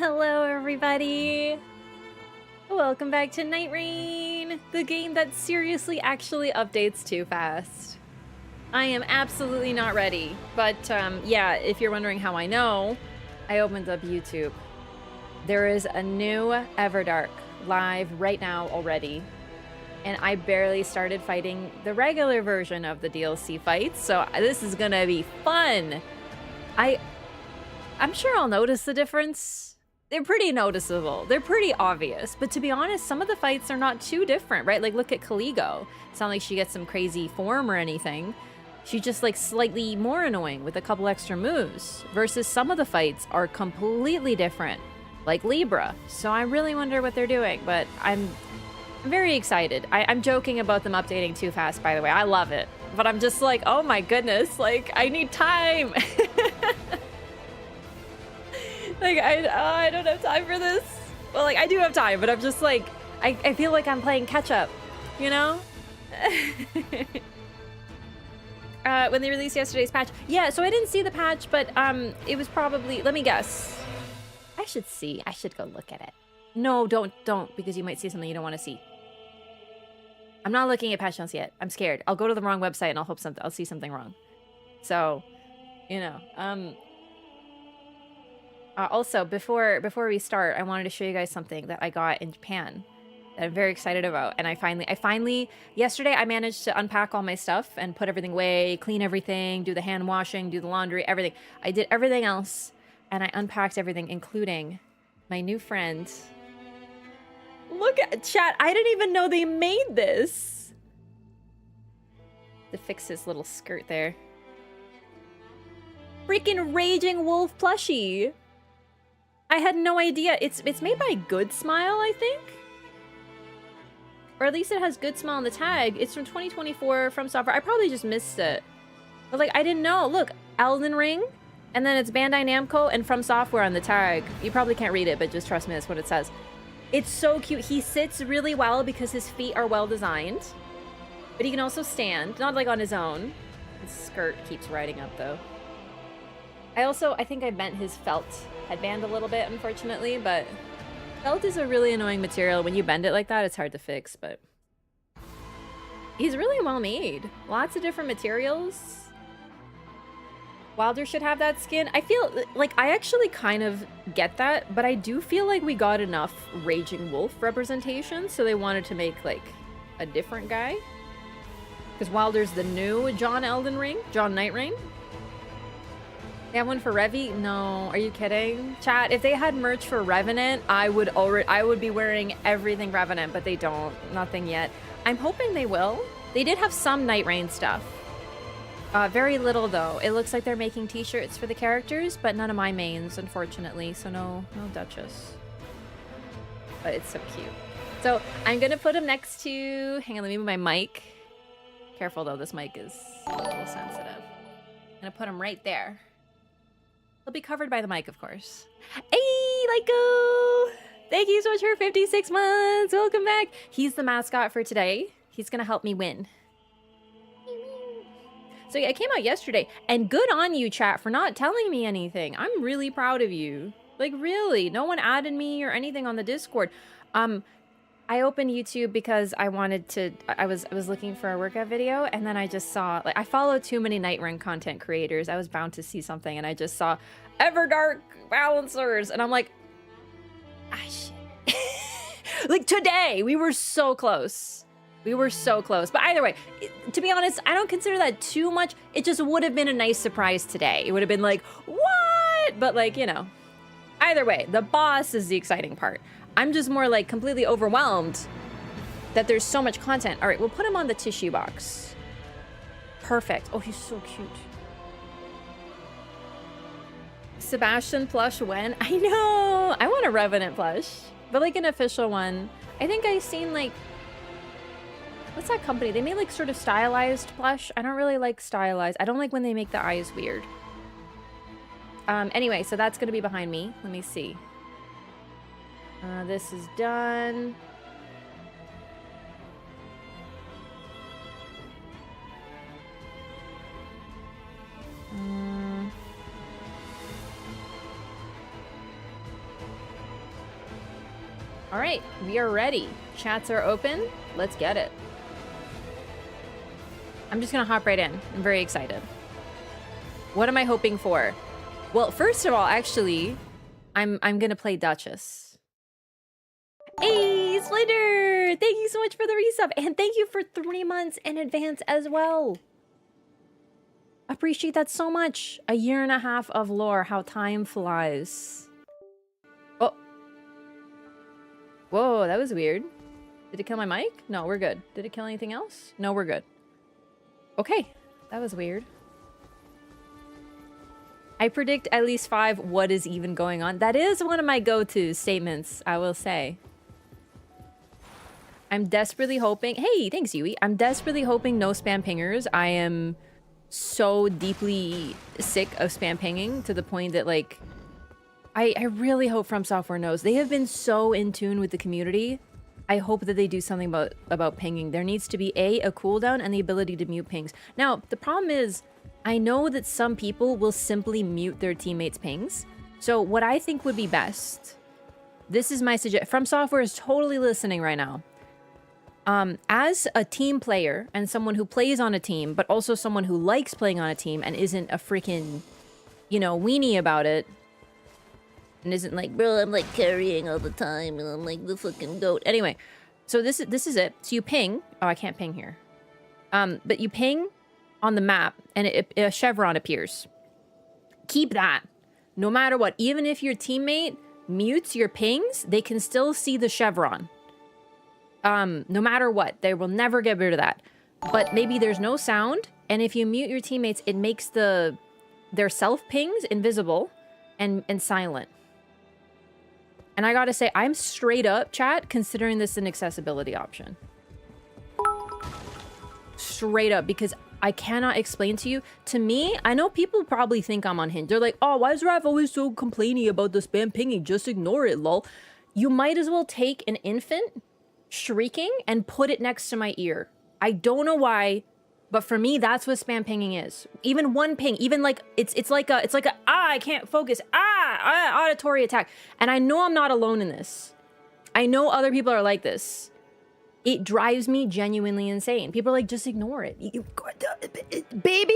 Hello everybody! Welcome back to Nightreign, the game that seriously actually updates too fast. I am absolutely not ready, but yeah, if you're wondering how I know, I opened up YouTube. There is a new Everdark live right now already, and I barely started fighting the regular version of the DLC fights, so this is gonna be fun! I'm sure I'll notice the difference. They're pretty noticeable. They're pretty obvious. But to be honest, some of the fights are not too different, right? Like, look at Caligo. It's not like she gets some crazy form or anything. She's just, like, slightly more annoying with a couple extra moves. Versus some of the fights are completely different, like Libra. So I really wonder what they're doing, but I'm very excited. I'm joking about them updating too fast, by the way. I love it. But I'm just like, oh my goodness, like, I need time. Like, I don't have time for this. Well, like, I do have time, but I'm just like, I feel like I'm playing catch-up, you know? When they released yesterday's patch. Yeah, so I didn't see the patch, but it was probably, let me guess. I should see. I should go look at it. No, don't, because you might see something you don't want to see. I'm not looking at patch notes yet. I'm scared. I'll go to the wrong website and I'll see something wrong. So, you know, also, before we start, I wanted to show you guys something that I got in Japan that I'm very excited about. And I finally, yesterday I managed to unpack all my stuff and put everything away, clean everything, do the hand washing, do the laundry, everything. I did everything else, and I unpacked everything, including my new friend. Look at chat, I didn't even know they made this. To fix his little skirt there. Freaking Raging Wolf plushie. I had no idea. It's made by Good Smile, I think? Or at least it has Good Smile on the tag. It's from 2024 from software. I probably just missed it. But like, I didn't know. Look, Elden Ring, and then it's Bandai Namco and From Software on the tag. You probably can't read it, but just trust me, that's what it says. It's so cute. He sits really well because his feet are well designed. But he can also stand, not like on his own. His skirt keeps riding up though. I think I bent his felt headband a little bit, unfortunately, but felt is a really annoying material. When you bend it like that, it's hard to fix, but he's really well made. Lots of different materials. Wilder should have that skin. I feel like I actually kind of get that, but I do feel like we got enough Raging Wolf representation, so they wanted to make like a different guy. Because Wilder's the new John Nightreign. They have one for Revi? No, are you kidding? Chat, if they had merch for Revenant, I would be wearing everything Revenant, but they don't. Nothing yet. I'm hoping they will. They did have some Nightreign stuff. Very little though. It looks like they're making t-shirts for the characters, but none of my mains, unfortunately. So no Duchess. But it's so cute. So I'm gonna put him next to, hang on, let me move my mic. Careful though, this mic is a little sensitive. I'm gonna put him right there. He'll be covered by the mic, of course. Hey, Lyko! Thank you so much for 56 months. Welcome back. He's the mascot for today. He's gonna help me win. So yeah, it came out yesterday, and good on you, chat, for not telling me anything. I'm really proud of you. Like, really, no one added me or anything on the Discord. I opened YouTube because I wanted to, I was looking for a workout video, and then I just saw, like, I follow too many Nightreign content creators. I was bound to see something, and I just saw Everdark balancers, and I'm like, ah, shit. Like, today, we were so close. We were so close. But either way, to be honest, I don't consider that too much. It just would have been a nice surprise today. It would have been like, what? But like, you know, either way, the boss is the exciting part. I'm just more like completely overwhelmed that there's so much content. All right, we'll put him on the tissue box. Perfect. Oh, he's so cute. Sebastian plush when? I know. I want a Revenant plush, but like an official one. I think I've seen like, what's that company? They made like sort of stylized plush. I don't really like stylized. I don't like when they make the eyes weird. Anyway, so that's gonna be behind me. Let me see. This is done. All right, we are ready. Chats are open. Let's get it. I'm just gonna hop right in. I'm very excited. What am I hoping for? Well, first of all, actually, I'm gonna play Duchess. Hey, Splinter! Thank you so much for the resub, and thank you for 3 months in advance as well. Appreciate that so much. A year and a half of lore, how time flies. Oh. Whoa, that was weird. Did it kill my mic? No, we're good. Did it kill anything else? No, we're good. Okay, that was weird. I predict at least 5. What is even going on? That is one of my go-to statements, I will say. I'm desperately hoping... Hey, thanks, Yui. I'm desperately hoping no spam pingers. I am so deeply sick of spam pinging to the point that, like... I really hope From Software knows. They have been so in tune with the community. I hope that they do something about pinging. There needs to be a cooldown and the ability to mute pings. Now, the problem is, I know that some people will simply mute their teammates' pings. So what I think would be best, this is my suggestion. From Software is totally listening right now. As a team player and someone who plays on a team, but also someone who likes playing on a team and isn't a freaking, you know, weenie about it, and isn't like, bro, I'm like carrying all the time and I'm like the fucking goat. Anyway, so this is it. So you ping. Oh, I can't ping here. But you ping on the map and a chevron appears. Keep that. No matter what. Even if your teammate mutes your pings, they can still see the chevron. No matter what. They will never get rid of that. But maybe there's no sound, and if you mute your teammates, it makes their self pings invisible and silent. And I gotta say, I'm straight up, chat, considering this an accessibility option. Straight up, because I cannot explain to you. To me, I know people probably think I'm unhinged. They're like, oh, why is Wraff always so complaining about the spam pinging? Just ignore it, lol. You might as well take an infant shrieking and put it next to my ear. I don't know why, but for me, that's what spam pinging is. Even one ping, even like it's like a I can't focus, auditory attack. And I know I'm not alone in this. I know other people are like this. It drives me genuinely insane. People are like, just ignore it. Baby?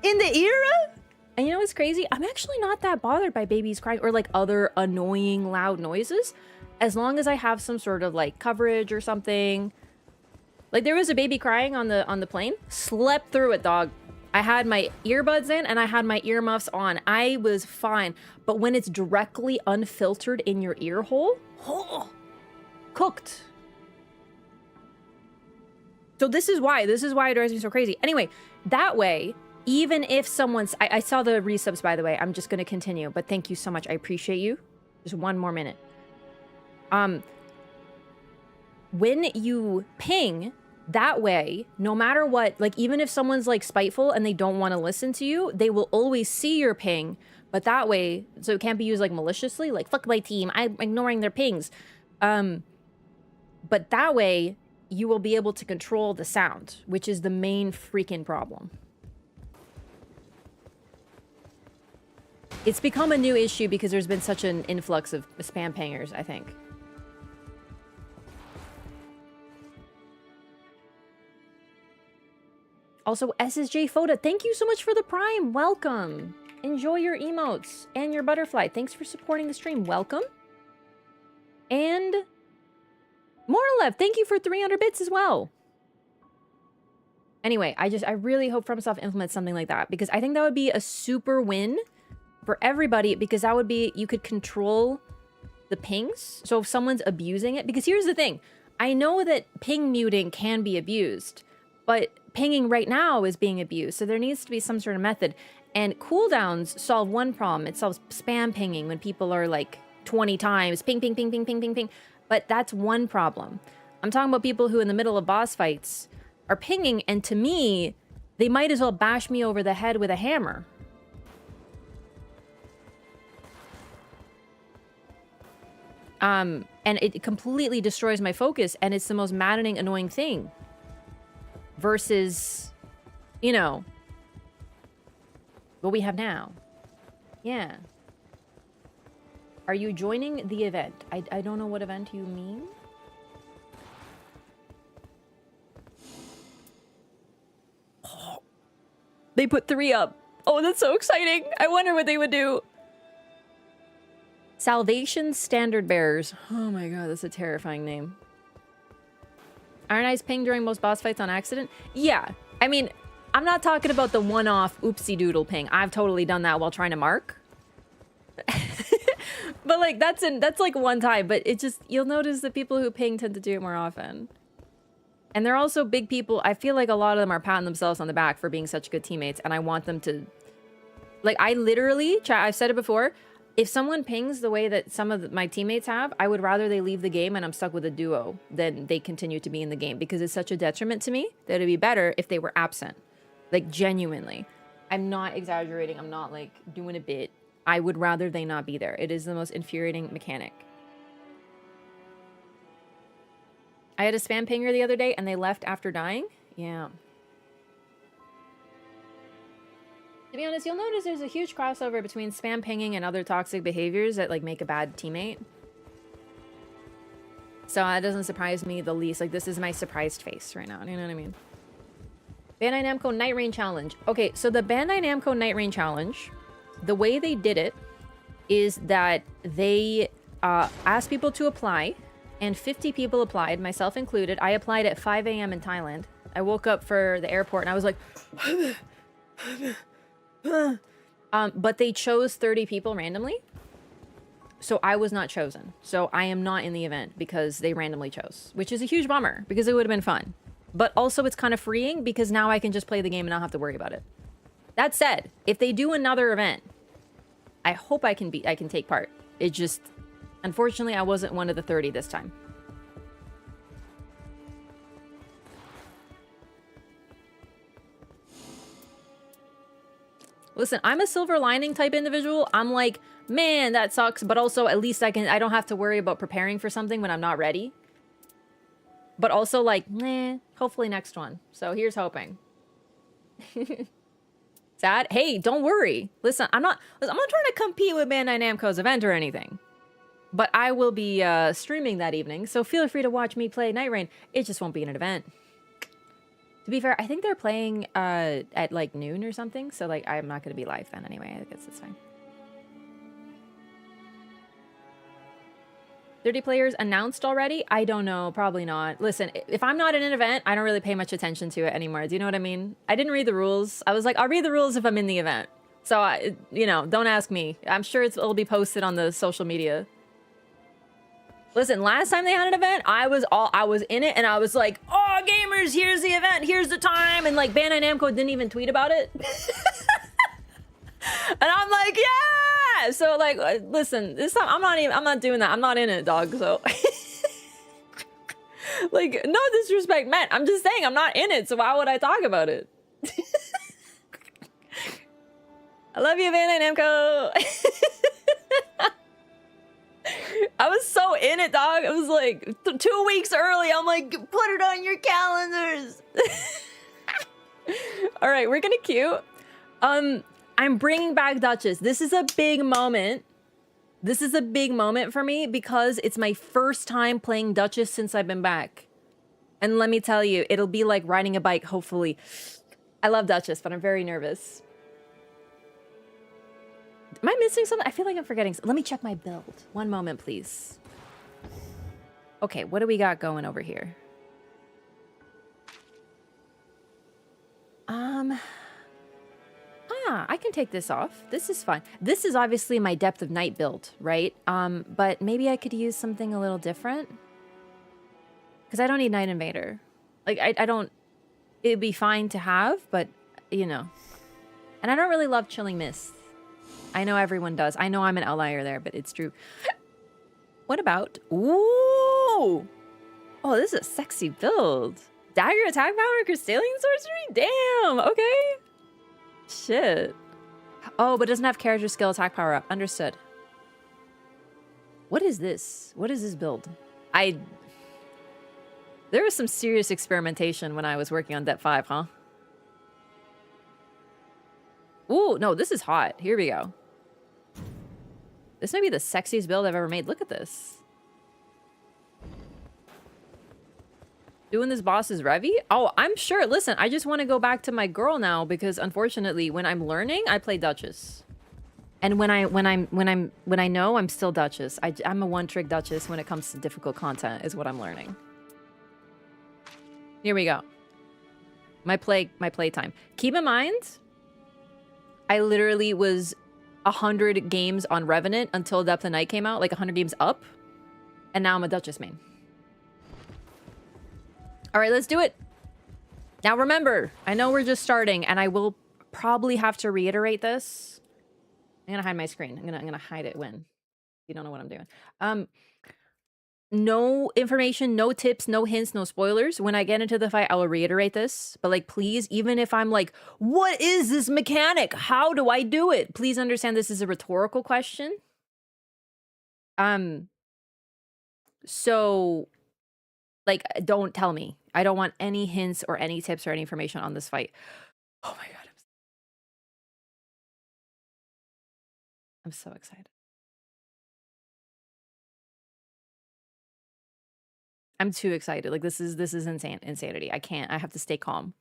In the era? And you know what's crazy? I'm actually not that bothered by babies crying or like other annoying loud noises, as long as I have some sort of like coverage or something. Like there was a baby crying on the plane. Slept through it, dog. I had my earbuds in and I had my earmuffs on. I was fine. But when it's directly unfiltered in your ear hole, oh, cooked. So this is why it drives me so crazy. Anyway, that way, even if someone's... I saw the resubs, by the way. I'm just going to continue. But thank you so much. I appreciate you. Just one more minute. When you ping... That way, no matter what, like even if someone's like spiteful and they don't want to listen to you, they will always see your ping. But that way, so it can't be used like maliciously, like fuck my team, I'm ignoring their pings. But that way, you will be able to control the sound, which is the main freaking problem. It's become a new issue because there's been such an influx of spam pingers, I think. Also, SSJ Foda, thank you so much for the Prime. Welcome. Enjoy your emotes and your butterfly. Thanks for supporting the stream. Welcome. And Moralev, thank you for 300 bits as well. Anyway, I really hope FromSoft implements something like that, because I think that would be a super win for everybody, because that would be, you could control the pings. So if someone's abusing it, because here's the thing. I know that ping muting can be abused, but pinging right now is being abused, so there needs to be some sort of method. And cooldowns solve one problem. It solves spam pinging when people are like 20 times ping, ping, ping, ping, ping, ping, ping. But that's one problem. I'm talking about people who in the middle of boss fights are pinging, and to me, they might as well bash me over the head with a hammer. And it completely destroys my focus, and it's the most maddening, annoying thing. Versus, you know, what we have now. Yeah. Are you joining the event? I don't know what event you mean. Oh, they put 3 up. Oh, that's so exciting. I wonder what they would do. Salvation Standard Bearers. Oh my god, that's a terrifying name. Iron Eyes ping during most boss fights on accident? Yeah. I mean, I'm not talking about the one-off oopsie doodle ping. I've totally done that while trying to mark. But like that's like one time, but it just, you'll notice that people who ping tend to do it more often. And they're also big people. I feel like a lot of them are patting themselves on the back for being such good teammates, and I want them to, like, I literally, chat, I've said it before, if someone pings the way that some of my teammates have, I would rather they leave the game and I'm stuck with a duo than they continue to be in the game, because it's such a detriment to me that it'd be better if they were absent. Like, genuinely. I'm not exaggerating. I'm not, like, doing a bit. I would rather they not be there. It is the most infuriating mechanic. I had a spam pinger the other day and they left after dying. Yeah. To be honest, you'll notice there's a huge crossover between spam pinging and other toxic behaviors that, like, make a bad teammate. So that doesn't surprise me the least. Like, this is my surprised face right now. You know what I mean? Bandai Namco Nightreign Challenge. Okay, so the Bandai Namco Nightreign Challenge, the way they did it is that they asked people to apply, and 50 people applied, myself included. I applied at 5 a.m. in Thailand. I woke up for the airport and I was like... but they chose 30 people randomly. So I was not chosen. So I am not in the event because they randomly chose, which is a huge bummer because it would have been fun. But also it's kind of freeing because now I can just play the game and not have to worry about it. That said, if they do another event, I hope I can take part. It just, unfortunately, I wasn't one of the 30 this time. Listen, I'm a silver lining type individual. I'm like, man, that sucks, but also at least I don't have to worry about preparing for something when I'm not ready. But also like, hopefully next one. So here's hoping. Sad? Hey, don't worry. Listen, I'm not trying to compete with Bandai Namco's event or anything. But I will be streaming that evening, so feel free to watch me play Nightreign. It just won't be an event. To be fair, I think they're playing at like noon or something, so like I'm not going to be live then anyway. I guess it's fine. 30 players announced already? I don't know. Probably not. Listen, if I'm not in an event, I don't really pay much attention to it anymore. Do you know what I mean? I didn't read the rules. I was like, I'll read the rules if I'm in the event. So, you know, don't ask me. I'm sure it'll be posted on the social media. Listen, last time they had an event, I was in it and I was like, oh, gamers, here's the event, here's the time. And like Bandai Namco didn't even tweet about it. And I'm like, yeah. So like, listen, this time I'm not doing that. I'm not in it, dog. So like, no disrespect meant. I'm just saying I'm not in it. So why would I talk about it? I love you, Bandai Namco. I was so in it, dog. I was like 2 weeks early. I'm like, put it on your calendars. All right, we're gonna queue. I'm bringing back Duchess. This is a big moment. This is a big moment for me because it's my first time playing Duchess since I've been back. And let me tell you, it'll be like riding a bike, hopefully. I love Duchess, but I'm very nervous. Am I missing something? I feel like I'm forgetting. Let me check my build. One moment, please. Okay, what do we got going over here? I can take this off. This is fine. This is obviously my Depth of Night build, right? But maybe I could use something a little different. Because I don't need Night Invader. Like, I don't... It'd be fine to have, but, you know. And I don't really love Chilling Mist. I know everyone does. I know I'm an outlier there, but it's true. What about... Ooh! Oh, this is a sexy build. Dagger attack power, Crystalline sorcery? Damn, okay. Shit. Oh, but it doesn't have character skill attack power up. Understood. What is this? What is this build? There was some serious experimentation when I was working on Dep 5, huh? Ooh, no, this is hot. Here we go. This may be the sexiest build I've ever made. Look at this. Doing this boss is Revy? Oh, I'm sure. Listen, I just want to go back to my girl now because unfortunately, when I'm learning, I play Duchess. And when I know, I'm still Duchess. I'm a one-trick Duchess when it comes to difficult content, is what I'm learning. Here we go. My play time. Keep in mind, I literally was 100 games on Revenant until Depth of Night came out, like 100 games up, and now I'm a Duchess main. All right, let's do it. Now remember, I know we're just starting, and I will probably have to reiterate this. I'm gonna hide my screen. I'm gonna hide it when you don't know what I'm doing. No information, no tips, no hints, no spoilers. When I get into the fight, I will reiterate this. But like, please, even if I'm like, what is this mechanic? How do I do it? Please understand this is a rhetorical question. So, like, don't tell me. I don't want any hints or any tips or any information on this fight. Oh my god, I'm so excited. I'm too excited. Like this is insanity. I can't. I have to stay calm.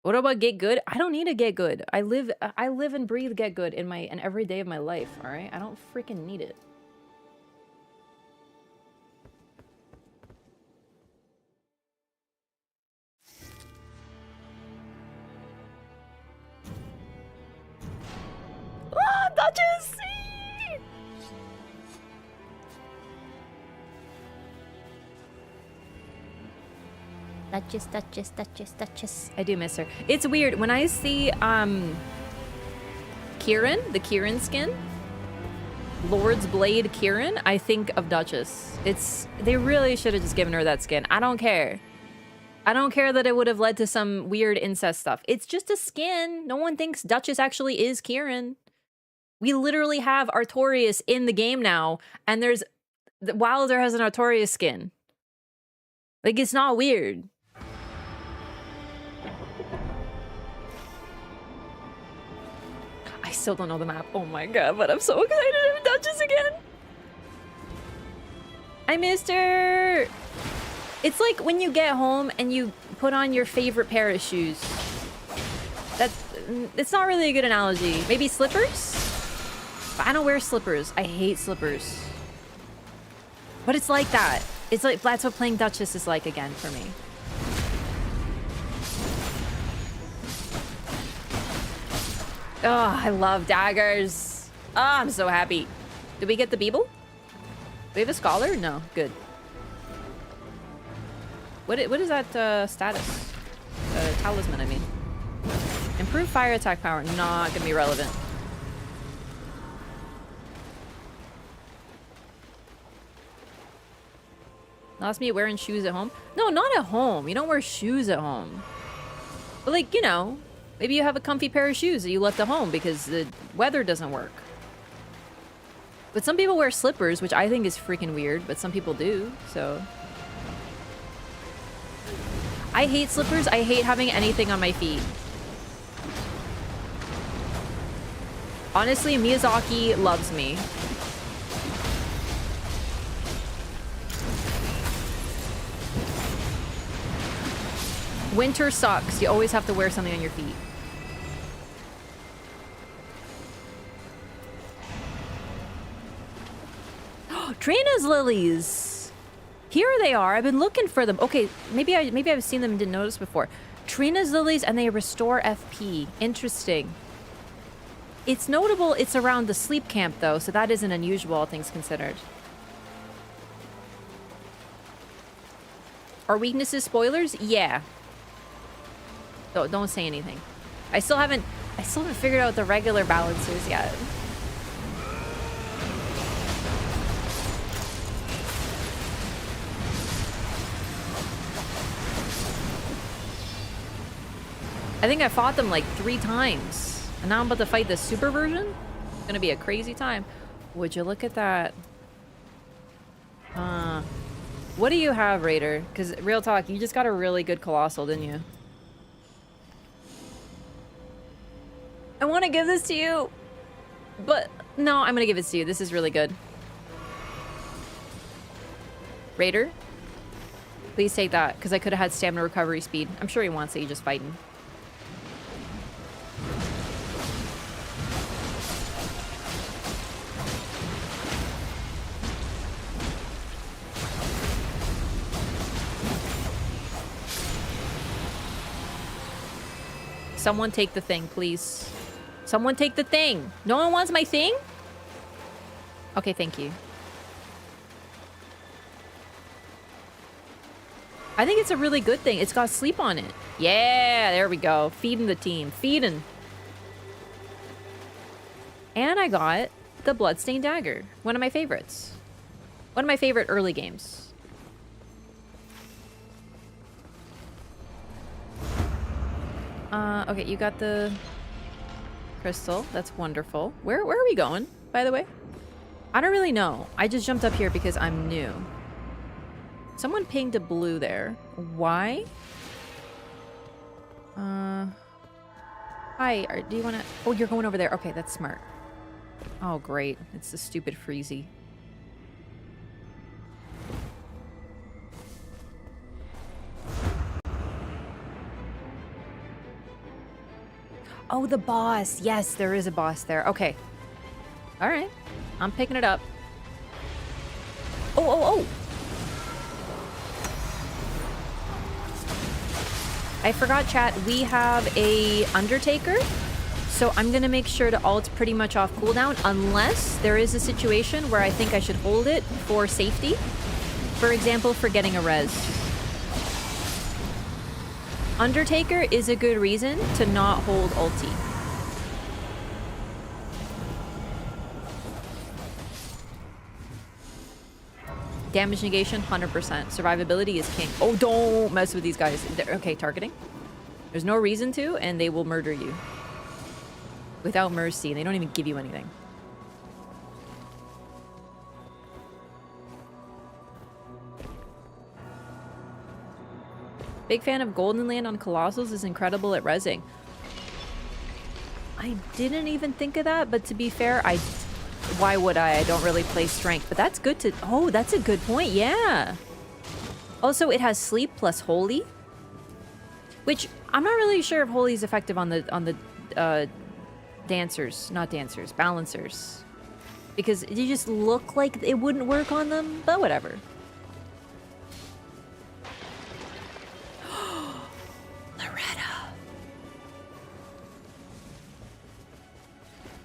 What about get good? I don't need to get good. I live and breathe get good in every day of my life, all right? I don't freaking need it. Ah, Duchess! Duchess. I do miss her. It's weird when I see Kieran, the Kieran skin, Lord's Blade Kieran, I think of Duchess. They really should have just given her that skin. I don't care. I don't care that it would have led to some weird incest stuff. It's just a skin. No one thinks Duchess actually is Kieran. We literally have Artorias in the game now, and Wilder has an Artorias skin. Like, it's not weird. I still don't know the map. Oh my god, but I'm so excited to have Duchess again. I missed her. It's like when you get home and you put on your favorite pair of shoes. It's not really a good analogy. Maybe slippers? But I don't wear slippers. I hate slippers. But it's like that. It's like, that's what playing Duchess is like again for me. Oh, I love daggers. Oh, I'm so happy. Did we get the Beeble? Do we have a scholar? No. Good. What is that status? Talisman, I mean. Improved fire attack power. Not gonna be relevant. Lost me wearing shoes at home? No, not at home. You don't wear shoes at home. But like, you know, maybe you have a comfy pair of shoes that you left at home because the weather doesn't work. But some people wear slippers, which I think is freaking weird, but some people do, so. I hate slippers. I hate having anything on my feet. Honestly, Miyazaki loves me. Winter sucks. You always have to wear something on your feet. Trina's lilies. Here they are. I've been looking for them. Okay, maybe I've seen them and didn't notice before. Trina's lilies, and they restore FP. Interesting. It's notable it's around the sleep camp though, so that isn't unusual, all things considered. Are weaknesses spoilers? Yeah. So don't say anything. I still haven't figured out the regular balancers yet. I think I fought them like 3 times. And now I'm about to fight the super version? It's gonna be a crazy time. Would you look at that? What do you have, Raider? Because real talk, you just got a really good Colossal, didn't you? I want to give this to you. But no, I'm going to give it to you. This is really good. Raider, please take that, because I could have had stamina recovery speed. I'm sure he wants it. He's just fighting. Someone take the thing, please. Someone take the thing. No one wants my thing? Okay, thank you. I think it's a really good thing. It's got sleep on it. Yeah, there we go. Feeding the team. Feeding. And I got the Bloodstained Dagger. One of my favorites. One of my favorite early games. Okay, you got the crystal. That's wonderful. Where are we going, by the way? I don't really know. I just jumped up here because I'm new. Someone pinged a blue there. Why? Hi. Do you want to... Oh, you're going over there. Okay, that's smart. Oh, great. It's the stupid Freezy. Oh, the boss. Yes, there is a boss there. Okay. All right. I'm picking it up. Oh. I forgot, chat. We have a Undertaker. So I'm going to make sure to ult pretty much off cooldown unless there is a situation where I think I should hold it for safety. For example, for getting a res. Undertaker is a good reason to not hold ulti. Damage negation, 100%. Survivability is king. Oh, don't mess with these guys. Okay, targeting. There's no reason to, and they will murder you. Without mercy. They don't even give you anything. Big fan of Golden Land on Colossals, is incredible at rezzing. I didn't even think of that, but to be fair, why would I? I don't really play strength, but that's good to... Oh, that's a good point, yeah. Also, it has sleep plus holy, which I'm not really sure if holy is effective on the dancers, not dancers, balancers. Because you just look like it wouldn't work on them, but whatever.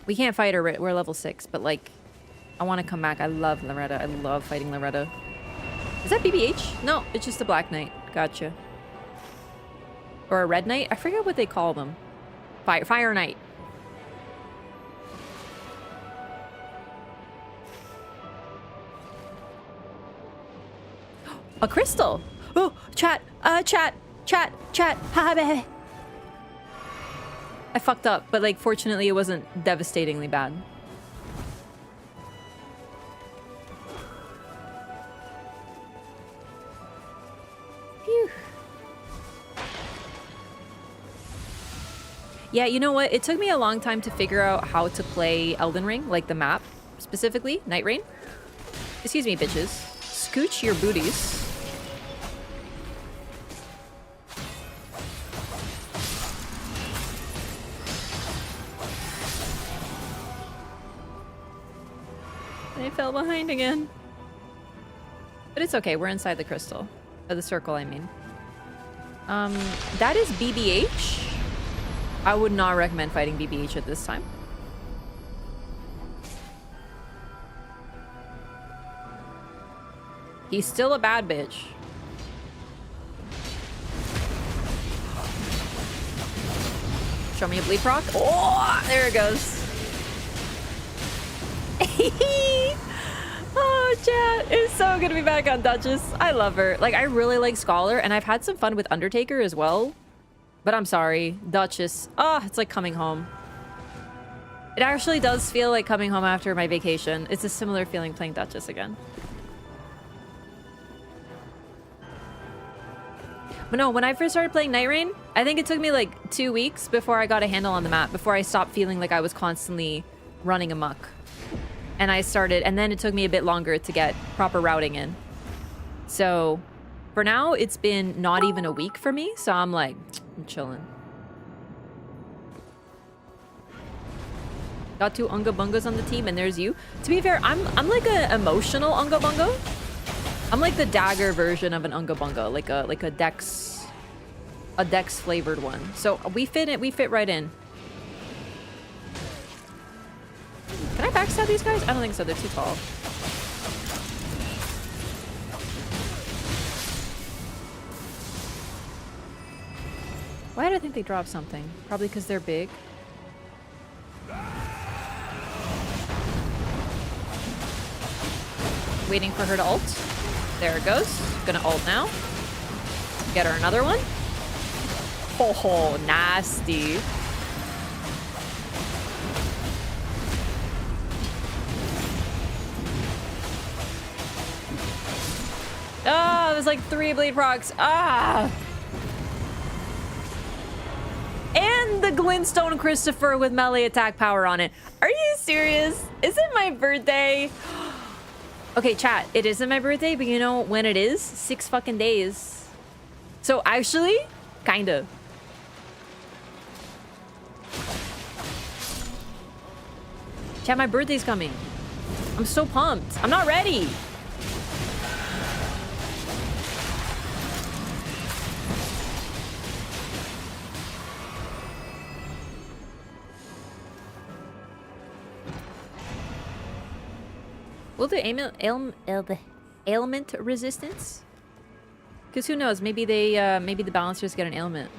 We can't fight her. We're level 6, but like, I want to come back. I love Loretta. I love fighting Loretta. Is that BBH? No, it's just a Black Knight. Gotcha. Or a Red Knight? I forget what they call them. Fire Knight. A crystal. Oh, chat. Chat. Ha. I fucked up, but like fortunately it wasn't devastatingly bad. Phew. Yeah, you know what? It took me a long time to figure out how to play Elden Ring, like the map, specifically Nightreign. Excuse me, bitches. Scooch your booties. I fell behind again. But it's okay, we're inside the crystal. Or the circle, I mean. That is BBH. I would not recommend fighting BBH at this time. He's still a bad bitch. Show me a bleed proc. Oh, there it goes. Oh, chat. It's so good to be back on Duchess. I love her. Like, I really like Scholar, and I've had some fun with Undertaker as well. But I'm sorry. Duchess. Oh, it's like coming home. It actually does feel like coming home after my vacation. It's a similar feeling playing Duchess again. But no, when I first started playing Nightreign, I think it took me like 2 weeks before I got a handle on the map, before I stopped feeling like I was constantly running amok. And then it took me a bit longer to get proper routing in. So for now, it's been not even a week for me, so I'm like, I'm chilling. Got 2 Unga Bungas on the team, and there's you. To be fair, I'm like an emotional Unga Bunga. I'm like the dagger version of an Unga Bunga, like a Dex flavored one. So we fit right in. Can I backstab these guys? I don't think so. They're too tall. Why do I think they dropped something? Probably because they're big. Waiting for her to ult. There it goes. Gonna ult now. Get her another one. Oh, nasty. Ah, there's like 3 blade procs. Ah! And the Glintstone Christopher with melee attack power on it. Are you serious? Is it my birthday? Okay, chat, it isn't my birthday, but you know when it is? 6 fucking days. So actually, kinda. Chat, my birthday's coming. I'm so pumped. I'm not ready. Will the ailment resistance? Because who knows? Maybe maybe the balancers get an ailment.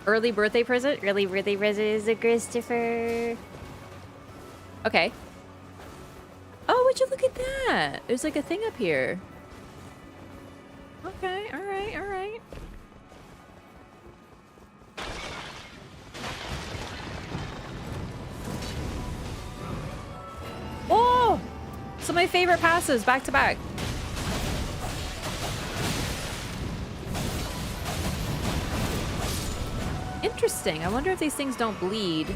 Early birthday present? Early birthday present is a Christopher. Okay. Oh, would you look at that? There's like a thing up here. Okay, alright, alright. Oh! So my favorite passes back to back. Interesting. I wonder if these things don't bleed.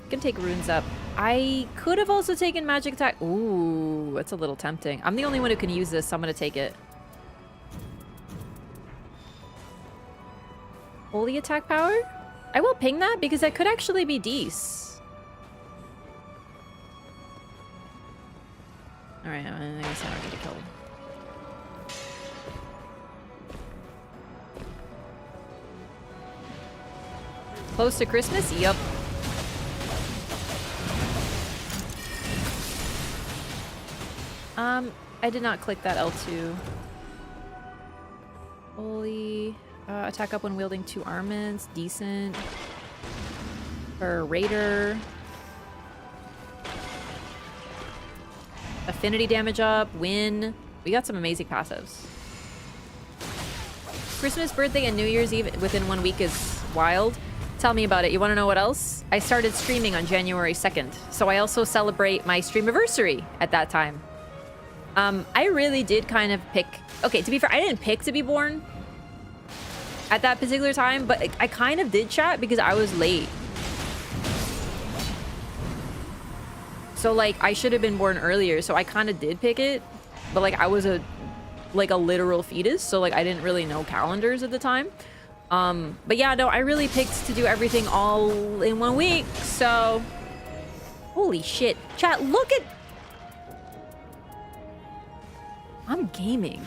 Can take runes up. I could have also taken magic attack. Ooh, that's a little tempting. I'm the only one who can use this, so I'm gonna take it. Holy attack power? I will ping that because that could actually be Deece. Alright, I guess I don't need to kill him. Close to Christmas? Yup. I did not click that L2. Holy... attack up when wielding 2 armaments. Decent. For Raider. Affinity damage up. Win. We got some amazing passives. Christmas, birthday, and New Year's Eve within 1 week is wild. Tell me about it. You want to know what else? I started streaming on January 2nd. So I also celebrate my streamiversary at that time. I really did kind of pick... Okay, to be fair, I didn't pick to be born at that particular time, but I kind of did, chat, because I was late. So, like, I should have been born earlier, so I kind of did pick it. But, like, I was a literal fetus, so, like, I didn't really know calendars at the time. But yeah, no, I really picked to do everything all in 1 week, so... Holy shit. Chat, look at... I'm gaming.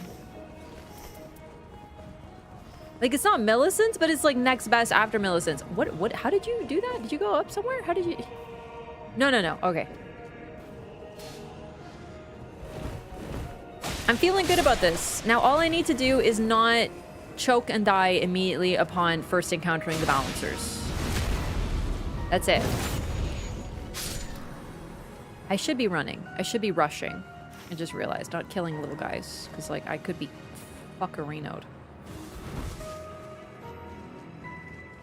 Like, it's not Millicent's, but it's like next best after Millicent's. What, how did you do that? Did you go up somewhere? How did you... No. Okay. I'm feeling good about this. Now, all I need to do is not choke and die immediately upon first encountering the balancers. That's it. I should be running. I should be rushing. I just realized, not killing little guys. Because, like, I could be fuckerinoed.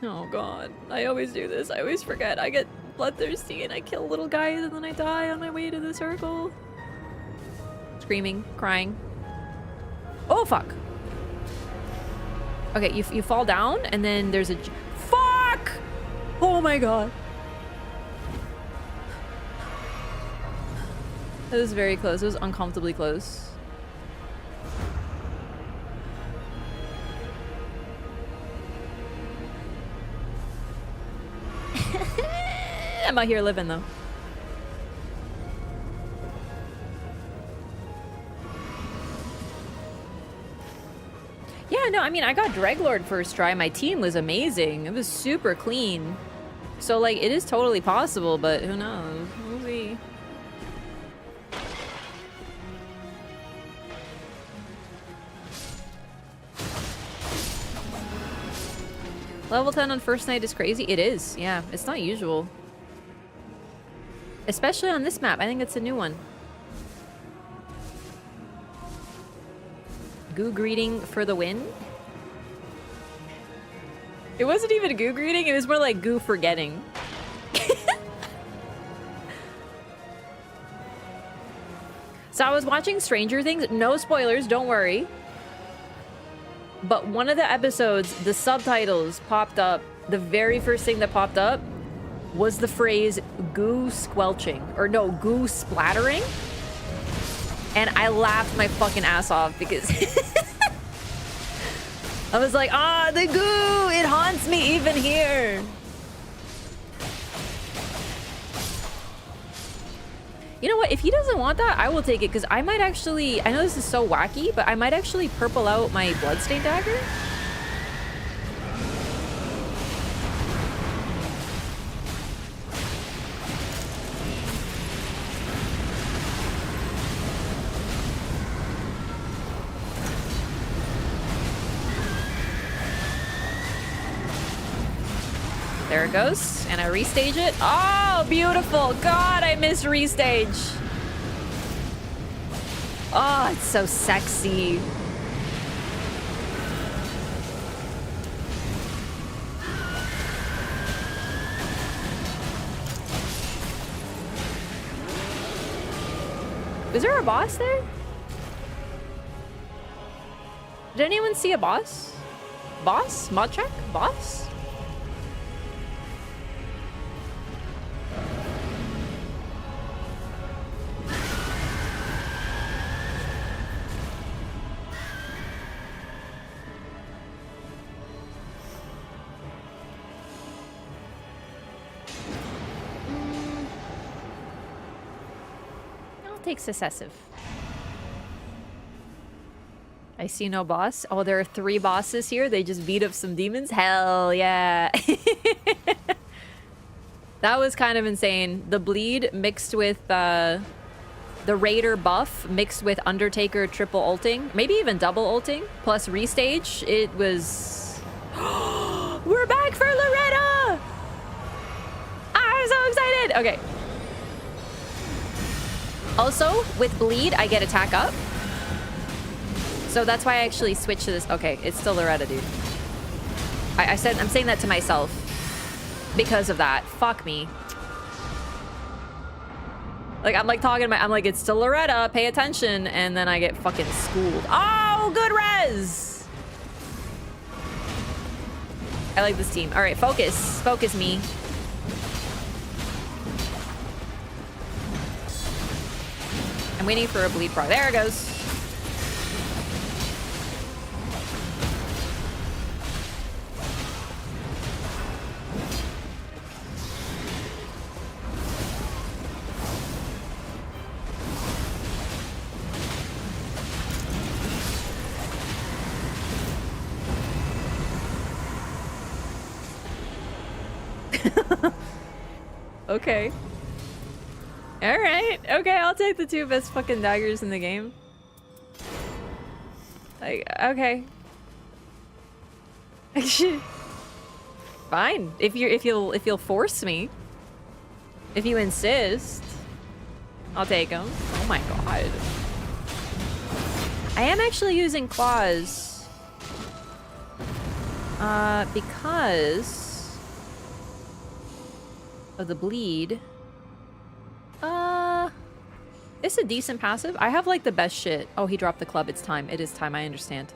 Oh god, I always do this. I always forget. I get bloodthirsty and I kill little guys and then I die on my way to the circle. Screaming, crying. Oh, fuck. Okay, you fall down, and then there's a... Fuck! Oh my god. It was very close. It was uncomfortably close. I'm out here living, though. Yeah, no, I mean, I got Dreglord first try. My team was amazing. It was super clean. So, like, it is totally possible, but who knows? We'll see. Level 10 on first night is crazy. It is, yeah. It's not usual. Especially on this map. I think it's a new one. Goo greeting for the win. It wasn't even a goo greeting, it was more like goo forgetting. So I was watching Stranger Things, no spoilers, don't worry. But one of the episodes, the subtitles popped up, the very first thing that popped up was the phrase goo squelching, or no, goo splattering. And I laughed my fucking ass off because I was like, ah, the goo, it haunts me even here. You know what? If he doesn't want that, I will take it because I might actually, I know this is so wacky, but I might actually purple out my Bloodstained Dagger. There it goes, and I restage it. Oh, beautiful. God, I missed restage. Oh, it's so sexy. Is there a boss there? Did anyone see a boss? Boss? Mod check? Boss? Take successive. I see no boss. Oh, there are 3 bosses here. They just beat up some demons. Hell yeah. That was kind of insane. The bleed mixed with the Raider buff mixed with Undertaker triple ulting, maybe even double ulting, plus restage. It was... We're back for Loretta! I'm so excited! Okay. Also, with bleed, I get attack up. So that's why I actually switched to this. Okay, it's still Loretta, dude. I'm saying that to myself because of that. Fuck me. Like, I'm like talking about, I'm like, it's still Loretta, pay attention, and then I get fucking schooled. Oh, good res! I like this team. All right, focus. Focus me. I'm waiting for a bleed proc. There it goes. Okay. Alright. Okay, I'll take the 2 best fucking daggers in the game. Like, okay. Fine. If you'll force me. If you insist. I'll take them. Oh my god. I am actually using claws. Because of the bleed. It's a decent passive. I have like the best shit. Oh, he dropped the club. It's time. It is time. I understand.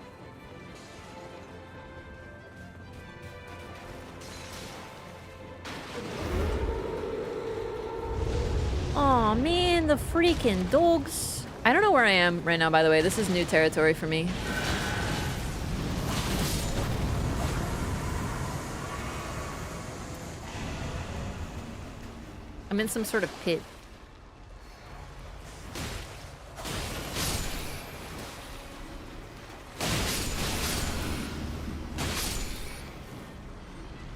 Oh man, the freaking dogs. I don't know where I am right now, by the way. This is new territory for me. I'm in some sort of pit.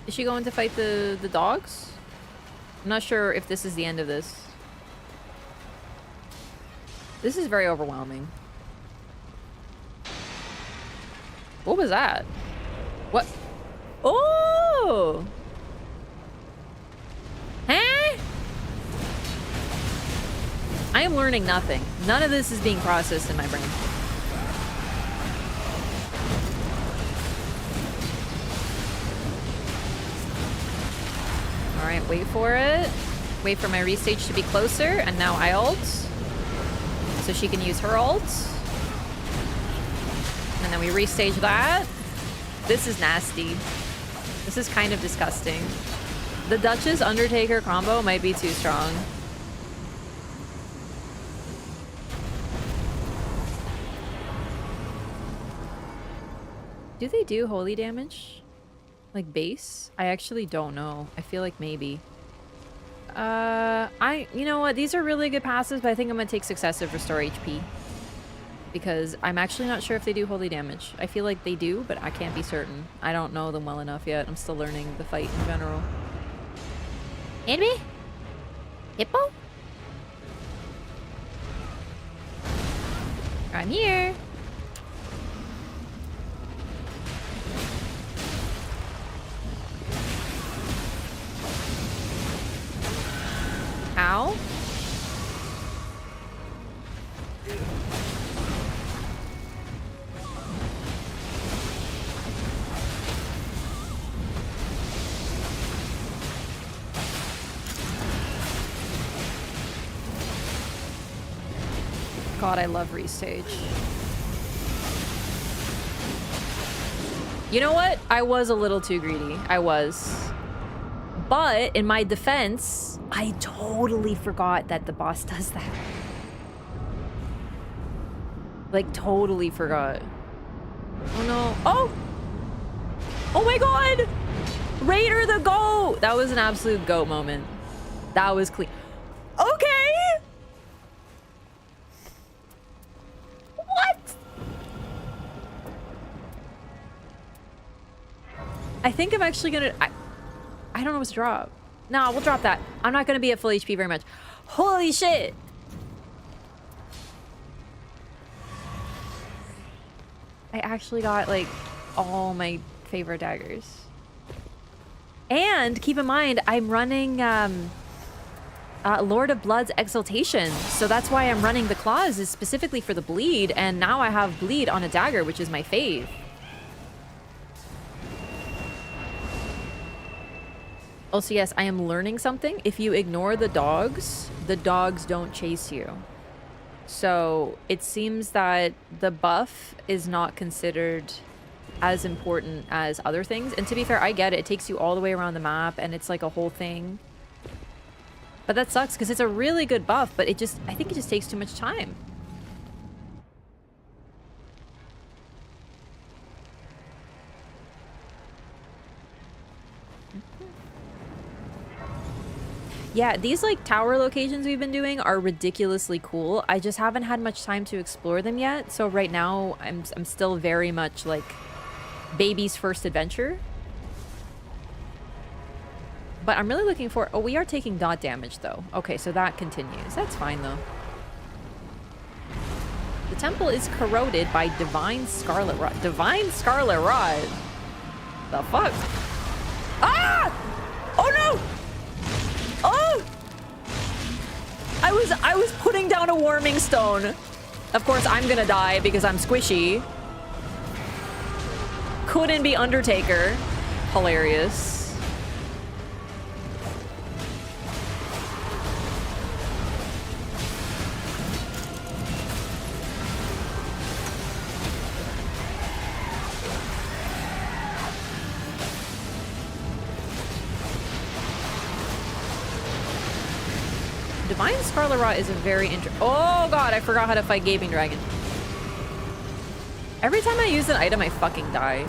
Is she going to fight the dogs? I'm not sure if this is the end of this. This is very overwhelming. What was that? What? Oh! Huh? I am learning nothing. None of this is being processed in my brain. Alright, wait for it. Wait for my restage to be closer, and now I ult. So she can use her ult. And then we restage that. This is nasty. This is kind of disgusting. The Duchess Undertaker combo might be too strong. Do they do holy damage? Like base? I actually don't know. I feel like maybe. You know what? These are really good passes, but I think I'm gonna take successive restore HP. Because I'm actually not sure if they do holy damage. I feel like they do, but I can't be certain. I don't know them well enough yet. I'm still learning the fight in general. Enemy? Hippo? I'm here. Ow. God, I love restage. You know what? I was a little too greedy. I was. But in my defense, I totally forgot that the boss does that. Like, totally forgot. Oh no. Oh! Oh my god! Raider the goat! That was an absolute goat moment. That was clean. Okay! What? I think I'm actually gonna... I don't know what's to drop. No, we'll drop that. I'm not gonna be at full HP very much. Holy shit! I actually got, like, all my favorite daggers. And keep in mind, I'm running Lord of Blood's Exaltation. So that's why I'm running the claws, is specifically for the bleed. And now I have bleed on a dagger, which is my fave. Also, yes, I am learning something. If you ignore the dogs don't chase you. So it seems that the buff is not considered as important as other things. And to be fair, I get it. It takes you all the way around the map and it's like a whole thing. But that sucks because it's a really good buff, but I think it just takes too much time. Yeah, these like tower locations we've been doing are ridiculously cool. I just haven't had much time to explore them yet. So right now I'm still very much like baby's first adventure. But I'm really looking for... Oh, we are taking dot damage though. Okay, so that continues. That's fine though. The temple is corroded by Divine Scarlet Rod. Divine Scarlet Rod? The fuck? Ah! Oh no! Oh! I was putting down a warming stone. Of course, I'm gonna die because I'm squishy. Couldn't be Undertaker. Hilarious. Divine Scarlet Rot is a very oh god, I forgot how to fight Gaping Dragon. Every time I use an item, I fucking die.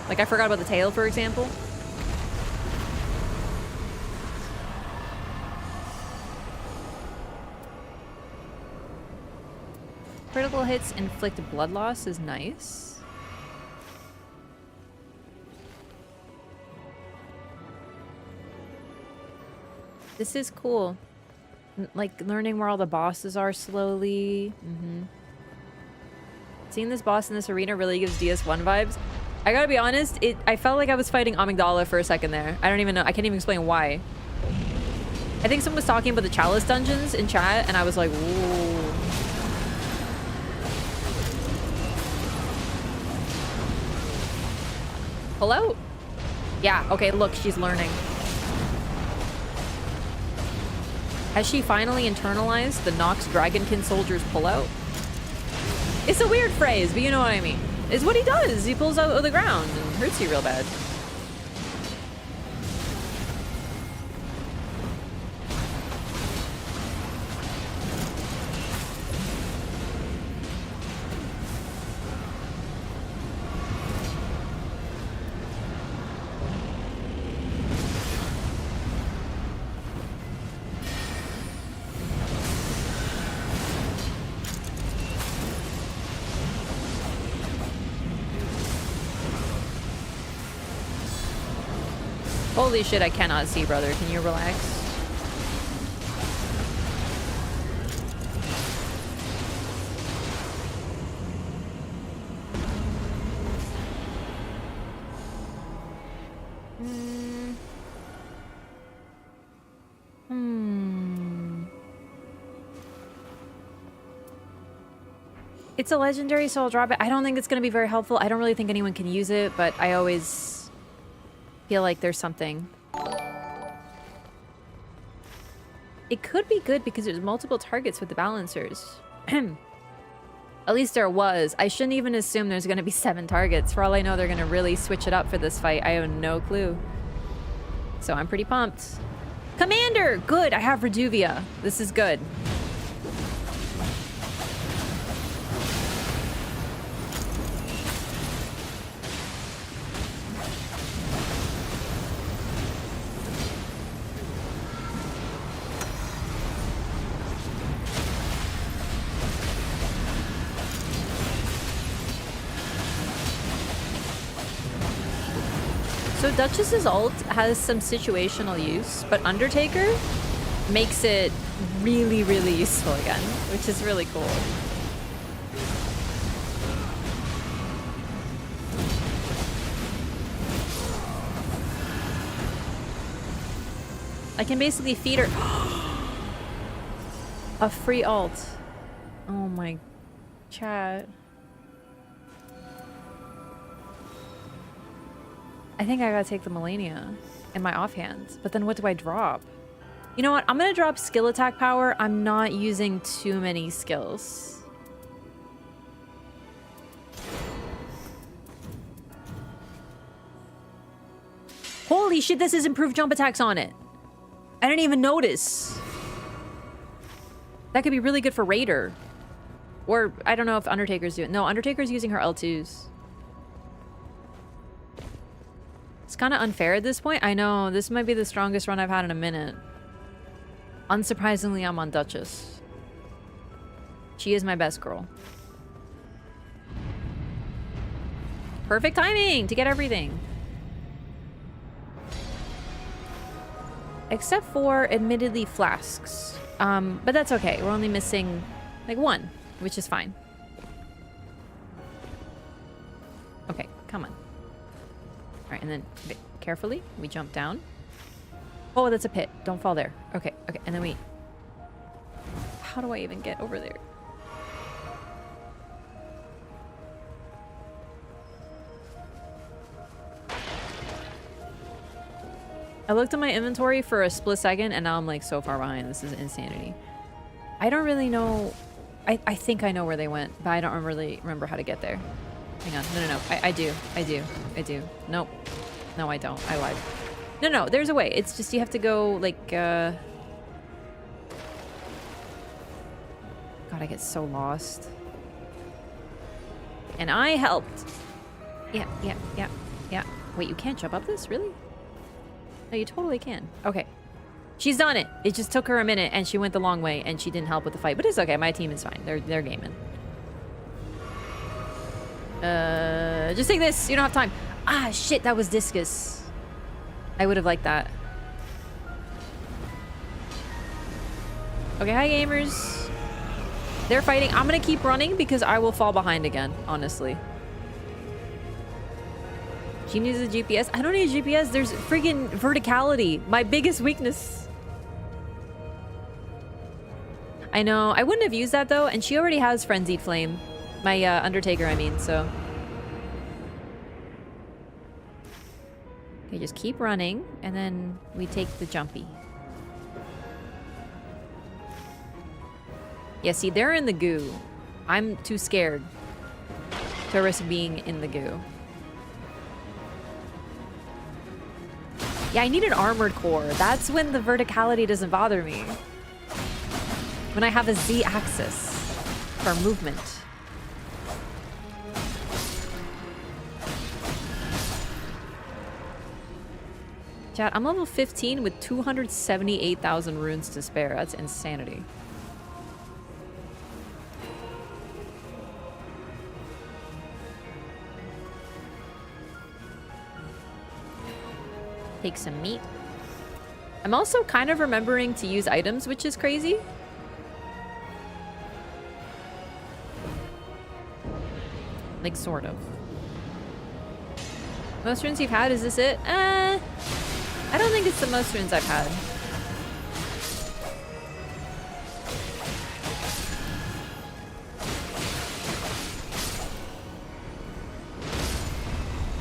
Like, I forgot about the tail, for example. Critical hits inflict blood loss is nice. This is cool. Like, learning where all the bosses are slowly. Seeing this boss in this arena really gives DS1 vibes. I gotta be honest, I felt like I was fighting Amygdala for a second there. I don't even know. I can't even explain why. I think someone was talking about the Chalice dungeons in chat, and I was like, ooh. Pull out? Yeah, okay, look, she's learning. Has she finally internalized the Nox Dragonkin soldier's pullout? It's a weird phrase, but you know what I mean. It's what he does. He pulls out of the ground and hurts you real bad. Holy shit, I cannot see, brother. Can you relax? It's a legendary, so I'll drop it. I don't think it's going to be very helpful. I don't really think anyone can use it, but I always feel like there's something. It could be good because there's multiple targets with the balancers. At least there was. I shouldn't even assume there's going to be 7 targets. For all I know, they're going to really switch it up for this fight. I have no clue. So I'm pretty pumped. Commander! Good, I have Reduvia. This is good. So Duchess's ult has some situational use, but Undertaker makes it really, really useful again, which is really cool. I can basically feed her a free ult. Oh my chat. I think I gotta take the Melania in my offhand, but then what do I drop? You know what? I'm gonna drop skill attack power. I'm not using too many skills. Holy shit, this is improved jump attacks on it. I didn't even notice. That could be really good for Raider. Or, I don't know if Undertaker's doing it. No, Undertaker's using her L2s. It's kind of unfair at this point. I know, this might be the strongest run I've had in a minute. Unsurprisingly, I'm on Duchess. She is my best girl. Perfect timing to get everything. Except for, admittedly, flasks. But that's okay. We're only missing, like, 1, which is fine. Okay, come on. All right, and then carefully, we jump down. Oh, that's a pit. Don't fall there. Okay, okay, and then we... How do I even get over there? I looked at my inventory for a split second and now I'm like so far behind. This is insanity. I don't really know. I think I know where they went, but I don't really remember how to get there. Hang on. No. I do. Nope. No, I don't. I lied. No. There's a way. It's just you have to go like, God, I get so lost. And I helped. Yeah. Wait, you can't jump up this? Really? No, you totally can. Okay. She's done it. It just took her a minute and she went the long way and she didn't help with the fight. But it's okay. My team is fine. They're gaming. Just take this. You don't have time. Ah, shit. That was discus. I would have liked that. Okay, hi gamers. They're fighting. I'm gonna keep running because I will fall behind again, honestly. She needs a GPS. I don't need a GPS. There's friggin' verticality. My biggest weakness. I know. I wouldn't have used that though. And she already has Frenzied Flame. My Undertaker, I mean, so. Okay, just keep running. And then we take the jumpy. Yeah, see, they're in the goo. I'm too scared to risk being in the goo. Yeah, I need an armored core. That's when the verticality doesn't bother me. When I have a Z axis for movement. Chat, I'm level 15 with 278,000 runes to spare. That's insanity. Take some meat. I'm also kind of remembering to use items, which is crazy. Like, sort of. Most runes you've had, is this it? I don't think it's the most runes I've had.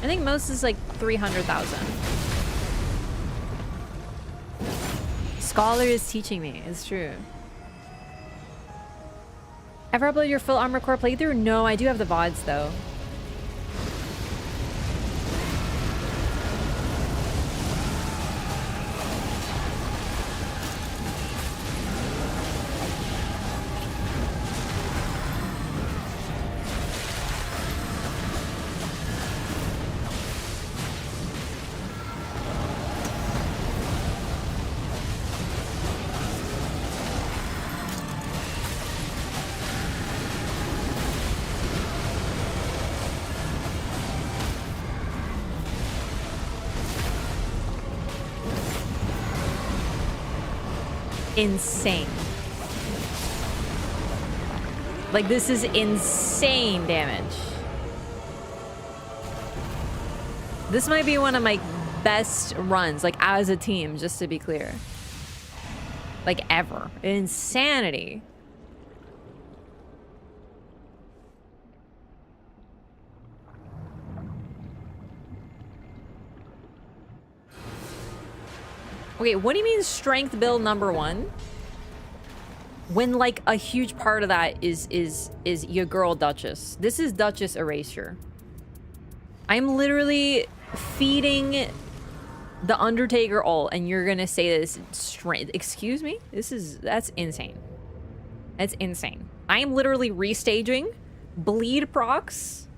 I think most is like 300,000. Scholar is teaching me. It's true. Ever upload your full Armor Core playthrough? No, I do have the VODs though. Insane. Like, this is insane damage. This might be one of my best runs, like, as a team, just to be clear. Like, ever. Insanity. Okay, what do you mean strength build number 1? When like a huge part of that is your girl Duchess. This is Duchess Erasure. I'm literally feeding the Undertaker ult and you're gonna say this strength. Excuse me? That's insane. That's insane. I am literally restaging bleed procs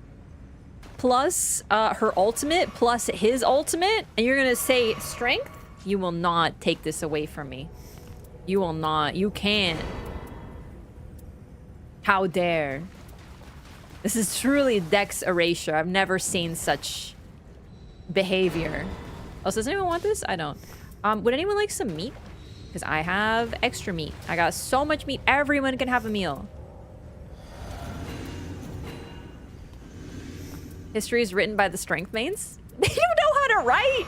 plus her ultimate plus his ultimate and you're gonna say strength? You will not take this away from me. You will not. You can't. How dare. This is truly Dex erasure. I've never seen such behavior. Also, does anyone want this? I don't. Would anyone like some meat? Because I have extra meat. I got so much meat. Everyone can have a meal. History is written by the strength mains? They don't know how to write!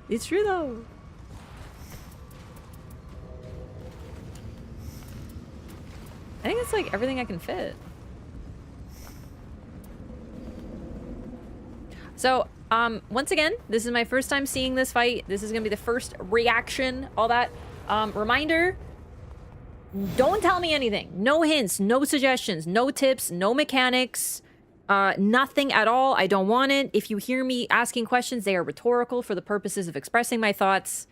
It's true though. I think it's like everything I can fit. So, once again, this is my first time seeing this fight. This is gonna be the first reaction, all that. Reminder, don't tell me anything. No hints, no suggestions, no tips, no mechanics, nothing at all. I don't want it. If you hear me asking questions, they are rhetorical for the purposes of expressing my thoughts.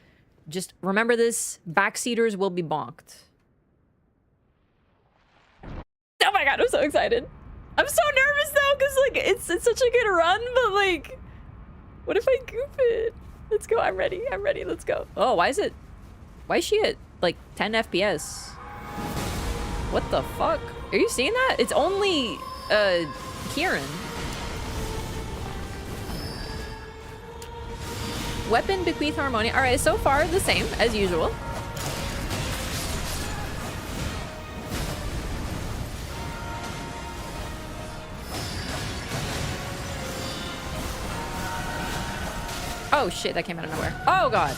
Just remember this, backseaters will be bonked. Oh my god, I'm so excited. I'm so nervous though, because like it's such a good run, but like, what if I goof it? Let's go, I'm ready, let's go. Oh, why is she at like 10 FPS? What the fuck? Are you seeing that? It's only, Kieran. Weapon, bequeath, harmonia. All right, so far the same as usual. Oh shit, that came out of nowhere. Oh god.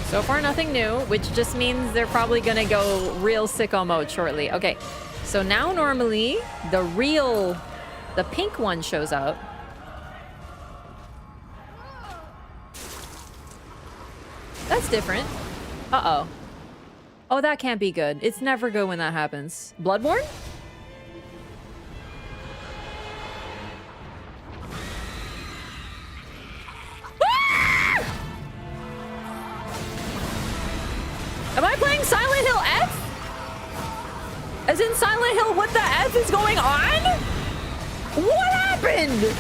So far nothing new, which just means they're probably gonna go real sicko mode shortly. Okay, so now normally the pink one shows up. That's different. Uh-oh. Oh, that can't be good. It's never good when that happens. Bloodborne? Ah! Am I playing Silent Hill F? As in Silent Hill, what the F is going on? What happened?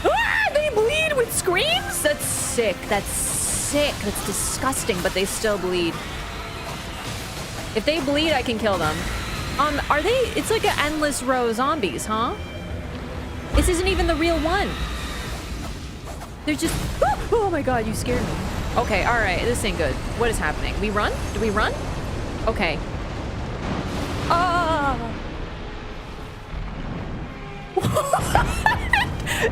Ah, they bleed with screams? That's sick. That's sick. That's disgusting, but they still bleed. If they bleed, I can kill them. Are they? It's like an endless row of zombies, huh? This isn't even the real one. They're just... Oh my god, you scared me. Okay, all right. This ain't good. What is happening? We run? Do we run? Okay. Ah! What?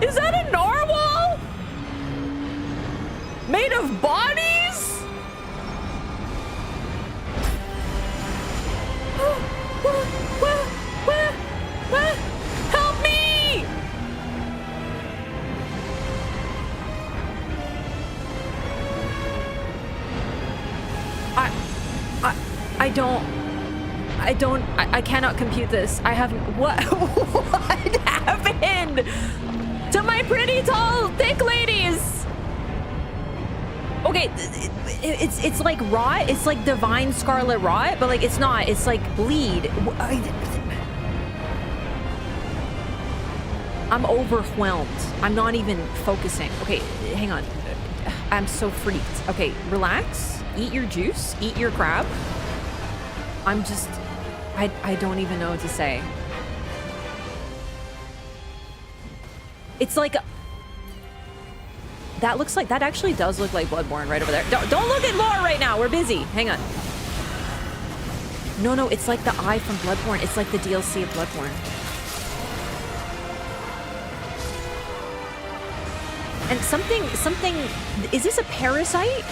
Is that a narwhal? Made of bodies? Help me! I cannot compute this. I haven't, what happened to my pretty tall, thick ladies? Okay, it's like rot. It's like divine scarlet rot, but like it's not. It's like bleed. I'm overwhelmed. I'm not even focusing. Okay, hang on. I'm so freaked. Okay, relax. Eat your juice. Eat your crab. I'm just... I don't even know what to say. It's like... That looks like... That actually does look like Bloodborne right over there. Don't look at lore right now. We're busy. Hang on. No, it's like the eye from Bloodborne. It's like the DLC of Bloodborne. And something... Is this a parasite?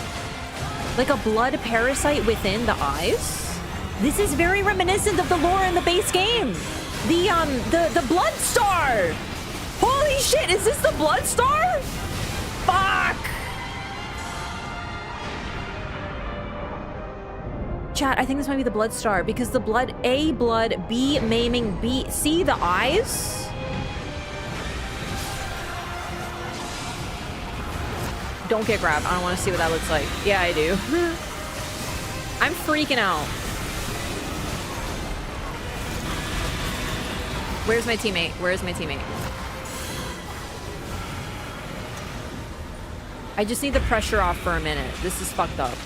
Like a blood parasite within the eyes? This is very reminiscent of the lore in the base game. The Blood Star. Holy shit, is this the Blood Star? Fuck. Chat, I think this might be the Blood Star because the blood, A, blood, B, maiming, B, C, the eyes. Don't get grabbed. I don't want to see what that looks like. Yeah, I do. I'm freaking out. Where's my teammate? Where's my teammate? I just need the pressure off for a minute. This is fucked up.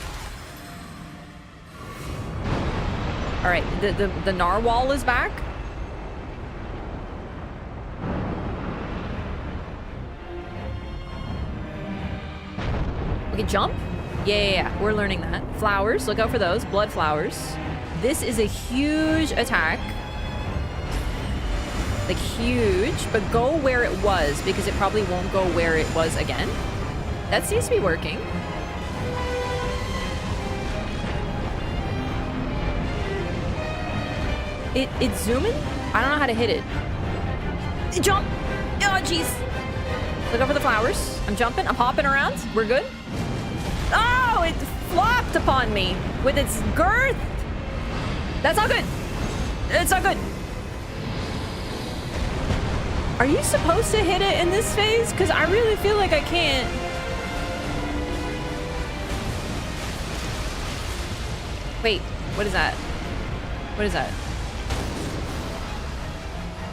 All right, the narwhal is back. Okay, jump. Yeah. We're learning that. Flowers. Look out for those. Blood flowers. This is a huge attack. Like, huge. But go where it was, because it probably won't go where it was again. That seems to be working. It's zooming? I don't know how to hit it. Jump! Oh, jeez. Look out for the flowers. I'm jumping. I'm hopping around. We're good. Oh, it flopped upon me with its girth. That's not good. It's not good. Are you supposed to hit it in this phase? Because I really feel like I can't. Wait, what is that? What is that?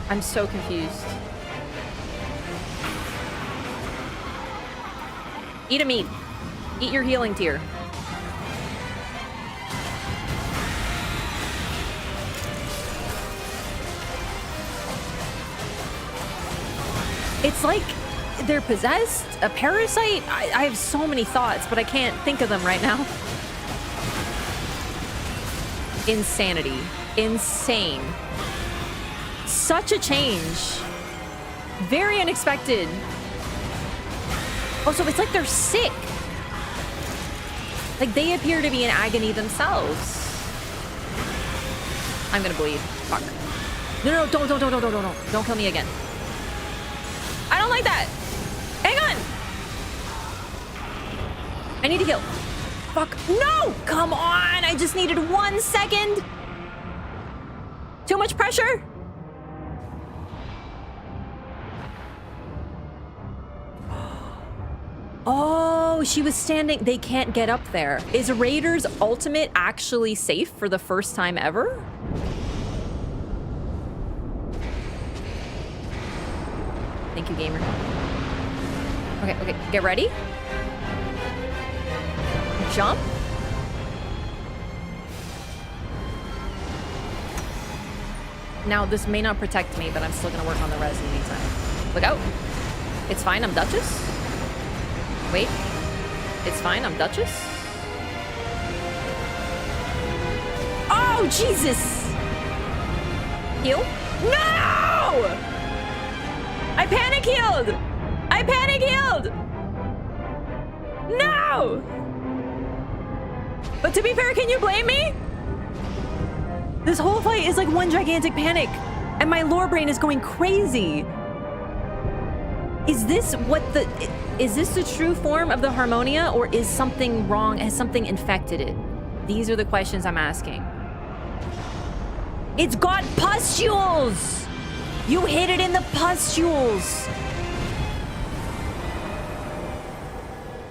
I'm so confused. Eat a meat. Eat your healing tier. It's like they're possessed, a parasite. I have so many thoughts, but I can't think of them right now. Insanity. Insane. Such a change. Very unexpected. Oh, so it's like they're sick. Like they appear to be in agony themselves. I'm gonna bleed. Fuck. No, don't kill me again. I don't like that. Hang on. I need to heal. Fuck. No! Come on! I just needed 1 second. Too much pressure? Oh, she was standing. They can't get up there. Is Raider's ultimate actually safe for the first time ever? Thank you, gamer. Okay, get ready. Jump. Now, this may not protect me, but I'm still gonna work on the res in the meantime. Look out. It's fine, I'm Duchess. Wait. It's fine, I'm Duchess. Oh, Jesus! Heal? No! I panic healed! I panic healed! No! But to be fair, can you blame me? This whole fight is like one gigantic panic, and my lore brain is going crazy. Is this the true form of the Harmonia, or is something wrong? Has something infected it? These are the questions I'm asking. It's got pustules! You hit it in the pustules!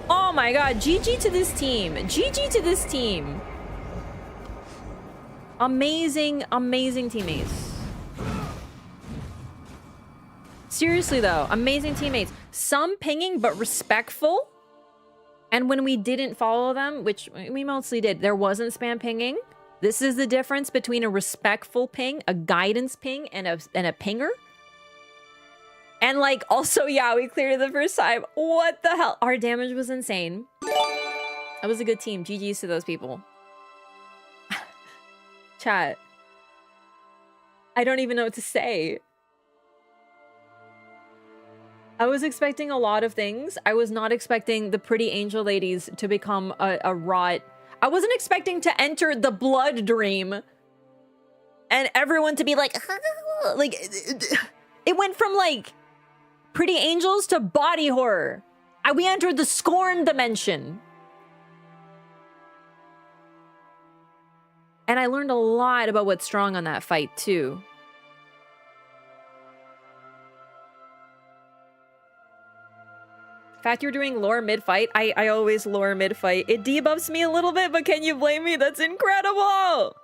Oh my god, GG to this team. GG to this team. Amazing, amazing teammates. Seriously though, amazing teammates. Some pinging, but respectful. And when we didn't follow them, which we mostly did, there wasn't spam pinging. This is the difference between a respectful ping, a guidance ping, and a pinger. And like, also, yeah, we cleared it the first time. What the hell? Our damage was insane. That was a good team. GG's to those people. Chat. I don't even know what to say. I was expecting a lot of things. I was not expecting the pretty angel ladies to become a rot. I wasn't expecting to enter the blood dream and everyone to be like, like, it went from like pretty angels to body horror. We entered the scorn dimension. And I learned a lot about what's strong on that fight too. In fact, you're doing lore mid-fight. I always lore mid-fight. It debuffs me a little bit, but can you blame me? That's incredible!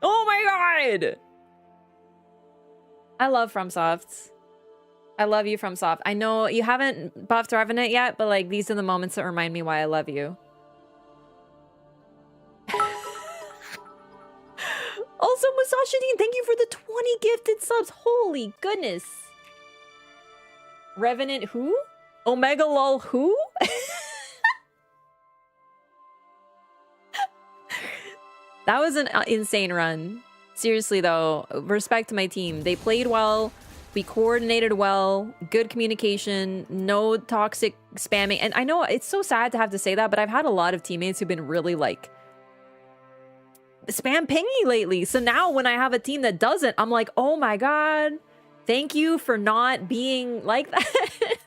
Oh my god! I love FromSoft. I love you, FromSoft. I know you haven't buffed Revenant yet, but like these are the moments that remind me why I love you. Also, Musashideen, thank you for the 20 gifted subs. Holy goodness. Revenant who? Omega lol who? That was an insane run. Seriously though, respect to my team. They played well, we coordinated well, good communication, no toxic spamming. And I know it's so sad to have to say that, but I've had a lot of teammates who've been really like spam pingy lately. So now when I have a team that doesn't, I'm like, oh my God, thank you for not being like that.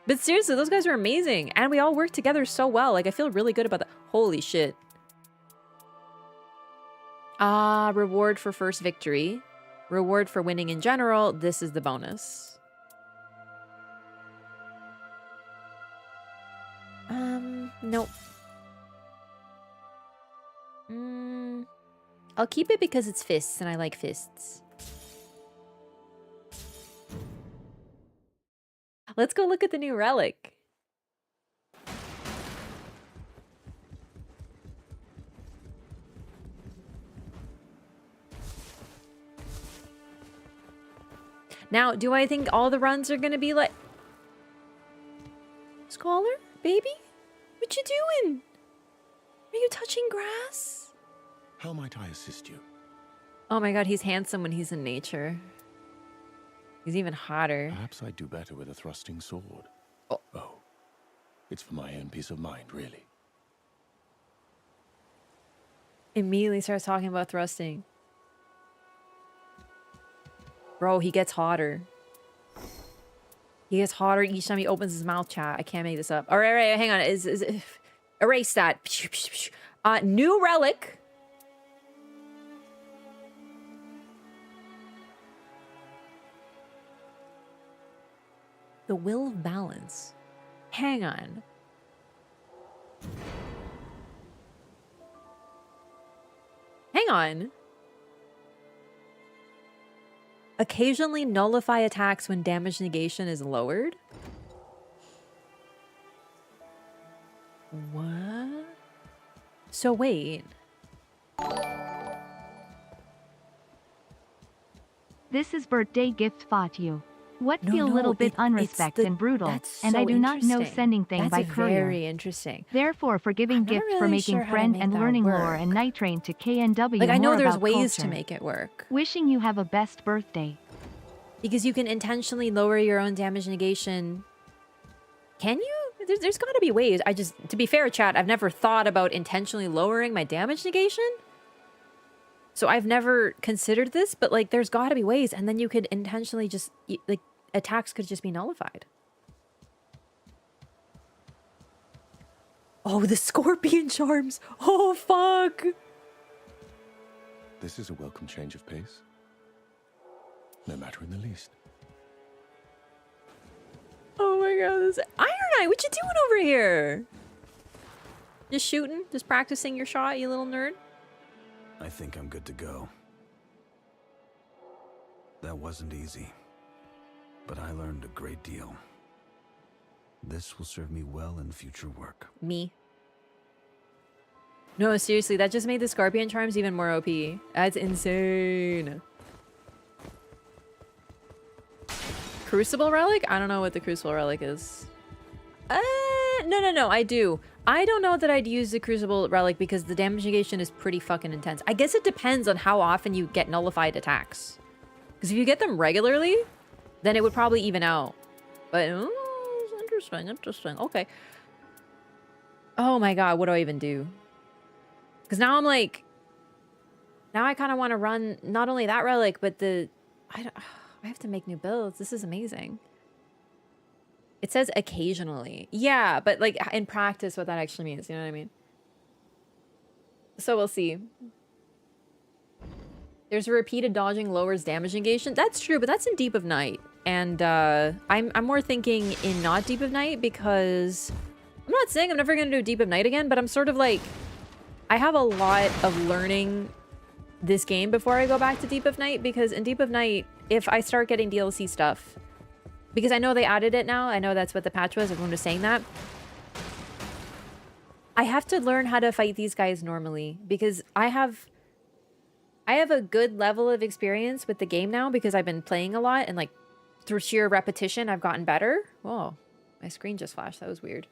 But seriously, those guys are amazing. And we all work together so well. Like, I feel really good about that. Holy shit. Ah, reward for first victory. Reward for winning in general. This is the bonus. Nope. I'll keep it because it's fists and I like fists. Let's go look at the new relic. Now, do I think all the runs are gonna be like... Scholar? Baby? What you doing? Are you touching grass? How might I assist you? Oh my God, he's handsome when he's in nature. He's even hotter. Perhaps I'd do better with a thrusting sword. Oh. It's for my own peace of mind, really. Immediately starts talking about thrusting. Bro, he gets hotter. He gets hotter each time he opens his mouth, chat. I can't make this up. All right, hang on. Erase that. New relic. The will of balance. Hang on. Hang on. Occasionally nullify attacks when damage negation is lowered. What? So wait. This is birthday gift for you. What feel a little bit unrespect and brutal, and I do not know sending thing by courier. That's very interesting. Therefore, for giving gift for making friend and learning lore and Nightreign to KNW. Like, I know there's about ways culture. to make it work. Wishing you have a best birthday. Because you can intentionally lower your own damage negation. Can you? There's got to be ways. To be fair, chat, I've never thought about intentionally lowering my damage negation. So I've never considered this, but like there's got to be ways. And then you could intentionally just, like, attacks could just be nullified. Oh, the scorpion charms. Oh, fuck. This is a welcome change of pace. No matter in the least. Oh my God, this Iron Eye, what you doing over here? Just shooting? Just practicing your shot, you little nerd? I think I'm good to go. That wasn't easy, but I learned a great deal. This will serve me well in future work. Me. No, seriously, that just made the scorpion charms even more OP. That's insane. Crucible relic? I don't know what the crucible relic is. No, I do. I don't know that I'd use the crucible relic because the damage negation is pretty fucking intense. I guess it depends on how often you get nullified attacks. Because if you get them regularly, then it would probably even out. But, interesting. Okay. Oh my God, what do I even do? Because now I'm like... Now I kind of want to run not only that relic, but the... I have to make new builds. This is amazing. It says occasionally. Yeah, but like in practice what that actually means, you know what I mean? So we'll see. There's a repeated dodging lowers damage negation. That's true, but that's in Deep of Night. And I'm more thinking in not Deep of Night because I'm not saying I'm never going to do Deep of Night again, but I'm sort of like I have a lot of learning this game before I go back to Deep of Night, because in Deep of Night, if I start getting DLC stuff, because I know they added it now, I know that's what the patch was, everyone was saying that, I have to learn how to fight these guys normally, because I have a good level of experience with the game now because I've been playing a lot and like through sheer repetition, I've gotten better. Whoa, my screen just flashed. That was weird.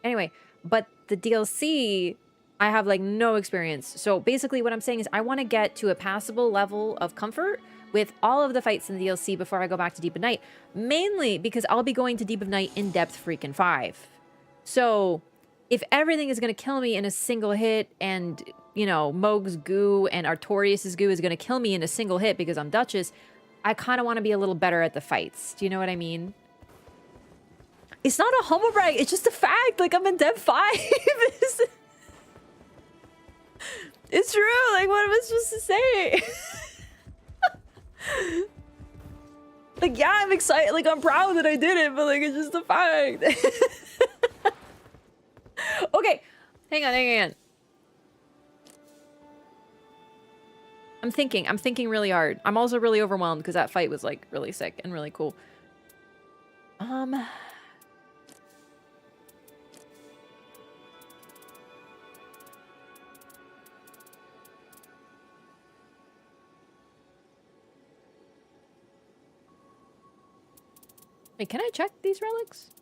Anyway, but the DLC, I have like no experience. So basically what I'm saying is I want to get to a passable level of comfort with all of the fights in the DLC before I go back to Deep of Night. Mainly because I'll be going to Deep of Night in depth freaking 5. So if everything is going to kill me in a single hit and, you know, Moog's goo and Artorias' goo is going to kill me in a single hit because I'm Duchess, I kind of want to be a little better at the fights. Do you know what I mean? It's not a humble brag. It's just a fact. Like, I'm in Dev 5. It's true. Like, what am I supposed to say? Like, yeah, I'm excited. Like, I'm proud that I did it, but, like, it's just a fact. Okay. Hang on. I'm thinking really hard. I'm also really overwhelmed because that fight was, like, really sick and really cool. Wait, can I check these relics?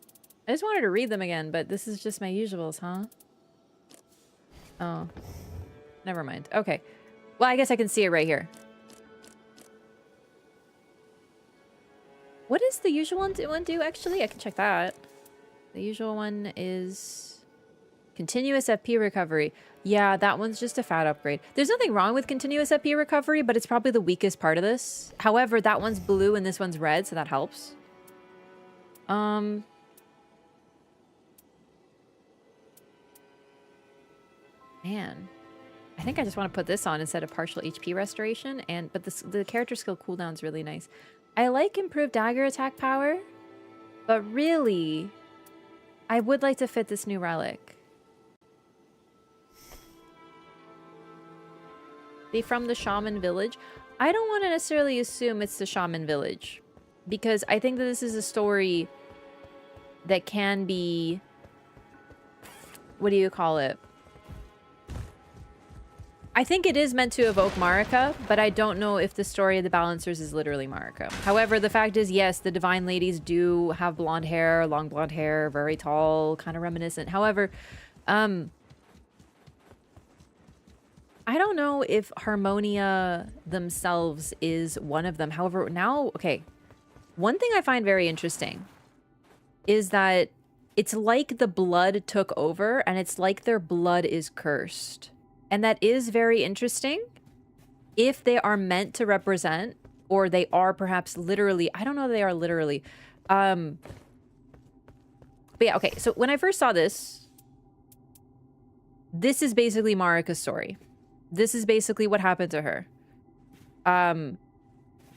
I just wanted to read them again, but this is just my usuals, huh? Oh. Never mind. Okay. Well, I guess I can see it right here. What does the usual one do, actually? I can check that. The usual one is continuous FP recovery. Yeah, that one's just a fat upgrade. There's nothing wrong with continuous FP recovery, but it's probably the weakest part of this. However, that one's blue and this one's red, so that helps. Man, I think I just want to put this on instead of partial HP restoration, but the character skill cooldown's really nice. I like improved dagger attack power, but really, I would like to fit this new relic. They from the Shaman Village? I don't want to necessarily assume it's the Shaman Village, because I think that this is a story that can be, what do you call it? I think it is meant to evoke Marika, but I don't know if the story of the Balancers is literally Marika. However, the fact is, yes, the Divine Ladies do have blonde hair, long blonde hair, very tall, kind of reminiscent. However, I don't know if Harmonia themselves is one of them. However, now, okay, one thing I find very interesting is that it's like the blood took over and it's like their blood is cursed. And that is very interesting if they are meant to represent, or they are perhaps literally, I don't know if they are literally. But yeah, okay, so when I first saw this, this is basically Marika's story. This is basically what happened to her.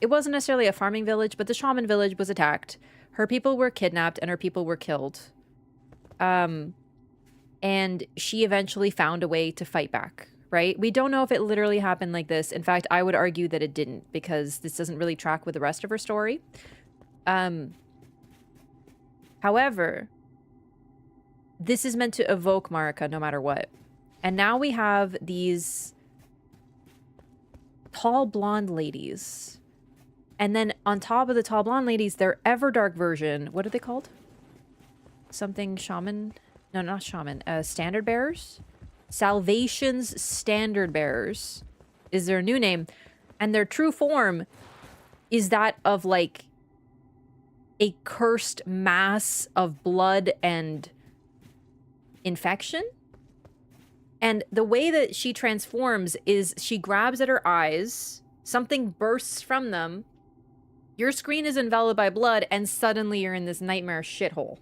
It wasn't necessarily a farming village, but the shaman village was attacked. Her people were kidnapped and her people were killed. And she eventually found a way to fight back, right? We don't know if it literally happened like this. In fact, I would argue that it didn't, because this doesn't really track with the rest of her story. However, this is meant to evoke Marika no matter what. And now we have these tall blonde ladies. And then on top of the tall blonde ladies, their Everdark version, what are they called? Something shaman? No, not shaman. Standard bearers? Salvation's standard bearers is their new name. And their true form is that of like a cursed mass of blood and infection. And the way that she transforms is she grabs at her eyes, something bursts from them, your screen is enveloped by blood, and suddenly you're in this nightmare shithole.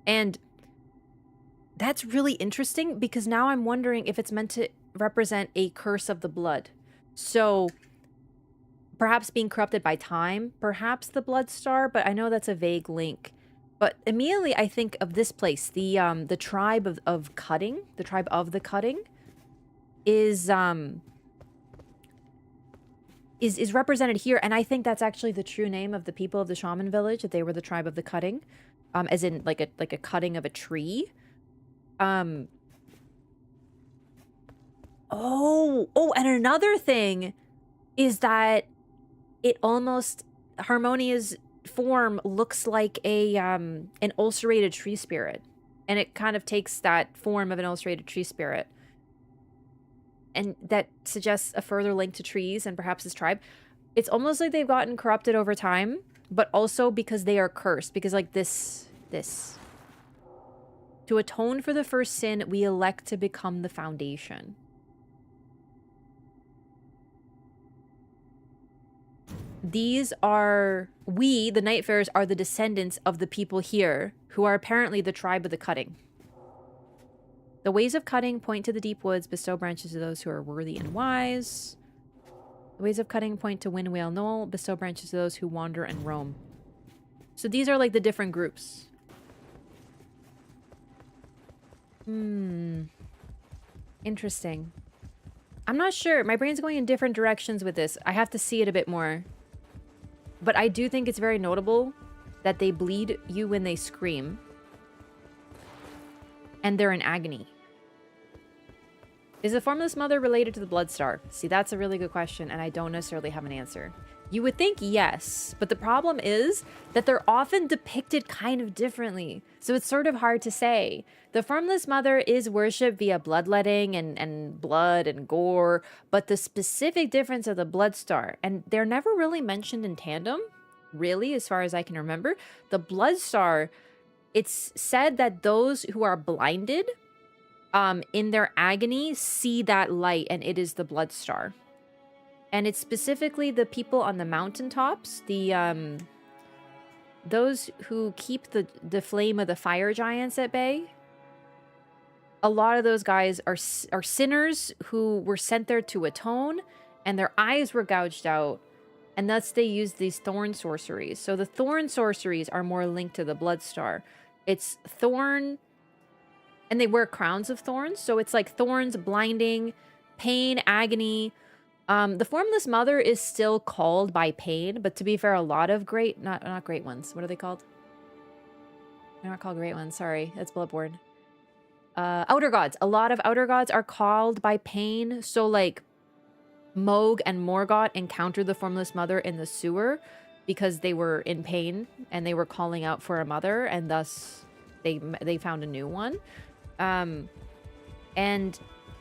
And that's really interesting, because now I'm wondering if it's meant to represent a curse of the blood. So perhaps being corrupted by time, perhaps the blood star, but I know that's a vague link. But immediately I think of this place, the tribe of cutting, the tribe of the cutting is represented here, and I think that's actually the true name of the people of the shaman village, that they were the tribe of the cutting, as in like a cutting of a tree. And another thing is that it almost Harmonia's form looks like an ulcerated tree spirit. And it kind of takes that form of an ulcerated tree spirit. And that suggests a further link to trees and perhaps his tribe. It's almost like they've gotten corrupted over time, but also because they are cursed. Because like this. To atone for the first sin, we elect to become the foundation. These are... We, the Nightfarers, are the descendants of the people here, who are apparently the tribe of the cutting. The ways of cutting point to the deep woods, bestow branches to those who are worthy and wise. The ways of cutting point to Windwhale Knoll, bestow branches to those who wander and roam. So these are like the different groups. Interesting. I'm not sure. My brain's going in different directions with this. I have to see it a bit more. But I do think it's very notable that they bleed you when they scream. And they're in agony. Is the Formless Mother related to the Bloodstar? See, that's a really good question, and I don't necessarily have an answer. You would think yes, but the problem is that they're often depicted kind of differently. So it's sort of hard to say. The Formless Mother is worshipped via bloodletting and blood and gore, but the specific difference of the Bloodstar, and they're never really mentioned in tandem, really, as far as I can remember. The Bloodstar, it's said that those who are blinded in their agony see that light, and it is the Bloodstar. And it's specifically the people on the mountaintops, those who keep the flame of the fire giants at bay. A lot of those guys are sinners who were sent there to atone, and their eyes were gouged out, and thus they used these thorn sorceries. So the thorn sorceries are more linked to the Bloodstar. It's thorn, and they wear crowns of thorns, so it's like thorns, blinding, pain, agony. The Formless Mother is still called by pain, but to be fair, a lot of not great ones. What are they called? They're not called great ones. Sorry, that's Bloodborne. Outer gods. A lot of outer gods are called by pain. So like Moog and Morgoth encountered the Formless Mother in the sewer because they were in pain and they were calling out for a mother, and thus they found a new one.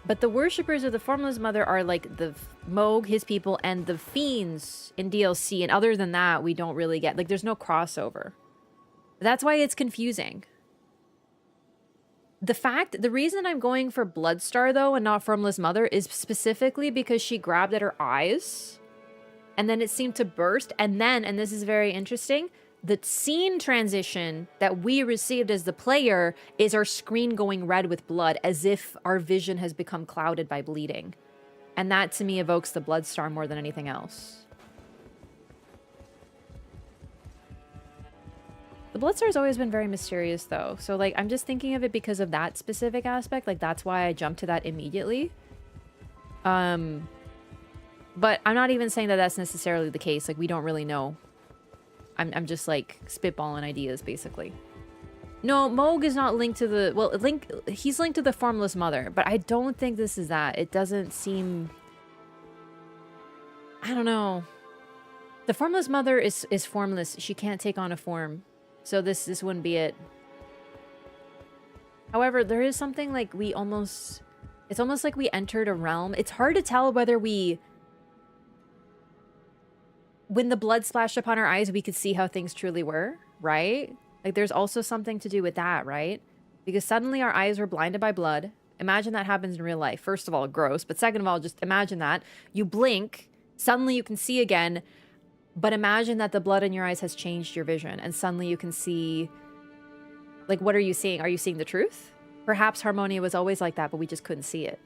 But the worshippers of the Formless Mother are like the Moog, his people, and the fiends in DLC. And other than that, we don't really get... Like, there's no crossover. That's why it's confusing. The reason I'm going for Bloodstar, though, and not Formless Mother, is specifically because she grabbed at her eyes. And then it seemed to burst. And then, and this is very interesting... The scene transition that we received as the player is our screen going red with blood, as if our vision has become clouded by bleeding. And that, to me, evokes the Bloodstar more than anything else. The Bloodstar has always been very mysterious, though. So, like, I'm just thinking of it because of that specific aspect. Like, that's why I jumped to that immediately. But I'm not even saying that that's necessarily the case. Like, we don't really know. I'm just like spitballing ideas, basically. No, Moog is not linked to the... Well, he's linked to the Formless Mother, but I don't think this is that. It doesn't seem... I don't know. The Formless Mother is formless. She can't take on a form. So this wouldn't be it. However, there is something like we almost... It's almost like we entered a realm. It's hard to tell whether we... When the blood splashed upon our eyes, we could see how things truly were, right? Like, there's also something to do with that, right? Because suddenly our eyes were blinded by blood. Imagine that happens in real life. First of all, gross. But second of all, just imagine that. You blink, suddenly you can see again. But imagine that the blood in your eyes has changed your vision. And suddenly you can see... Like, what are you seeing? Are you seeing the truth? Perhaps Harmonia was always like that, but we just couldn't see it.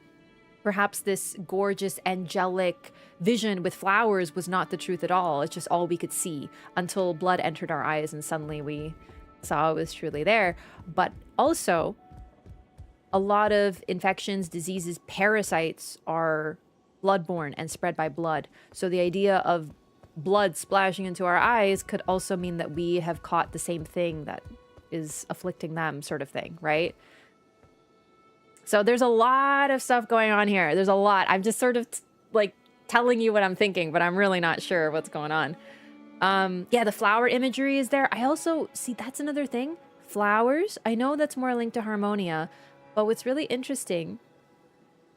Perhaps this gorgeous, angelic vision with flowers was not the truth at all. It's just all we could see until blood entered our eyes and suddenly we saw it was truly there. But also, a lot of infections, diseases, parasites are bloodborne and spread by blood. So the idea of blood splashing into our eyes could also mean that we have caught the same thing that is afflicting them, sort of thing, right? So there's a lot of stuff going on here. There's a lot. I'm just sort of like telling you what I'm thinking, but I'm really not sure what's going on. Yeah, the flower imagery is there. I also see that's another thing. Flowers. I know that's more linked to Harmonia, but what's really interesting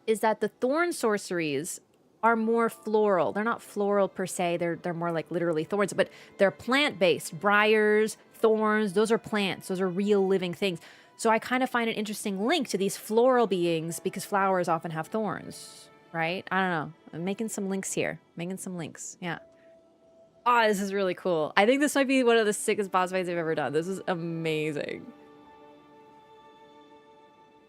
is that the thorn sorceries are more floral. They're not floral per se. They're more like literally thorns, but they're plant-based. Briars, thorns, those are plants. Those are real living things. So I kind of find an interesting link to these floral beings because flowers often have thorns, right? I don't know. I'm making some links here. Making some links. Yeah. Ah, this is really cool. I think this might be one of the sickest boss fights I've ever done. This is amazing.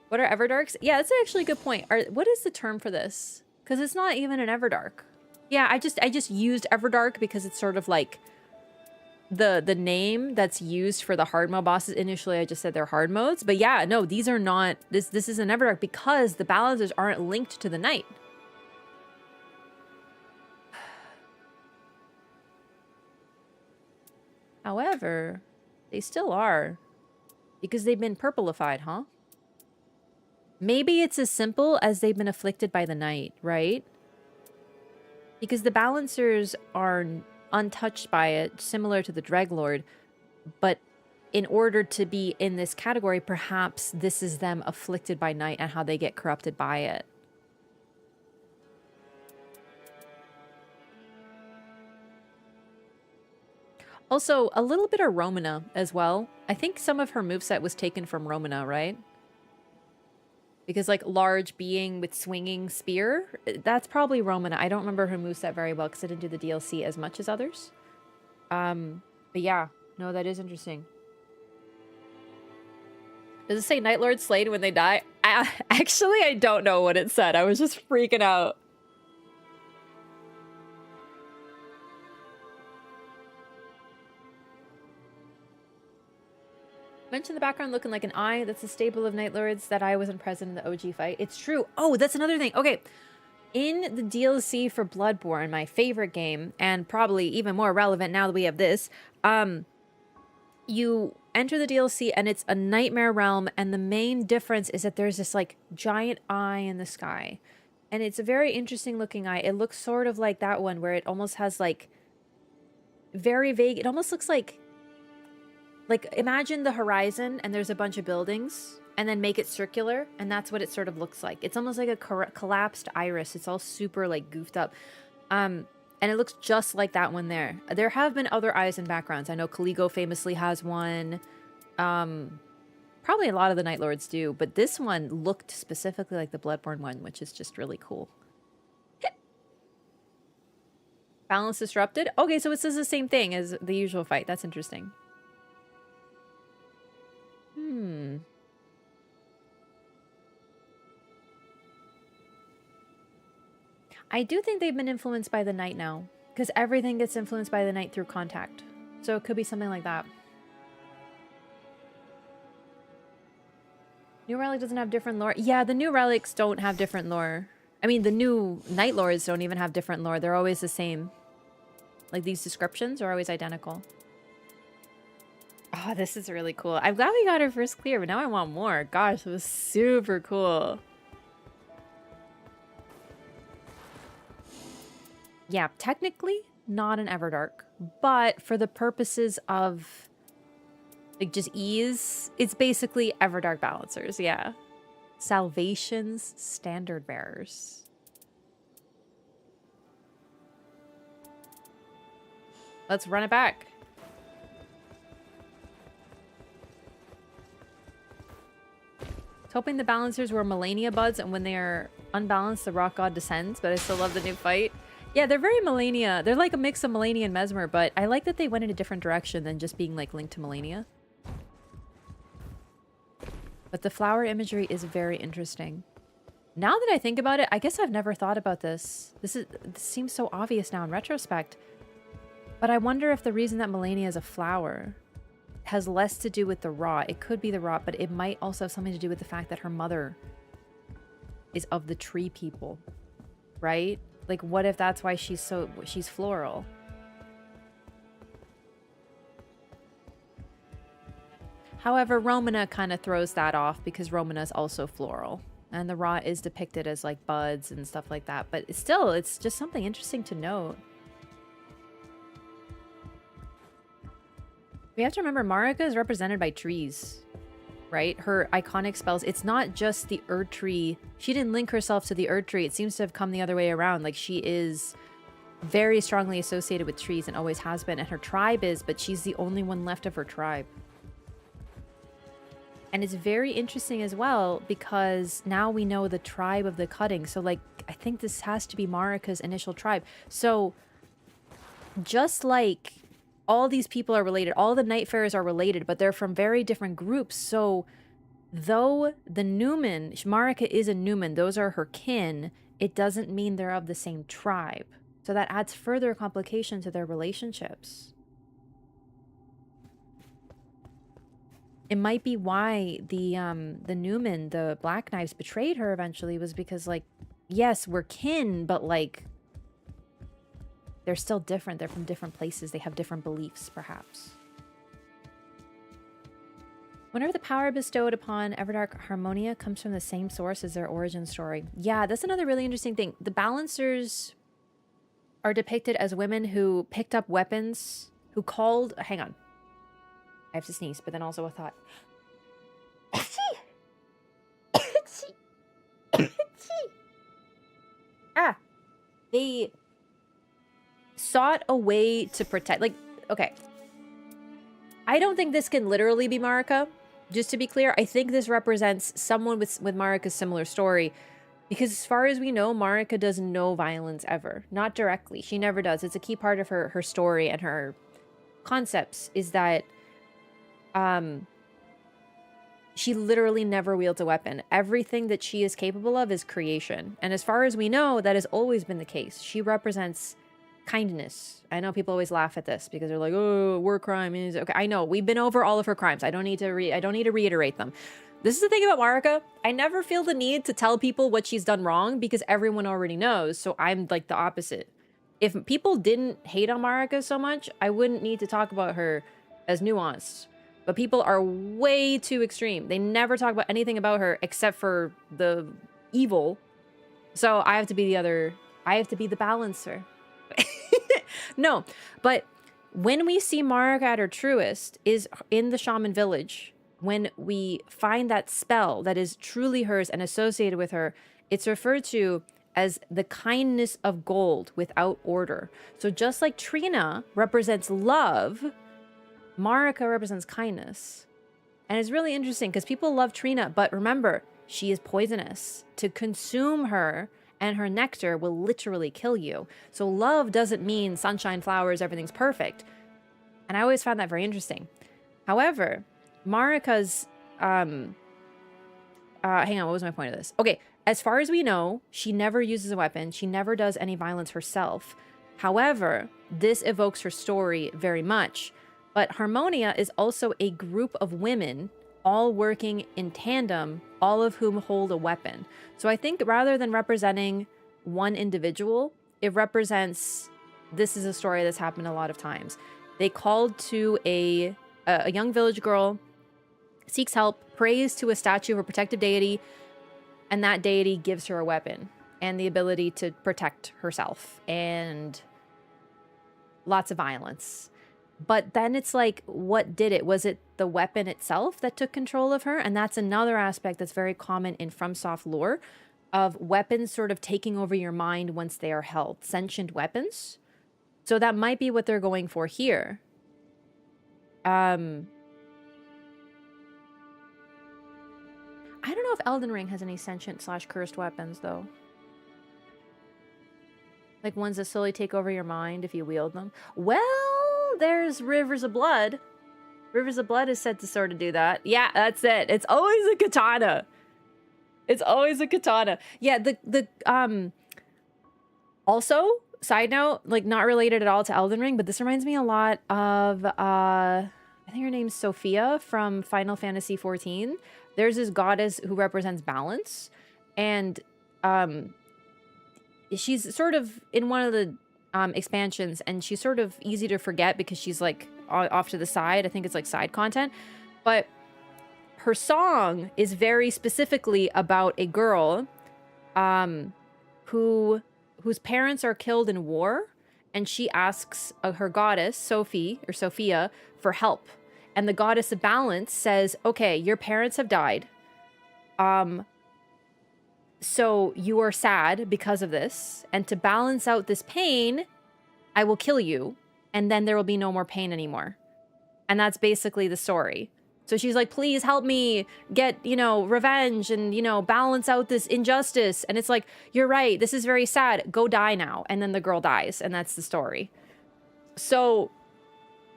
What are Everdarks? Yeah, that's actually a good point. What is the term for this? Because it's not even an Everdark. Yeah, I just used Everdark because it's sort of like the name that's used for the hard mode bosses. Initially, I just said they're hard modes. But yeah, no, these are not. This is an Everdark because the balancers aren't linked to the knight. However, they still are. Because they've been purplified, huh? Maybe it's as simple as they've been afflicted by the night, right? Because the balancers are untouched by it, similar to the Dreglord. But in order to be in this category, perhaps this is them afflicted by night and how they get corrupted by it. Also, a little bit of Romana as well. I think some of her moveset was taken from Romana, right? Because, like, large being with swinging spear, that's probably Romana. I don't remember her moveset very well because I didn't do the DLC as much as others. But yeah, no, that is interesting. Does it say Nightlord Slade when they die? Actually, I don't know what it said. I was just freaking out. Mention the background looking like an eye. That's the stable of Night Lords that I wasn't present in the OG fight. It's true. Oh, that's another thing. Okay. In the DLC for Bloodborne, my favorite game, and probably even more relevant now that we have this, you enter the DLC and it's a nightmare realm, and the main difference is that there's this like giant eye in the sky. And it's a very interesting looking eye. It looks sort of like that one where it almost has like very vague. It almost looks like imagine the horizon and there's a bunch of buildings and then make it circular, and that's what it sort of looks like. It's almost like a collapsed iris. It's all super like goofed up. And it looks just like that one there. There have been other eyes and backgrounds. I know Caligo famously has one. Probably a lot of the Night Lords do, but this one looked specifically like the Bloodborne one, which is just really cool. Balance disrupted. Okay, so it says the same thing as the usual fight. That's interesting. I do think they've been influenced by the night now, because everything gets influenced by the night through contact. So it could be something like that. New Relic doesn't have different lore. Yeah, the new relics don't have different lore. I mean, the new Night Lords don't even have different lore. They're always the same. Like, these descriptions are always identical. Oh, this is really cool. I'm glad we got our first clear, but now I want more. Gosh, it was super cool. Yeah, technically not an Everdark, but for the purposes of like just ease, it's basically Everdark balancers. Yeah. Salvation's standard bearers. Let's run it back. I was hoping the balancers were Melania buds, and when they are unbalanced, the rock god descends, but I still love the new fight. Yeah, they're very Melania. They're like a mix of Melania and Mesmer, but I like that they went in a different direction than just being like linked to Melania. But the flower imagery is very interesting. Now that I think about it, I guess I've never thought about this. This seems so obvious now in retrospect. But I wonder if the reason that Melania is a flower has less to do with the rot. It could be the rot, but it might also have something to do with the fact that her mother is of the tree people, right? Like, what if that's why she's floral? However, Romana kind of throws that off because Romana is also floral. And the rot is depicted as, like, buds and stuff like that. But still, it's just something interesting to note. We have to remember Marika is represented by trees, right? Her iconic spells. It's not just the Erd Tree. She didn't link herself to the Erd Tree. It seems to have come the other way around. Like, she is very strongly associated with trees and always has been, and her tribe is, but she's the only one left of her tribe. And it's very interesting as well because now we know the tribe of the cutting. So, like, I think this has to be Marika's initial tribe. So, just like all these people are related, all the Nightfarers are related, but they're from very different groups. So, though the Newman, Marika is a Newman, those are her kin, it doesn't mean they're of the same tribe. So that adds further complication to their relationships. It might be why the Newman, the Black Knives, betrayed her eventually, was because, like, yes, we're kin, but, like, they're still different. They're from different places. They have different beliefs, perhaps. Whenever the power bestowed upon Everdark Harmonia comes from the same source as their origin story. Yeah, that's another really interesting thing. The Balancers are depicted as women who picked up weapons, who called... Hang on. I have to sneeze, but then also a thought. They sought a way to protect... Like, okay. I don't think this can literally be Marika. Just to be clear, I think this represents someone with Marika's similar story. Because as far as we know, Marika does no violence ever. Not directly. She never does. It's a key part of her story and her concepts is that she literally never wields a weapon. Everything that she is capable of is creation. And as far as we know, that has always been the case. She represents kindness. I know people always laugh at this because they're like, oh, war crime is... Okay, I know. We've been over all of her crimes. I don't need to reiterate them. This is the thing about Marika. I never feel the need to tell people what she's done wrong because everyone already knows. So I'm like the opposite. If people didn't hate on Marika so much, I wouldn't need to talk about her as nuanced. But people are way too extreme. They never talk about anything about her except for the evil. So I have to be the other. I have to be the balancer. No, but when we see Marika at her truest is in the shaman village. When we find that spell that is truly hers and associated with her, it's referred to as the kindness of gold without order. So just like Trina represents love, Marika represents kindness. And it's really interesting because people love Trina, but remember, she is poisonous. To consume her and her nectar will literally kill you. So love doesn't mean sunshine, flowers, everything's perfect. And I always found that very interesting. However, Marika's, hang on, what was my point of this? Okay, as far as we know, she never uses a weapon. She never does any violence herself. However, this evokes her story very much. But Harmonia is also a group of women all working in tandem, all of whom hold a weapon. So I think rather than representing one individual, it represents, this is a story that's happened a lot of times. They called to a young village girl, seeks help, prays to a statue of a protective deity, and that deity gives her a weapon and the ability to protect herself and lots of violence. But then it's like, what did it? Was it the weapon itself that took control of her? And that's another aspect that's very common in FromSoft lore of weapons sort of taking over your mind once they are held. Sentient weapons. So that might be what they're going for here. I don't know if Elden Ring has any sentient / cursed weapons, though. Like ones that slowly take over your mind if you wield them. Well, there's Rivers of Blood. Rivers of Blood is said to sort of do that. Yeah, that's it. It's always a katana. It's always a katana. Yeah, also, side note, like not related at all to Elden Ring, but this reminds me a lot of, I think her name's Sophia from Final Fantasy XIV. There's this goddess who represents balance, and she's sort of in one of the expansions, and she's sort of easy to forget because she's like off to the side. I think it's like side content, but her song is very specifically about a girl whose parents are killed in war, and she asks her goddess Sophia for help. And the goddess of balance says, okay, your parents have died. So you are sad because of this. And to balance out this pain, I will kill you. And then there will be no more pain anymore. And that's basically the story. So she's like, please help me get, you know, revenge and, you know, balance out this injustice. And it's like, you're right. This is very sad. Go die now. And then the girl dies. And that's the story. So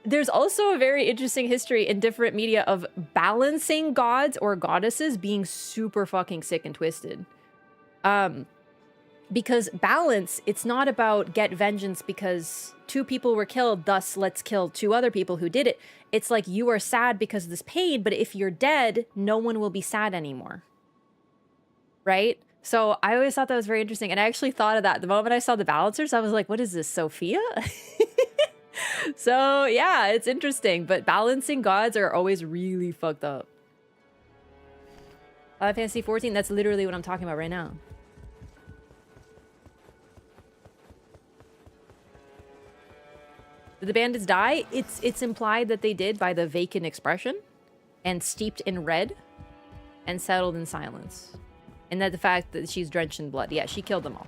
there's also a very interesting history in different media of balancing gods or goddesses being super fucking sick and twisted. Because balance, it's not about get vengeance because 2 people were killed, thus let's kill 2 other people who did it. It's like you are sad because of this pain, but if you're dead, no one will be sad anymore. Right? So I always thought that was very interesting. And I actually thought of that. The moment I saw the balancers, I was like, what is this, Sophia? So yeah, it's interesting. But balancing gods are always really fucked up. Final Fantasy 14, that's literally what I'm talking about right now. Did the bandits die? It's implied that they did by the vacant expression and steeped in red and settled in silence. And that the fact that she's drenched in blood. Yeah, she killed them all.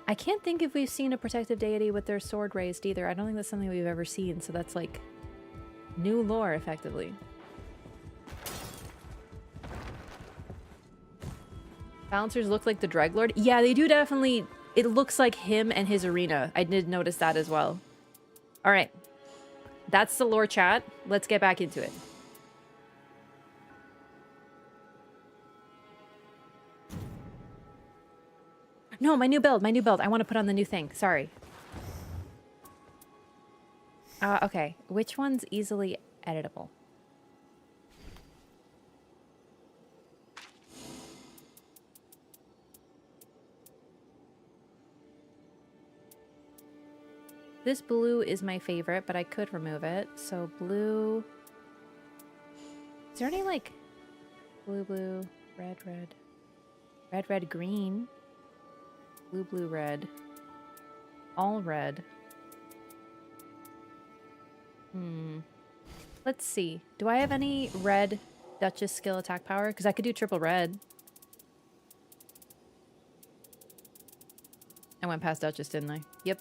I can't think if we've seen a protective deity with their sword raised either. I don't think that's something we've ever seen. So that's like new lore, effectively. Balancers look like the Dreglord. Yeah, they do definitely. It looks like him and his arena. I did notice that as well. All right. That's the lore chat. Let's get back into it. No, my new build. I want to put on the new thing. Sorry. Okay. Which one's easily editable? This blue is my favorite, but I could remove it. So blue. Is there any like blue, blue, red, red, red, red, green, blue, blue, red, all red? Let's see. Do I have any red Duchess skill attack power? Because I could do triple red. I went past Duchess, didn't I? Yep.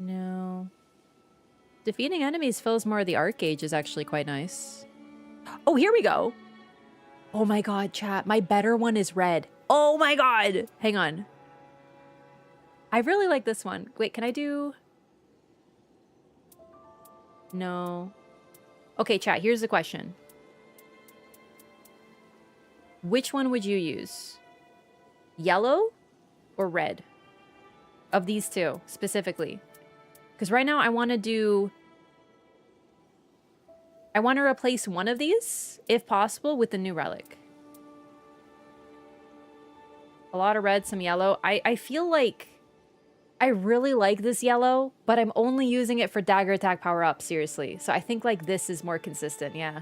No. Defeating enemies fills more of the arc gauge is actually quite nice. Oh, here we go. Oh my god, chat. My better one is red. Oh my god. Hang on. I really like this one. Wait, can I do... No. Okay, chat, here's the question. Which one would you use? Yellow or red? Of these two, specifically. Because right now I want to do... I want to replace one of these, if possible, with the new relic. A lot of red, some yellow. I feel like I really like this yellow, but I'm only using it for dagger attack power up, seriously. So I think like this is more consistent, yeah.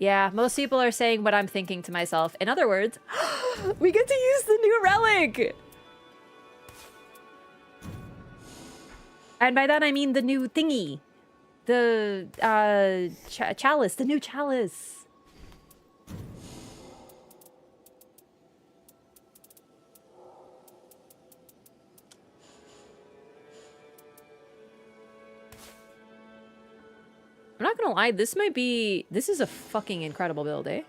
Yeah, most people are saying what I'm thinking to myself. In other words, we get to use the new relic! And by that I mean the new thingy. The chalice, the new chalice. I'm not gonna lie, this is a fucking incredible build, eh?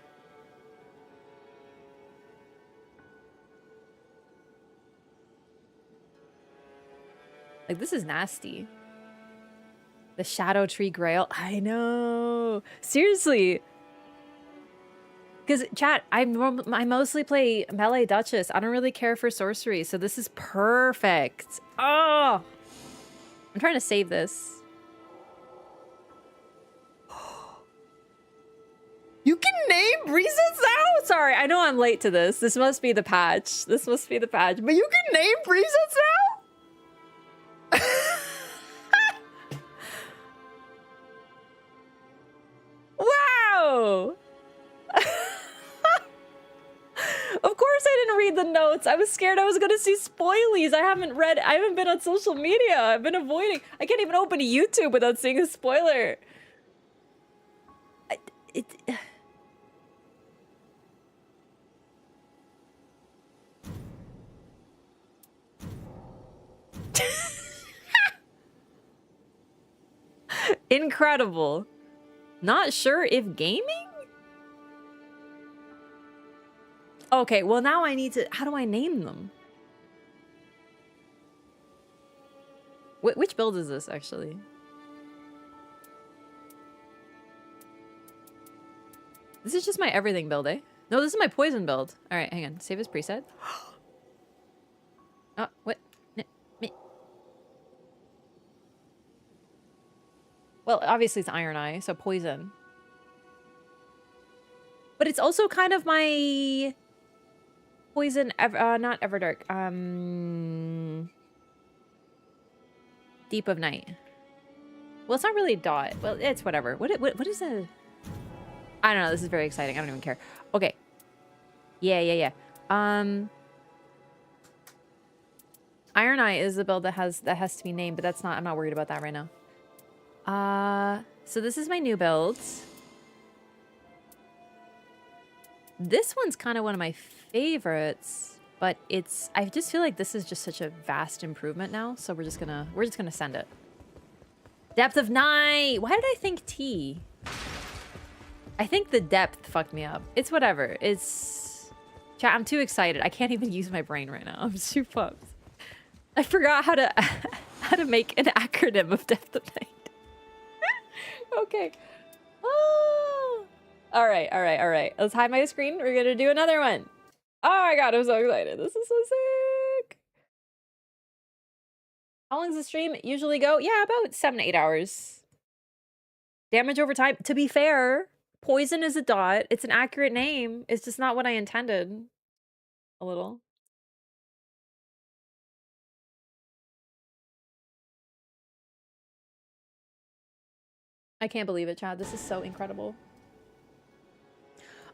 Like, this is nasty. The Shadow Tree Grail. I know. Seriously. Because, chat, I mostly play Melee Duchess. I don't really care for sorcery, so this is perfect. Oh! I'm trying to save this. You can name presets now? Sorry, I know I'm late to this. This must be the patch. This must be the patch. But you can name presets now? read the notes. I was scared I was gonna see spoilies. I haven't been on social media. I've been avoiding. I can't even open YouTube without seeing a spoiler. Incredible. Not sure if gaming? Okay, well now I need to... How do I name them? Which build is this, actually? This is just my everything build, eh? No, this is my poison build. Alright, hang on. Save as preset. Oh, what? Me. Well, obviously it's Iron Eye, so poison. But it's also kind of my... Poison, not Everdark. Deep of Night. Well, it's not really dot. Well, it's whatever. What is a... I don't know. This is very exciting. I don't even care. Okay. Yeah. Iron Eye is the build that has to be named, but that's not... I'm not worried about that right now. So this is my new build. This one's kind of one of my favorites, but it's... I just feel like this is just such a vast improvement now, so we're just gonna send it. Depth of Night! Why did I think T? I think the depth fucked me up. It's whatever. It's... Chat, I'm too excited. I can't even use my brain right now. I'm too pumped. I forgot how to how to make an acronym of Depth of Night. Okay. Oh. All right. Let's hide my screen. We're gonna do another one. Oh my god, I'm so excited. This is so sick. How long does the stream usually go? Yeah, about 7 to 8 hours. Damage over time. To be fair, poison is a dot. It's an accurate name. It's just not what I intended. A little. I can't believe it, Chad. This is so incredible.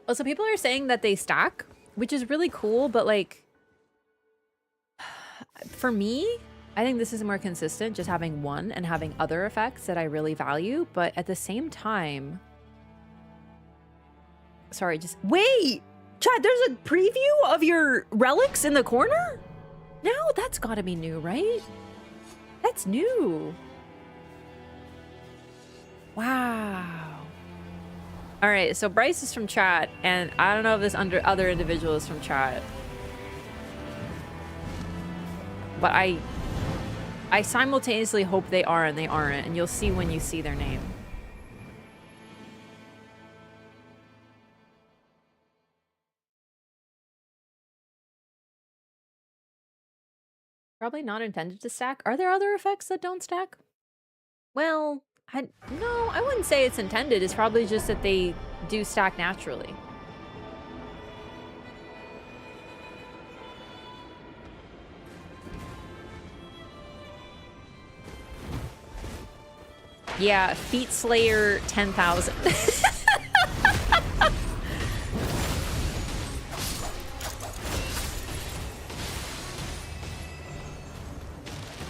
Oh, so people are saying that they stack, which is really cool, but like, for me, I think this is more consistent, just having one and having other effects that I really value, but at the same time... Sorry, just... Wait! Chad, there's a preview of your relics in the corner? No, that's gotta be new, right? That's new. Wow. All right, so Bryce is from chat, and I don't know if this other individual is from chat. But I simultaneously hope they are and they aren't, and you'll see when you see their name. Probably not intended to stack. Are there other effects that don't stack? Well, no, I wouldn't say it's intended. It's probably just that they do stack naturally. Yeah, Feet Slayer 10,000.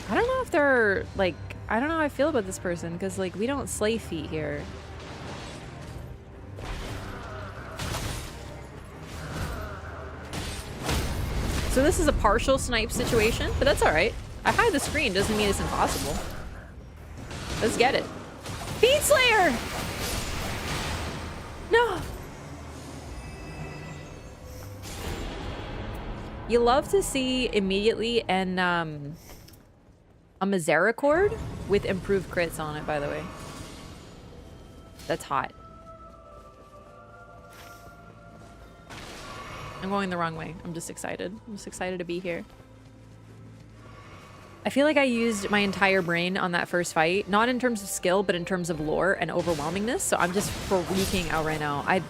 I don't know if they're like... I don't know how I feel about this person, because, like, we don't slay feet here. So this is a partial snipe situation, but that's alright. I hide the screen, doesn't mean it's impossible. Let's get it. Feet Slayer! No! You love to see immediately and, a Misericord with improved crits on it, by the way. That's hot. I'm going the wrong way. I'm just excited. I'm just excited to be here. I feel like I used my entire brain on that first fight. Not in terms of skill, but in terms of lore and overwhelmingness. So I'm just freaking out right now. I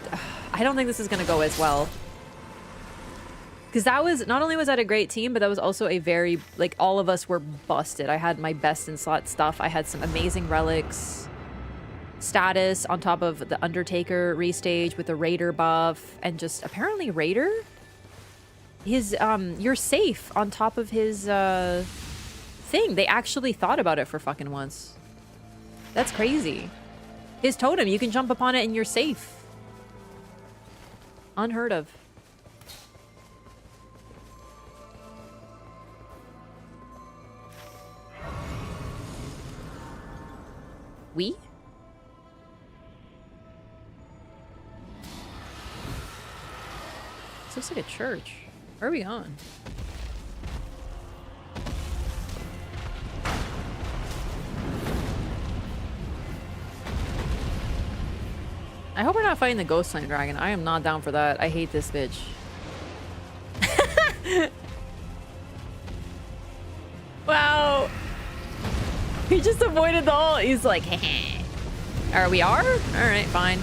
don't think this is going to go as well. Because that was, not only was that a great team, but that was also a very, like, all of us were busted. I had my best in slot stuff. I had some amazing relics. Status on top of the Undertaker restage with the Raider buff. And just, apparently Raider his you're safe on top of his thing. They actually thought about it for fucking once. That's crazy. His totem, you can jump upon it and you're safe. Unheard of. We? This looks like a church. Where are we going? I hope we're not fighting the ghost slime dragon. I am not down for that. I hate this bitch. Wow. He just avoided the whole. He's like, heh. Are we are? Alright, fine.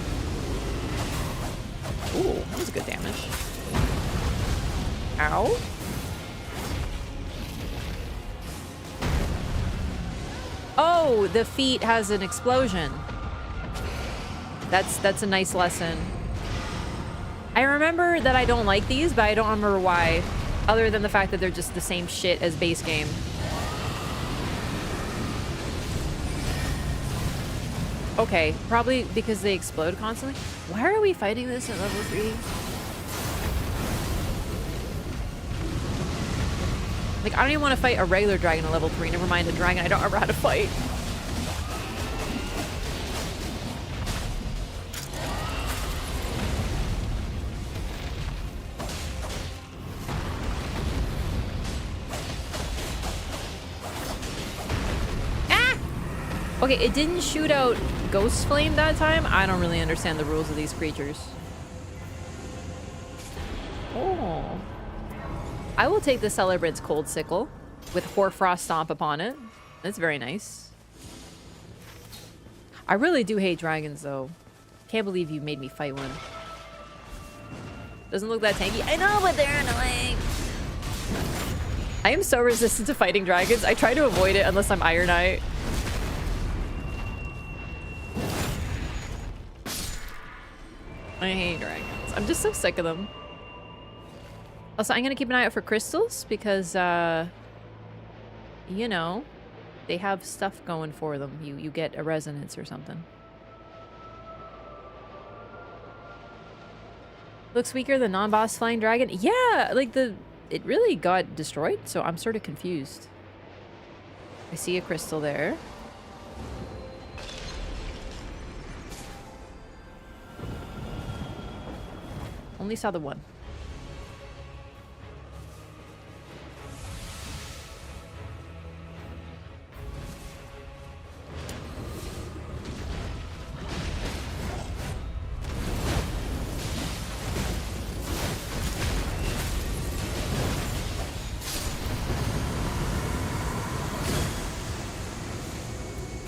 Ooh, that was good damage. Ow. Oh, the feet has an explosion. That's a nice lesson. I remember that I don't like these, but I don't remember why. Other than the fact that they're just the same shit as base game. Okay, probably because they explode constantly. Why are we fighting this at level 3? Like, I don't even want to fight a regular dragon at level 3. Never mind a dragon I don't remember how to fight. Okay, it didn't shoot out Ghost Flame that time. I don't really understand the rules of these creatures. Oh. I will take the Celebrant's Cold Sickle with Hoarfrost Stomp upon it. That's very nice. I really do hate dragons, though. Can't believe you made me fight one. Doesn't look that tanky. I know, but they're annoying. I am so resistant to fighting dragons. I try to avoid it unless I'm Iron Knight. I hate dragons. I'm just so sick of them. Also, I'm gonna keep an eye out for crystals because, you know, they have stuff going for them. You get a resonance or something. Looks weaker than non-boss flying dragon. Yeah, like it really got destroyed, so I'm sort of confused. I see a crystal there. Only saw the one.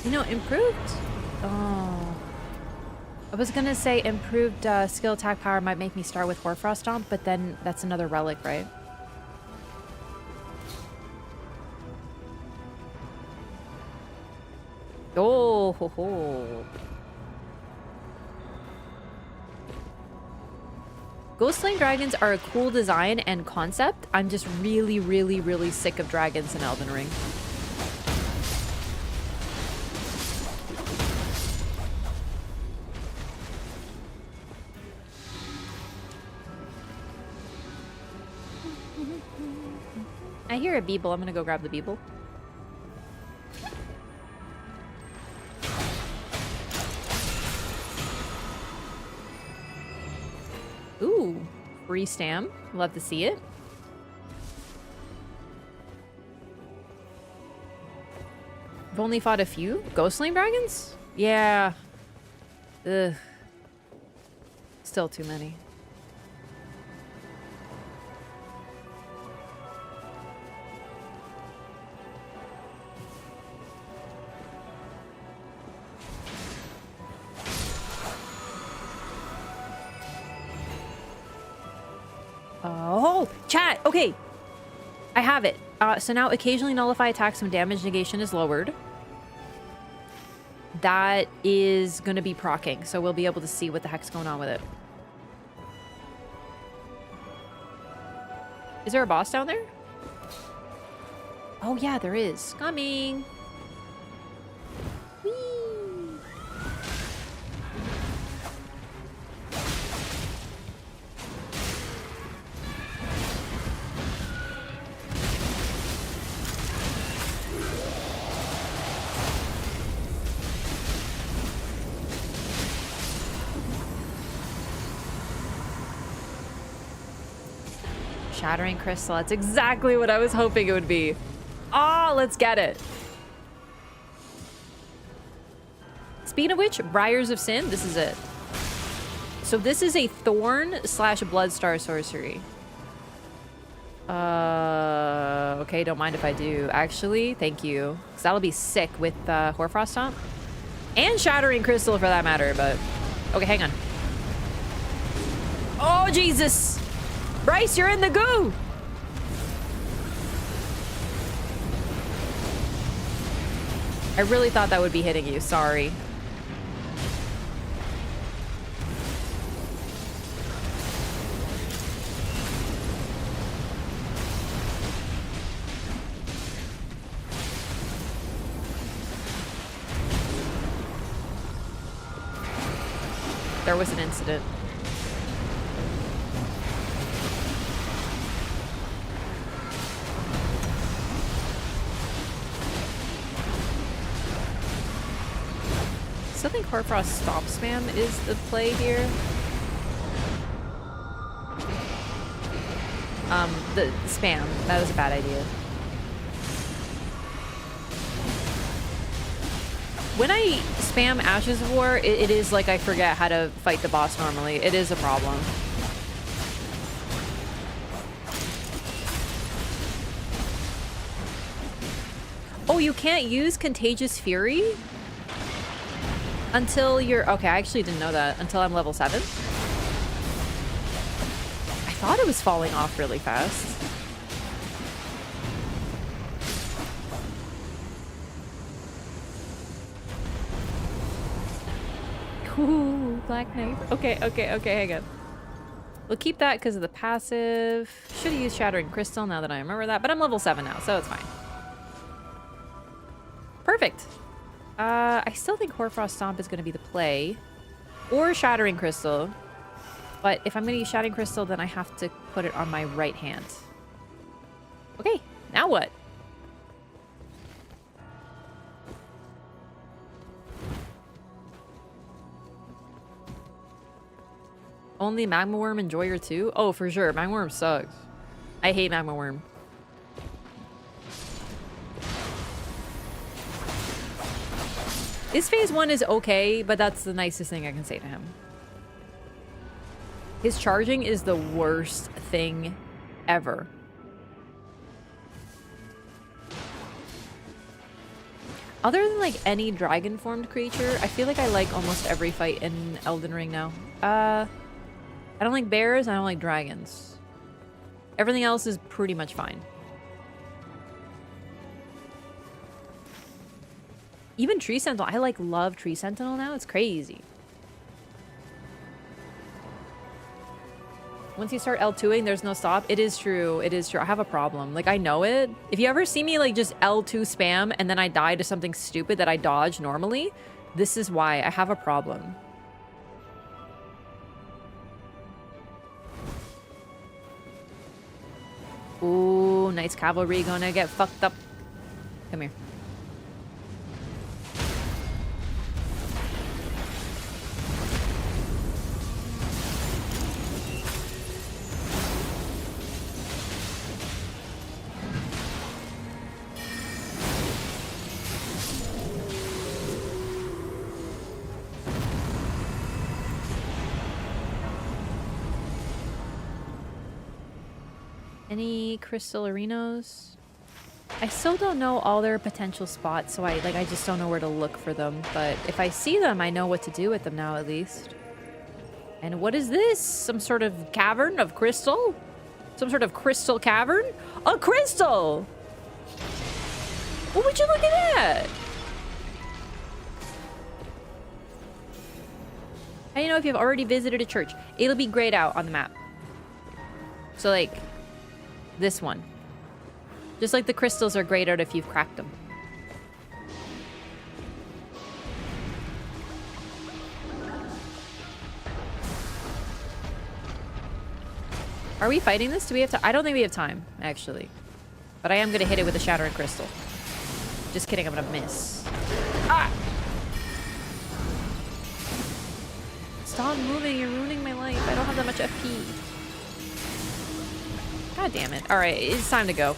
You know, improved? Oh. I was gonna say improved skill attack power might make me start with Hoarfrost Stomp, but then that's another relic, right? Oh, ho, ho. Ghost Slain Dragons are a cool design and concept. I'm just really, really, really sick of dragons in Elden Ring. I hear a Beeble. I'm gonna go grab the Beeble. Ooh, free stam. Love to see it. I've only fought a few Ghost Slain Dragons? Yeah. Ugh. Still too many. Oh, chat. Okay. I have it. So now occasionally nullify attacks when damage negation is lowered. That is going to be proccing, so we'll be able to see what the heck's going on with it. Is there a boss down there? Oh yeah, there is. Coming. Whee! Shattering crystal. That's exactly what I was hoping it would be. Ah, let's get it. Speaking of which, Briars of Sin, this is it. So this is a thorn / bloodstar sorcery. Okay, don't mind if I do. Actually, thank you. Because that'll be sick with Hoarfrost Stomp. And Shattering Crystal for that matter, but... Okay, hang on. Oh, Jesus! Bryce, you're in the goo! I really thought that would be hitting you. Sorry. There was an incident. I still think Hoarfrost Stomp Spam is the play here. The spam. That was a bad idea. When I spam Ashes of War, it is like I forget how to fight the boss normally. It is a problem. Oh, you can't use Contagious Fury? Until you're... Okay, I actually didn't know that. Until I'm level 7. I thought it was falling off really fast. Ooh, Black Knife. Okay, hang on. We'll keep that because of the passive. Should have used Shattering Crystal now that I remember that, but I'm level 7 now, so it's fine. Perfect. I still think Hoarfrost Stomp is going to be the play. Or Shattering Crystal. But if I'm going to use Shattering Crystal, then I have to put it on my right hand. Okay, now what? Only Magma Worm Enjoyer 2? Oh, for sure. Magma Worm sucks. I hate Magma Worm. This phase 1 is okay, but that's the nicest thing I can say to him. His charging is the worst thing ever. Other than like any dragon formed creature, I feel like I like almost every fight in Elden Ring now. I don't like bears, I don't like dragons. Everything else is pretty much fine. Even Tree Sentinel. I like love Tree Sentinel now. It's crazy. Once you start L2ing, there's no stop. It is true. It is true. I have a problem. Like, I know it. If you ever see me, like, just L2 spam and then I die to something stupid that I dodge normally, this is why. I have a problem. Ooh, Knight's Cavalry gonna get fucked up. Come here. Any Crystal Arenos? I still don't know all their potential spots, so I just don't know where to look for them. But if I see them, I know what to do with them now, at least. And what is this? Some sort of cavern of crystal? Some sort of crystal cavern? A crystal! Well, would you look at that? How do you know if you've already visited a church? It'll be grayed out on the map. So, like... This one. Just like the crystals are grayed out if you've cracked them. Are we fighting this? Do we have to? I don't think we have time, actually. But I am going to hit it with a Shattering Crystal. Just kidding, I'm going to miss. Ah! Stop moving, you're ruining my life. I don't have that much FP. God damn it. Alright, it's time to go.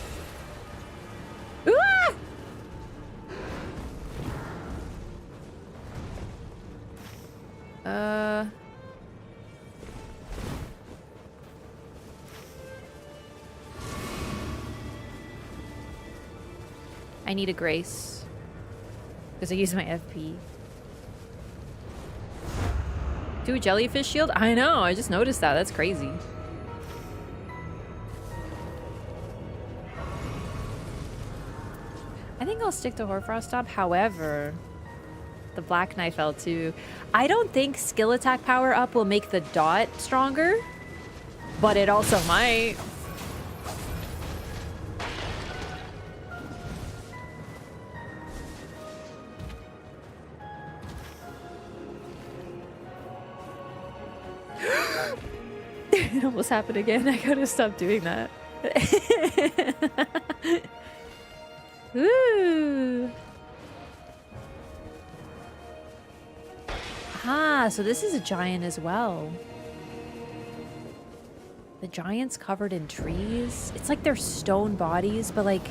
Ah! I need a grace. Because I use my FP. 2 jellyfish shield? I know, I just noticed that. That's crazy. I think I'll stick to Hoarfrost Stop. However, the Black Knife L2. I don't think skill attack power up will make the dot stronger. But it also might. It almost happened again. I gotta stop doing that. Ooh. Ah, so this is a giant as well. The giant's covered in trees. It's like they're stone bodies, but like...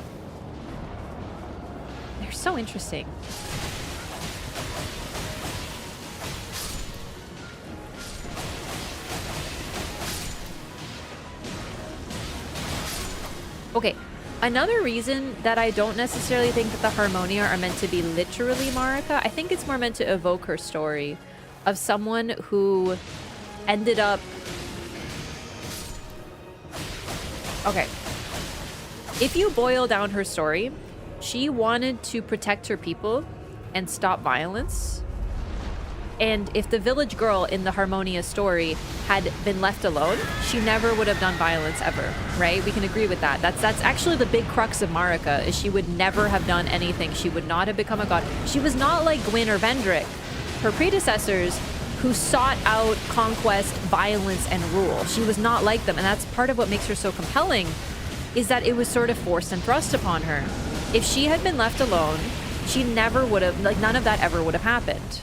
they're so interesting. Okay, another reason that I don't necessarily think that the Harmonia are meant to be literally Marika, I think it's more meant to evoke her story of someone who ended up... Okay. If you boil down her story, she wanted to protect her people and stop violence. And if the village girl in the Harmonia story had been left alone, she never would have done violence ever, right? We can agree with that. That's actually the big crux of Marika, is she would never have done anything. She would not have become a god. She was not like Gwyn or Vendrick, her predecessors, who sought out conquest, violence, and rule. She was not like them, and that's part of what makes her so compelling, is that it was sort of forced and thrust upon her. If she had been left alone, she never would have, like, none of that ever would have happened.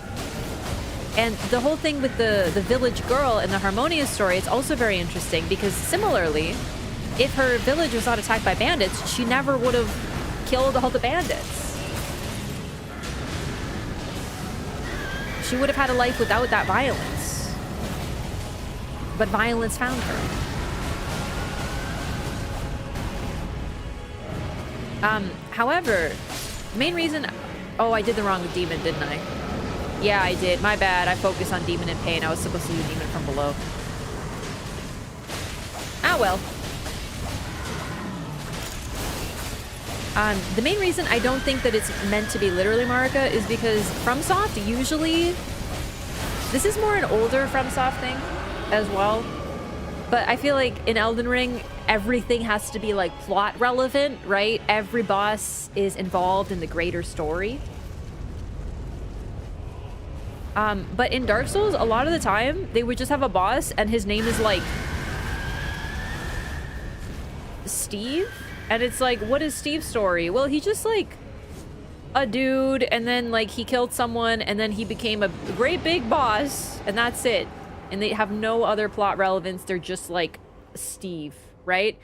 And the whole thing with the village girl in the Harmonia story, it's also very interesting because similarly, if her village was not attacked by bandits, she never would have killed all the bandits. She would have had a life without that violence. But violence found her. However, the main reason... Oh, I did the wrong demon, didn't I? Yeah, I did. My bad. I focused on Demon in Pain. I was supposed to do Demon from below. Ah, well. The main reason I don't think that it's meant to be literally Marika is because FromSoft usually... This is more an older FromSoft thing as well. But I feel like in Elden Ring, everything has to be like plot relevant, right? Every boss is involved in the greater story. But in Dark Souls, a lot of the time, they would just have a boss and his name is like... Steve? And it's like, what is Steve's story? Well, he's just like a dude, and then like he killed someone, and then he became a great big boss, and that's it. And they have no other plot relevance. They're just like Steve, right?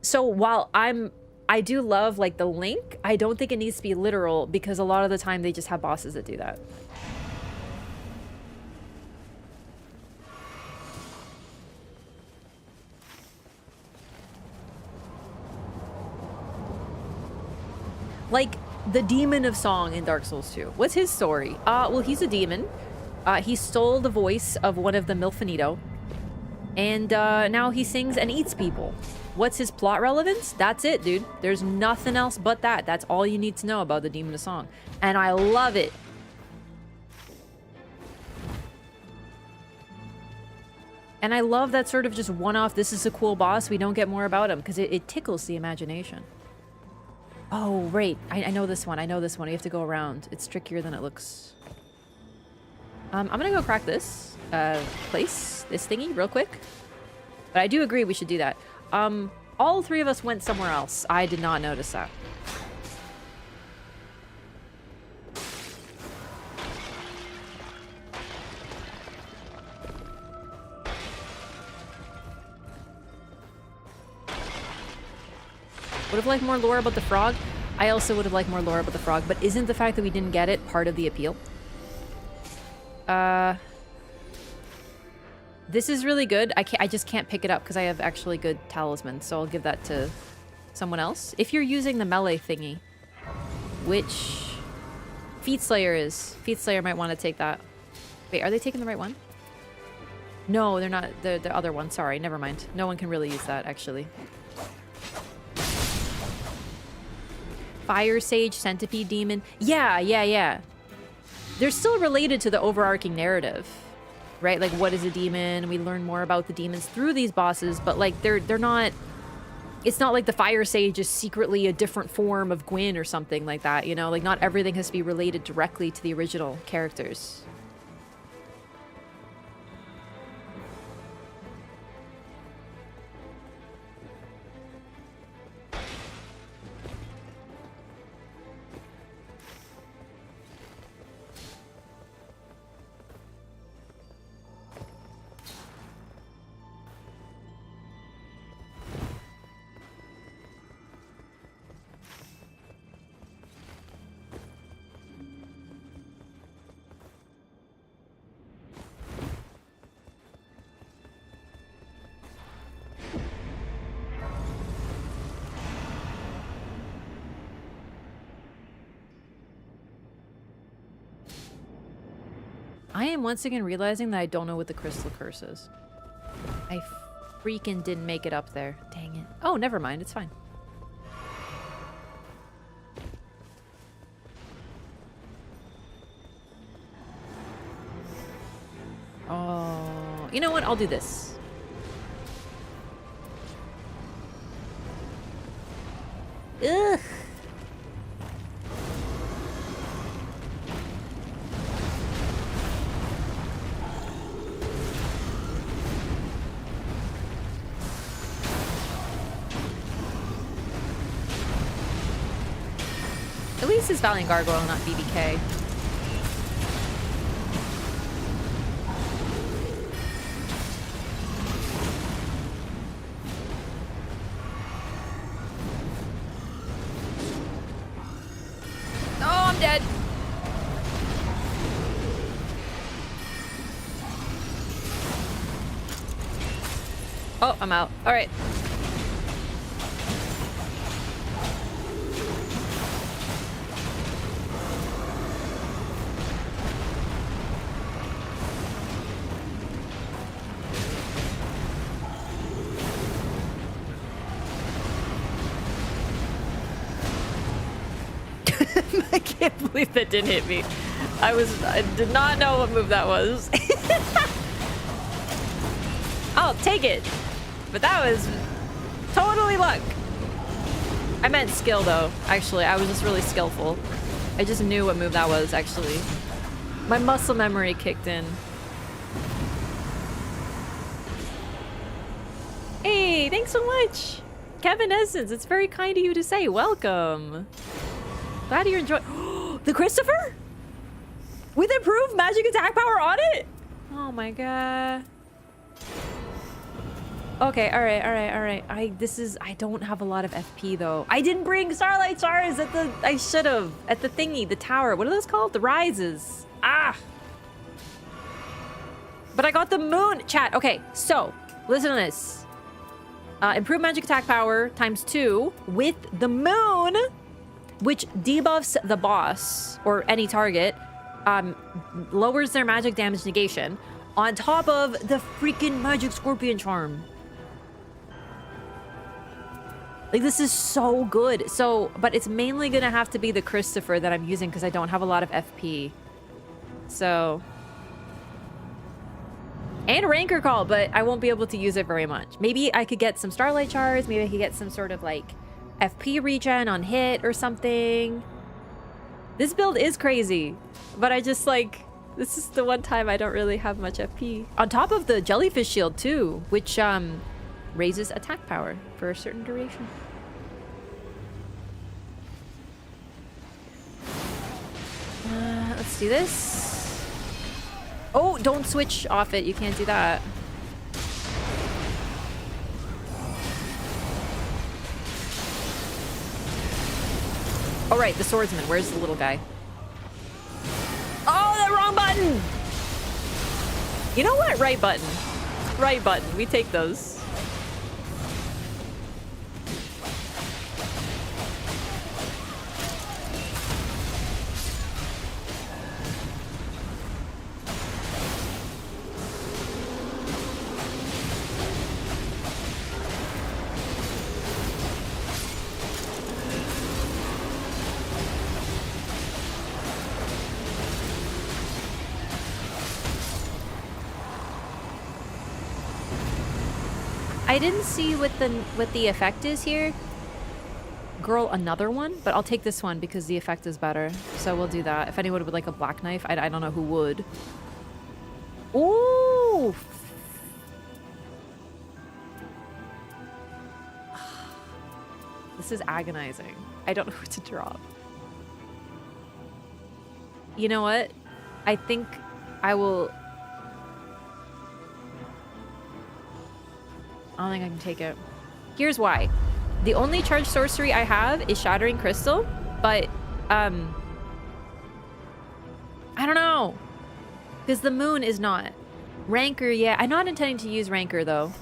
So while I do love like the link, I don't think it needs to be literal because a lot of the time they just have bosses that do that. Like the demon of song in Dark Souls 2. What's his story? Well, he's a demon. He stole the voice of one of the Milfanito. And now he sings and eats people. What's his plot relevance? That's it, dude. There's nothing else but that. That's all you need to know about the Demon of Song. And I love it. And I love that sort of just one-off, this is a cool boss, we don't get more about him, because it tickles the imagination. Oh, right. I know this one. I know this one. You have to go around. It's trickier than it looks. I'm gonna go crack this place, this thingy, real quick. But I do agree we should do that. All three of us went somewhere else. I did not notice that. Would have liked more lore about the frog. I also would have liked more lore about the frog, but isn't the fact that we didn't get it part of the appeal? This is really good. I just can't pick it up because I have actually good talismans, so I'll give that to someone else. If you're using the melee thingy, which Feet Slayer is. Feet Slayer might want to take that. Wait, are they taking the right one? No, they're not. The other one. Sorry, never mind. No one can really use that, actually. Fire Sage, Centipede Demon. Yeah. They're still related to the overarching narrative, right? Like, what is a demon? We learn more about the demons through these bosses, but like they're not. It's not like the Fire Sage is secretly a different form of Gwyn or something like that, you know? Like, not everything has to be related directly to the original characters. I am once again realizing that I don't know what the Crystal Curse is. I freaking didn't make it up there. Dang it. Oh, never mind. It's fine. Oh, you know what? I'll do this. Ugh. At least it's Valiant Gargoyle, not BBK. Oh, I'm dead. Oh, I'm out. All right. I can't believe that didn't hit me. I did not know what move that was. I'll take it. But that was totally luck. I meant skill though. Actually, I was just really skillful. I just knew what move that was, actually. My muscle memory kicked in. Hey, thanks so much. Kevin Essence, it's very kind of you to say. Welcome. Glad you're enjoying. The Christopher? With improved magic attack power on it? Oh my god. Okay, alright. I don't have a lot of FP though. I didn't bring Starlight Stars I should have. At the thingy, the tower. What are those called? The rises. Ah! But I got the moon. Chat, okay, so, listen to this. Improved magic attack power ×2 with the moon, which debuffs the boss or any target, lowers their magic damage negation on top of the freaking magic scorpion charm. Like, this is so good. So, but it's mainly gonna have to be the Christopher that I'm using because I don't have a lot of FP. So, And Rancor Call, but I won't be able to use it very much. Maybe I could get some Starlight Shards. Maybe I could get some sort of like FP regen on hit or something. This build is crazy, but I just like, this is the one time I don't really have much FP. On top of the Jellyfish Shield too, which raises attack power for a certain duration. Let's do this. Oh, don't switch off it. You can't do that. Oh, right, the swordsman. Where's the little guy? Oh, the wrong button! You know what? Right button. Right button. We take those. I didn't see what the effect is here. Girl, another one, but I'll take this one because the effect is better. So we'll do that. If anyone would like a black knife, I don't know who would. Ooh! This is agonizing. I don't know what to drop. You know what? I think I will... I don't think I can take it. Here's why. The only charged sorcery I have is Shattering Crystal, but, I don't know. Because the moon is not. Rancor, yeah. I'm not intending to use Rancor, though.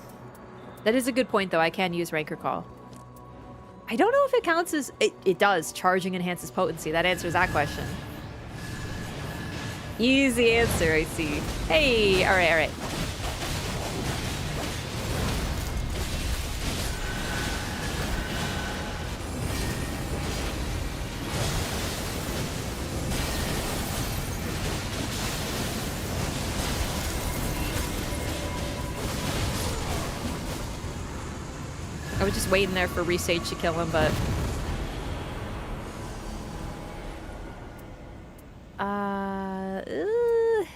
That is a good point, though. I can use Rancor Call. I don't know if it counts as... It does. Charging enhances potency. That answers that question. Easy answer, I see. Hey, all right, all right. I was just waiting there for Resage to kill him, but...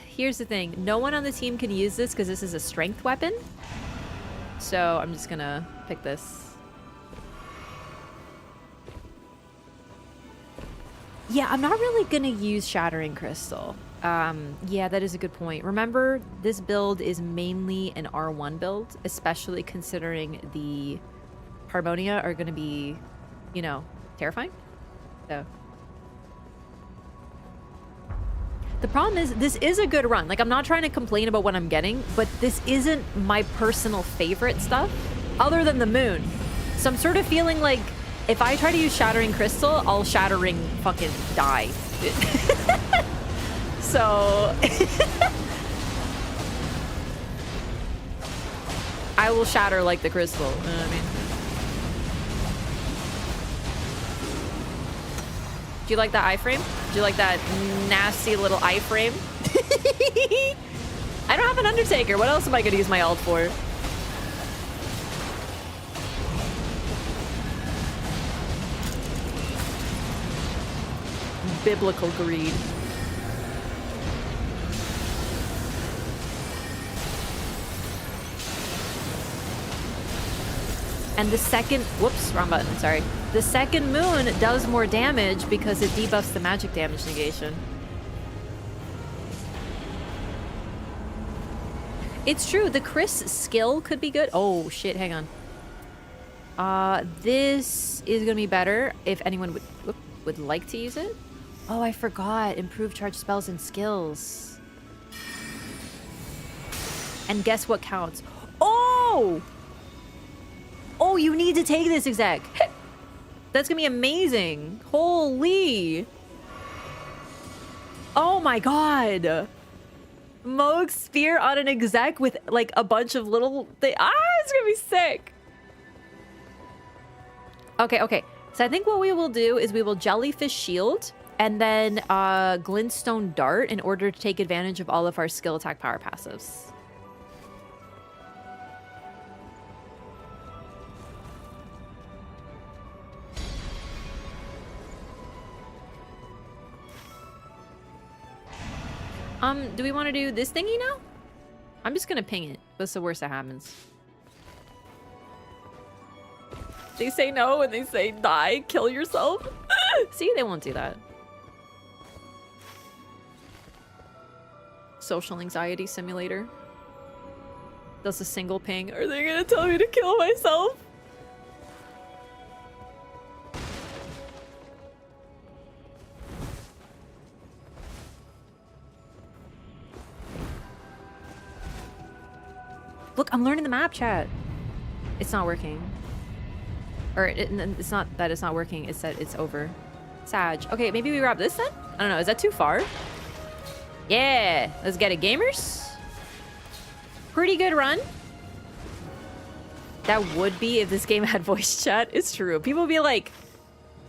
here's the thing. No one on the team can use this because this is a strength weapon. So I'm just gonna pick this. Yeah, I'm not really gonna use Shattering Crystal. Yeah, that is a good point. Remember, this build is mainly an R1 build, especially considering the Harmonia are gonna be, you know, terrifying. So... The problem is, this is a good run. Like, I'm not trying to complain about what I'm getting, but this isn't my personal favorite stuff, other than the moon. So I'm sort of feeling like, if I try to use Shattering Crystal, I'll Shattering fucking die. So... I will shatter like the crystal, you know what I mean? Do you like that iframe? Do you like that nasty little iframe? I don't have an Undertaker. What else am I going to use my ult for? Biblical greed. And the second... Whoops, wrong button. Sorry. The second moon does more damage because it debuffs the magic damage negation. It's true. The Chris skill could be good. Oh, shit. Hang on. This is going to be better if anyone would like to use it. Oh, I forgot. Improve charge spells and skills. And guess what counts? Oh! Oh, you need to take this exec. That's gonna be amazing. Holy. Oh my god. Moog Spear on an exec with like a bunch of little things. Ah, it's gonna be sick. Okay. So I think what we will do is we will Jellyfish Shield and then Glintstone Dart in order to take advantage of all of our skill attack power passives. Do we want to do this thingy now? I'm just gonna ping it. What's the worst that happens? They say no and they say die, kill yourself. See, they won't do that. Social anxiety simulator. Does a single ping. Are they gonna tell me to kill myself? Look, I'm learning the map, chat. It's not working. Or it's not that it's not working, it's that it's over. Sag. Okay, maybe we wrap this then? I don't know, is that too far? Yeah, let's get it, gamers. Pretty good run. That would be if this game had voice chat. It's true. People be like,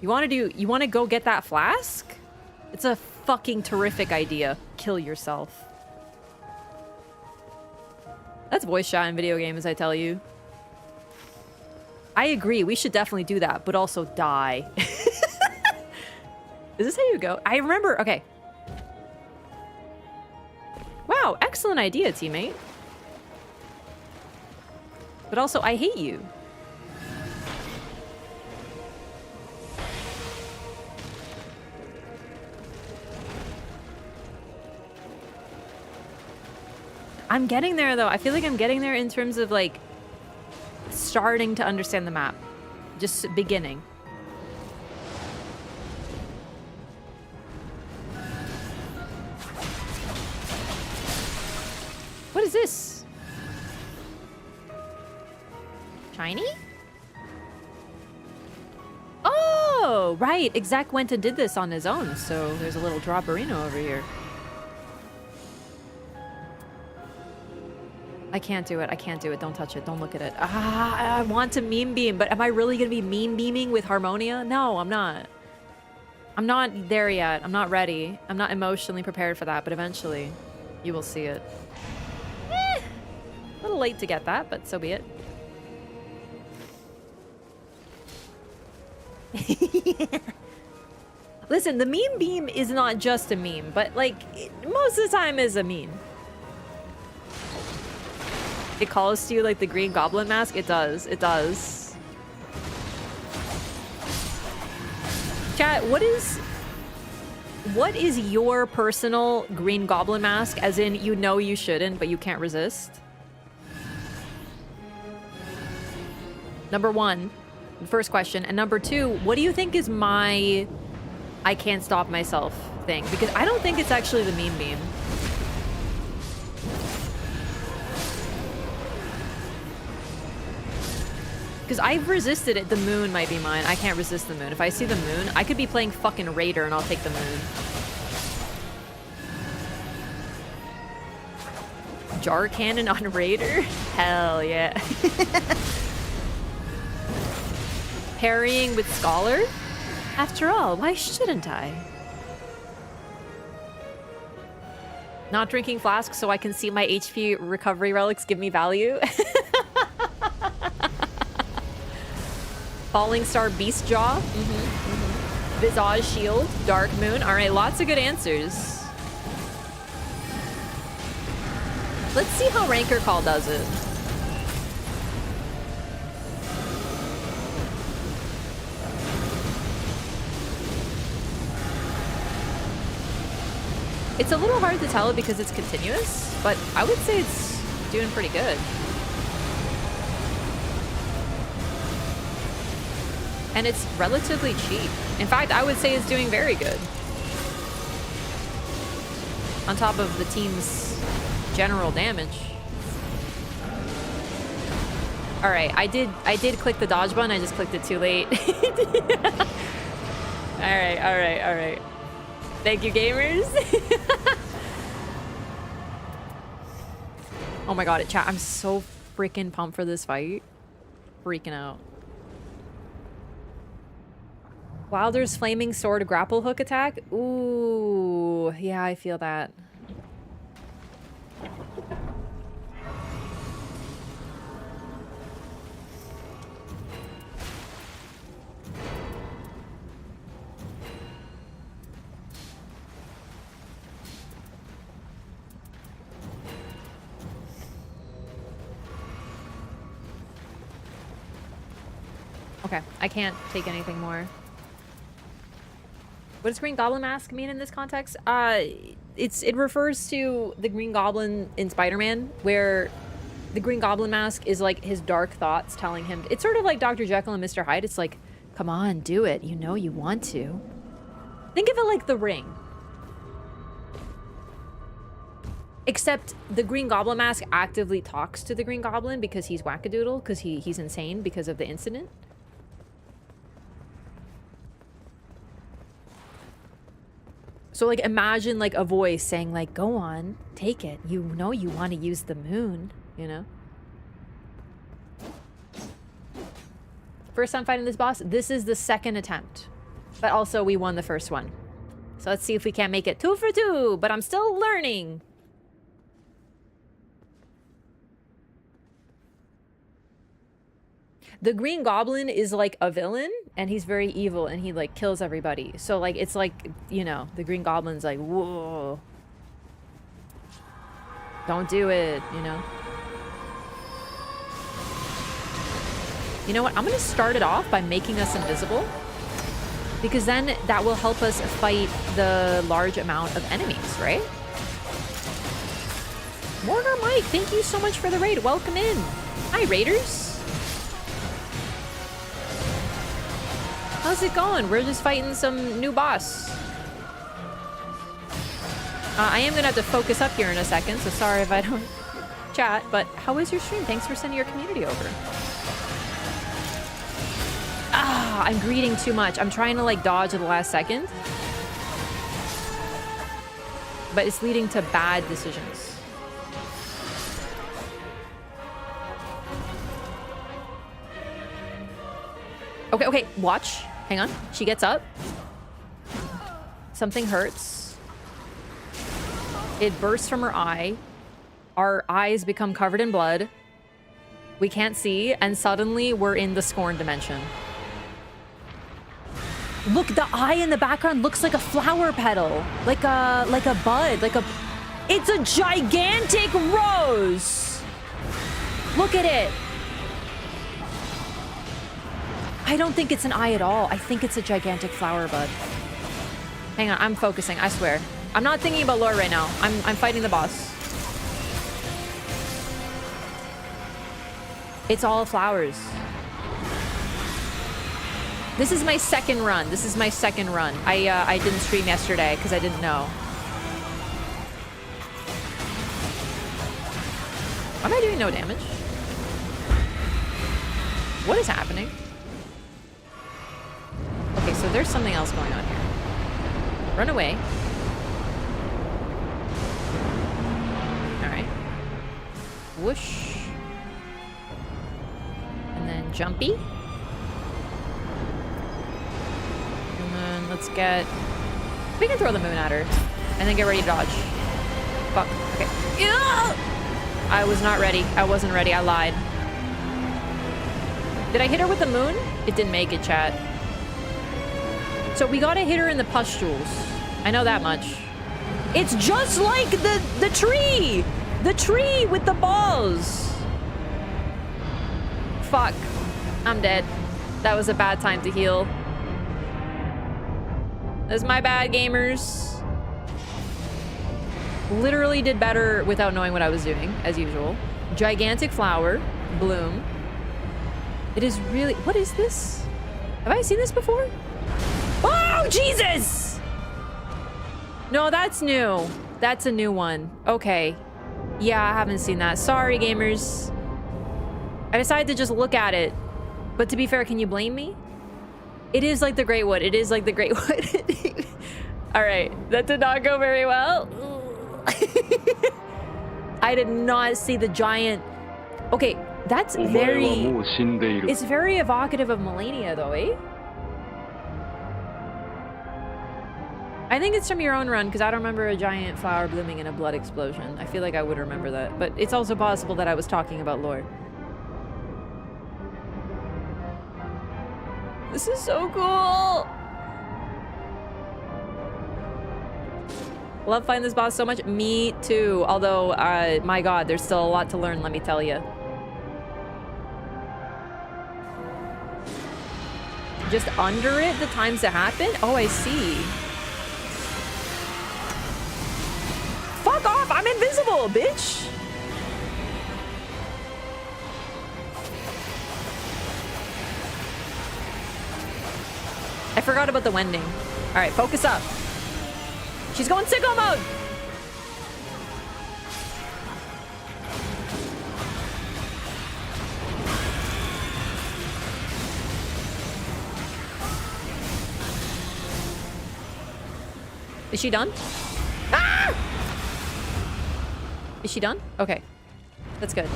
you want to go get that flask? It's a fucking terrific idea. Kill yourself. That's voice chat in video games, I tell you. I agree, we should definitely do that, but also die. Is this how you go? I remember, okay. Wow, excellent idea, teammate. But also, I hate you. I'm getting there, though. I feel like I'm getting there in terms of, like, starting to understand the map. Just beginning. What is this? Shiny? Oh, right. Exec went and did this on his own, so there's a little Dropperino over here. I can't do it. I can't do it. Don't touch it. Don't look at it. Ah, I want to meme beam, but am I really going to be meme beaming with Harmonia? No, I'm not. I'm not there yet. I'm not ready. I'm not emotionally prepared for that, but eventually you will see it. A little late to get that, but so be it. Listen, the meme beam is not just a meme, but like most of the time is a meme. It calls to you like the Green Goblin mask. It does. It does. Chat, what is your personal Green Goblin mask? As in, you know you shouldn't, but you can't resist. Number one, first question. And number two, what do you think is my I can't stop myself thing? Because I don't think it's actually the meme beam. Because I've resisted it. The moon might be mine. I can't resist the moon. If I see the moon, I could be playing fucking Raider and I'll take the moon. Jar cannon on Raider? Hell yeah. Parrying with Scholar? After all, why shouldn't I? Not drinking flasks so I can see my HP recovery relics give me value. Falling Star Beast Jaw. Visage Shield. Dark Moon. All right, lots of good answers. Let's see how Ranker Call does it. It's a little hard to tell because it's continuous, but I would say it's doing pretty good. And it's relatively cheap. In fact, I would say it's doing very good. On top of the team's general damage. All right, I did click the dodge button. I just clicked it too late. All right. Thank you, gamers. Oh my god, chat, I'm so freaking pumped for this fight. Freaking out. Wilder's Flaming Sword grapple hook attack? Ooh, yeah, I feel that. Okay, I can't take anything more. What does Green Goblin Mask mean in this context? It refers to the Green Goblin in Spider-Man, where the Green Goblin Mask is like his dark thoughts telling him. It's sort of like Dr. Jekyll and Mr. Hyde. It's like, come on, do it. You know you want to. Think of it like the Ring. Except the Green Goblin Mask actively talks to the Green Goblin because he's wackadoodle, because he's insane because of the incident. So, like, imagine, like, a voice saying, like, go on, take it. You know you want to use the moon, you know? First time fighting this boss. This is the second attempt. But also, we won the first one. So let's see if we can't make it 2 for 2. But I'm still learning. The Green Goblin is like a villain, and he's very evil, and he like kills everybody. So like, it's like, you know, the Green Goblin's like, whoa. Don't do it, you know? You know what? I'm gonna start it off by making us invisible, because then that will help us fight the large amount of enemies, right? Mortar Mike, thank you so much for the raid. Welcome in. Hi, raiders. How's it going? We're just fighting some new boss. I am gonna have to focus up here in a second, so sorry if I don't chat, but how was your stream? Thanks for sending your community over. Ah, I'm greeting too much. I'm trying to like dodge at the last second, but it's leading to bad decisions. Okay, okay, watch. Hang on. She gets up. Something hurts. It bursts from her eye. Our eyes become covered in blood. We can't see, and suddenly we're in the Scorn dimension. Look, the eye in the background looks like a flower petal. Like a bud. It's a gigantic rose! Look at it! I don't think it's an eye at all. I think it's a gigantic flower bud. Hang on, I'm focusing, I swear. I'm not thinking about lore right now. I'm fighting the boss. It's all flowers. This is my second run. I didn't stream yesterday because I didn't know. Am I doing no damage? What is happening? Okay, so there's something else going on here. Run away. Alright. Whoosh. And then jumpy. And then let's get... We can throw the moon at her. And then get ready to dodge. Fuck. Okay. Yeah! I was not ready. I wasn't ready. I lied. Did I hit her with the moon? It didn't make it, chat. So we gotta hit her in the pustules. I know that much. It's just like the tree! The tree with the balls! Fuck. I'm dead. That was a bad time to heal. That's my bad, gamers. Literally did better without knowing what I was doing, as usual. Gigantic flower. Bloom. It is really... What is this? Have I seen this before? Oh, Jesus! No, that's new. That's a new one. Okay. Yeah, I haven't seen that. Sorry, gamers. I decided to just look at it. But to be fair, can you blame me? It is like the Great Wood. It is like the Great Wood. All right. That did not go very well. I did not see the giant... Okay, that's very... It's very evocative of Melania, though, eh? I think it's from your own run, because I don't remember a giant flower blooming in a blood explosion. I feel like I would remember that. But it's also possible that I was talking about lore. This is so cool! Love fighting this boss so much. Me too. Although, my god, there's still a lot to learn, let me tell you. just under it the times it happened? Oh, I see. Fuck off! I'm invisible, bitch! I forgot about the wending. Alright, focus up. She's going sicko mode! Is she done? Ah! Is she done? Okay. That's good.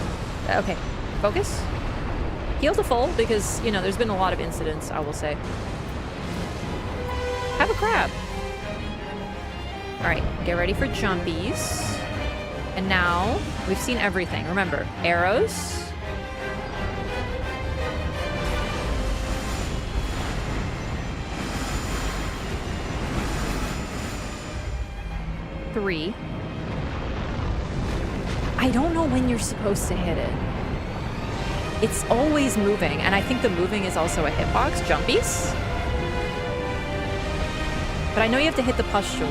Okay. Focus. Heal to full because, you know, there's been a lot of incidents, I will say. Have a crab. Alright, get ready for jumpies. And now, we've seen everything. Remember, arrows. Three. I don't know when you're supposed to hit it. It's always moving, and I think the moving is also a hitbox. Jumpies. But I know you have to hit the pustules.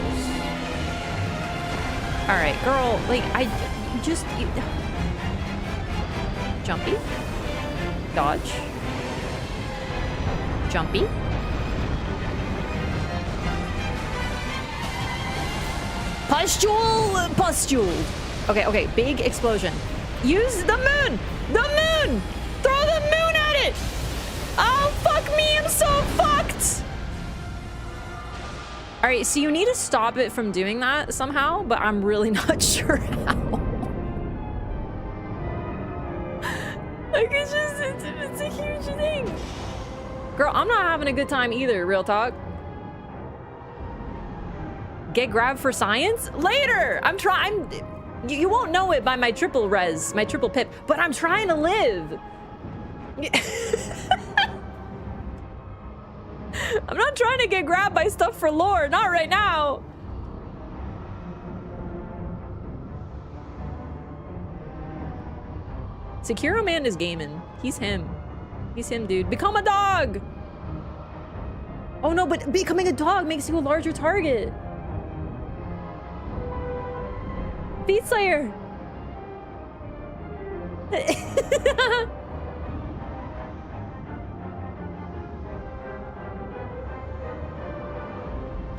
Alright, girl, like, Jumpy. Dodge. Jumpy. Pustule. Okay, big explosion. Use the moon! The moon! Throw the moon at it! Oh, fuck me, I'm so fucked! Alright, so you need to stop it from doing that somehow, but I'm really not sure how. Like, it's a huge thing. Girl, I'm not having a good time either, real talk. Get grabbed for science? Later! I'm trying... You won't know it by my triple res, my triple pip, but I'm trying to live. I'm not trying to get grabbed by stuff for lore, not right now. Sekiro Man is gaming. He's him. He's him, dude. Become a dog! Oh no, but becoming a dog makes you a larger target. Beat Slayer!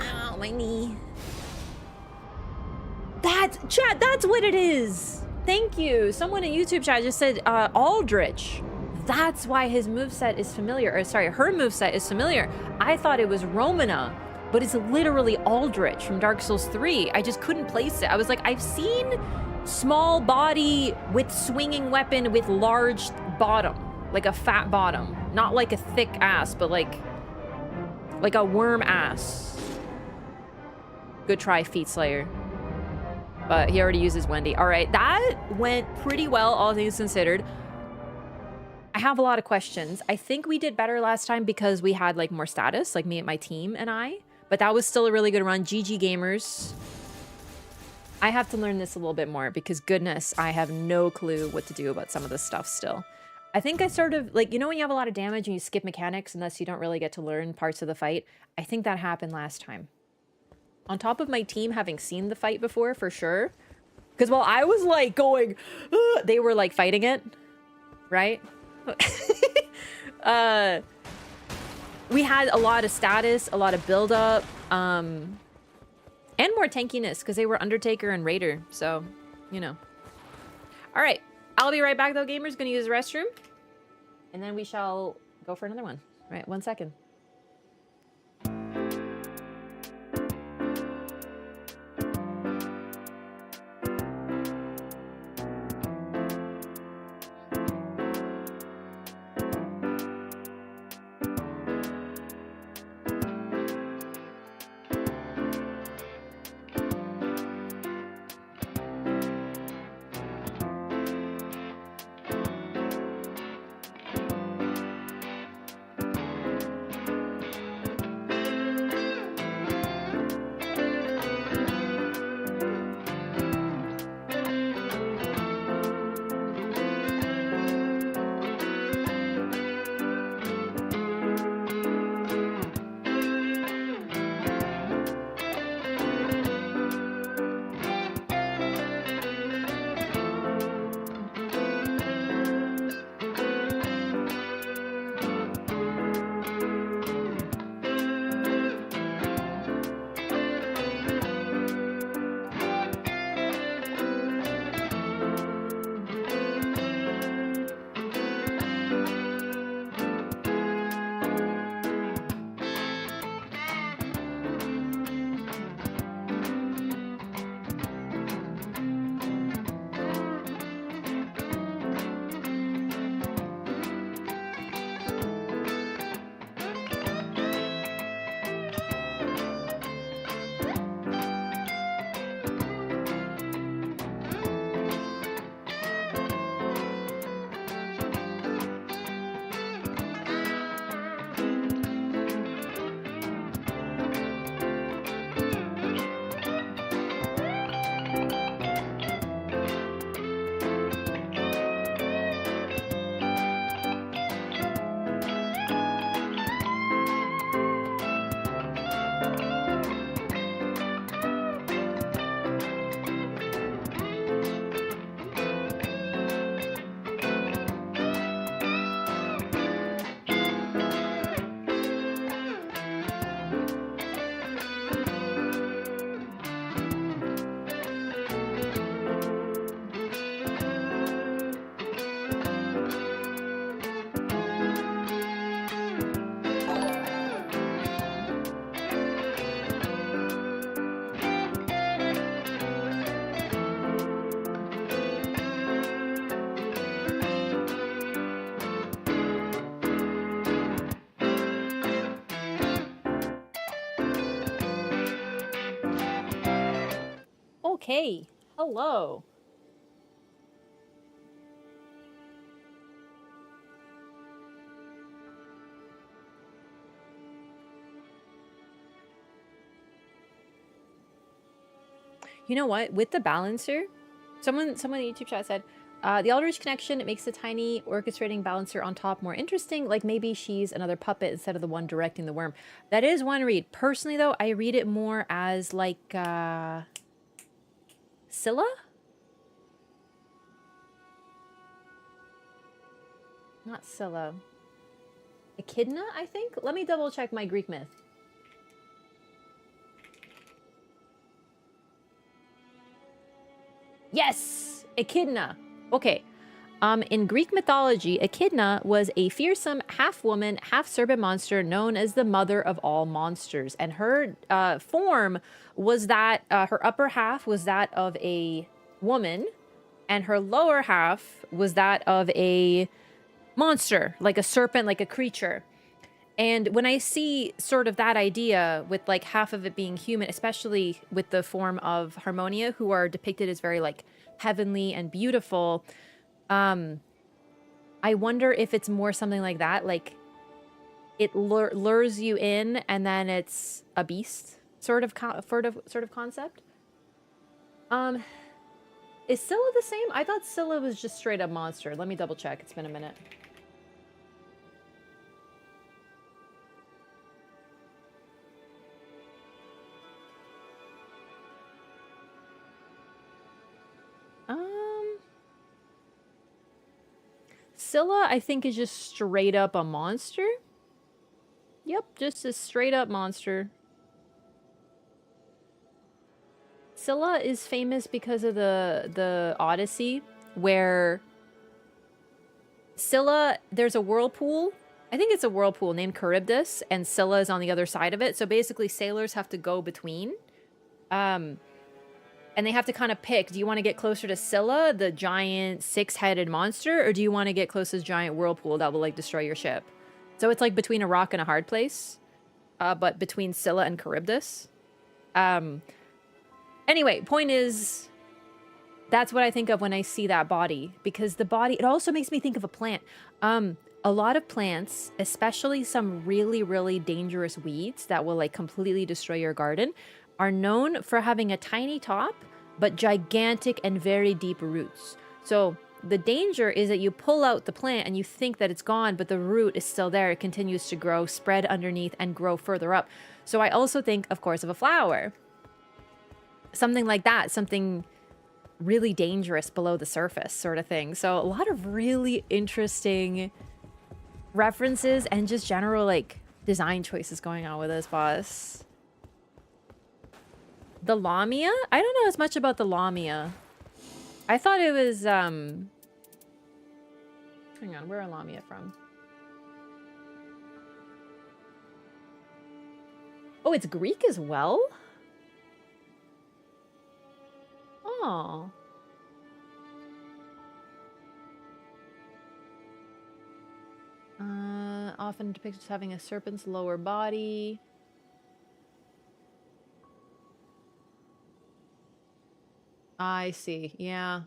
Ow, my knee. Chat, that's what it is! Thank you. Someone in YouTube chat just said, Aldrich. That's why his moveset is familiar. Or sorry, her moveset is familiar. I thought it was Romana. But it's literally Aldrich from Dark Souls 3. I just couldn't place it. I was like, I've seen small body with swinging weapon with large bottom. Like a fat bottom. Not like a thick ass, but like a worm ass. Good try, Feet Slayer. But he already uses Wendy. All right, that went pretty well, all things considered. I have a lot of questions. I think we did better last time because we had like more status, like me and my team and I. But that was still a really good run. GG gamers. I have to learn this a little bit more because goodness, I have no clue what to do about some of this stuff still. I think I sort of, like, you know when you have a lot of damage and you skip mechanics and thus you don't really get to learn parts of the fight? I think that happened last time. On top of my team having seen the fight before, for sure. Because while I was like going, they were like fighting it, right? We had a lot of status, a lot of build-up, and more tankiness because they were Undertaker and Raider, so, you know. All right, I'll be right back though, gamers. Gonna use the restroom, and then we shall go for another one. All right, 1 second. Okay. Hello. You know what? With the balancer, someone in the YouTube chat said, the Eldritch connection, it makes the tiny orchestrating balancer on top more interesting. Like maybe she's another puppet instead of the one directing the worm. That is one read. Personally, though, I read it more as like Scylla? Not Scylla. Echidna, I think? Let me double check my Greek myth. Yes! Echidna. Okay. In Greek mythology, Echidna was a fearsome half-woman, half-serpent monster known as the mother of all monsters. And her form was that, her upper half was that of a woman, and her lower half was that of a monster, like a serpent, like a creature. And when I see sort of that idea with like half of it being human, especially with the form of Harmonia, who are depicted as very like heavenly and beautiful, I wonder if it's more something like that, like it lures you in and then it's a beast sort of concept. Is Scylla the same? I thought Scylla was just straight up monster. Let me double check. It's been a minute. Scylla, I think, is just straight up a monster. Yep, just a straight up monster. Scylla is famous because of the Odyssey, where Scylla, there's a whirlpool. I think it's a whirlpool named Charybdis, and Scylla is on the other side of it. So basically, sailors have to go between. And they have to kind of pick, do you want to get closer to Scylla, the giant six-headed monster, or do you want to get close to this giant whirlpool that will, like, destroy your ship? So it's, like, between a rock and a hard place, but between Scylla and Charybdis. Anyway, point is, that's what I think of when I see that body, because the body, it also makes me think of a plant. A lot of plants, especially some really, really dangerous weeds that will, like, completely destroy your garden, are known for having a tiny top, but gigantic and very deep roots. So the danger is that you pull out the plant and you think that it's gone, but the root is still there. It continues to grow, spread underneath, and grow further up. So I also think, of course, of a flower. Something like that, something really dangerous below the surface sort of thing. So a lot of really interesting references and just general, like, design choices going on with this boss. The Lamia? I don't know as much about the Lamia. I thought it was, hang on, where are Lamia from? Oh, it's Greek as well? Oh. Often depicted as having a serpent's lower body. I see. Yeah.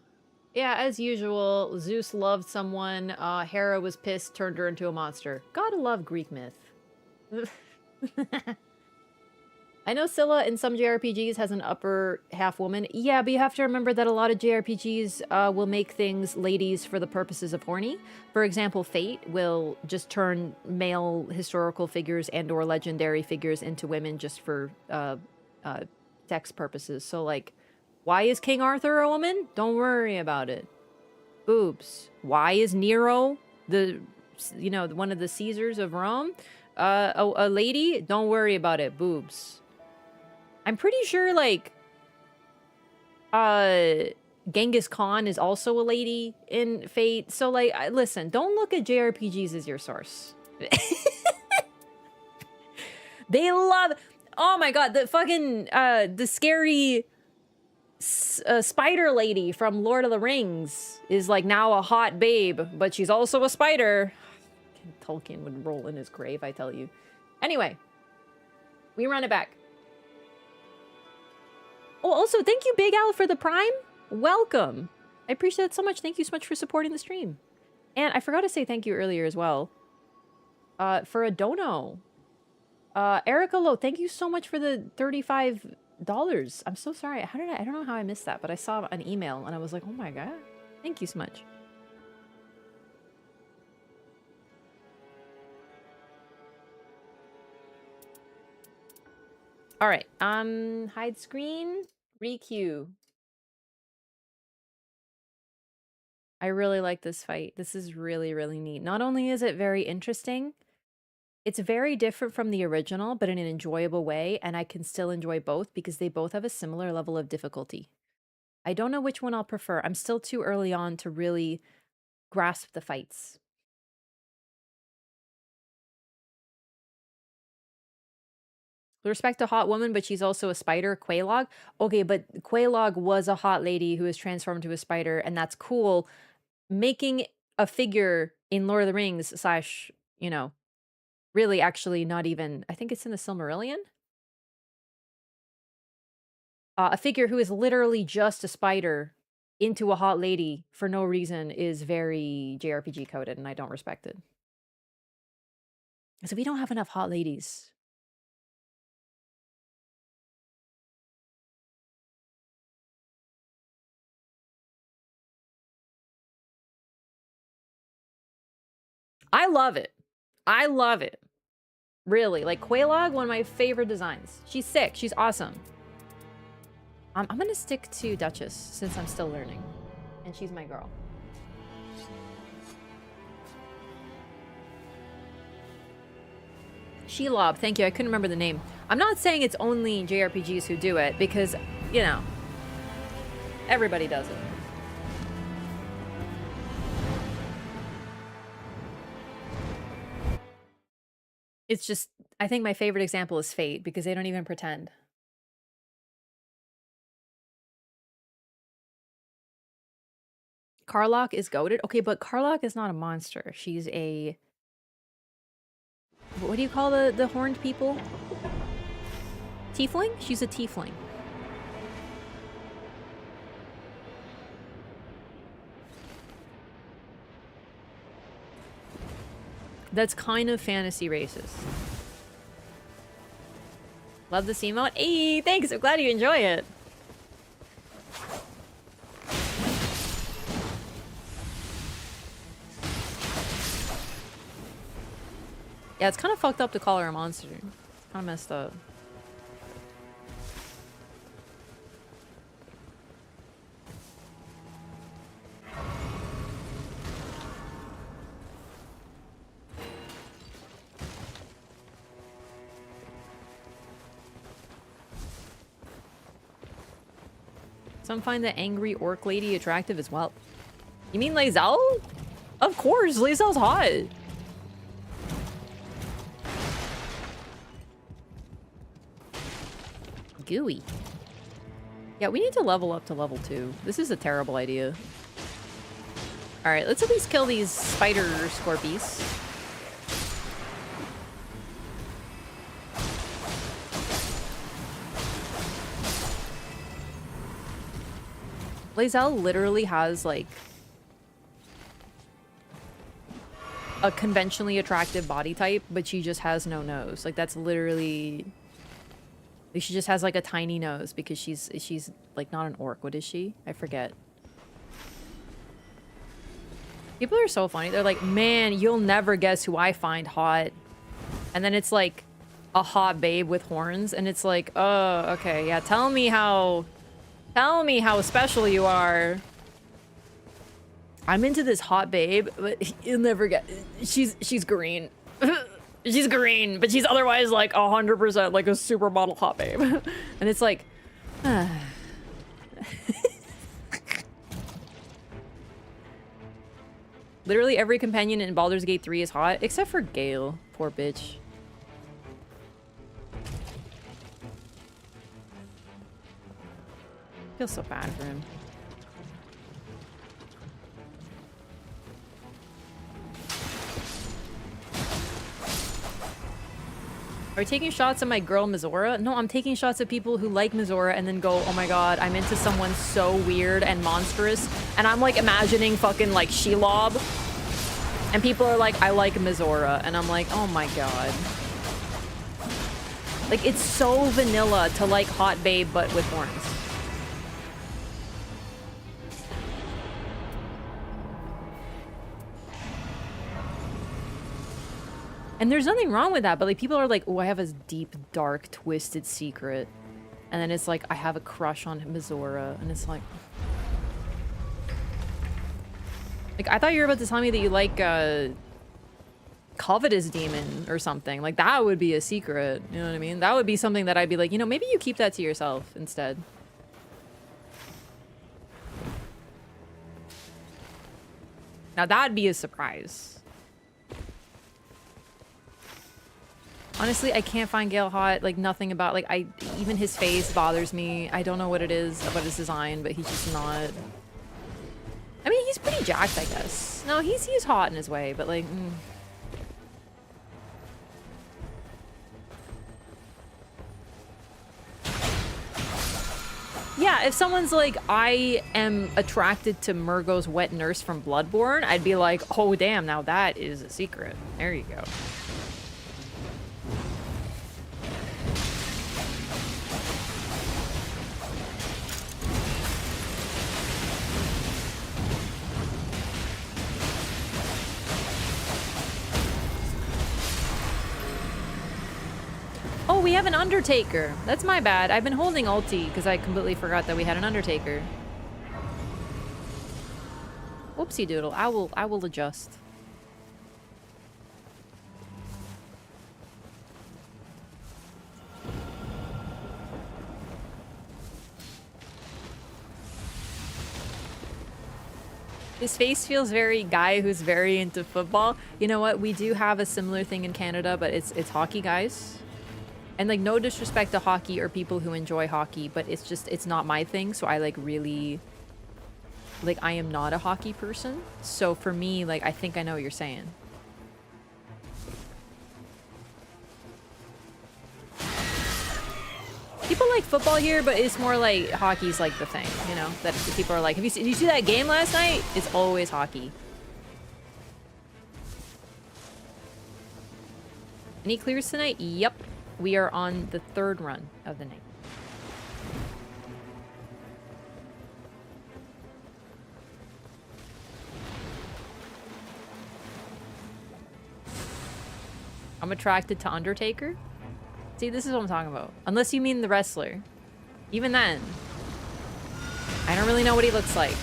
Yeah, as usual, Zeus loved someone, Hera was pissed, turned her into a monster. Gotta love Greek myth. I know Scylla in some JRPGs has an upper half woman. Yeah, but you have to remember that a lot of JRPGs will make things ladies for the purposes of horny. For example, Fate will just turn male historical figures and or legendary figures into women just for sex purposes. So, like, why is King Arthur a woman? Don't worry about it. Boobs. Why is Nero one of the Caesars of Rome a lady? Don't worry about it. Boobs. I'm pretty sure, like, Genghis Khan is also a lady in Fate. So, like, listen, don't look at JRPGs as your source. They love... Oh my god, the fucking, the scary... spider lady from Lord of the Rings is like now a hot babe, but she's also a spider. Tolkien would roll in his grave, I tell you. Anyway, we run it back. Oh, also, thank you, Big Al, for the Prime. Welcome. I appreciate it so much. Thank you so much for supporting the stream. And I forgot to say thank you earlier as well. For a dono. Erica Lowe, thank you so much for the $35. I'm so sorry. I don't know how I missed that, but I saw an email and I was like, oh my god. Thank you so much. All right. Hide screen, requeue. I really like this fight. This is really, really neat. Not only is it very interesting, it's very different from the original, but in an enjoyable way, and I can still enjoy both because they both have a similar level of difficulty. I don't know which one I'll prefer. I'm still too early on to really grasp the fights. With respect to Hot Woman, but she's also a spider, Quelaag. Okay, but Quelaag was a hot lady who was transformed to a spider, and that's cool. Making a figure in Lord of the Rings / you know, really actually not even, I think it's in the Silmarillion? A figure who is literally just a spider into a hot lady for no reason is very JRPG coded, and I don't respect it. So we don't have enough hot ladies. I love it. I love it. Really. Like, Quelaag, one of my favorite designs. She's sick. She's awesome. I'm gonna stick to Duchess since I'm still learning. And she's my girl. Shelob, thank you. I couldn't remember the name. I'm not saying it's only JRPGs who do it because, you know, everybody does it. It's just, I think my favorite example is Fate because they don't even pretend. Karlach is goated. Okay, but Karlach is not a monster. She's a... What do you call the horned people? Tiefling? She's a tiefling. That's kind of fantasy racist. Love this emote. Hey, thanks. I'm glad you enjoy it. Yeah, it's kind of fucked up to call her a monster. It's kind of messed up. Some find the angry orc lady attractive as well. You mean Lae'zel? Of course, Lae'zel's hot. Gooey. Yeah, we need to level up to level 2. This is a terrible idea. Alright, let's at least kill these spider scorpies. Lae'zel literally has, like, a conventionally attractive body type, but she just has no nose. Like, that's literally... Like, she just has, like, a tiny nose because she's, like, not an orc. What is she? I forget. People are so funny. They're like, man, you'll never guess who I find hot. And then it's, like, a hot babe with horns. And it's like, oh, okay, yeah, tell me how special you are. I'm into this hot babe, but you'll never get... She's green. She's green, but she's otherwise like 100% like a supermodel hot babe. And it's like... Literally every companion in Baldur's Gate 3 is hot, except for Gale. Poor bitch. I feel so bad for him. Are you taking shots at my girl Mizora? No, I'm taking shots at people who like Mizora and then go, oh my god, I'm into someone so weird and monstrous. And I'm like imagining fucking like Shelob. And people are like, I like Mizora. And I'm like, oh my god. Like, it's so vanilla to like Hot Babe, but with horns. And there's nothing wrong with that, but like people are like, oh, I have this deep, dark, twisted secret. And then it's like, I have a crush on Mizora. And it's like... Like, I thought you were about to tell me that you like, Covetous Demon or something. Like, that would be a secret. You know what I mean? That would be something that I'd be like, you know, maybe you keep that to yourself instead. Now, that'd be a surprise. Honestly, I can't find Gale hot. Like, nothing about, like, even his face bothers me. I don't know what it is about his design, but he's just not... I mean, he's pretty jacked, I guess. No, he's hot in his way, but, like... Yeah, if someone's like, I am attracted to Murgo's wet nurse from Bloodborne, I'd be like, oh, damn, now that is a secret. There you go. Oh, we have an Undertaker. That's my bad. I've been holding ulti because I completely forgot that we had an Undertaker. Whoopsie doodle. I will adjust. His face feels very guy who's very into football. You know what? We do have a similar thing in Canada, but it's hockey guys. And like, no disrespect to hockey or people who enjoy hockey, but it's just, it's not my thing. So I like really, like, I am not a hockey person. So for me, like, I think I know what you're saying. People like football here, but it's more like hockey's like the thing, you know? That people are like, did you see that game last night? It's always hockey. Any clears tonight? Yep. We are on the 3rd run of the night. I'm attracted to Undertaker. See, this is what I'm talking about. Unless you mean the wrestler. Even then, I don't really know what he looks like.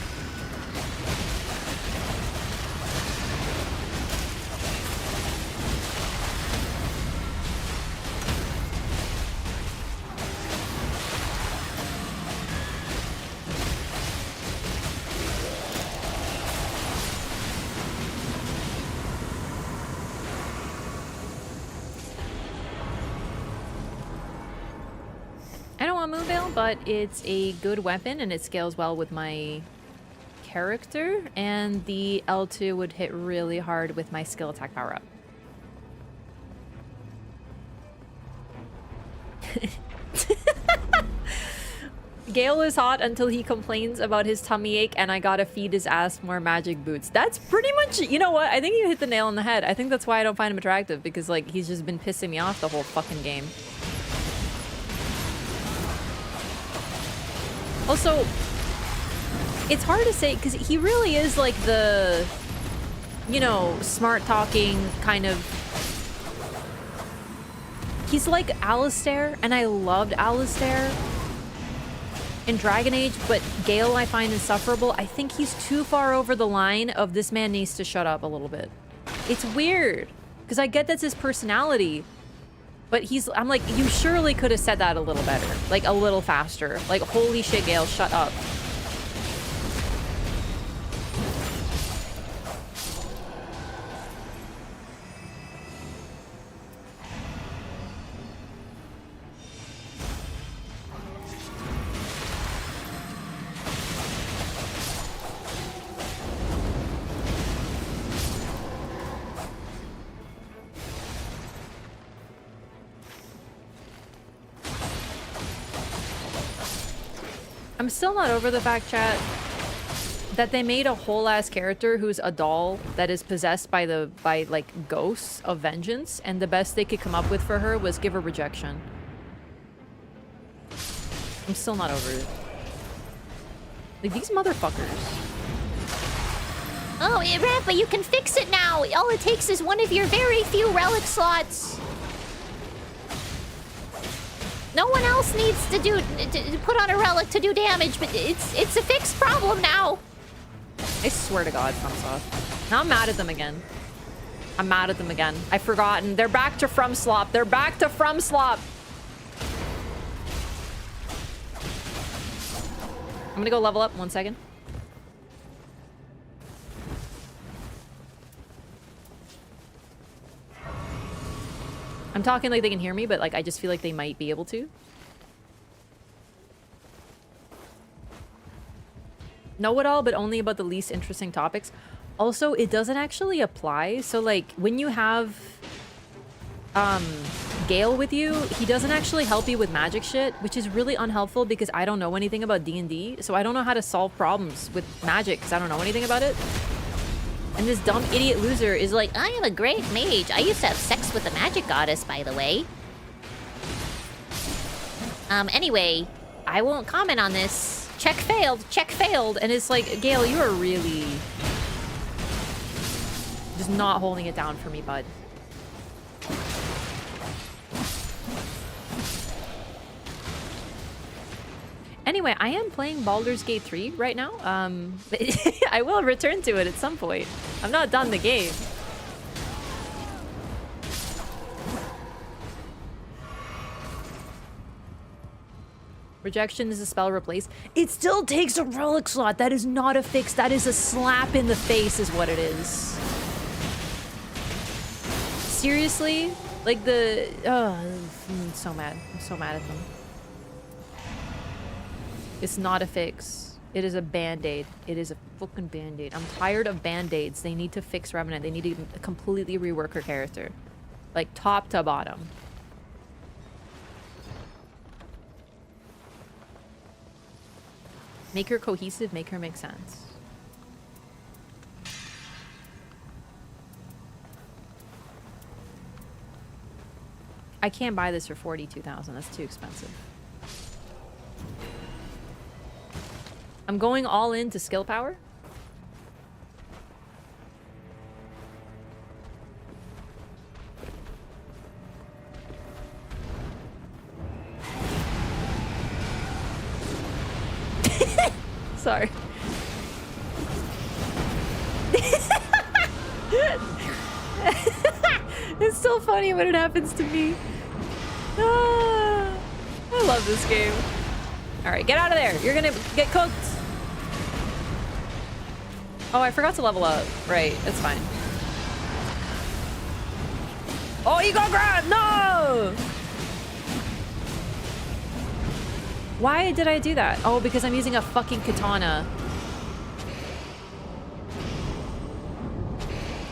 But it's a good weapon and it scales well with my character, and the L2 would hit really hard with my skill attack power up. Gale is hot until he complains about his tummy ache and I gotta feed his ass more magic boots. That's pretty much, you know what? I think you hit the nail on the head. I think that's why I don't find him attractive, because like he's just been pissing me off the whole fucking game. Also, it's hard to say because he really is like the, you know, smart talking kind of. He's like Alistair, and I loved Alistair in Dragon Age, but Gale I find insufferable. I think he's too far over the line of this man needs to shut up a little bit. It's weird because I get that's his personality. But I'm like, you surely could have said that a little better. Like, a little faster. Like, holy shit, Gale, shut up. I'm still not over the fact, chat, that they made a whole ass character who's a doll that is possessed by like ghosts of vengeance, and the best they could come up with for her was give her rejection. I'm still not over it. Like, these motherfuckers. Oh, Wraff, but you can fix it now. All it takes is one of your very few relic slots. No one else needs to put on a relic to do damage, but it's a fixed problem now. I swear to God, FromSoft. Now I'm mad at them again. I'm mad at them again. I've forgotten. They're back to FromSlop. They're back to FromSlop. I'm gonna go level up 1 second. I'm talking like they can hear me, but like I just feel like they might be able to. Know it all, but only about the least interesting topics. Also, it doesn't actually apply. So like when you have Gale with you, he doesn't actually help you with magic shit, which is really unhelpful because I don't know anything about D&D, so I don't know how to solve problems with magic because I don't know anything about it. And this dumb idiot loser is like, I am a great mage. I used to have sex with a magic goddess, by the way. Anyway, I won't comment on this. check failed. And it's like, Gale, you are really just not holding it down for me, bud. Anyway, I am playing Baldur's Gate 3 right now. I will return to it at some point. I'm not done the game. Rejection is a spell replace. It still takes a relic slot. That is not a fix. That is a slap in the face is what it is. Seriously? Like the... I'm so mad. I'm so mad at them. It's not a fix. It is a band-aid. It is a fucking band-aid. I'm tired of band-aids. They need to fix Revenant. They need to completely rework her character. Like, top to bottom. Make her cohesive. Make her make sense. I can't buy this for 42,000. That's too expensive. I'm going all into skill power. Sorry. It's so funny when it happens to me. Ah, I love this game. All right, get out of there. You're gonna get cooked. Oh, I forgot to level up. Right, that's fine. Oh, ego grab! No! Why did I do that? Oh, because I'm using a fucking katana.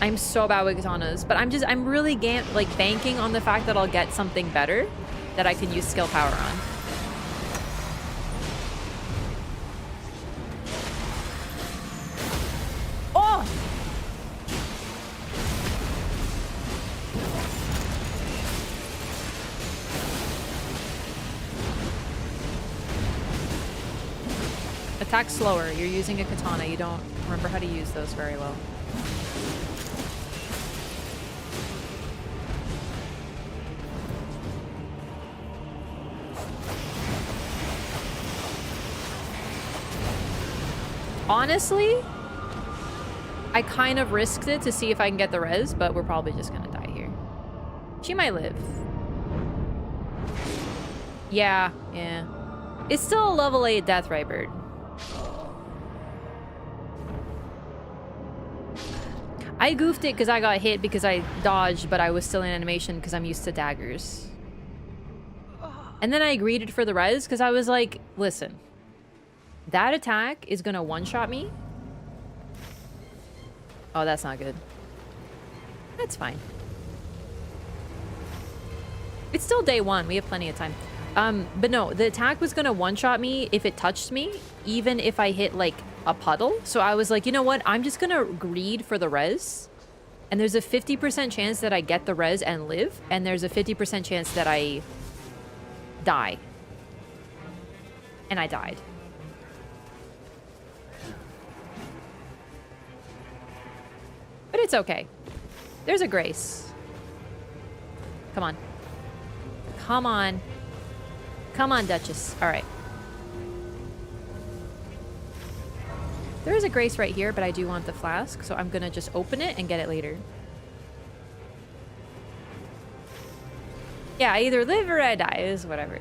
I'm so bad with katanas, but I'm really like banking on the fact that I'll get something better that I can use skill power on. Oh! Attack slower. You're using a katana. You don't remember how to use those very well. Honestly, I kind of risked it to see if I can get the res, but we're probably just gonna die here. She might live. Yeah. It's still a level 8 Death Ray Bird. I goofed it because I got hit because I dodged, but I was still in animation because I'm used to daggers. And then I greeted for the res because I was like, listen. That attack is gonna one-shot me. Oh, that's not good. That's fine. It's still day 1. We have plenty of time. But no, the attack was gonna one-shot me if it touched me, even if I hit, like, a puddle. So I was like, you know what? I'm just gonna greed for the res. And there's a 50% chance that I get the res and live, and there's a 50% chance that I die. And I died. But it's okay. There's a grace. Come on. Come on. Come on, Duchess. All right. There is a grace right here, but I do want the flask, so I'm gonna just open it and get it later. Yeah, I either live or I die. It's whatever.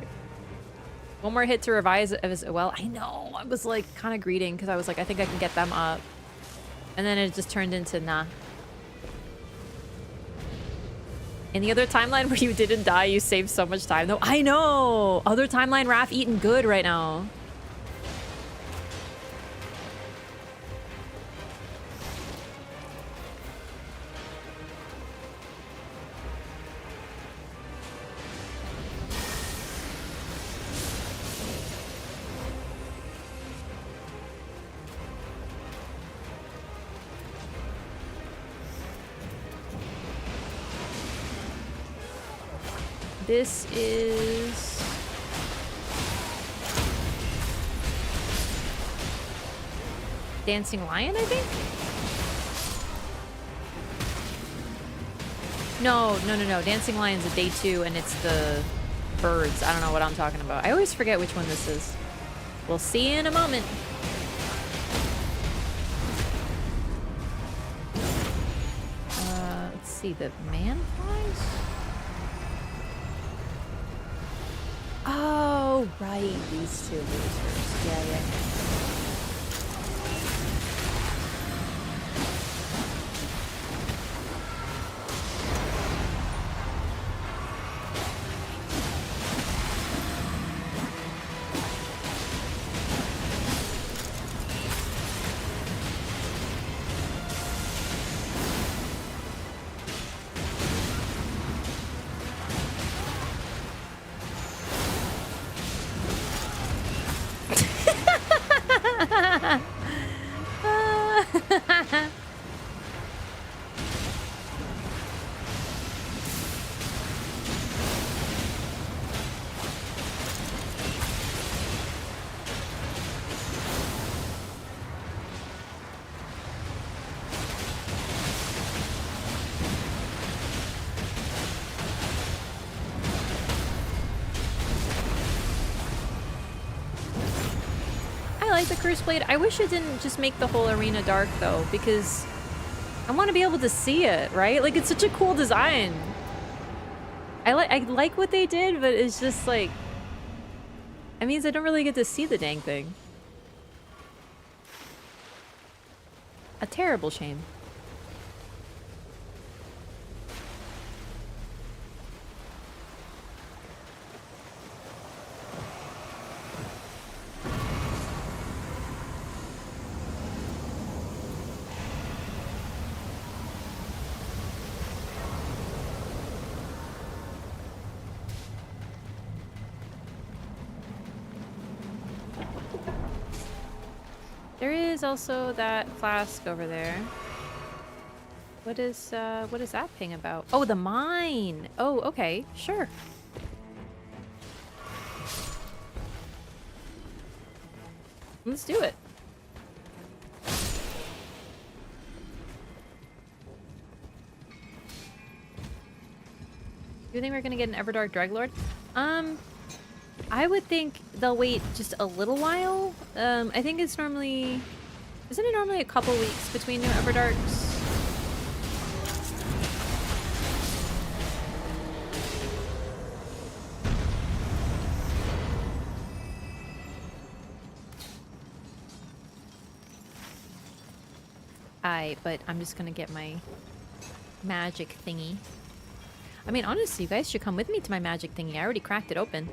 One more hit to revise as well. I know. I was like kind of greeting because I was like, I think I can get them up. And then it just turned into nah. In the other timeline where you didn't die, you saved so much time. No, I know. Other timeline, Wraff eating good right now. This is... Dancing Lion, I think? No. Dancing Lion's a day 2 and it's the birds. I don't know what I'm talking about. I always forget which one this is. We'll see in a moment. Let's see, the man flies? Oh, right. These two losers. Yeah. The Curse Blade. I wish it didn't just make the whole arena dark though, because I want to be able to see it, right? Like, it's such a cool design. I like what they did, but it's just like, it means I don't really get to see the dang thing. A terrible shame. There is also that flask over there. What is that ping about? Oh, the mine! Oh, okay, sure. Let's do it. Do you think we're gonna get an Everdark Dreglord? I would think they'll wait just a little while. I think it's normally... Isn't it normally a couple weeks between new Everdarks? But I'm just gonna get my magic thingy. I mean, honestly, you guys should come with me to my magic thingy. I already cracked it open.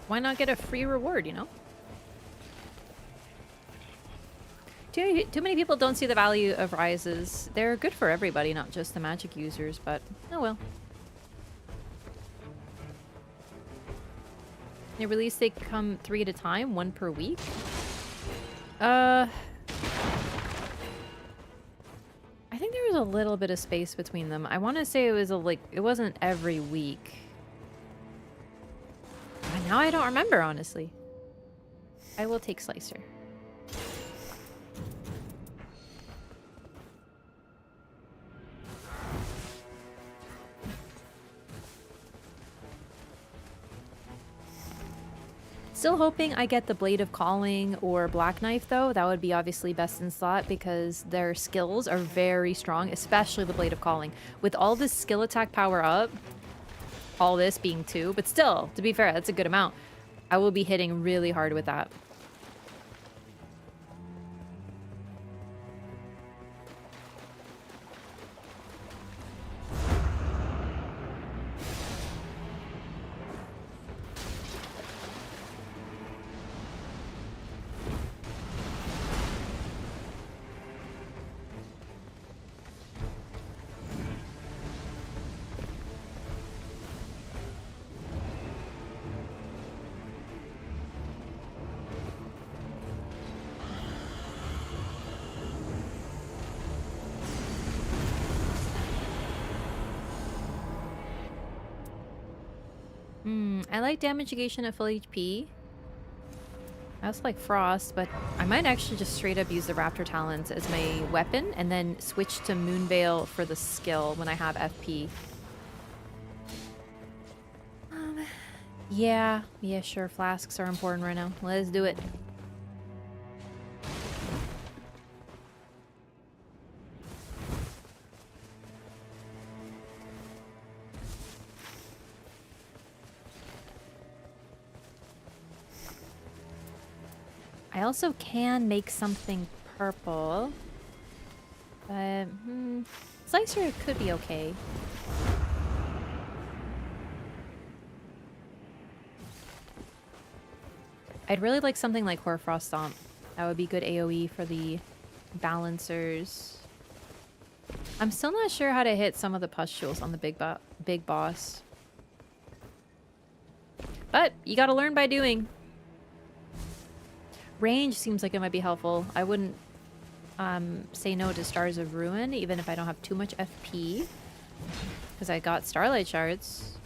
Why not get a free reward, you know? Too many people don't see the value of rises. They're good for everybody, not just the magic users, but oh well. They release, they come 3 at a time, 1 per week. I think there was a little bit of space between them. I want to say it was it wasn't every week. But now I don't remember, honestly. I will take Slicer. Still hoping I get the Blade of Calling or Black Knife, though. That would be obviously best in slot because their skills are very strong, especially the Blade of Calling. With all this skill attack power up, all this being 2, but still, to be fair, that's a good amount. I will be hitting really hard with that. I like damage negation at full HP. I also like Frost, but I might actually just straight up use the Raptor Talons as my weapon and then switch to Moonveil for the skill when I have FP. Yeah, sure. Flasks are important right now. Let's do it. I also can make something purple, but Slicer could be okay. I'd really like something like Hoarfrost Stomp. That would be good AoE for the balancers. I'm still not sure how to hit some of the pustules on the big boss. But you gotta learn by doing. Range seems like it might be helpful. I wouldn't say no to Stars of Ruin, even if I don't have too much FP. Because I got Starlight Shards.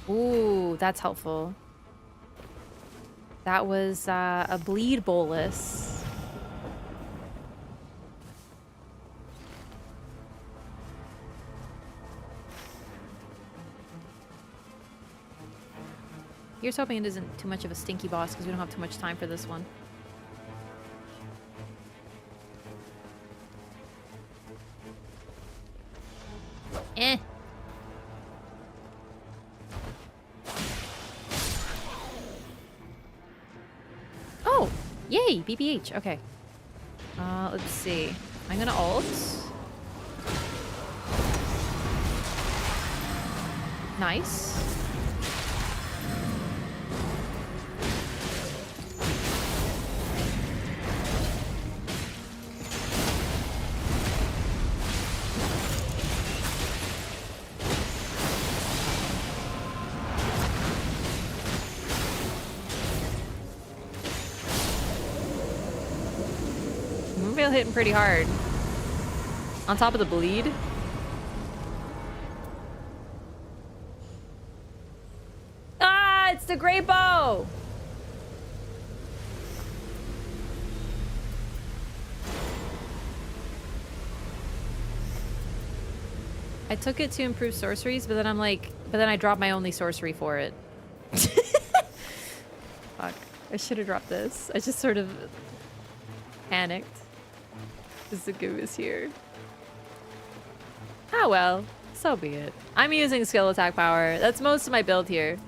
Ooh, that's helpful. That was a Bleed Bolus. Here's hoping it isn't too much of a stinky boss because we don't have too much time for this one. Eh. Oh! Yay! BBH. Okay. Let's see. I'm gonna ult. Nice. Hitting pretty hard. On top of the bleed. Ah, it's the great bow. I took it to improve sorceries, but then I'm like, but then I dropped my only sorcery for it. Fuck. I should have dropped this. I just sort of panicked. Zagu is here. Ah well, so be it. I'm using skill attack power. That's most of my build here.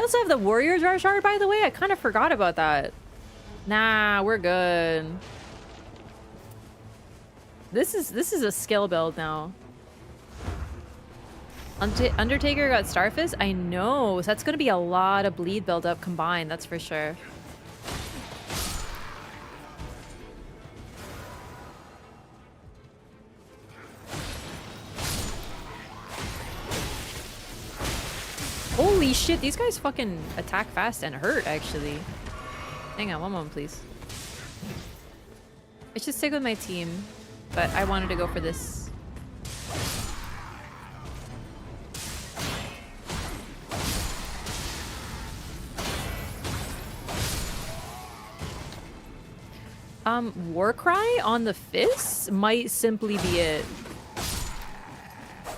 also have the warrior jar shard, by the way. I kind of forgot about that. Nah, we're good. This is a skill build now. Undertaker got Starfist? I know. So that's going to be a lot of bleed buildup combined. That's for sure. Holy shit, these guys fucking attack fast and hurt, actually. Hang on, one moment, please. I should stick with my team, but I wanted to go for this. Warcry on the fists might simply be it.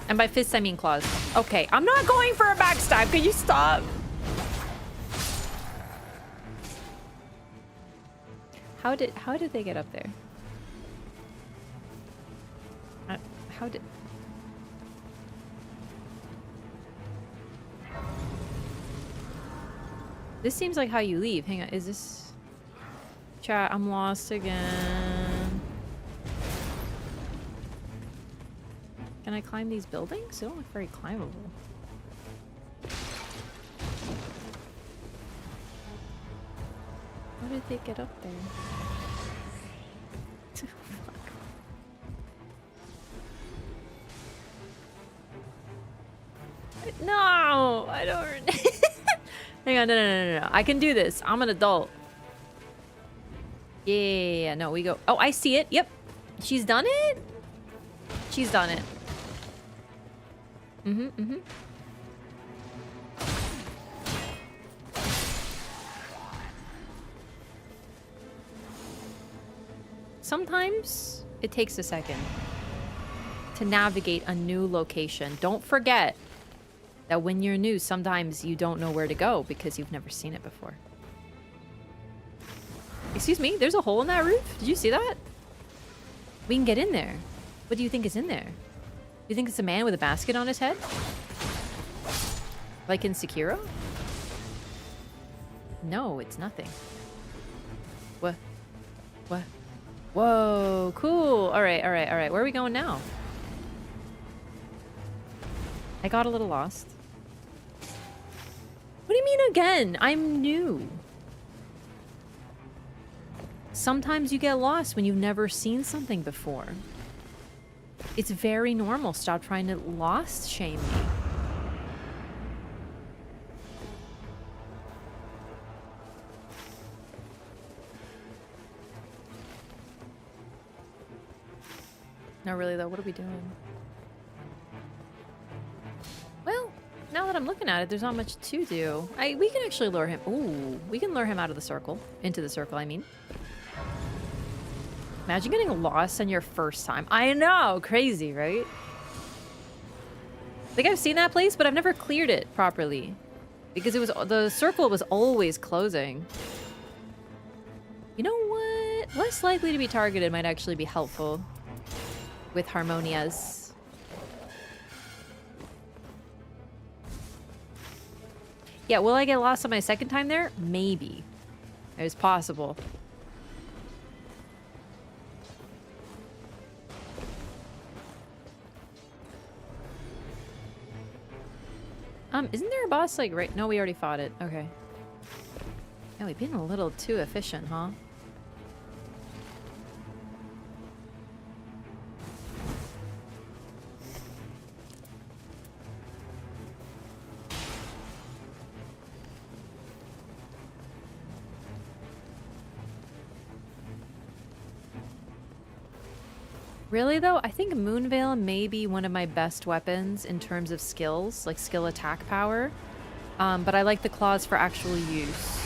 And by fists, I mean claws. Okay, I'm not going for a backstab. Can you stop? How did they get up there? How did... This seems like how you leave. Hang on, is this... Chat, I'm lost again. Can I climb these buildings? They don't look very climbable. How did they get up there? Fuck. No! I don't... Hang on, no. I can do this. I'm an adult. Yeah, no, we go. Oh, I see it. Yep. She's done it? She's done it. Sometimes it takes a second to navigate a new location. Don't forget that when you're new, sometimes you don't know where to go because you've never seen it before. Excuse me, there's a hole in that roof? Did you see that? We can get in there. What do you think is in there? You think it's a man with a basket on his head? Like in Sekiro? No, it's nothing. What? What? Whoa, cool. All right. Where are we going now? I got a little lost. What do you mean again? I'm new. Sometimes you get lost when you've never seen something before. It's very normal. Stop trying to lost shame me. No, really though, what are we doing? Well, now that I'm looking at it, there's not much to do. We can actually lure him. Ooh, we can lure him out of the circle. Into the circle, I mean. Imagine getting lost on your first time. I know, crazy, right? I think I've seen that place, but I've never cleared it properly. Because the circle was always closing. You know what? Less likely to be targeted might actually be helpful. With Harmonias. Yeah, will I get lost on my second time there? Maybe. It was possible. Isn't there a boss like right? No, we already fought it. Okay. Yeah, we've been a little too efficient, huh? Really though, I think Moonveil may be one of my best weapons in terms of skills, like skill attack power. But I like the claws for actual use.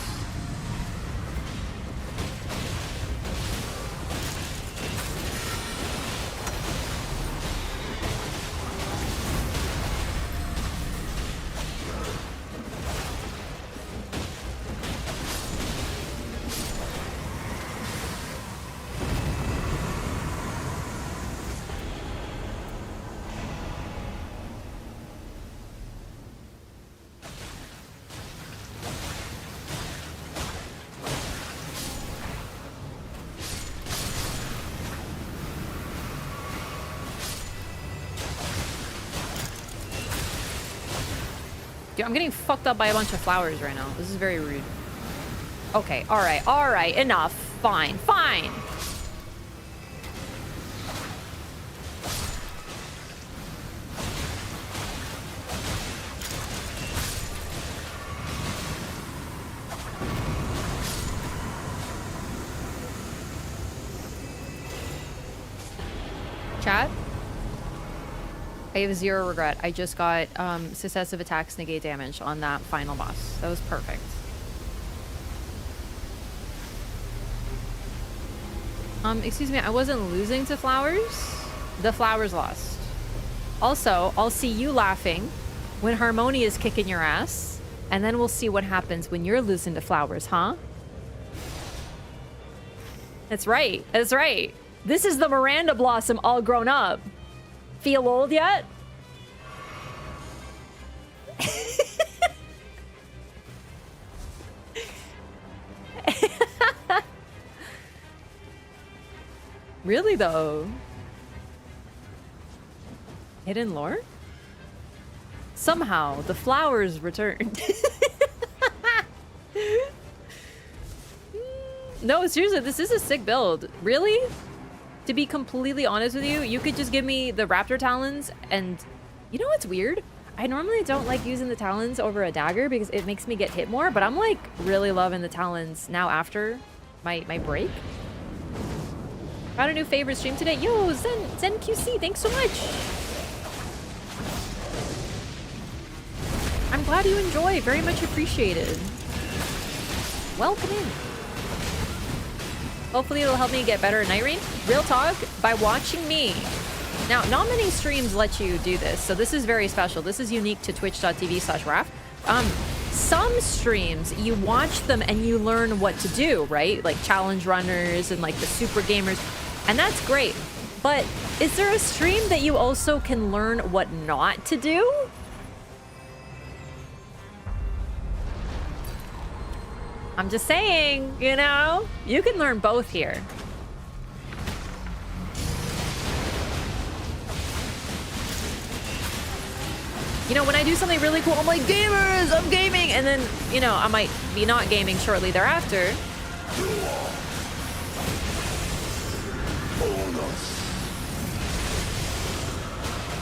Dude, I'm getting fucked up by a bunch of flowers right now. This is very rude. Okay, alright, enough. Fine, fine. Chat? I have 0 regret. I just got successive attacks negate damage on that final boss. That was perfect. Excuse me, I wasn't losing to flowers. The flowers lost. Also, I'll see you laughing when Harmonia is kicking your ass, and then we'll see what happens when you're losing to flowers, huh? That's right. That's right. This is the Miranda Blossom all grown up. Feel old yet? Really though? Hidden lore? Somehow the flowers returned. No, seriously, this is a sick build. Really? To be completely honest with you, you could just give me the raptor talons and... You know what's weird? I normally don't like using the talons over a dagger because it makes me get hit more, but I'm like really loving the talons now after my break. Got a new favorite stream today. Yo, Zen QC, thanks so much. I'm glad you enjoy. Very much appreciated. Welcome in. Hopefully it'll help me get better at Nightreign. Real talk, by watching me. Now, not many streams let you do this, so this is very special. This is unique to twitch.tv/Wraff. Some streams, you watch them and you learn what to do, right? Like challenge runners and like the super gamers, and that's great. But is there a stream that you also can learn what not to do? I'm just saying, you know, you can learn both here. You know, when I do something really cool, I'm like, gamers, I'm gaming. And then, you know, I might be not gaming shortly thereafter.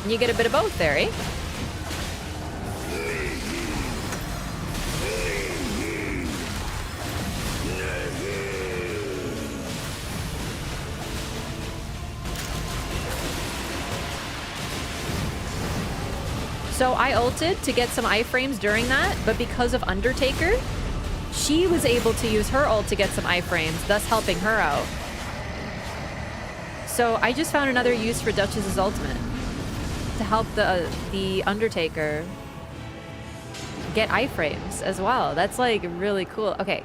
And you get a bit of both there, eh? So I ulted to get some iframes during that, but because of Undertaker, she was able to use her ult to get some iframes, thus helping her out. So I just found another use for Duchess's ultimate to help the Undertaker get iframes as well. That's like really cool. Okay,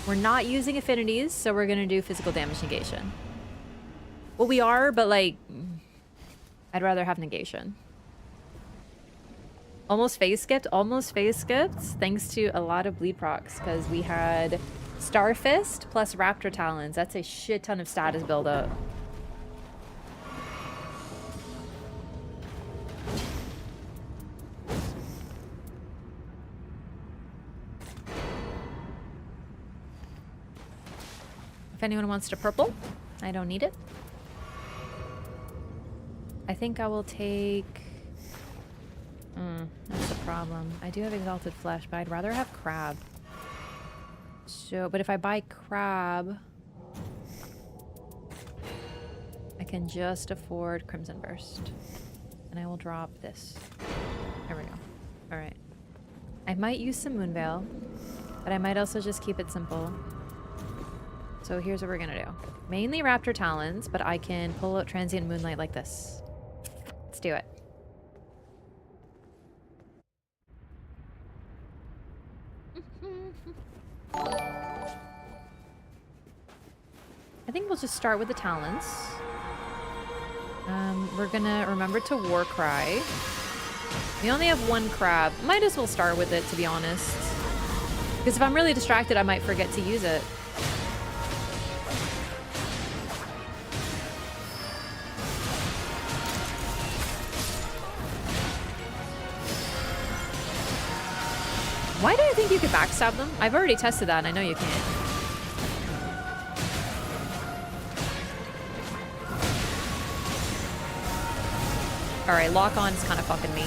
we're not using affinities, so we're gonna do physical damage negation. Well, we are, but like, I'd rather have negation. Almost phase skipped, thanks to a lot of bleed procs, because we had Starfist plus Raptor Talons. That's a shit ton of status buildup. If anyone wants to purple, I don't need it. I think I will take... that's the problem. I do have Exalted Flesh, but I'd rather have Crab. So, but if I buy Crab, I can just afford Crimson Burst. And I will drop this. There we go. Alright. I might use some Moonveil, but I might also just keep it simple. So here's what we're gonna do. Mainly Raptor Talons, but I can pull out Transient Moonlight like this. Let's do it. I think we'll just start with the Talons. We're gonna remember to Warcry. We only have one Crab. Might as well start with it, to be honest. Because if I'm really distracted, I might forget to use it. Why do I think you could backstab them? I've already tested that and I know you can't. Alright, lock on is kind of fucking me.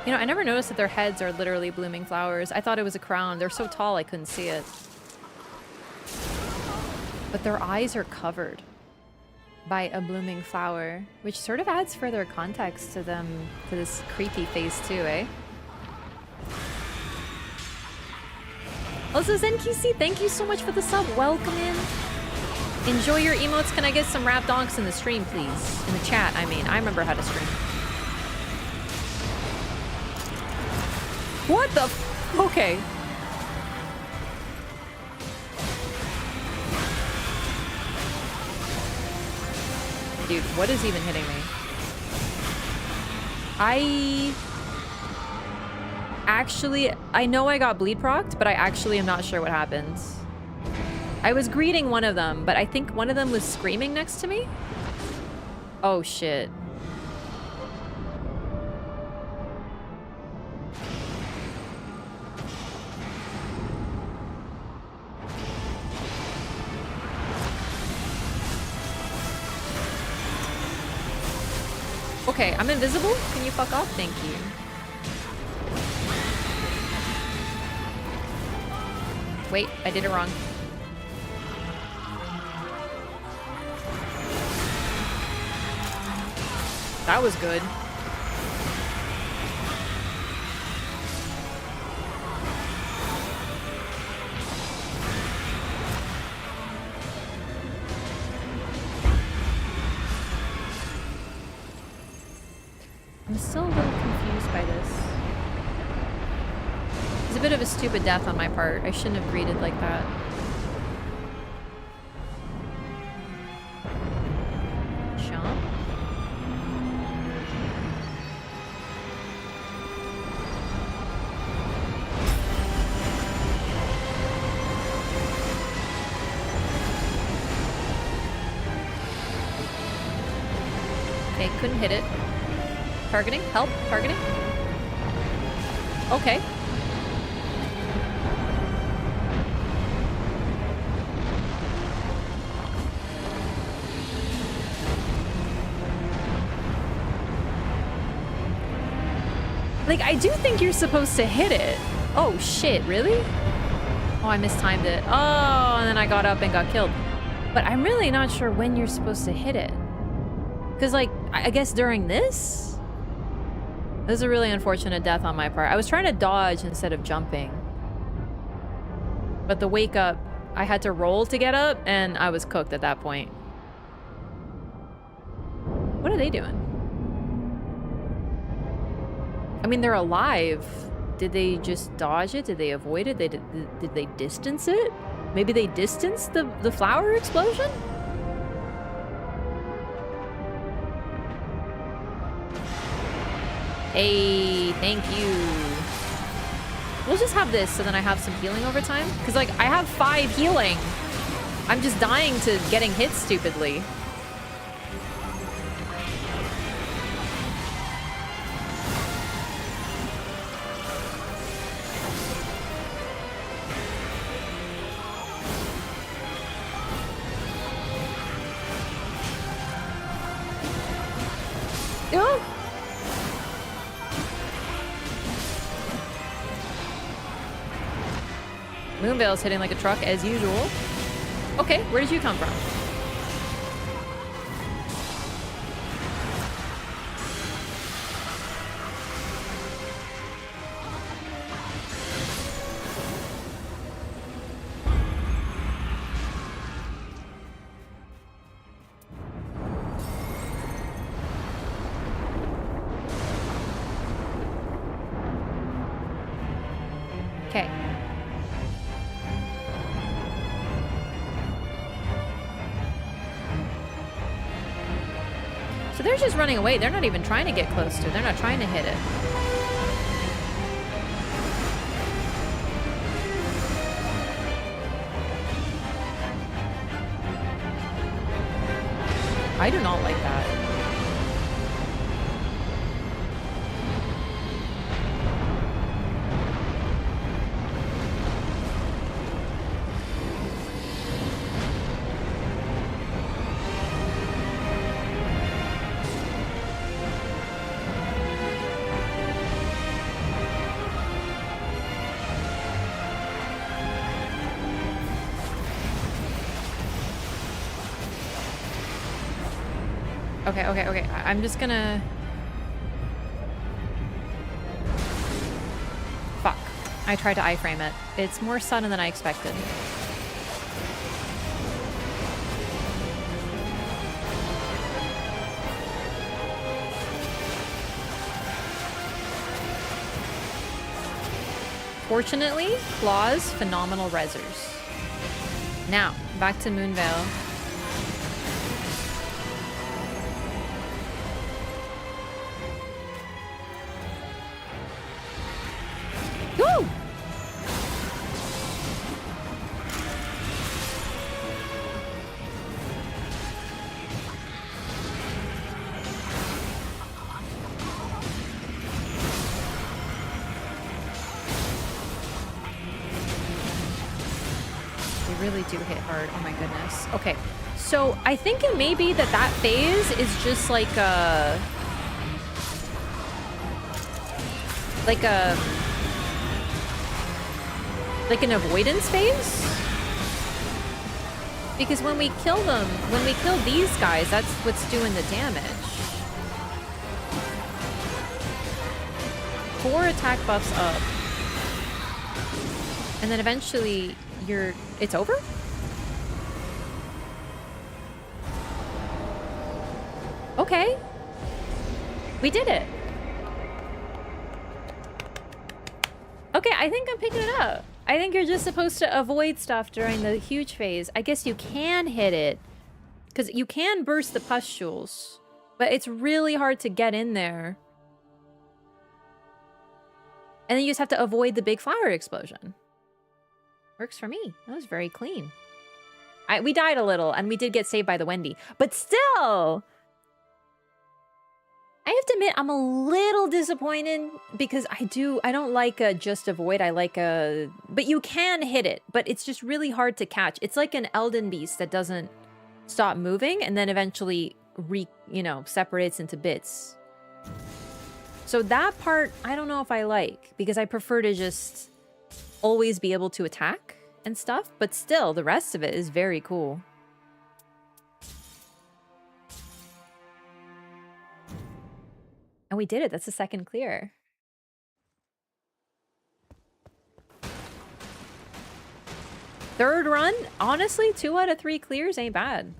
You know, I never noticed that their heads are literally blooming flowers. I thought it was a crown. They're so tall I couldn't see it. But their eyes are covered by a blooming flower, which sort of adds further context to them, to this creepy face too, eh? Also, ZenQC, thank you so much for the sub. Welcome in. Enjoy your emotes. Can I get some rap donks in the stream, please? In the chat, I mean. I remember how to stream. What the f- Okay. Dude, what is even hitting me? I know I got bleed procced, but I actually am not sure what happens. I was greeting one of them, but I think one of them was screaming next to me. Oh shit. Okay, I'm invisible. Can you fuck off? Thank you. Wait, I did it wrong. That was good. I'm still a little confused by this. It's a bit of a stupid death on my part. I shouldn't have greeted like that. Jump. Okay, couldn't hit it. Targeting? Help? Targeting? Okay. Like, I do think you're supposed to hit it. Oh, shit, really? Oh, I mistimed it. Oh, and then I got up and got killed. But I'm really not sure when you're supposed to hit it. Because, like, I guess during this? This is a really unfortunate death on my part. I was trying to dodge instead of jumping. But the wake up, I had to roll to get up, and I was cooked at that point. What are they doing? I mean, they're alive. Did they just dodge it? Did they avoid it? Did they distance it? Maybe they distanced the flower explosion? Hey, thank you. We'll just have this so then I have some healing over time. Because, like, I have 5 healing. I'm just dying to getting hit stupidly. Oh! Moonveil's hitting like a truck as usual. Okay, where did you come from? Okay. So they're just running away. They're not even trying to get close to it. They're not trying to hit it. I do not like that. Okay. I'm just gonna... Fuck. I tried to iframe it. It's more sudden than I expected. Fortunately, claws, phenomenal resers. Now, back to Moonveil. Woo! They really do hit hard. Oh my goodness. Okay, so I think it may be that that phase is just like a... Like an avoidance phase? Because when we kill them, when we kill these guys, that's what's doing the damage. 4 attack buffs up. And then eventually it's over? Okay. We did it. Okay, I think I'm picking it up. I think you're just supposed to avoid stuff during the huge phase. I guess you can hit it, because you can burst the pustules, but it's really hard to get in there. And then you just have to avoid the big flower explosion. Works for me. That was very clean. We died a little, and we did get saved by the Wendy, but still... I have to admit, I'm a little disappointed because I don't like a just avoid. I like a... But you can hit it, but it's just really hard to catch. It's like an Elden Beast that doesn't stop moving and then eventually, separates into bits. So that part, I don't know if I like, because I prefer to just always be able to attack and stuff, but still, the rest of it is very cool. And we did it. That's the second clear. Third run, honestly, 2 out of 3 clears ain't bad.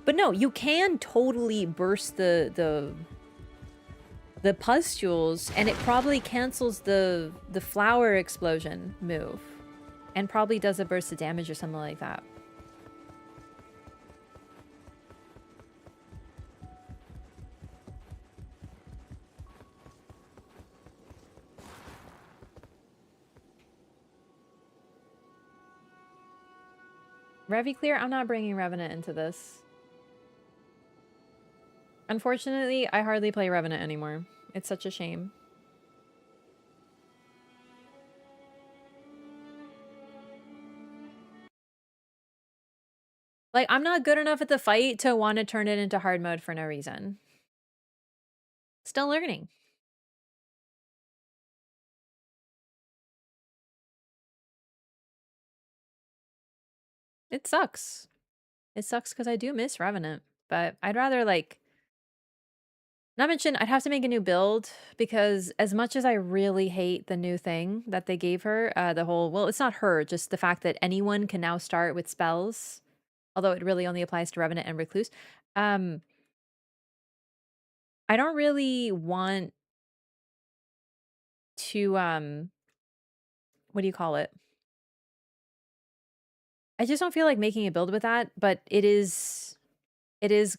But no, you can totally burst the pustules, and it probably cancels the flower explosion move, and probably does a burst of damage or something like that. Reviclear, I'm not bringing Revenant into this. Unfortunately, I hardly play Revenant anymore. It's such a shame. Like, I'm not good enough at the fight to want to turn it into hard mode for no reason. Still learning. It sucks. It sucks because I do miss Revenant, but I'd rather, like... Not mention, I'd have to make a new build, because as much as I really hate the new thing that they gave her, the whole... Well, it's not her, just the fact that anyone can now start with spells, although it really only applies to Revenant and Recluse. I don't really want to what do you call it? I just don't feel like making a build with that, but it is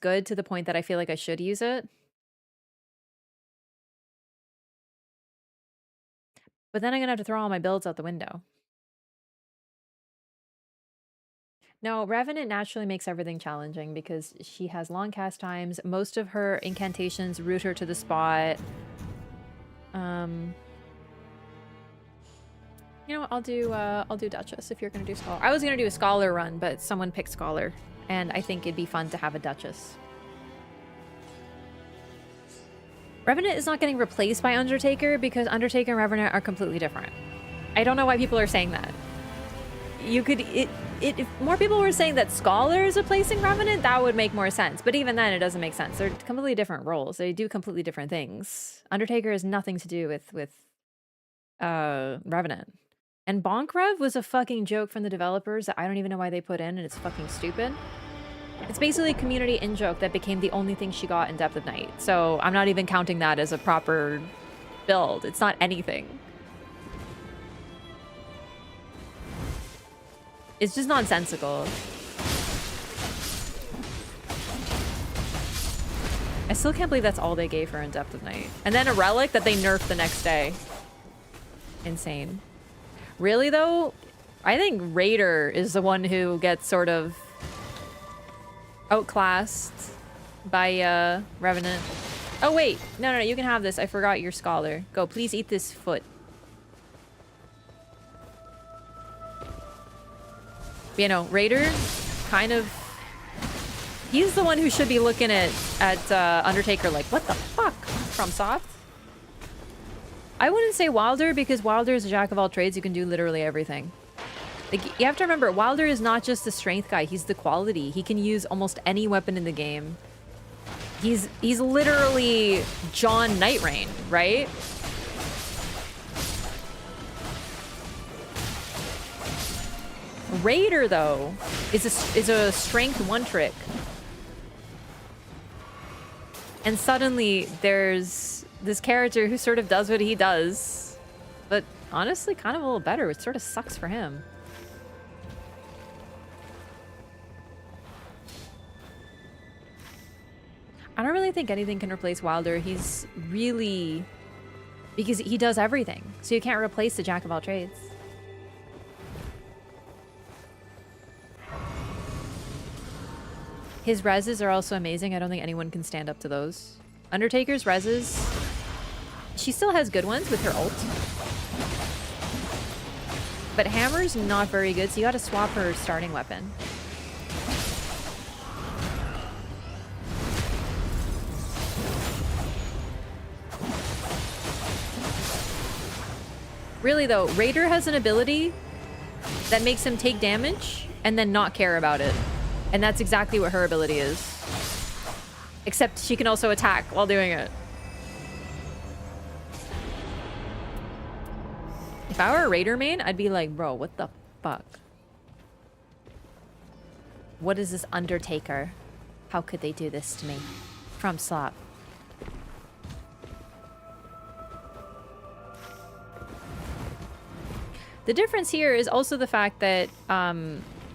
good to the point that I feel like I should use it. But then I'm gonna have to throw all my builds out the window. No, Revenant naturally makes everything challenging because she has long cast times. Most of her incantations root her to the spot. You know what? I'll do Duchess if you're gonna do Scholar. I was gonna do a Scholar run, but someone picked Scholar, and I think it'd be fun to have a Duchess. Revenant is not getting replaced by Undertaker because Undertaker and Revenant are completely different. I don't know why people are saying that. You could if more people were saying that Scholar is replacing Revenant, that would make more sense. But even then, it doesn't make sense. They're completely different roles. They do completely different things. Undertaker has nothing to do with Revenant. And Bonk Rev was a fucking joke from the developers that I don't even know why they put in, and it's fucking stupid. It's basically a community in-joke that became the only thing she got in Depth of Night. So I'm not even counting that as a proper build. It's not anything. It's just nonsensical. I still can't believe that's all they gave her in Depth of Night. And then a relic that they nerfed the next day. Insane. Really, though? I think Raider is the one who gets sort of outclassed by Revenant. Oh, wait. No, you can have this. I forgot your Scholar. Go, please eat this foot. But, you know, Raider, kind of... He's the one who should be looking at Undertaker like, what the fuck? From Soft? I wouldn't say Wilder because Wilder is a jack of all trades. You can do literally everything. Like, you have to remember, Wilder is not just the strength guy. He's the quality. He can use almost any weapon in the game. He's literally John Nightreign, right? Raider, though, is a strength one trick. And suddenly there's this character who sort of does what he does, but honestly kind of a little better. It sort of sucks for him. I don't really think anything can replace Wilder. He's really... because he does everything. So you can't replace the jack of all trades. His reses are also amazing. I don't think anyone can stand up to those. Undertaker's reses... she still has good ones with her ult. But Hammer's not very good, so you gotta swap her starting weapon. Really though, Raider has an ability that makes him take damage and then not care about it. And that's exactly what her ability is. Except she can also attack while doing it. If I were a Raider main, I'd be like, bro, what the fuck? What is this Undertaker? How could they do this to me? From Slop. The difference here is also the fact that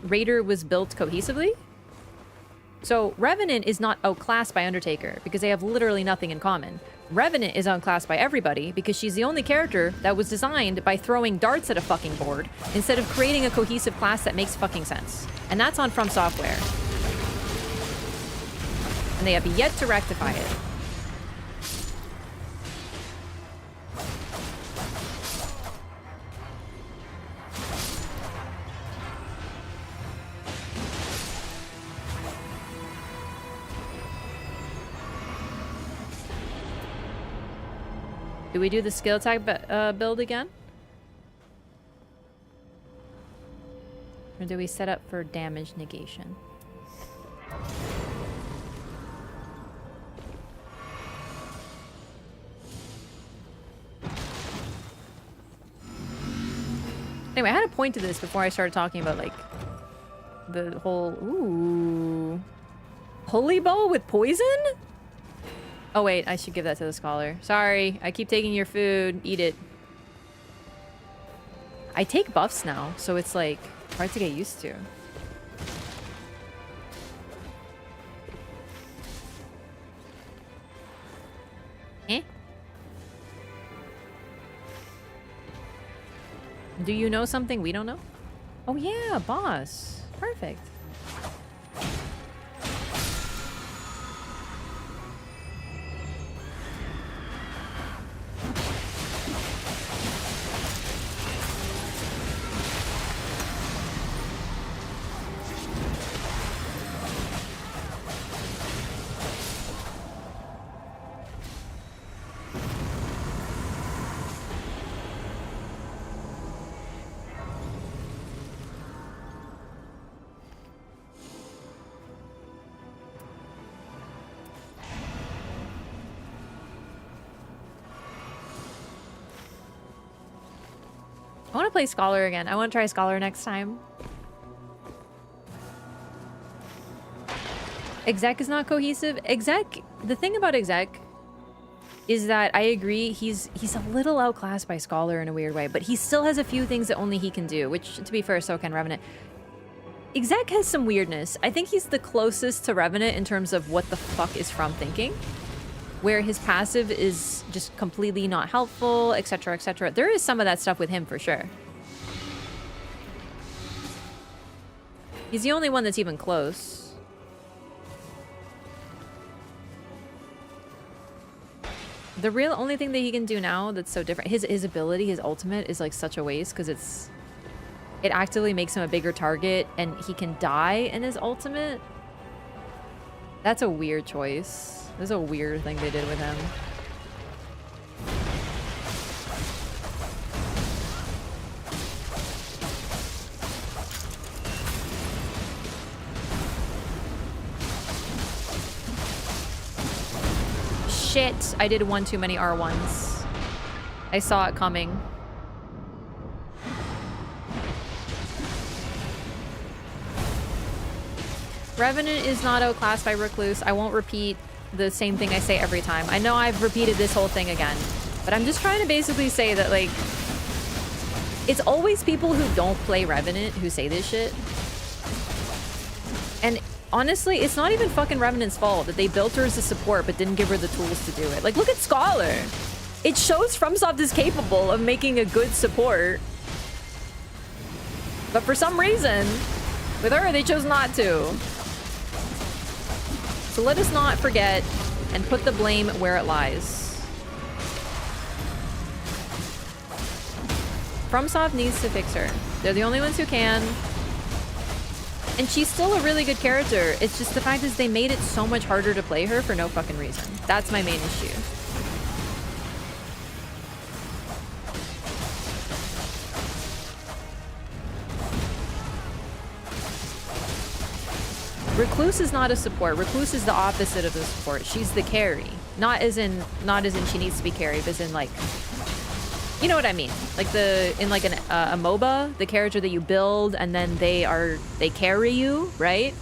Raider was built cohesively. So Revenant is not outclassed by Undertaker because they have literally nothing in common. Revenant is outclassed by everybody because she's the only character that was designed by throwing darts at a fucking board instead of creating a cohesive class that makes fucking sense. And that's on From Software. And they have yet to rectify it. Do we do the skill attack build again? Or do we set up for damage negation? Anyway, I had a point to this before I started talking about, like, the whole... Ooh. Holy bow with poison? Oh wait, I should give that to the Scholar. Sorry, I keep taking your food. Eat it. I take buffs now, so it's like hard to get used to. Eh? Do you know something we don't know? Oh yeah, boss. Perfect. I want to play Scholar again. I want to try Scholar next time. Exec is not cohesive. Exec, the thing about Exec is that I agree he's a little outclassed by Scholar in a weird way, but he still has a few things that only he can do, which to be fair, so can Revenant. Exec has some weirdness. I think he's the closest to Revenant in terms of what the fuck is From thinking, where his passive is just completely not helpful, etc., etc. There is some of that stuff with him for sure. He's the only one that's even close. The real only thing that he can do now that's so different, his ability, his ultimate is like such a waste because it actively makes him a bigger target and he can die in his ultimate. That's a weird choice. This is a weird thing they did with him. Shit, I did one too many R1s. I saw it coming. Revenant is not outclassed by Recluse. I won't repeat the same thing I say every time. I know I've repeated this whole thing again, but I'm just trying to basically say that, like, it's always people who don't play Revenant who say this shit. And honestly, it's not even fucking Revenant's fault that they built her as a support but didn't give her the tools to do it. Like, look at Scholar. It shows FromSoft is capable of making a good support. But for some reason, with her, they chose not to. So let us not forget and put the blame where it lies. FromSoft needs to fix her. They're the only ones who can. And she's still a really good character. It's just the fact is they made it so much harder to play her for no fucking reason. That's my main issue. Recluse is not a support. Recluse is the opposite of the support. She's the carry. Not as in she needs to be carried, but as in, like, you know what I mean? Like in like a MOBA, the character that you build and then they carry you, right?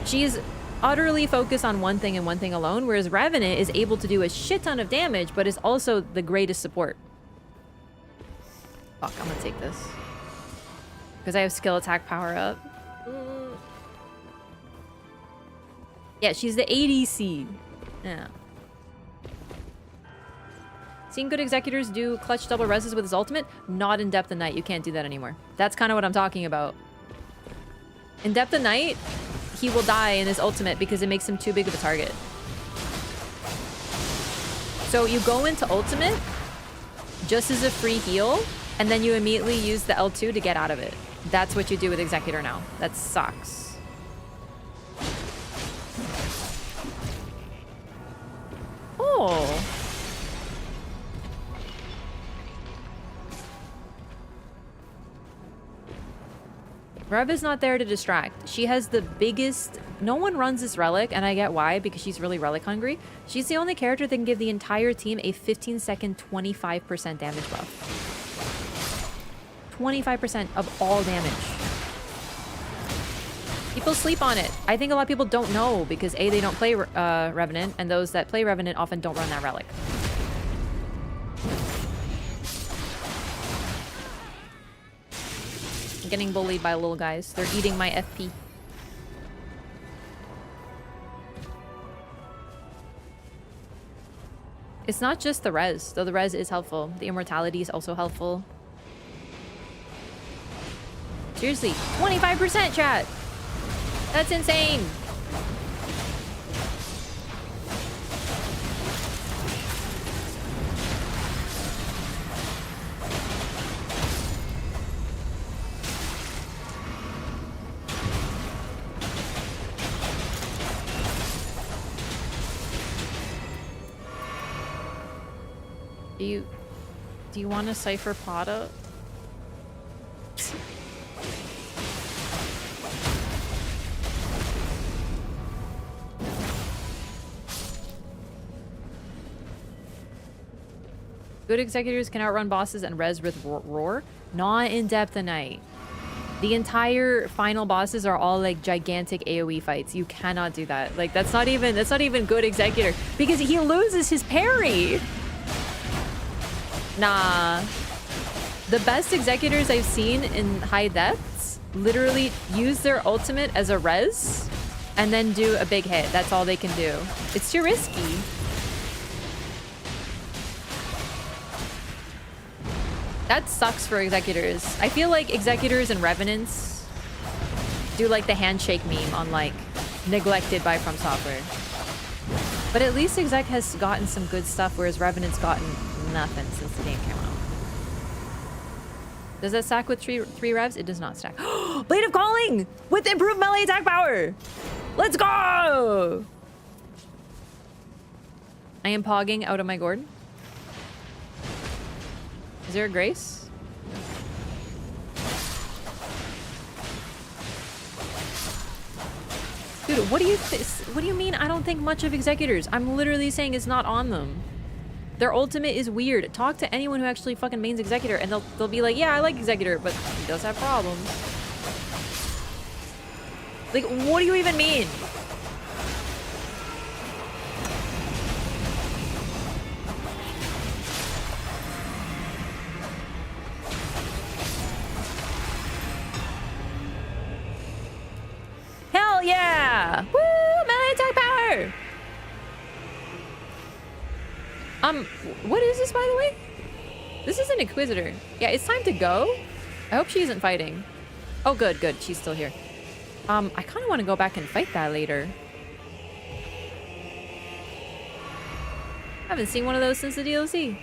She's utterly focused on one thing and one thing alone, whereas Revenant is able to do a shit ton of damage, but is also the greatest support. Fuck, I'm gonna take this. Because I have skill attack power up. Yeah, she's the ADC. Yeah. Seeing good executors do clutch double reses with his ultimate? Not in Depth of Night. You can't do that anymore. That's kind of what I'm talking about. In Depth of Night, he will die in his ultimate because it makes him too big of a target. So you go into ultimate just as a free heal, and then you immediately use the L2 to get out of it. That's what you do with Executor now. That sucks. Oh. Rev is not there to distract. She has the biggest... No one runs this relic, and I get why, because she's really relic hungry. She's the only character that can give the entire team a 15-second 25% damage buff. 25% of all damage. People sleep on it. I think a lot of people don't know because A, they don't play Revenant, and those that play Revenant often don't run that relic. Getting bullied by little guys. They're eating my FP. It's not just the res, though the res is helpful. The immortality is also helpful. Seriously, 25% chat! That's insane! Do you want to cipher Pada? Good executors can outrun bosses and res with roar. Not in Depthonite. The entire final bosses are all like gigantic AoE fights. You cannot do that. Like that's not even good executor because he loses his parry. Nah. The best executors I've seen in high depths literally use their ultimate as a res and then do a big hit. That's all they can do. It's too risky. That sucks for executors. I feel like executors and revenants do like the handshake meme on like neglected by From Software. But at least exec has gotten some good stuff, whereas revenant's gotten nothing since the game came out. Does that stack with three revs? It does not stack. Blade of Calling with improved melee attack power. Let's go! I am pogging out of my gourd. Is there a grace? Dude, what do you mean I don't think much of executors? I'm literally saying it's not on them. Their ultimate is weird. Talk to anyone who actually fucking mains executor and they'll be like, yeah, I like executor, but he does have problems. Like, what do you even mean? Hell yeah! Woo! Melee attack power! What is this, by the way? This is an Inquisitor. Yeah, it's time to go. I hope she isn't fighting. Oh, good. She's still here. I kind of want to go back and fight that later. I haven't seen one of those since the DLC.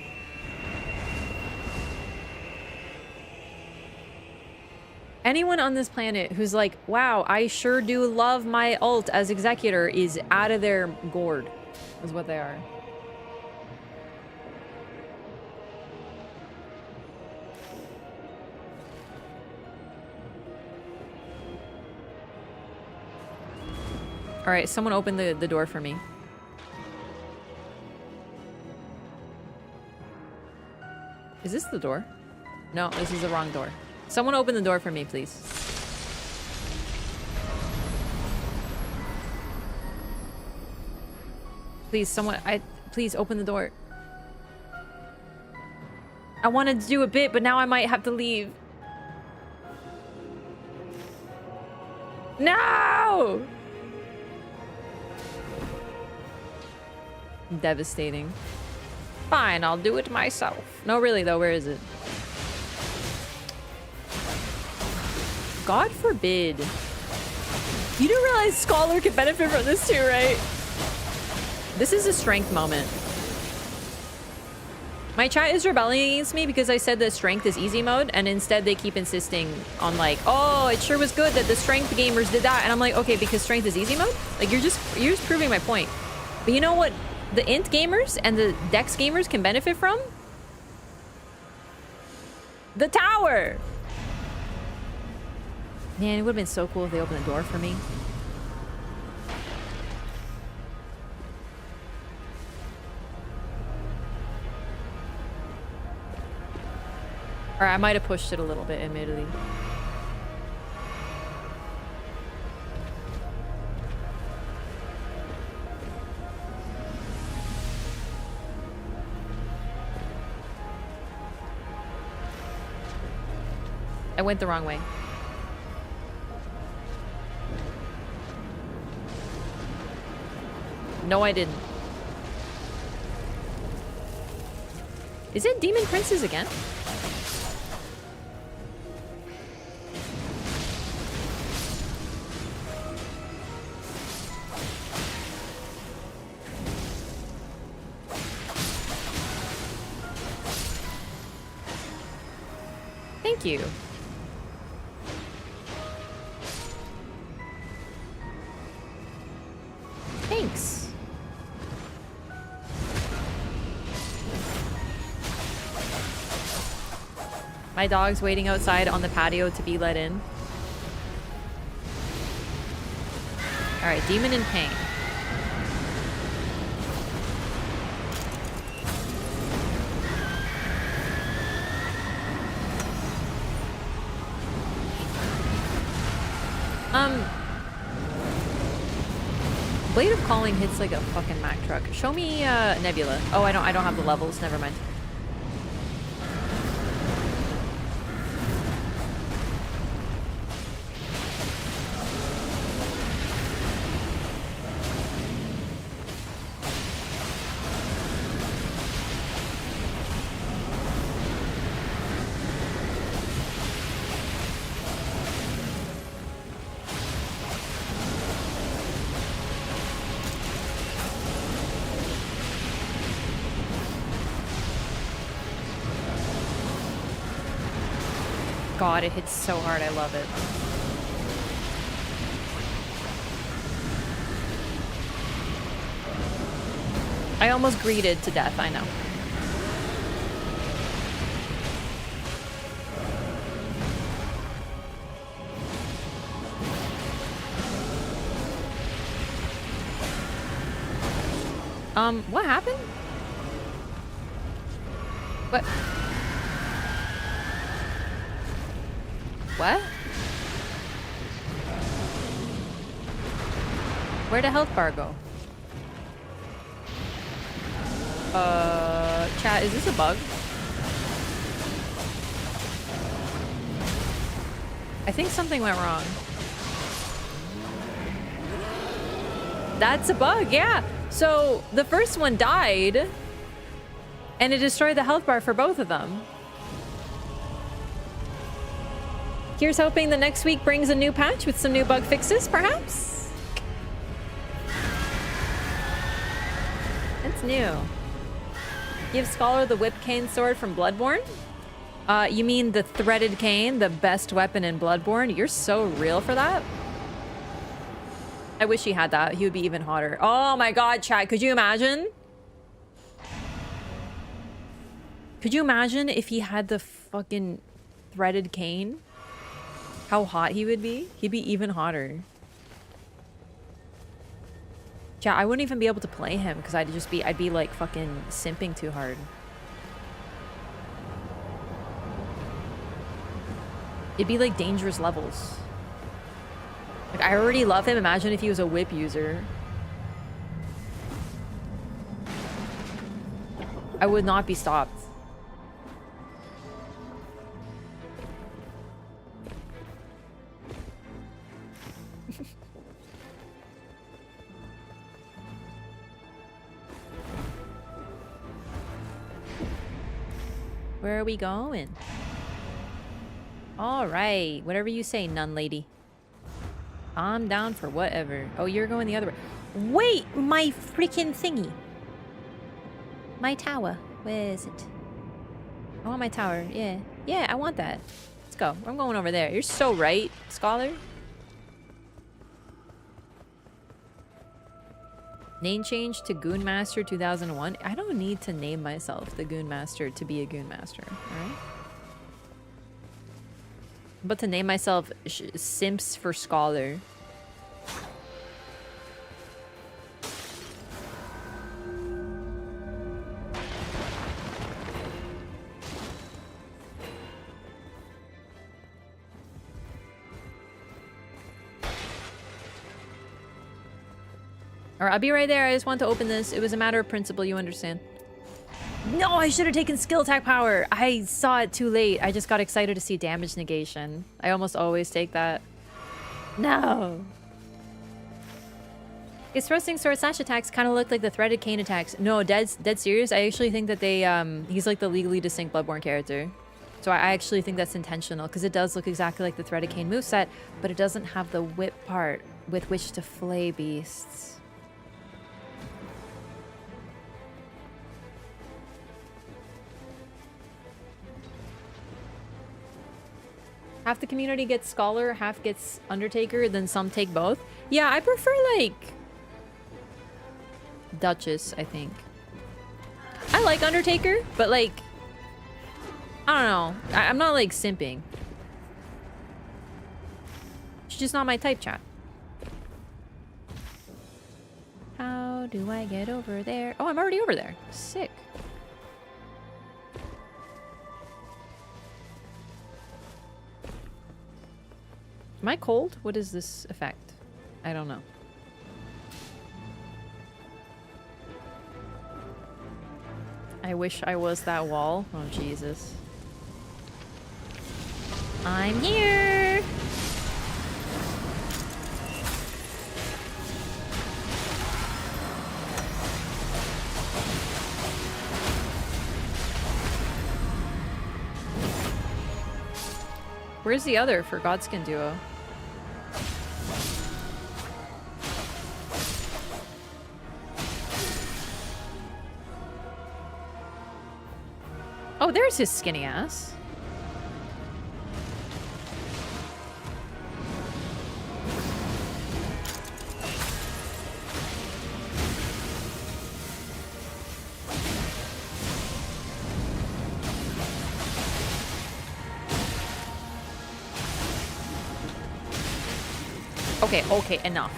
Anyone on this planet who's like, wow, I sure do love my ult as Executor is out of their gourd, is what they are. All right, someone open the door for me. Is this the door? No, this is the wrong door. Someone open the door for me, please. Please, someone, please open the door. I wanted to do a bit, but now I might have to leave. No! Devastating. Fine, I'll do it myself. No, really though, where is it? God forbid. You do realize Scholar could benefit from this too, right? This is a strength moment. My chat is rebelling against me because I said that strength is easy mode, and instead they keep insisting on like, oh, it sure was good that the strength gamers did that. And I'm like, okay, because strength is easy mode? Like you're just proving my point. But you know what the int gamers and the dex gamers can benefit from? The tower! Man, it would have been so cool if they opened the door for me. Or I might have pushed it a little bit, admittedly. I went the wrong way. No, I didn't. Is it Demon Princes again? Thank you. Thanks. My dog's waiting outside on the patio to be let in. Alright, Demon in Pain. Blade of Calling hits like a fucking Mack truck. Show me Nebula. Oh, I don't have the levels. Never mind. God, it hits so hard. I love it. I almost greeted to death, I know. What happened? What? What? Where'd the health bar go? Chat, is this a bug? I think something went wrong. That's a bug, yeah. So the first one died and it destroyed the health bar for both of them. Here's hoping the next week brings a new patch with some new bug fixes, perhaps? That's new. Give Scholar the whip cane sword from Bloodborne? You mean the threaded cane, the best weapon in Bloodborne? You're so real for that. I wish he had that. He would be even hotter. Oh my god, chat. Could you imagine? Could you imagine if he had the fucking threaded cane? How hot he would be? He'd be even hotter. Chat, I wouldn't even be able to play him because I'd be like fucking simping too hard. It'd be like dangerous levels. Like, I already love him. Imagine if he was a whip user. I would not be stopped. Where are we going? All right, whatever you say, nun lady. I'm down for whatever. Oh, you're going the other way. Wait, my freaking thingy. My tower. Where is it? I want my tower. Yeah. Yeah, I want that. Let's go. I'm going over there. You're so right, Scholar. Name change to Goon Master 2001. I don't need to name myself the Goon Master to be a Goon Master. Alright? But to name myself Simps for Scholar. Alright, I'll be right there. I just want to open this. It was a matter of principle, you understand. No, I should have taken skill attack power. I saw it too late. I just got excited to see damage negation. I almost always take that. No. His thrusting sword slash attacks kind of look like the threaded cane attacks. No, dead serious. I actually think that they he's like the legally distinct Bloodborne character. So I actually think that's intentional because it does look exactly like the threaded cane moveset, but it doesn't have the whip part with which to flay beasts. Half the community gets Scholar, half gets Undertaker, then some take both. Yeah, I prefer like Duchess, I think. I like Undertaker, but like I don't know. I'm not like simping. She's just not my type, chat. How do I get over there? Oh, I'm already over there. Sick. Am I cold? What is this effect? I don't know. I wish I was that wall. Oh, Jesus. I'm here! Where's the other for Godskin Duo? Oh, there's his skinny ass. Okay, enough.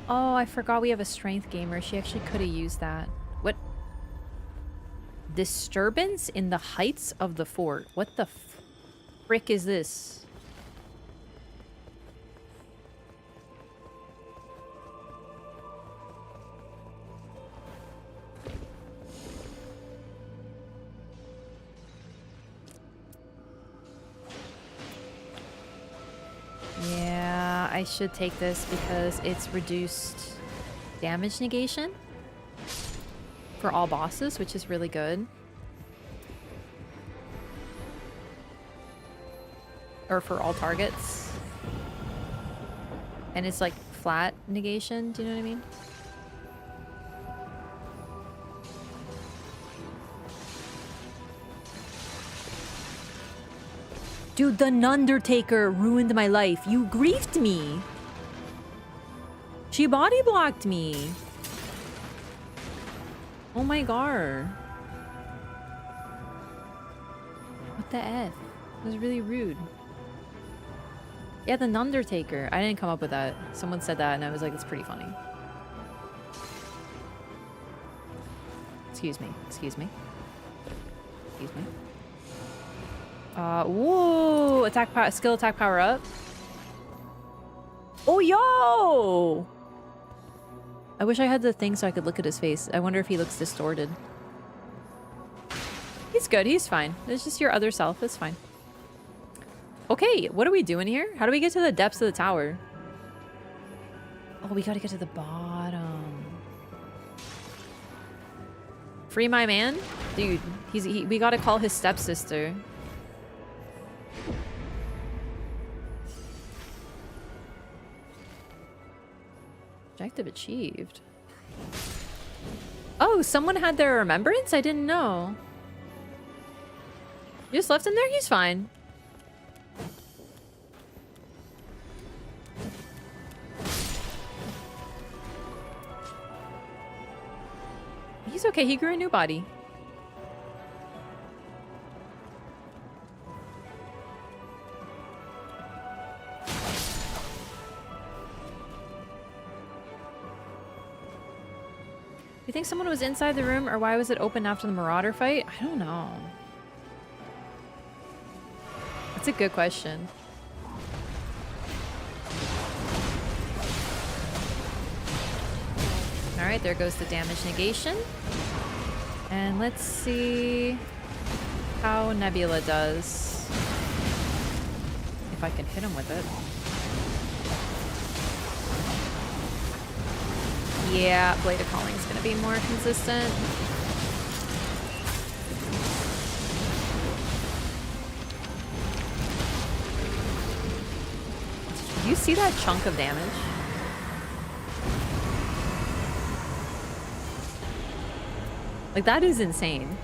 Oh, I forgot we have a strength gamer. She actually could have used that. What? Disturbance in the heights of the fort. What the frick is this? Yeah, I should take this because it's reduced damage negation for all bosses, which is really good. Or for all targets. And it's like flat negation, do you know what I mean? Dude, the Undertaker ruined my life. You griefed me. She body blocked me. Oh my god. What the F? It was really rude. Yeah, the Undertaker. I didn't come up with that. Someone said that and I was like, it's pretty funny. Excuse me. Excuse me. Excuse me. Whoa! Attack power, skill attack power up. Oh, yo! I wish I had the thing so I could look at his face. I wonder if he looks distorted. He's good. He's fine. It's just your other self. It's fine. Okay, what are we doing here? How do we get to the depths of the tower? Oh, we gotta get to the bottom. Free my man? Dude, we gotta call his stepsister. Objective achieved. Oh, someone had their remembrance? I didn't know. You just left him there? He's fine. He's okay. He grew a new body. You think someone was inside the room, or why was it open after the Marauder fight? I don't know. It's a good question. Alright, there goes the damage negation. And let's see how Nebula does. If I can hit him with it. Yeah, Blade of Calling is going to be more consistent. Do you see that chunk of damage? Like, that is insane.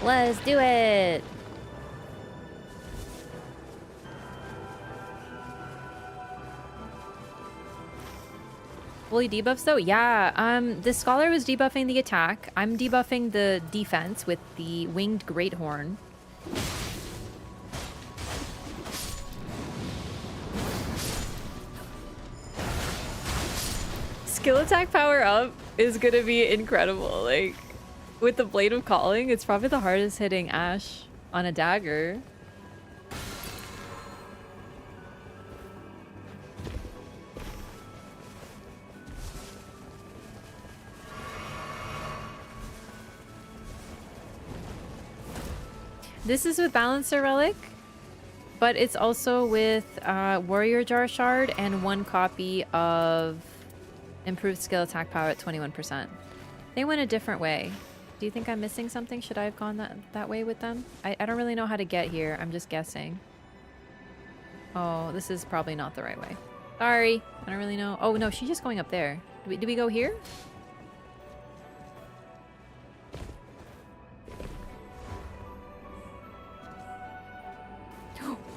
Let's do it! Fully debuffs though? Yeah, the Scholar was debuffing the attack. I'm debuffing the defense with the Winged Greathorn. Skill attack power up is gonna be incredible. Like, with the Blade of Calling, it's probably the hardest hitting Ashe on a dagger. This is with Balancer Relic, but it's also with Warrior Jar Shard and 1 copy of Improved Skill Attack Power at 21%. They went a different way. Do you think I'm missing something? Should I have gone that way with them? I don't really know how to get here. I'm just guessing. Oh, this is probably not the right way. Sorry. I don't really know. Oh, no, she's just going up there. Do we go here?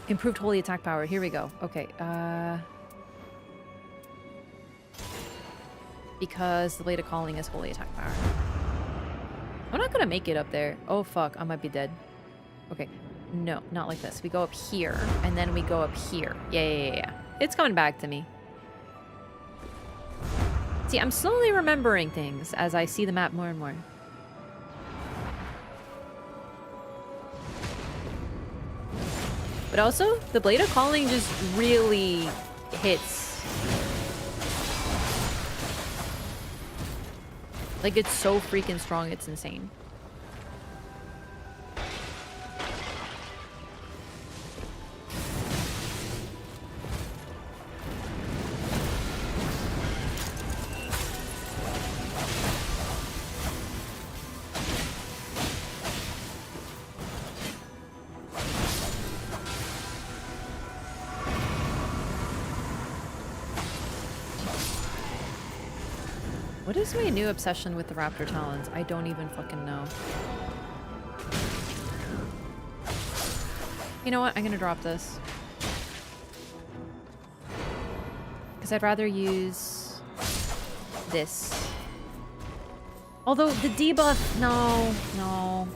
Improved Holy Attack Power. Here we go. Okay. Because the Blade of Calling is Holy Attack Power. I'm not gonna make it up there. Oh, fuck. I might be dead. Okay. No, not like this. We go up here, and then we go up here. Yeah. It's coming back to me. See, I'm slowly remembering things as I see the map more and more. But also, the Blade of Calling just really hits. Like, it's so freaking strong, it's insane. What is my new obsession with the Raptor Talons? I don't even fucking know. You know what? I'm gonna drop this. Because I'd rather use this. Although the debuff, no.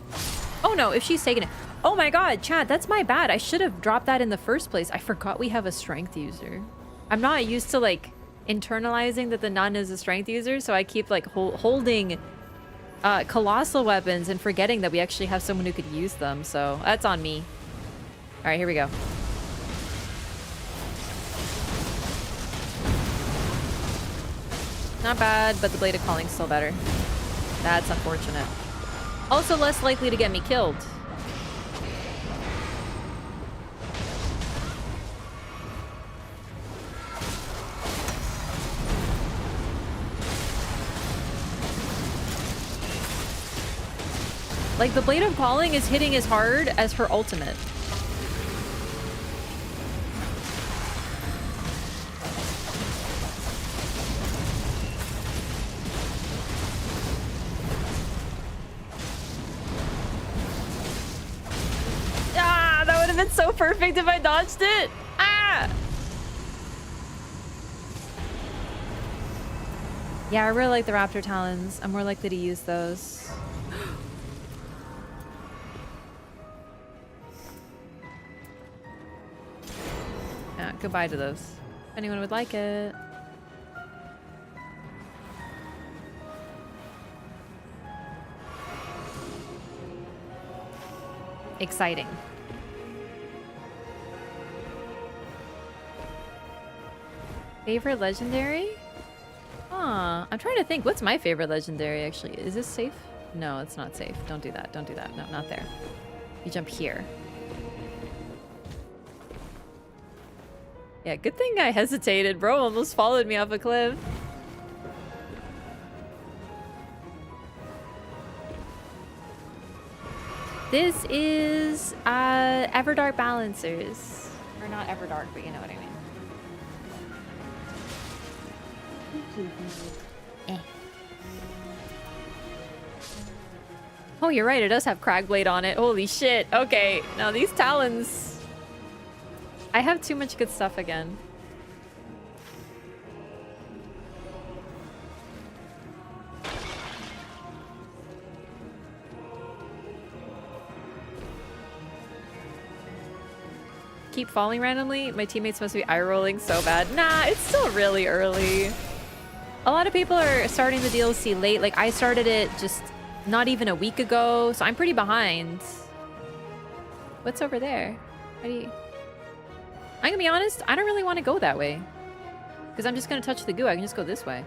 Oh no, if she's taking it. Oh my god, chat, that's my bad. I should have dropped that in the first place. I forgot we have a strength user. I'm not used to, like, internalizing that the nun is a strength user, so I keep, like, holding colossal weapons and forgetting that we actually have someone who could use them, so that's on me. Alright, here we go. Not bad, but the Blade of Calling's still better. That's unfortunate. Also less likely to get me killed. Like, the Blade of Calling is hitting as hard as her ultimate. Ah, that would have been so perfect if I dodged it. Ah! Yeah, I really like the Raptor Talons. I'm more likely to use those. Goodbye to those. If anyone would like it. Exciting. Favorite legendary? Huh. I'm trying to think. What's my favorite legendary, actually? Is this safe? No, it's not safe. Don't do that. Don't do that. No, not there. You jump here. Yeah, good thing I hesitated. Bro almost followed me off a cliff. This is Everdark balancers. Or not Everdark, but you know what I mean. Oh, you're right. It does have Cragblade on it. Holy shit. Okay. Now these talons. I have too much good stuff again. Keep falling randomly. My teammates must be eye-rolling so bad. Nah, it's still really early. A lot of people are starting the DLC late. Like, I started it just not even a week ago, so I'm pretty behind. What's over there? How do you... I'm gonna be honest, I don't really want to go that way. Because I'm just gonna touch the goo. I can just go this way.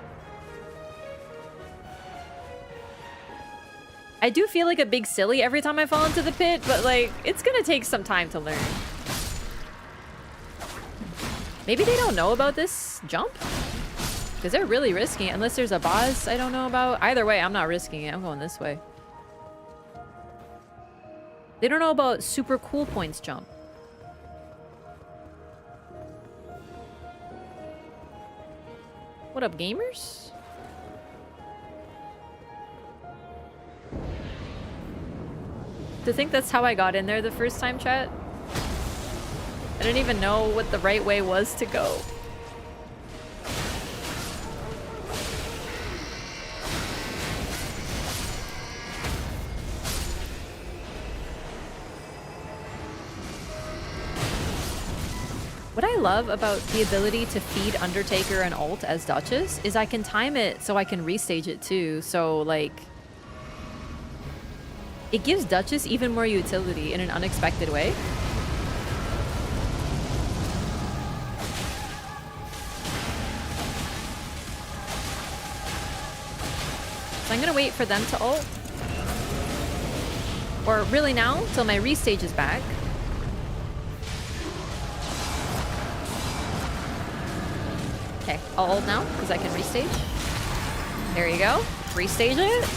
I do feel like a big silly every time I fall into the pit, but like, it's gonna take some time to learn. Maybe they don't know about this jump? Because they're really risking it, unless there's a boss I don't know about. Either way, I'm not risking it. I'm going this way. They don't know about super cool points jump. What up, gamers? To think that's how I got in there the first time, chat? I didn't even know what the right way was to go. What I love about the ability to feed Undertaker and ult as Duchess is I can time it so I can restage it too. So like, it gives Duchess even more utility in an unexpected way. So I'm gonna wait for them to ult. Or really now, till my restage is back. Okay, I'll ult now, because I can restage. There you go. Restage it.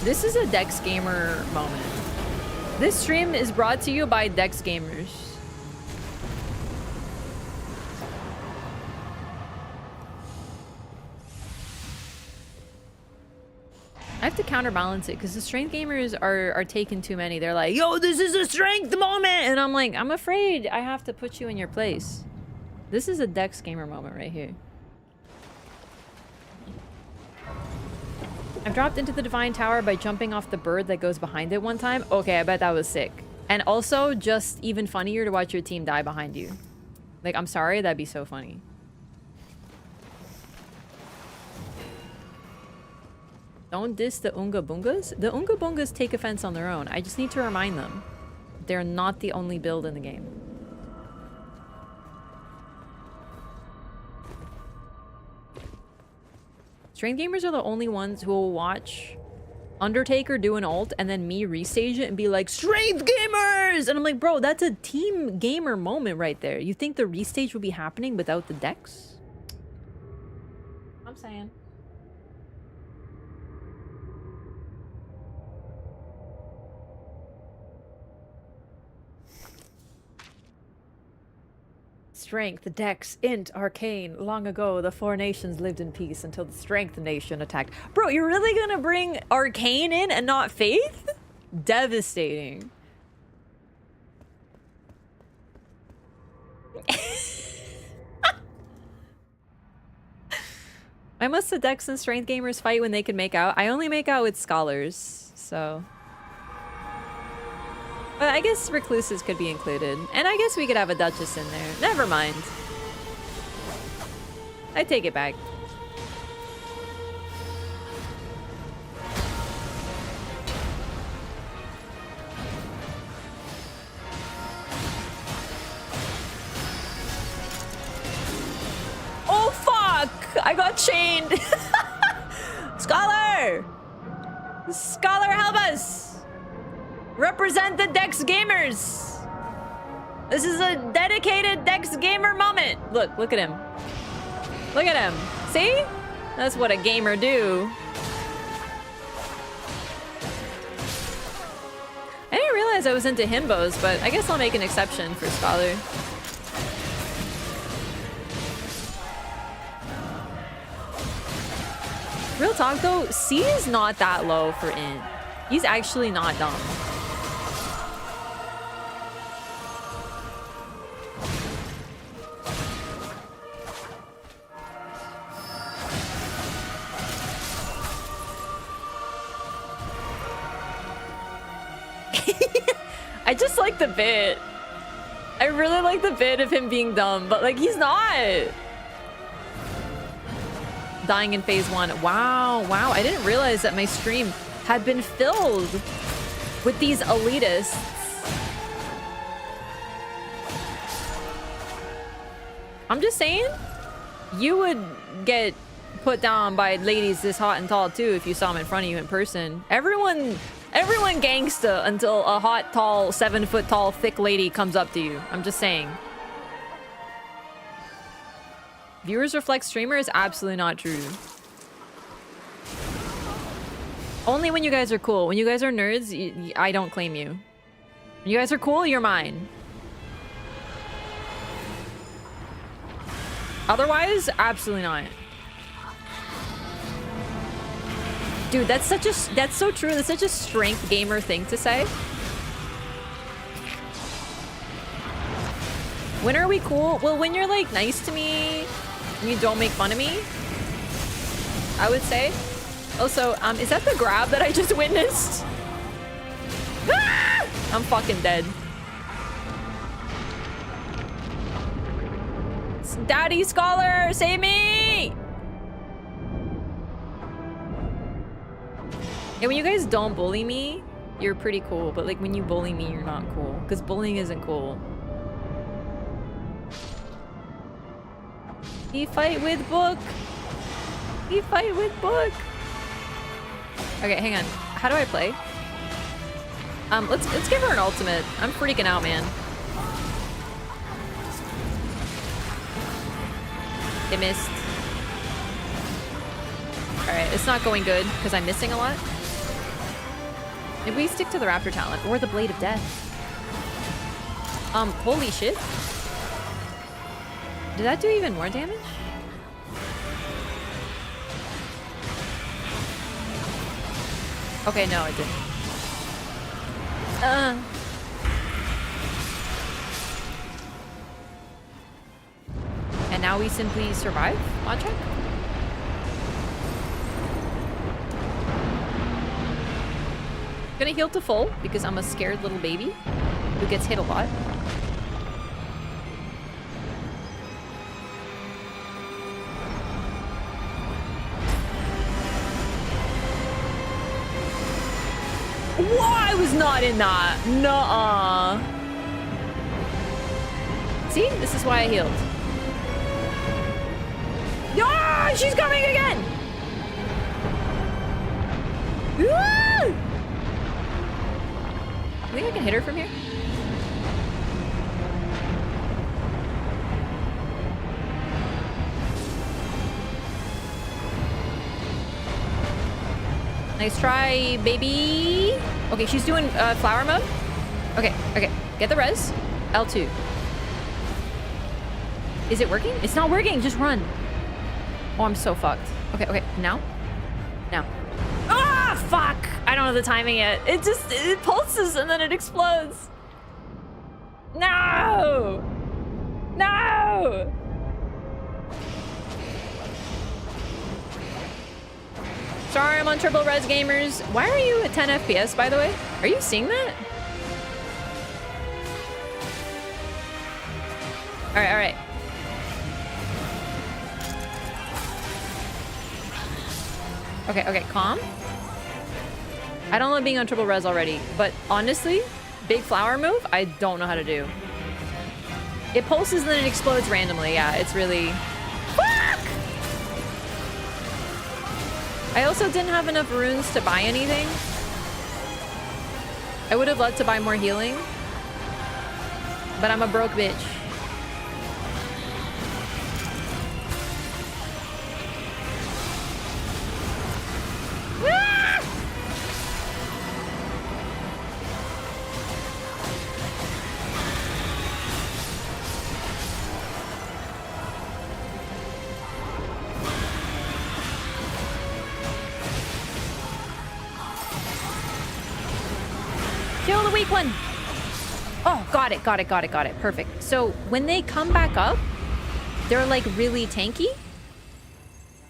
This is a Dex Gamer moment. This stream is brought to you by Dex Gamers. I have to counterbalance it because the strength gamers are taking too many. They're like, yo, this is a strength moment! And I'm like, I'm afraid I have to put you in your place. This is a Dex Gamer moment right here. I've dropped into the Divine Tower by jumping off the bird that goes behind it one time. Okay, I bet that was sick. And also, just even funnier to watch your team die behind you. Like, I'm sorry, that'd be so funny. Don't diss the Unga Bungas. The Unga Bungas take offense on their own. I just need to remind them. They're not the only build in the game. Strength gamers are the only ones who will watch Undertaker do an ult and then me restage it and be like, strength gamers! And I'm like, bro, that's a team gamer moment right there. You think the restage would be happening without the Dex? I'm saying. strength, dex, int, arcane. Long ago, the four nations lived in peace until the strength nation attacked. Bro, you're really gonna bring arcane in and not faith? Devastating. Why must the dex and strength gamers fight when they can make out? I only make out with scholars, so... But I guess recluses could be included. And I guess we could have a duchess in there. Never mind. I take it back. Oh fuck! I got chained! Scholar! Scholar, help us! Represent the Dex gamers! This is a dedicated Dex gamer moment! Look at him. Look at him. See? That's what a gamer do. I didn't realize I was into himbos, but I guess I'll make an exception for Scholar. Real talk though, C is not that low for int. He's actually not dumb. I just like the bit. I really like the bit of him being dumb, but like he's not. Dying in phase 1. Wow, wow. I didn't realize that my stream had been filled with these elitists. I'm just saying, you would get put down by ladies this hot and tall too if you saw them in front of you in person. Everyone gangsta until a hot, tall, 7 foot tall, thick lady comes up to you. I'm just saying. Viewers reflect streamer is absolutely not true. Only when you guys are cool. When you guys are nerds, I don't claim you. When you guys are cool, you're mine. Otherwise, absolutely not. Dude, that's so true. That's such a strength gamer thing to say. When are we cool? Well, when you're like nice to me and you don't make fun of me, I would say. Also, is that the grab that I just witnessed? Ah! I'm fucking dead. Daddy Scholar, save me! Yeah, when you guys don't bully me, you're pretty cool. But like when you bully me, you're not cool. Because bullying isn't cool. He fight with book. He fight with book. Okay, hang on. How do I play? Let's give her an ultimate. I'm freaking out, man. It missed. Alright, it's not going good because I'm missing a lot. Maybe we stick to the Raptor talent or the Blade of Death. Holy shit. Did that do even more damage? Okay, no, it didn't. And now we simply survive? On check? Gonna heal to full because I'm a scared little baby who gets hit a lot. Whoa, I was not in that. Nuh-uh. See? This is why I healed. Ah, she's coming again! Ah! You think I can hit her from here? Nice try, baby. Okay, she's doing flower mode. Okay, okay. Get the res. L2. Is it working? It's not working. Just run. Oh, I'm so fucked. Okay, okay. Now? Now. Ah, fuck! I don't know the timing yet. It pulses and then it explodes. No! No! Sorry, I'm on triple res, gamers. Why are you at 10 FPS, by the way? Are you seeing that? All right, all right. Okay, okay, calm. I don't love being on triple res already, but honestly, big flower move, I don't know how to do. It pulses and then it explodes randomly. Yeah, it's really... Fuck! I also didn't have enough runes to buy anything. I would have loved to buy more healing, but I'm a broke bitch. Kill the weak one. Oh, got it, got it, got it, got it. Perfect. So when they come back up, they're like really tanky.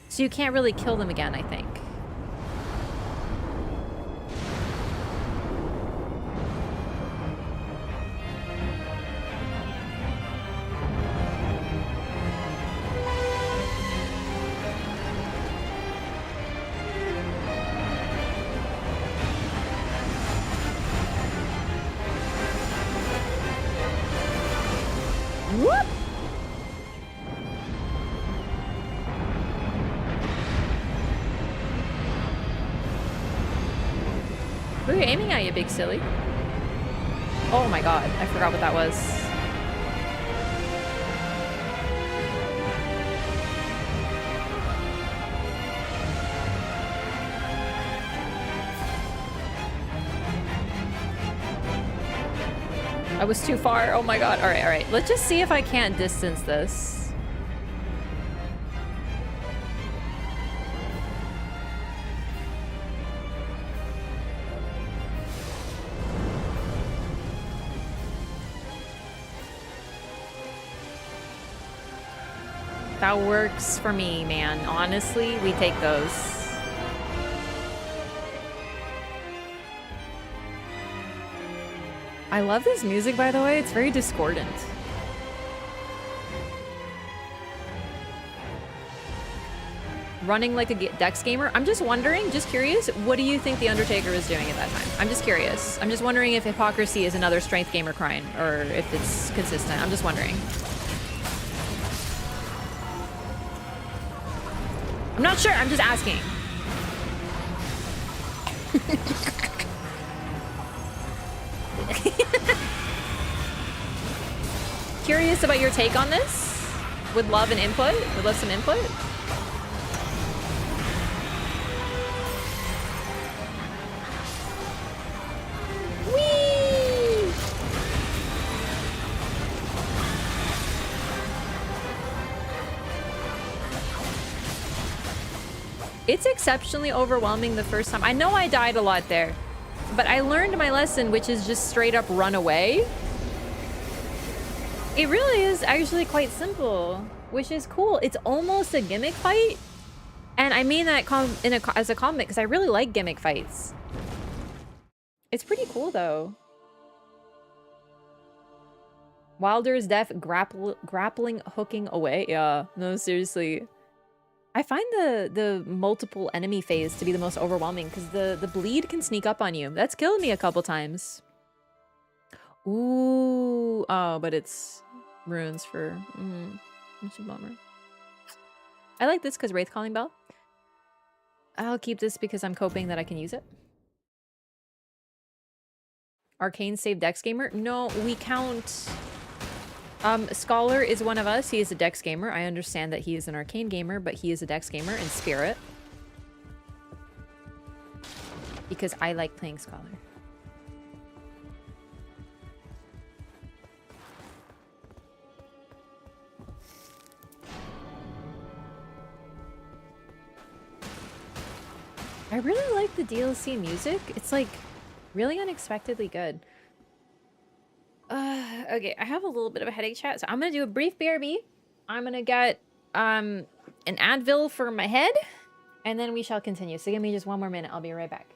So you can't really kill them again, I think. Whoop! Who are you aiming at, you big silly? Oh my god, I forgot what that was. I was too far. Oh my god. All right, all right. Let's just see if I can't distance this. That works for me, man. Honestly, we take those. I love this music, by the way. It's very discordant. Running like a Dex gamer. I'm just wondering, just curious, what do you think The Undertaker was doing at that time? I'm just curious. I'm just wondering if hypocrisy is another strength gamer crime, or if it's consistent. I'm just wondering. I'm not sure. I'm just asking. Curious about your take on this. Would love an input. Would love some input. Whee! It's exceptionally overwhelming the first time. I know I died a lot there, but I learned my lesson, which is just straight up run away. It really is actually quite simple, which is cool. It's almost a gimmick fight. And I mean that as a comment because I really like gimmick fights. It's pretty cool though. Wilder's death grappling hooking away. Yeah, no, seriously. I find the multiple enemy phase to be the most overwhelming because the bleed can sneak up on you. That's killed me a couple times. Ooh, oh, but it's runes for, it's a bummer. I like this because Wraith Calling Bell. I'll keep this because I'm hoping that I can use it. Arcane save Dex gamer? No, we count. Scholar is one of us. He is a Dex gamer. I understand that he is an Arcane gamer, but he is a Dex gamer in spirit. Because I like playing Scholar. like the DLC music? It's like really unexpectedly good. Okay, I have a little bit of a headache, chat, so I'm gonna do a brief BRB. I'm gonna get an Advil for my head, and then we shall continue. So give me just one more minute. I'll be right back.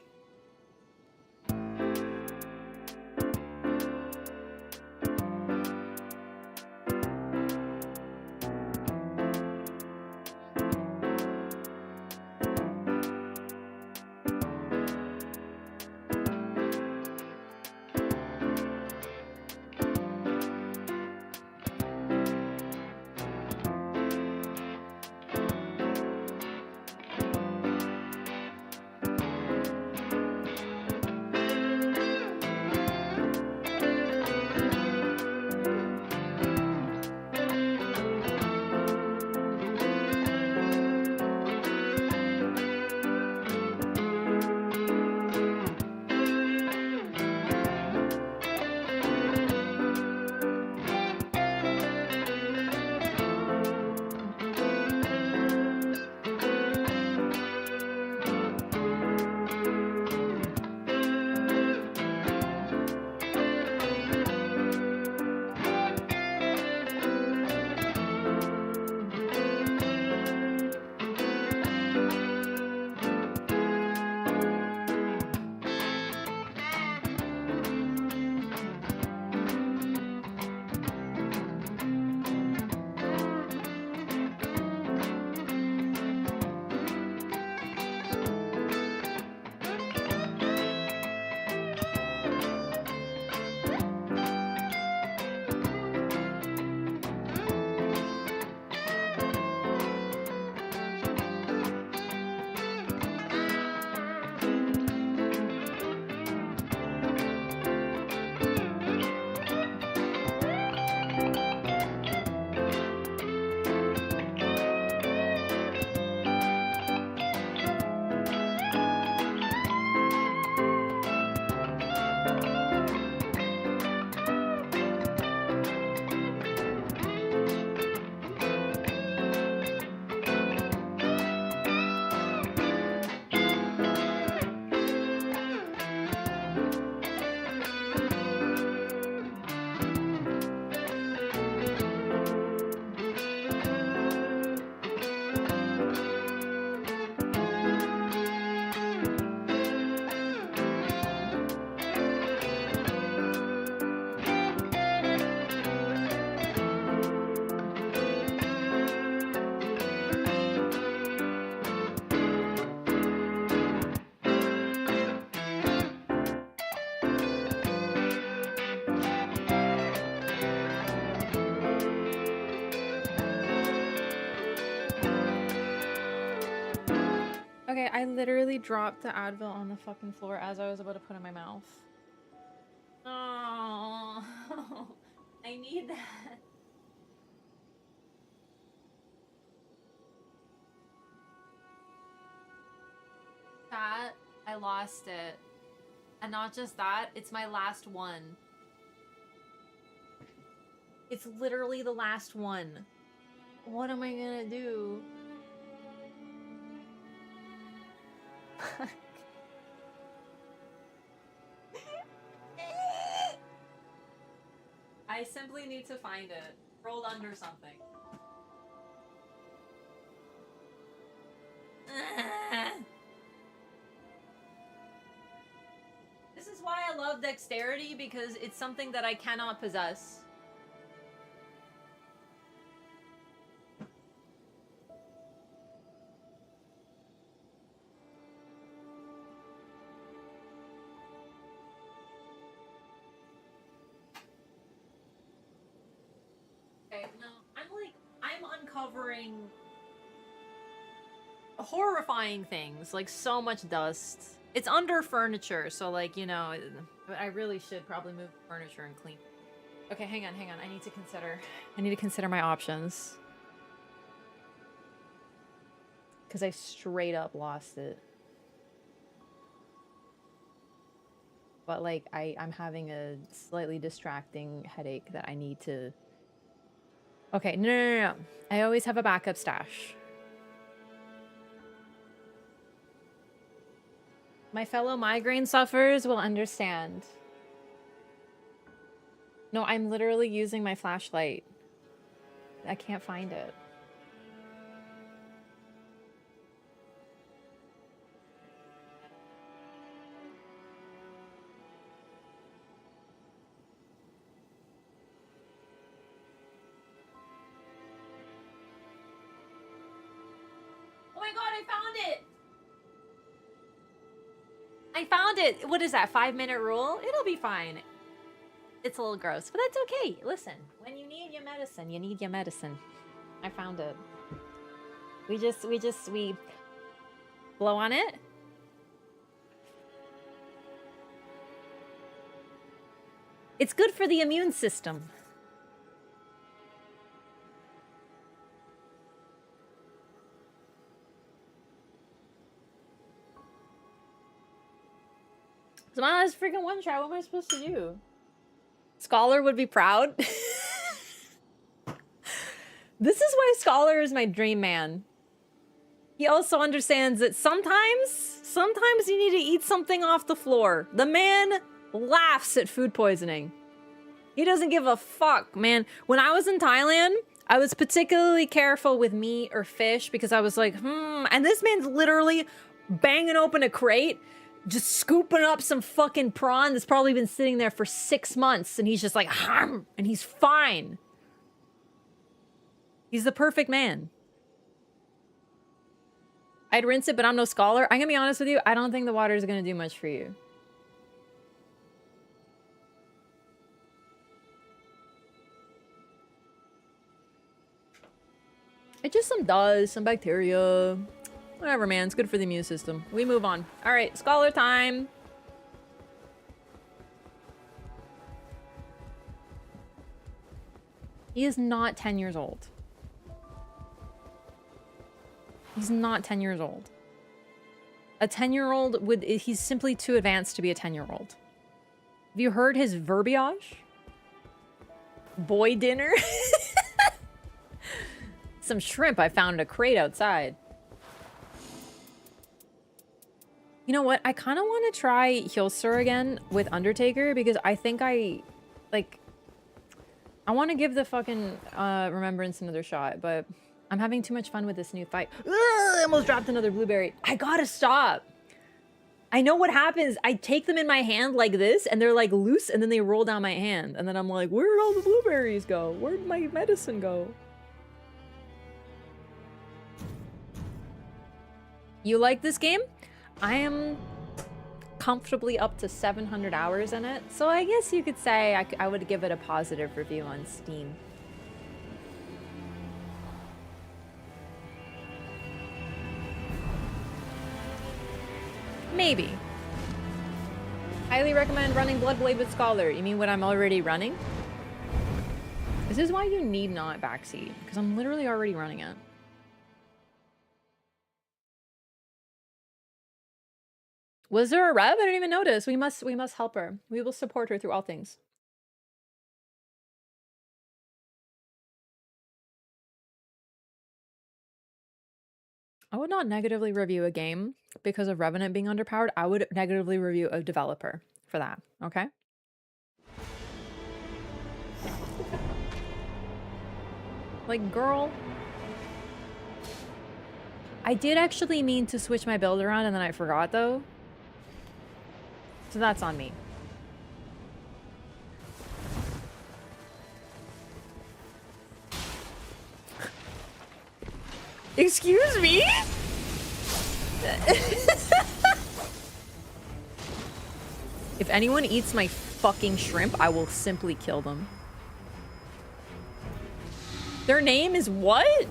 Okay, I literally dropped the Advil on the fucking floor as I was about to put it in my mouth. Oh, I need that. Chat, I lost it. And not just that, it's my last one. It's literally the last one. What am I gonna do? I simply need to find it. Rolled under something. This is why I love dexterity, because it's something that I cannot possess. No, I'm uncovering horrifying things, like so much dust. It's under furniture, so like, you know, I really should probably move the furniture and clean. Okay, hang on. I need to consider my options. Because I straight up lost it. But like, I'm having a slightly distracting headache that I need to... Okay, no. I always have a backup stash. My fellow migraine sufferers will understand. No, I'm literally using my flashlight. I can't find it. Oh my god, I found it! I found it! What is that, 5-minute rule? It'll be fine. It's a little gross, but that's okay. Listen, when you need your medicine, you need your medicine. I found it. We blow on it. It's good for the immune system. Come on, let's freaking one shot. What am I supposed to do? Scholar would be proud. This is why Scholar is my dream man. He also understands that sometimes you need to eat something off the floor. The man laughs at food poisoning. He doesn't give a fuck, man. When I was in Thailand, I was particularly careful with meat or fish because I was like, and this man's literally banging open a crate, just scooping up some fucking prawn that's probably been sitting there for 6 months, and he's just like, and he's fine. He's the perfect man. I'd rinse it, but I'm no scholar. I'm gonna be honest with you, I don't think the water is gonna do much for you. It just some bacteria. Whatever, man. It's good for the immune system. We move on. All right, scholar time. He is not 10 years old. He's not 10 years old. A 10-year-old he's simply too advanced to be a 10-year-old. Have you heard his verbiage? Boy dinner? Some shrimp I found in a crate outside. You know what? I kind of want to try Hilsur again with Undertaker because I think I want to give the fucking Remembrance another shot, but I'm having too much fun with this new fight. Ugh, I almost dropped another blueberry. I gotta stop. I know what happens. I take them in my hand like this and they're like loose and then they roll down my hand. And then I'm like, where'd all the blueberries go? Where'd my medicine go? You like this game? I am comfortably up to 700 hours in it, so I guess you could say I would give it a positive review on Steam. Maybe. Highly recommend running Bloodblade with Scholar. You mean what I'm already running? This is why you need not backseat, because I'm literally already running it. Was there a rev? I didn't even notice. We must help her. We will support her through all things. I would not negatively review a game because of Revenant being underpowered. I would negatively review a developer for that, okay? Like, girl. I did actually mean to switch my build around and then I forgot, though. So that's on me. Excuse me? If anyone eats my fucking shrimp, I will simply kill them. Their name is what?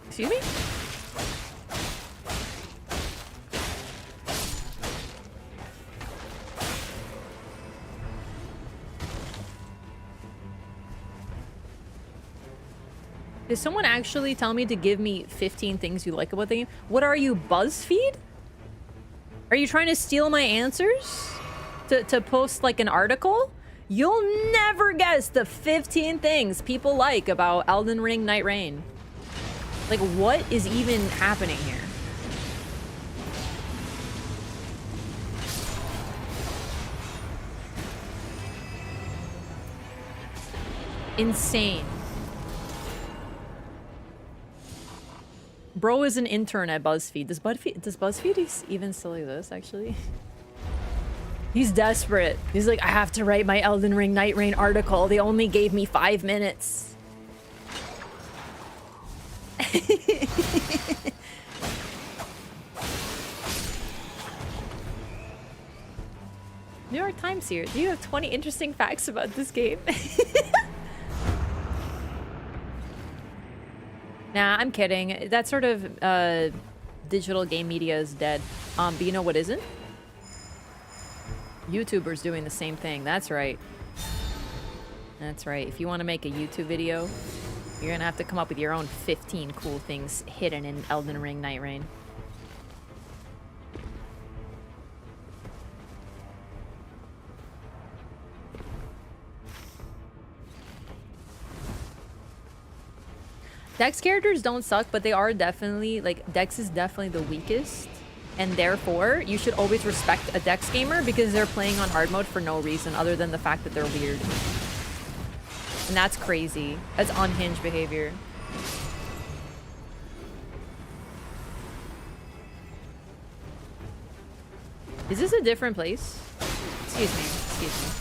Excuse me? Did someone actually tell me to give me 15 things you like about the game? What are you, BuzzFeed? Are you trying to steal my answers? To post like an article? You'll never guess the 15 things people like about Elden Ring Nightreign. Like, what is even happening here? Insane. Bro is an intern at BuzzFeed. Does BuzzFeed even still exist, actually? He's desperate. He's like, I have to write my Elden Ring Nightreign article. They only gave me 5 minutes. New York Times here. Do you have 20 interesting facts about this game? Nah, I'm kidding. That sort of digital game media is dead. But you know what isn't? YouTubers doing the same thing. That's right. That's right. If you want to make a YouTube video, you're gonna have to come up with your own 15 cool things hidden in Elden Ring Nightreign. Dex characters don't suck, but they are definitely, like, Dex is definitely the weakest. And therefore, you should always respect a Dex gamer because they're playing on hard mode for no reason other than the fact that they're weird. And that's crazy. That's unhinged behavior. Is this a different place? Excuse me. Excuse me.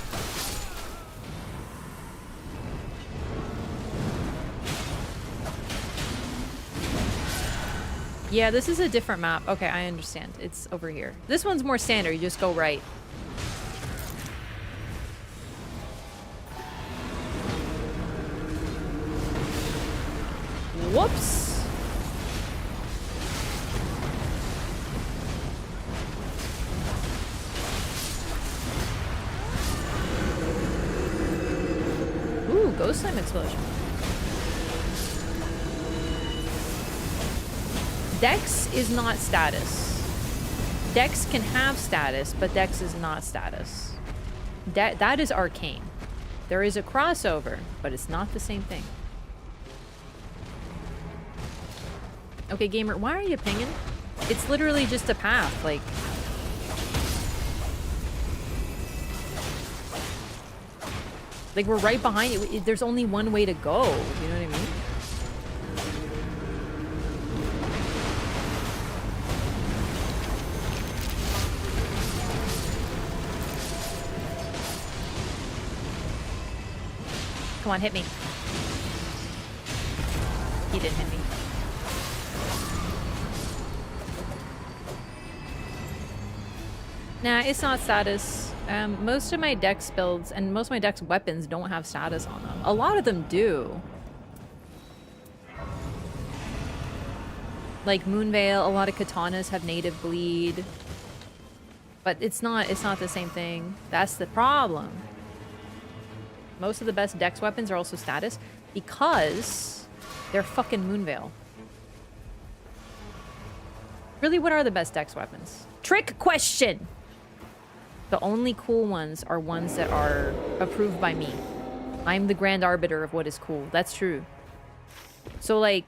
Yeah, this is a different map. Okay, I understand. It's over here. This one's more standard. You just go right. Whoops. Ooh, ghost slime explosion. Dex is not status. Dex can have status, but Dex is not status. That is arcane. There is a crossover, but it's not the same thing. Okay, gamer, why are you pinging? It's literally just a path, like... Like, we're right behind you. There's only one way to go, you know what I mean? Come on, hit me. He didn't hit me. Nah, it's not status. Most of my Dex builds and most of my Dex weapons don't have status on them. A lot of them do. Like Moonveil, a lot of katanas have native bleed. But it's not the same thing. That's the problem. Most of the best Dex weapons are also status because they're fucking Moonveil. Really, what are the best Dex weapons? Trick question! The only cool ones are ones that are approved by me. I'm the grand arbiter of what is cool. That's true. So, like,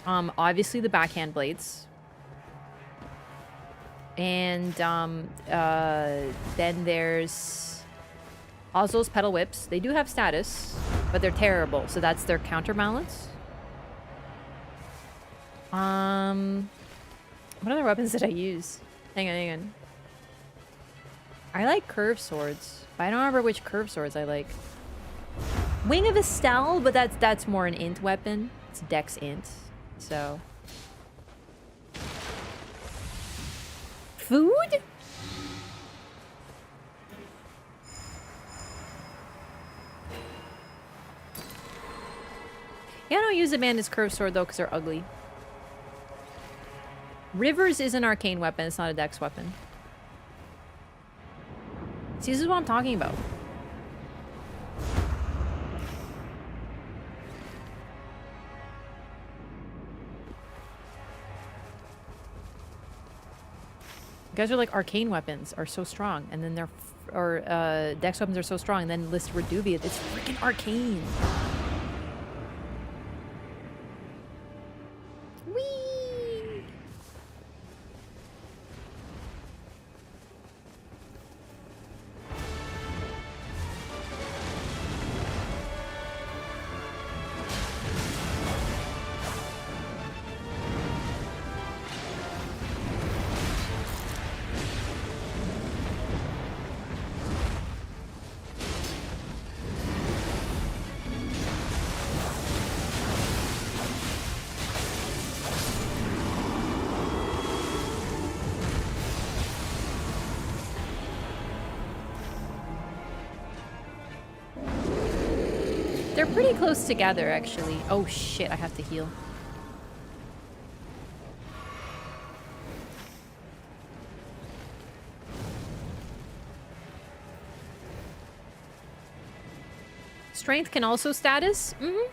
obviously the backhand blades. And, then there's... Ozlo's Petal Whips. They do have status, but they're terrible, so that's their counterbalance. What other weapons did I use? Hang on. I like curved swords, but I don't remember which curved swords I like. Wing of Estelle, but that's more an int weapon. It's Dex int, so... Food? Yeah, I don't use Amanda's curved sword though because they're ugly. Rivers is an arcane weapon, it's not a Dex weapon. See, this is what I'm talking about. Guys are like arcane weapons are so strong, and then dex weapons are so strong, and then list Reduvia. It's freaking arcane. Whee! They're pretty close together, actually. Oh shit, I have to heal. Strength can also status? Mm-hmm.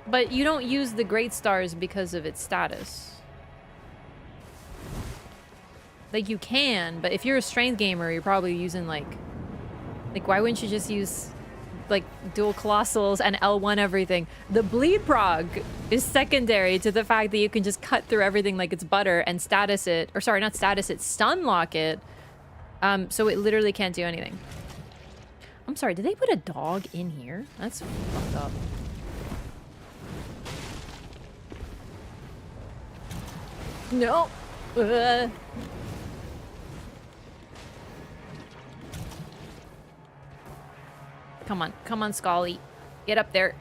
But you don't use the Great Stars because of its status. Like, you can, but if you're a strength gamer, you're probably using, like, why wouldn't you just use, like, dual colossals and L1 everything? The bleed prog is secondary to the fact that you can just cut through everything like it's butter and status it, or sorry, not status it, stun lock it. So it literally can't do anything. I'm sorry, did they put a dog in here? That's fucked up. No. Come on, Scully. Get up there.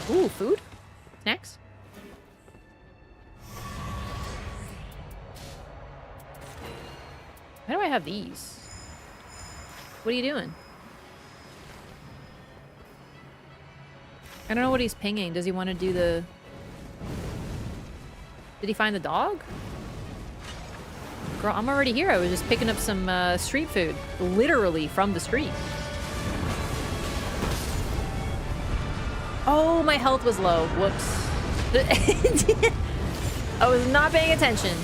Ooh, food? Snacks? Why do I have these? What are you doing? I don't know what he's pinging. Does he want to do the... Did he find the dog? Girl, I'm already here. I was just picking up some street food. Literally from the street. Oh, my health was low. Whoops. I was not paying attention.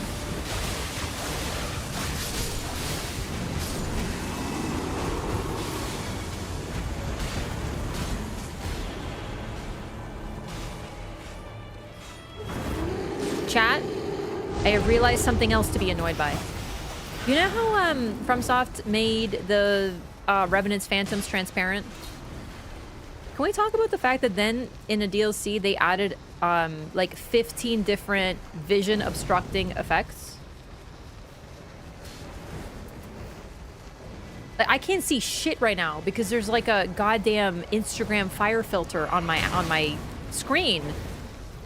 Chat, I have realized something else to be annoyed by. You know how FromSoft made the Revenant's Phantoms transparent? Can we talk about the fact that then in a DLC they added like 15 different vision obstructing effects? Like, I can't see shit right now because there's like a goddamn Instagram fire filter on my screen.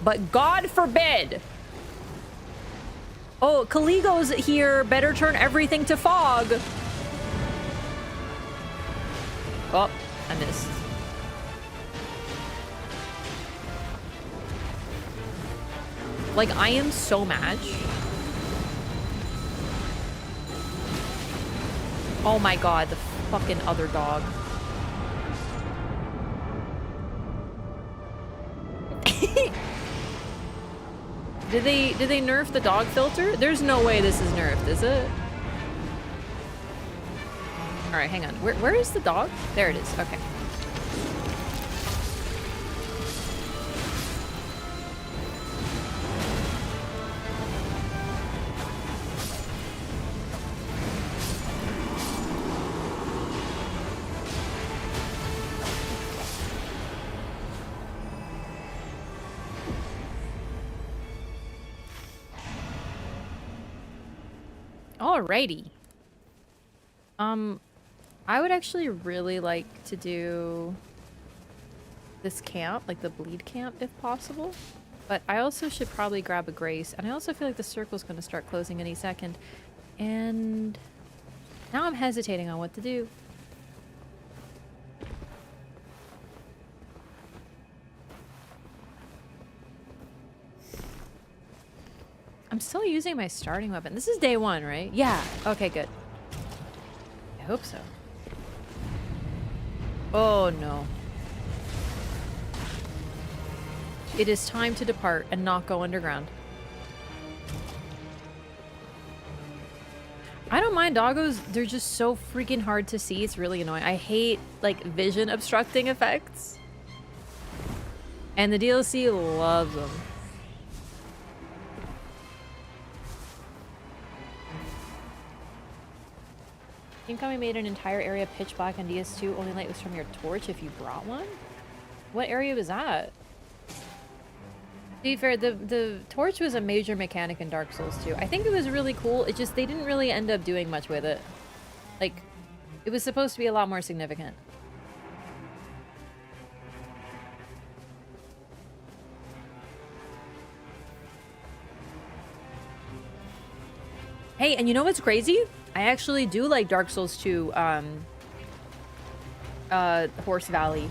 But God forbid. Oh, Caligo's here. Better turn everything to fog. Oh, I missed. Like, I am so mad. Oh my god, the fucking other dog. Did they nerf the dog filter? There's no way this is nerfed, is it? Alright, hang on. Where is the dog? There it is. Okay. Alrighty. I would actually really like to do this camp, like the bleed camp if possible. But I also should probably grab a grace. And I also feel like the circle's going to start closing any second. And now I'm hesitating on what to do. I'm still using my starting weapon. This is day one, right? Yeah. Okay, good. I hope so. Oh, no. It is time to depart and not go underground. I don't mind doggos. They're just so freaking hard to see. It's really annoying. I hate, like, vision obstructing effects. And the DLC loves them. Incoming made an entire area pitch black on DS2. Only light was from your torch if you brought one? What area was that? To be fair, the torch was a major mechanic in Dark Souls 2. I think it was really cool. It just, they didn't really end up doing much with it. Like, it was supposed to be a lot more significant. Hey, and you know what's crazy? I actually do like Dark Souls 2, Horse Valley.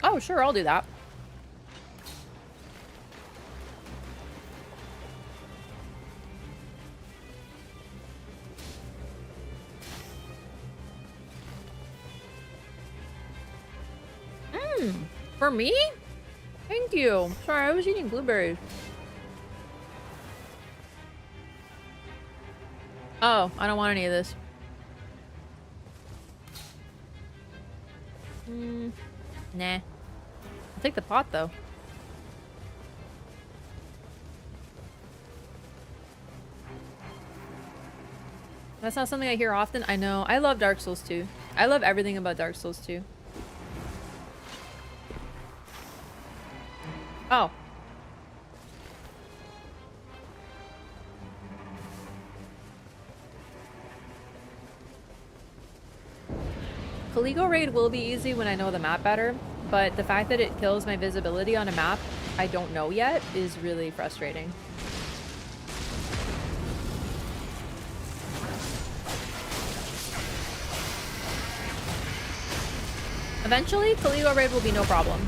Oh, sure, I'll do that. For me? Thank you. Sorry, I was eating blueberries. Oh, I don't want any of this. Nah. I'll take the pot, though. That's not something I hear often. I know. I love Dark Souls 2. I love everything about Dark Souls 2. Oh. Caligo raid will be easy when I know the map better, but the fact that it kills my visibility on a map I don't know yet is really frustrating. Eventually, Caligo raid will be no problem.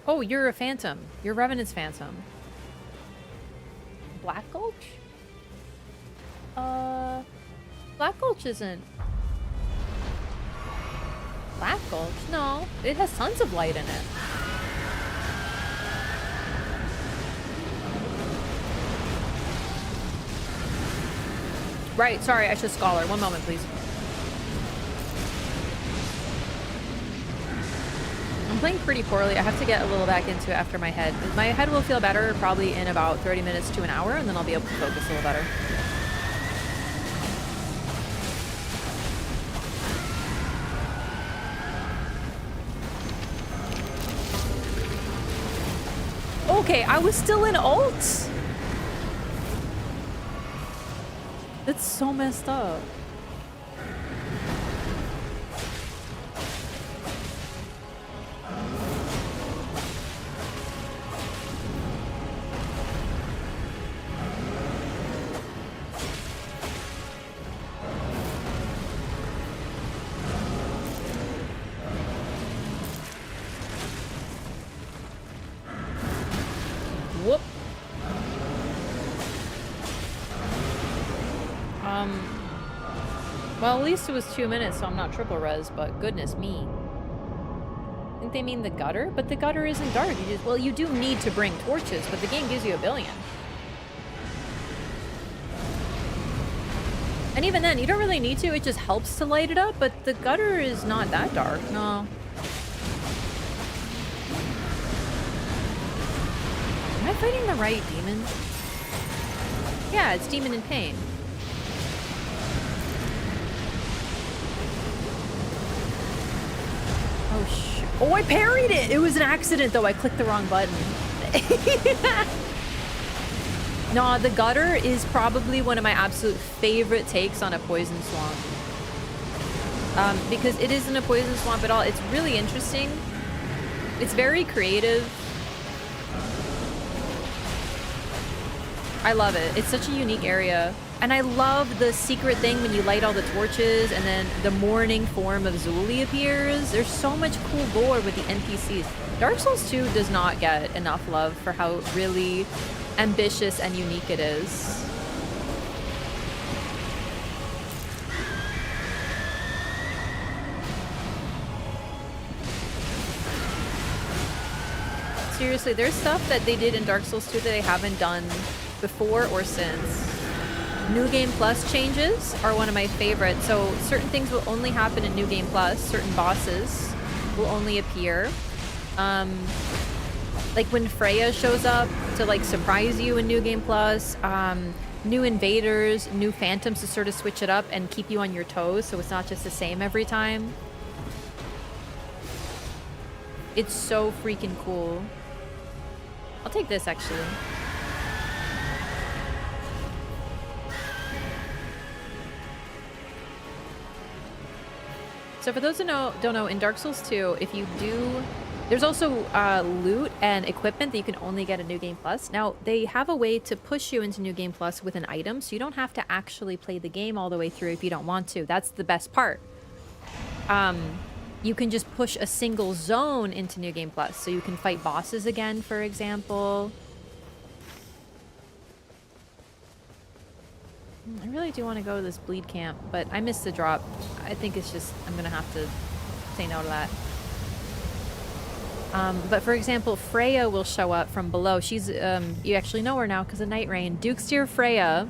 Oh, you're a phantom. You're Revenant's phantom. Black Gulch? Black Gulch isn't... Black Gulch? No. It has tons of light in it. Right, sorry, I should scholar. One moment, please. I'm playing pretty poorly. I have to get a little back into it after my head. My head will feel better probably in about 30 minutes to an hour, and then I'll be able to focus a little better. Okay, I was still in ult. That's so messed up. Whoop. Well, at least it was 2 minutes, so I'm not triple res, but goodness me. I think they mean the gutter, but the gutter isn't dark. You just, well, you do need to bring torches, but the game gives you a billion. And even then, you don't really need to. It just helps to light it up, but the gutter is not that dark. No. Am I fighting the right demon? Yeah, it's Demon in Pain. Oh, oh, I parried it! It was an accident, though. I clicked the wrong button. No, the gutter is probably one of my absolute favorite takes on a poison swamp. Because it isn't a poison swamp at all. It's really interesting. It's very creative. I love it. It's such a unique area. And I love the secret thing when you light all the torches and then the morning form of Zuli appears. There's so much cool lore with the NPCs. Dark Souls 2 does not get enough love for how really ambitious and unique it is. Seriously, there's stuff that they did in Dark Souls 2 that they haven't done before or since. New Game Plus changes are one of my favorites. So certain things will only happen in New Game Plus. Certain bosses will only appear. Like when Freya shows up to like surprise you in New Game Plus. New invaders, new phantoms to sort of switch it up and keep you on your toes so it's not just the same every time. It's so freaking cool. I'll take this actually. So for those who don't know, in Dark Souls 2, if you do... There's also loot and equipment that you can only get in New Game Plus. Now, they have a way to push you into New Game Plus with an item, so you don't have to actually play the game all the way through if you don't want to. That's the best part. You can just push a single zone into New Game Plus, so you can fight bosses again, for example. I really do want to go to this bleed camp, but I missed the drop. I think it's just, I'm gonna have to say no to that. But for example, Freya will show up from below. She's, you actually know her now because of Nightreign. Dukeseer Freya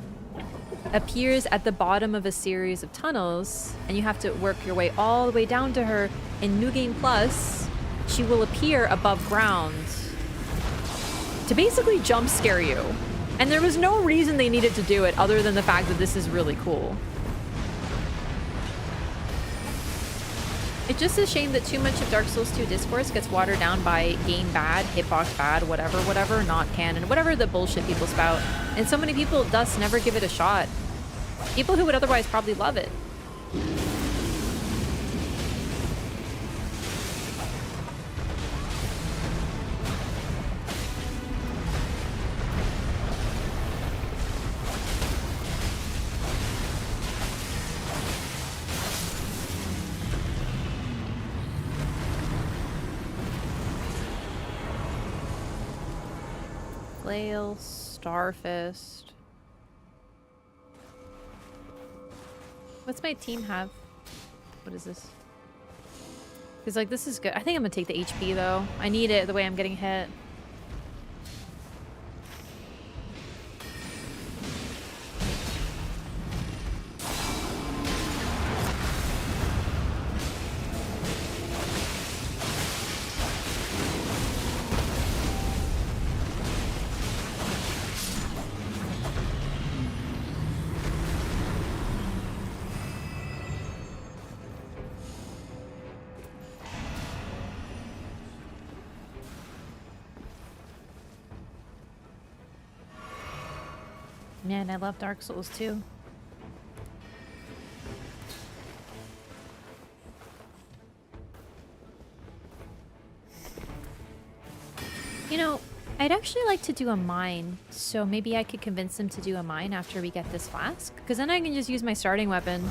appears at the bottom of a series of tunnels, and you have to work your way all the way down to her. In New Game Plus, she will appear above ground to basically jump scare you. And there was no reason they needed to do it other than the fact that this is really cool. It's just a shame that too much of Dark Souls 2 discourse gets watered down by game bad, hitbox bad, whatever, not canon, whatever the bullshit people spout. And so many people thus never give it a shot. People who would otherwise probably love it. Flail, Starfist. What's my team have? What is this? Because like this is good. I think I'm gonna take the HP though. I need it the way I'm getting hit. Man, I love Dark Souls too. You know, I'd actually like to do a mine, so maybe I could convince them to do a mine after we get this flask, because then I can just use my starting weapon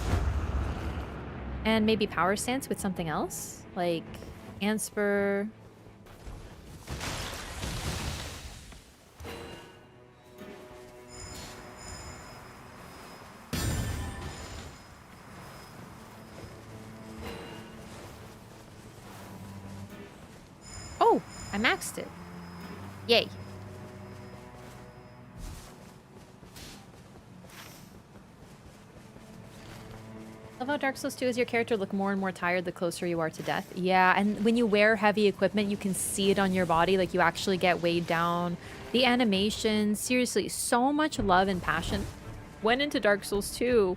and maybe power stance with something else, like Anspur. Oh, I maxed it. Yay. Love how Dark Souls 2 is your character look more and more tired the closer you are to death. Yeah, and when you wear heavy equipment, you can see it on your body, like you actually get weighed down. The animation, seriously, so much love and passion went into Dark Souls 2.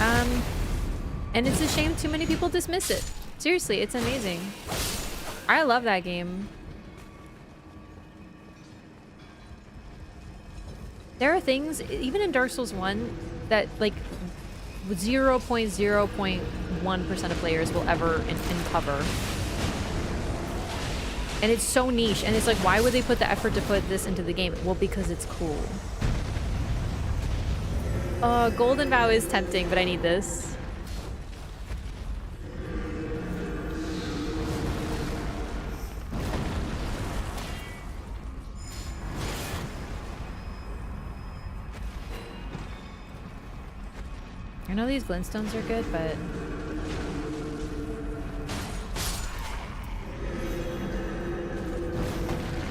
And it's a shame too many people dismiss it. Seriously, it's amazing. I love that game. There are things, even in Dark Souls 1, that like 0.0.1% of players will ever uncover. And it's so niche, and it's like, why would they put the effort to put this into the game? Well, because it's cool. Oh, Golden Vow is tempting, but I need this. I know these glintstones are good, but...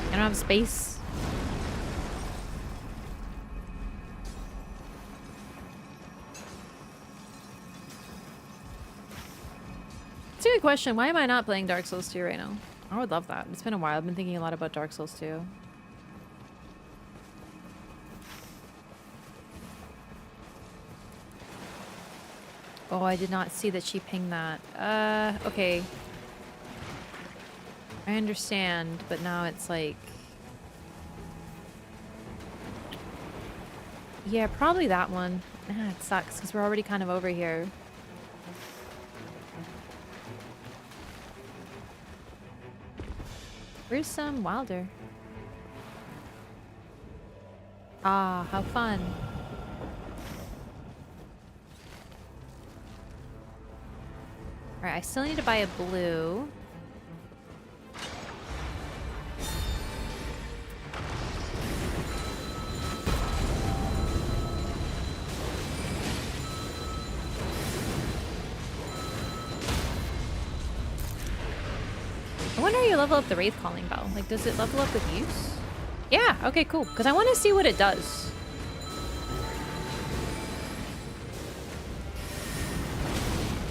I don't have space. It's a good question. Why am I not playing Dark Souls 2 right now? I would love that. It's been a while. I've been thinking a lot about Dark Souls 2. Oh, I did not see that she pinged that. Okay. I understand, but now it's like... Yeah, probably that one. Ah, it sucks, because we're already kind of over here. Where's some Wilder? Ah, how fun. Alright, I still need to buy a blue. I wonder how you level up the Wraith Calling Bell. Like, does it level up with use? Yeah, okay, cool. Because I want to see what it does.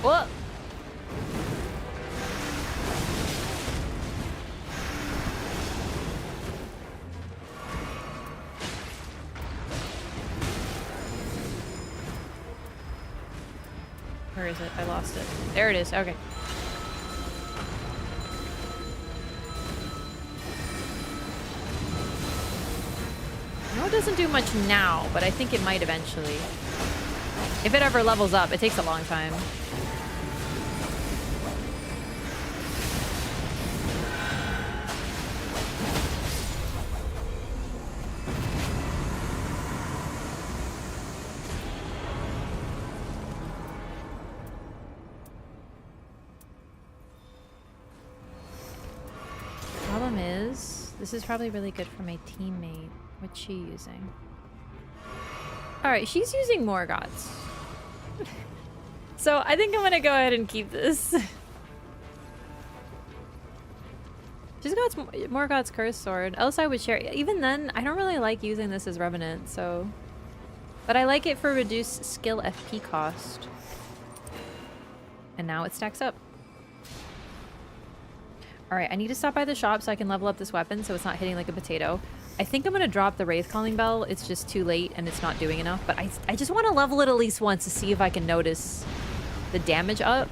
Whoa! Where is it? I lost it. There it is. Okay. No, it doesn't do much now, but I think it might eventually. If it ever levels up, it takes a long time. Problem is, this is probably really good for my teammate. What's she using? Alright, she's using Morgoth's. So I think I'm gonna go ahead and keep this. She's got Morgoth's Curse Sword. Else I would share. Even then, I don't really like using this as Revenant, so... But I like it for reduced skill FP cost. And now it stacks up. Alright, I need to stop by the shop so I can level up this weapon so it's not hitting like a potato. I think I'm gonna drop the Wraith Calling Bell. It's just too late and it's not doing enough. But I just want to level it at least once to see if I can notice the damage up.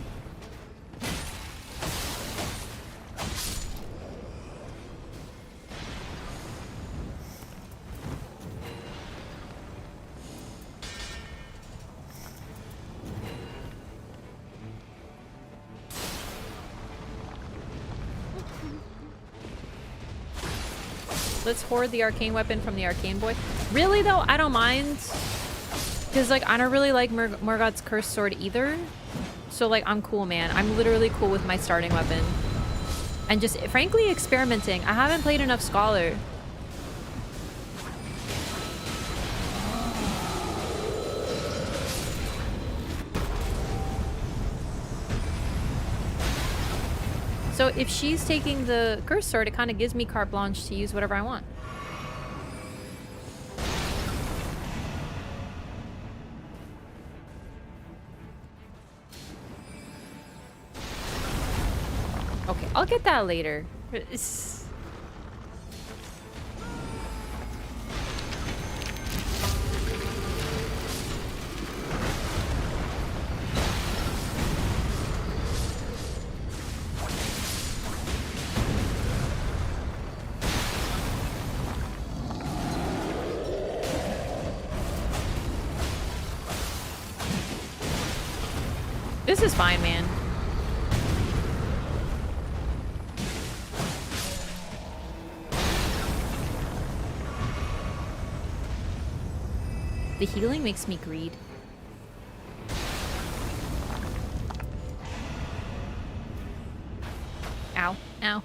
Let's hoard the arcane weapon from the arcane boy. Really though, I don't mind. Because like, I don't really like Morgoth's Cursed Sword either. So like, I'm cool, man. I'm literally cool with my starting weapon. And just, frankly, experimenting. I haven't played enough Scholar. So if she's taking the Cursed Sword, it kind of gives me carte blanche to use whatever I want. Okay, I'll get that later. This is fine, man. The healing makes me greed. Ow. Ow.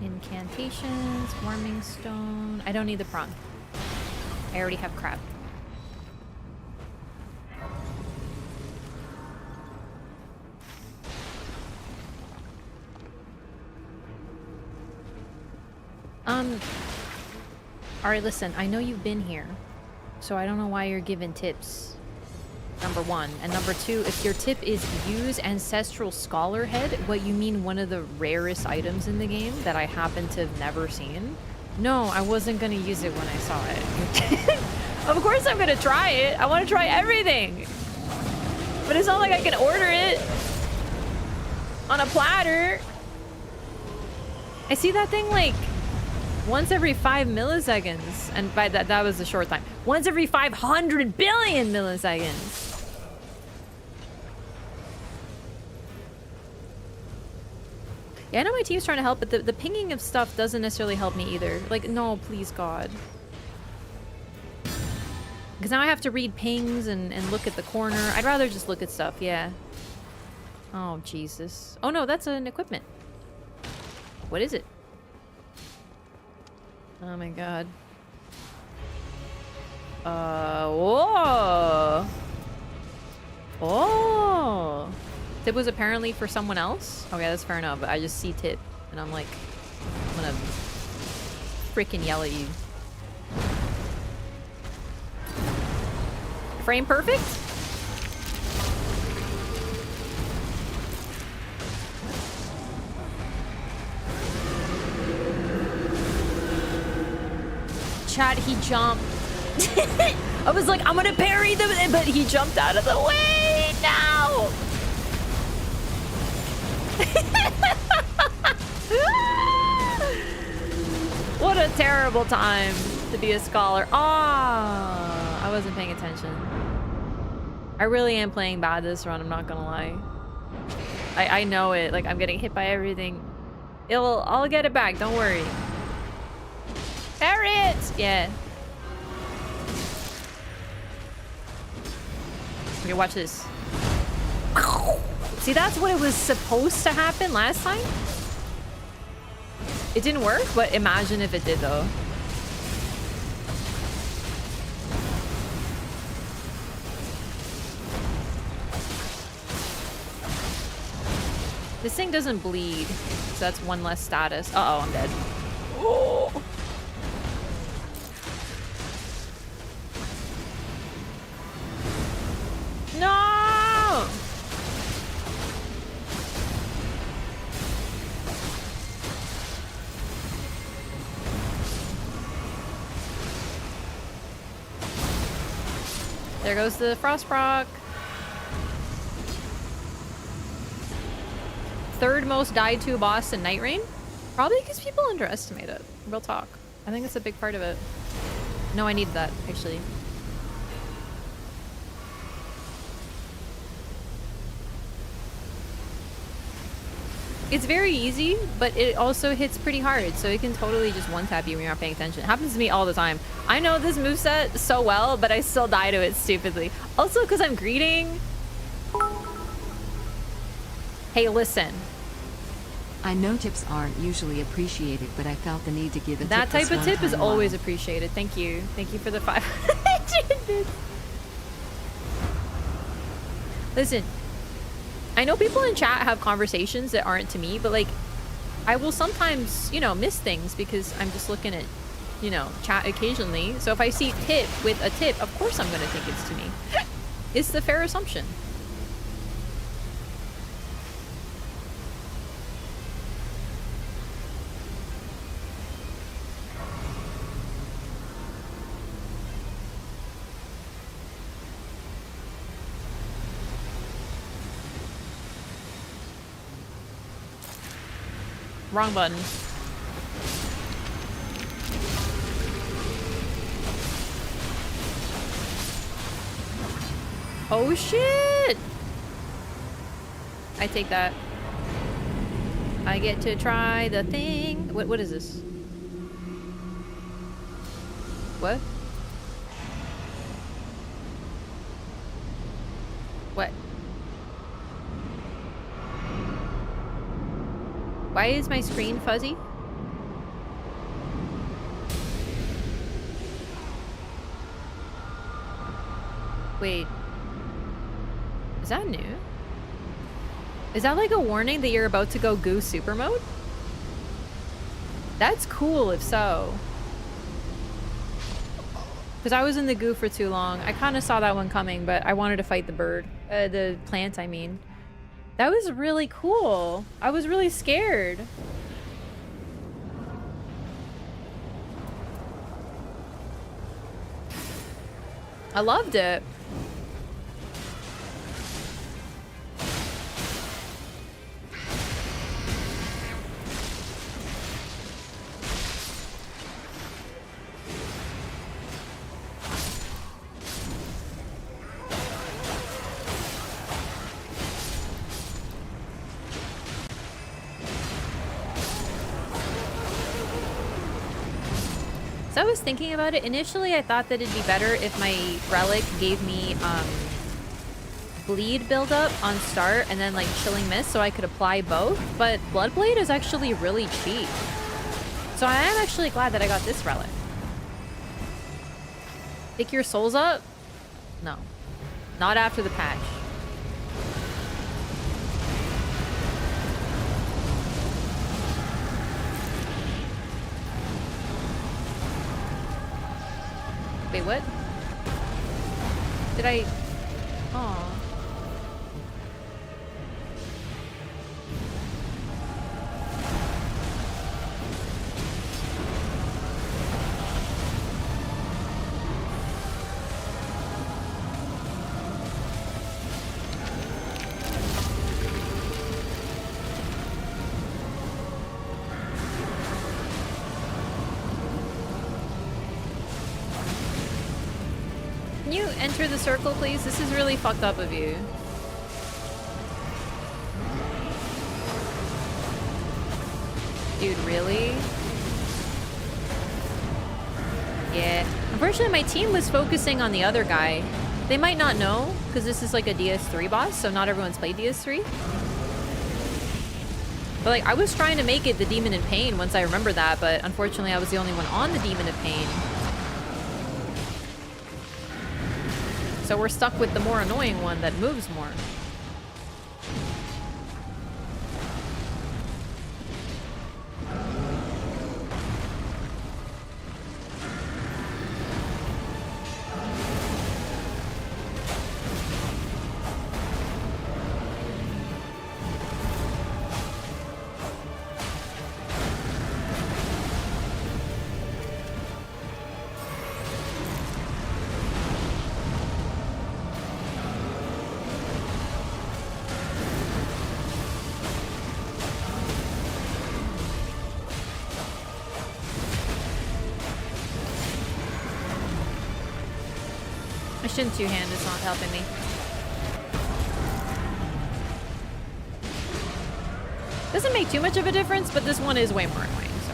Incantations, warming stone. I don't need the prawn. I already have crab. Alright, listen, I know you've been here, so I don't know why you're giving tips. Number one. And number two, if your tip is use Ancestral Scholar Head, what you mean one of the rarest items in the game that I happen to have never seen? No, I wasn't gonna use it when I saw it. Of course I'm gonna try it. I want to try everything. But it's not like I can order it on a platter. I see that thing like once every 5 milliseconds. And by that was a short time. Once every 500 billion milliseconds. Yeah, I know my team's trying to help, but the pinging of stuff doesn't necessarily help me either. Like, no, please, God. Because now I have to read pings and look at the corner. I'd rather just look at stuff, yeah. Oh, Jesus. Oh, no, that's an equipment. What is it? Oh, my God. Whoa! Oh! Tip was apparently for someone else? Okay, that's fair enough, but I just see Tip, and I'm like, I'm gonna freaking yell at you. Frame perfect? Chat, he jumped. I was like, I'm gonna parry them, but he jumped out of the way. No! What a terrible time to be a scholar. Ah, I wasn't paying attention. I really am playing bad this run, I'm not gonna lie. I know it, like I'm getting hit by everything. I'll get it back, don't worry. Parry it! Yeah. Okay, watch this. See, that's what it was supposed to happen last time. It didn't work, but imagine if it did, though. This thing doesn't bleed, so that's one less status. Uh-oh, I'm dead. Oh. No! There goes the Frost Proc. Third most died to boss in Nightreign? Probably because people underestimate it. Real talk. I think it's a big part of it. No, I need that, actually. It's very easy, but it also hits pretty hard, so it can totally just one-tap you when you're not paying attention. It happens to me all the time. I know this moveset so well, but I still die to it stupidly. Also, because I'm greeting. Hey, listen. I know tips aren't usually appreciated, but I felt the need to give a tip. That type of tip is always appreciated. Thank you. Thank you for the 500. Listen. I know people in chat have conversations that aren't to me, but like, I will sometimes, you know, miss things because I'm just looking at, you know, chat occasionally. So if I see tip with a tip, of course I'm going to think it's to me. It's the fair assumption. Wrong button. Oh shit! I take that. I get to try the thing. What is this? What? What? Why is my screen fuzzy? Wait. Is that new? Is that like a warning that you're about to go goo super mode? That's cool if so. Because I was in the goo for too long. I kind of saw that one coming, but I wanted to fight the bird. The plant, I mean. That was really cool. I was really scared. I loved it. So I was thinking about it. Initially, I thought that it'd be better if my relic gave me bleed buildup on start and then like chilling mist so I could apply both. But Bloodblade is actually really cheap. So I am actually glad that I got this relic. Pick your souls up? No. Not after the patch. Wait, what? Did I... Aw. Can you enter the circle, please? This is really fucked up of you. Dude, really? Yeah. Unfortunately, my team was focusing on the other guy. They might not know, because this is like a DS3 boss, so not everyone's played DS3. But like, I was trying to make it the Demon in Pain once I remembered that, but unfortunately I was the only one on the Demon in Pain. So we're stuck with the more annoying one that moves more. Shin two-hand is not helping me. Doesn't make too much of a difference, but this one is way more annoying, so.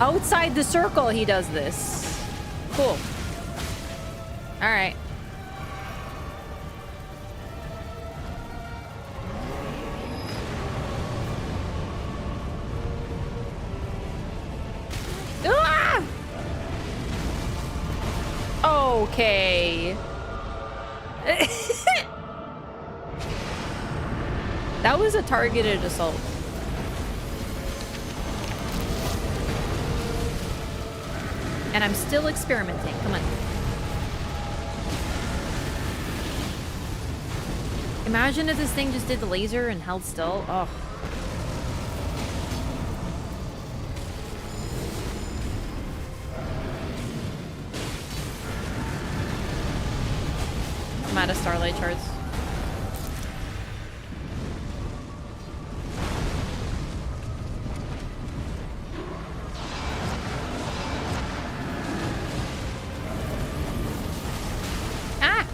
Outside the circle, he does this. Cool. All right. Okay. That was a targeted assault. And I'm still experimenting. Come on. Imagine if this thing just did the laser and held still. Oh. I'm out of Starlight Shards. Ah!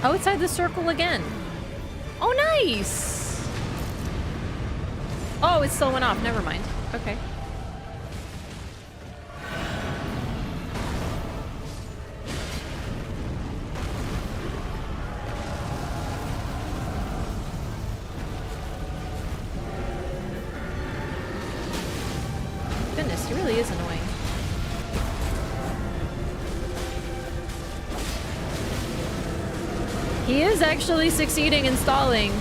Outside the circle again. Oh, nice! Oh, it still went off. Never mind. Okay. Goodness, he really is annoying. He is actually succeeding in stalling.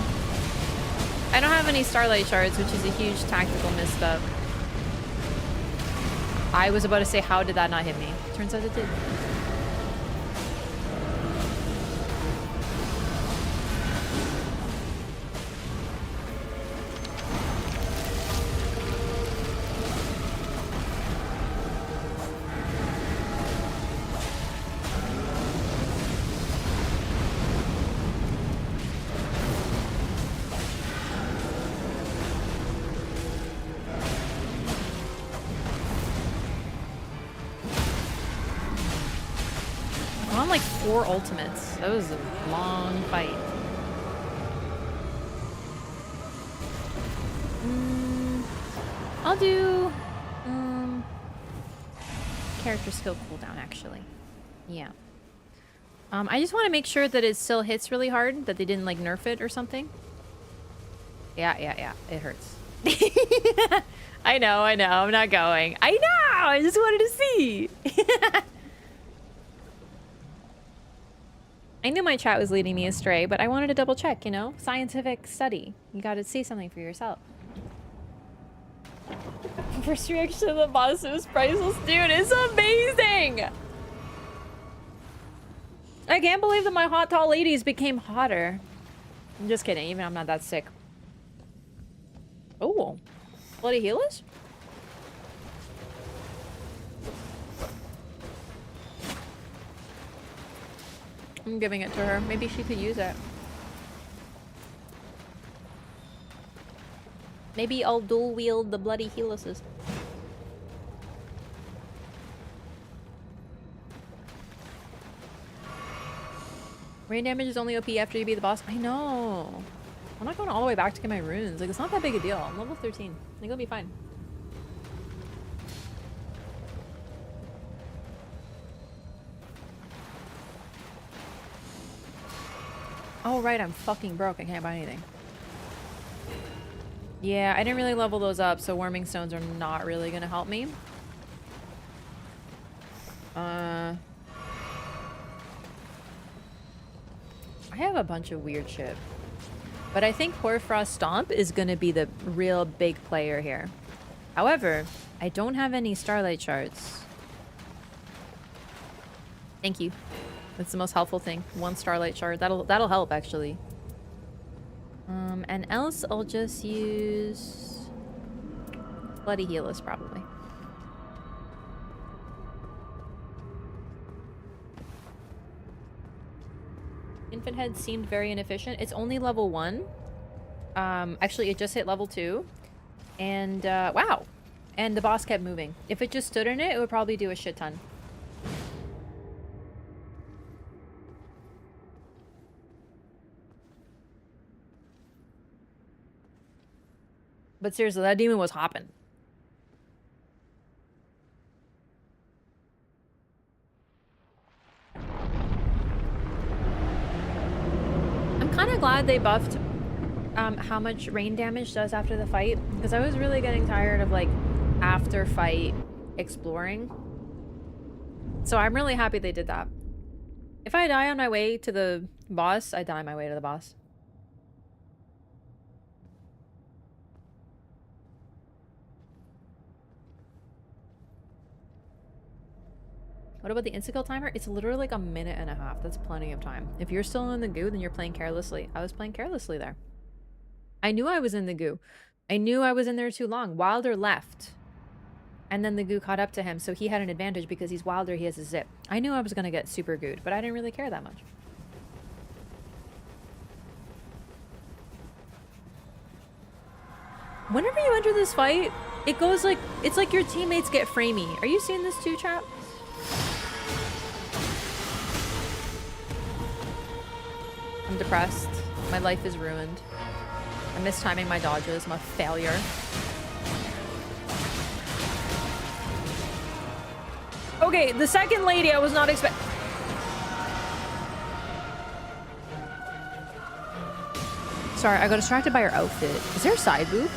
I don't have any starlight shards, which is a huge tactical misstep. I was about to say, how did that not hit me? Turns out it did. Like 4 ultimates. That was a long fight. I'll do character skill cooldown actually. Yeah. I just want to make sure that it still hits really hard, that they didn't like nerf it or something. Yeah. It hurts. I know. I'm not going. I know. I just wanted to see. I knew my chat was leading me astray, but I wanted to double check, you know? Scientific study. You gotta see something for yourself. First reaction to the boss was priceless. Dude, it's amazing! I can't believe that my hot tall ladies became hotter. I'm just kidding, even I'm not that sick. Oh, bloody healers? I'm giving it to her. Maybe she could use it. Maybe I'll dual wield the bloody healers. Rain damage is only OP after you beat the boss. I know. I'm not going all the way back to get my runes. Like, it's not that big a deal. I'm level 13. I think I'll be fine. Oh, right, I'm fucking broke. I can't buy anything. Yeah, I didn't really level those up, so warming stones are not really gonna help me. I have a bunch of weird shit. But I think Hoarfrost Stomp is gonna be the real big player here. However, I don't have any Starlight Shards. Thank you. That's the most helpful thing. 1 Starlight Shard. That'll help, actually. And else I'll just use Bloody Healers, probably. Infant Head seemed very inefficient. It's only level 1. Actually, it just hit level 2. And, wow. And the boss kept moving. If it just stood in it, it would probably do a shit ton. But seriously, that demon was hopping. I'm kind of glad they buffed how much rain damage does after the fight, because I was really getting tired of like after fight exploring. So I'm really happy they did that. If I die on my way to the boss, I die on my way to the boss. What about the insta-kill timer? It's literally like a minute and a half. That's plenty of time. If you're still in the goo, then you're playing carelessly. I was playing carelessly there. I knew I was in the goo. I knew I was in there too long. Wilder left. And then the goo caught up to him, so he had an advantage because he's Wilder, he has a zip. I knew I was going to get super gooed, but I didn't really care that much. Whenever you enter this fight, it goes like... It's like your teammates get framey. Are you seeing this too, chat? I'm depressed. My life is ruined. I'm mistiming my dodges. I'm a failure. Okay, the second lady I was not expecting. Sorry, I got distracted by her outfit. Is there a side boob?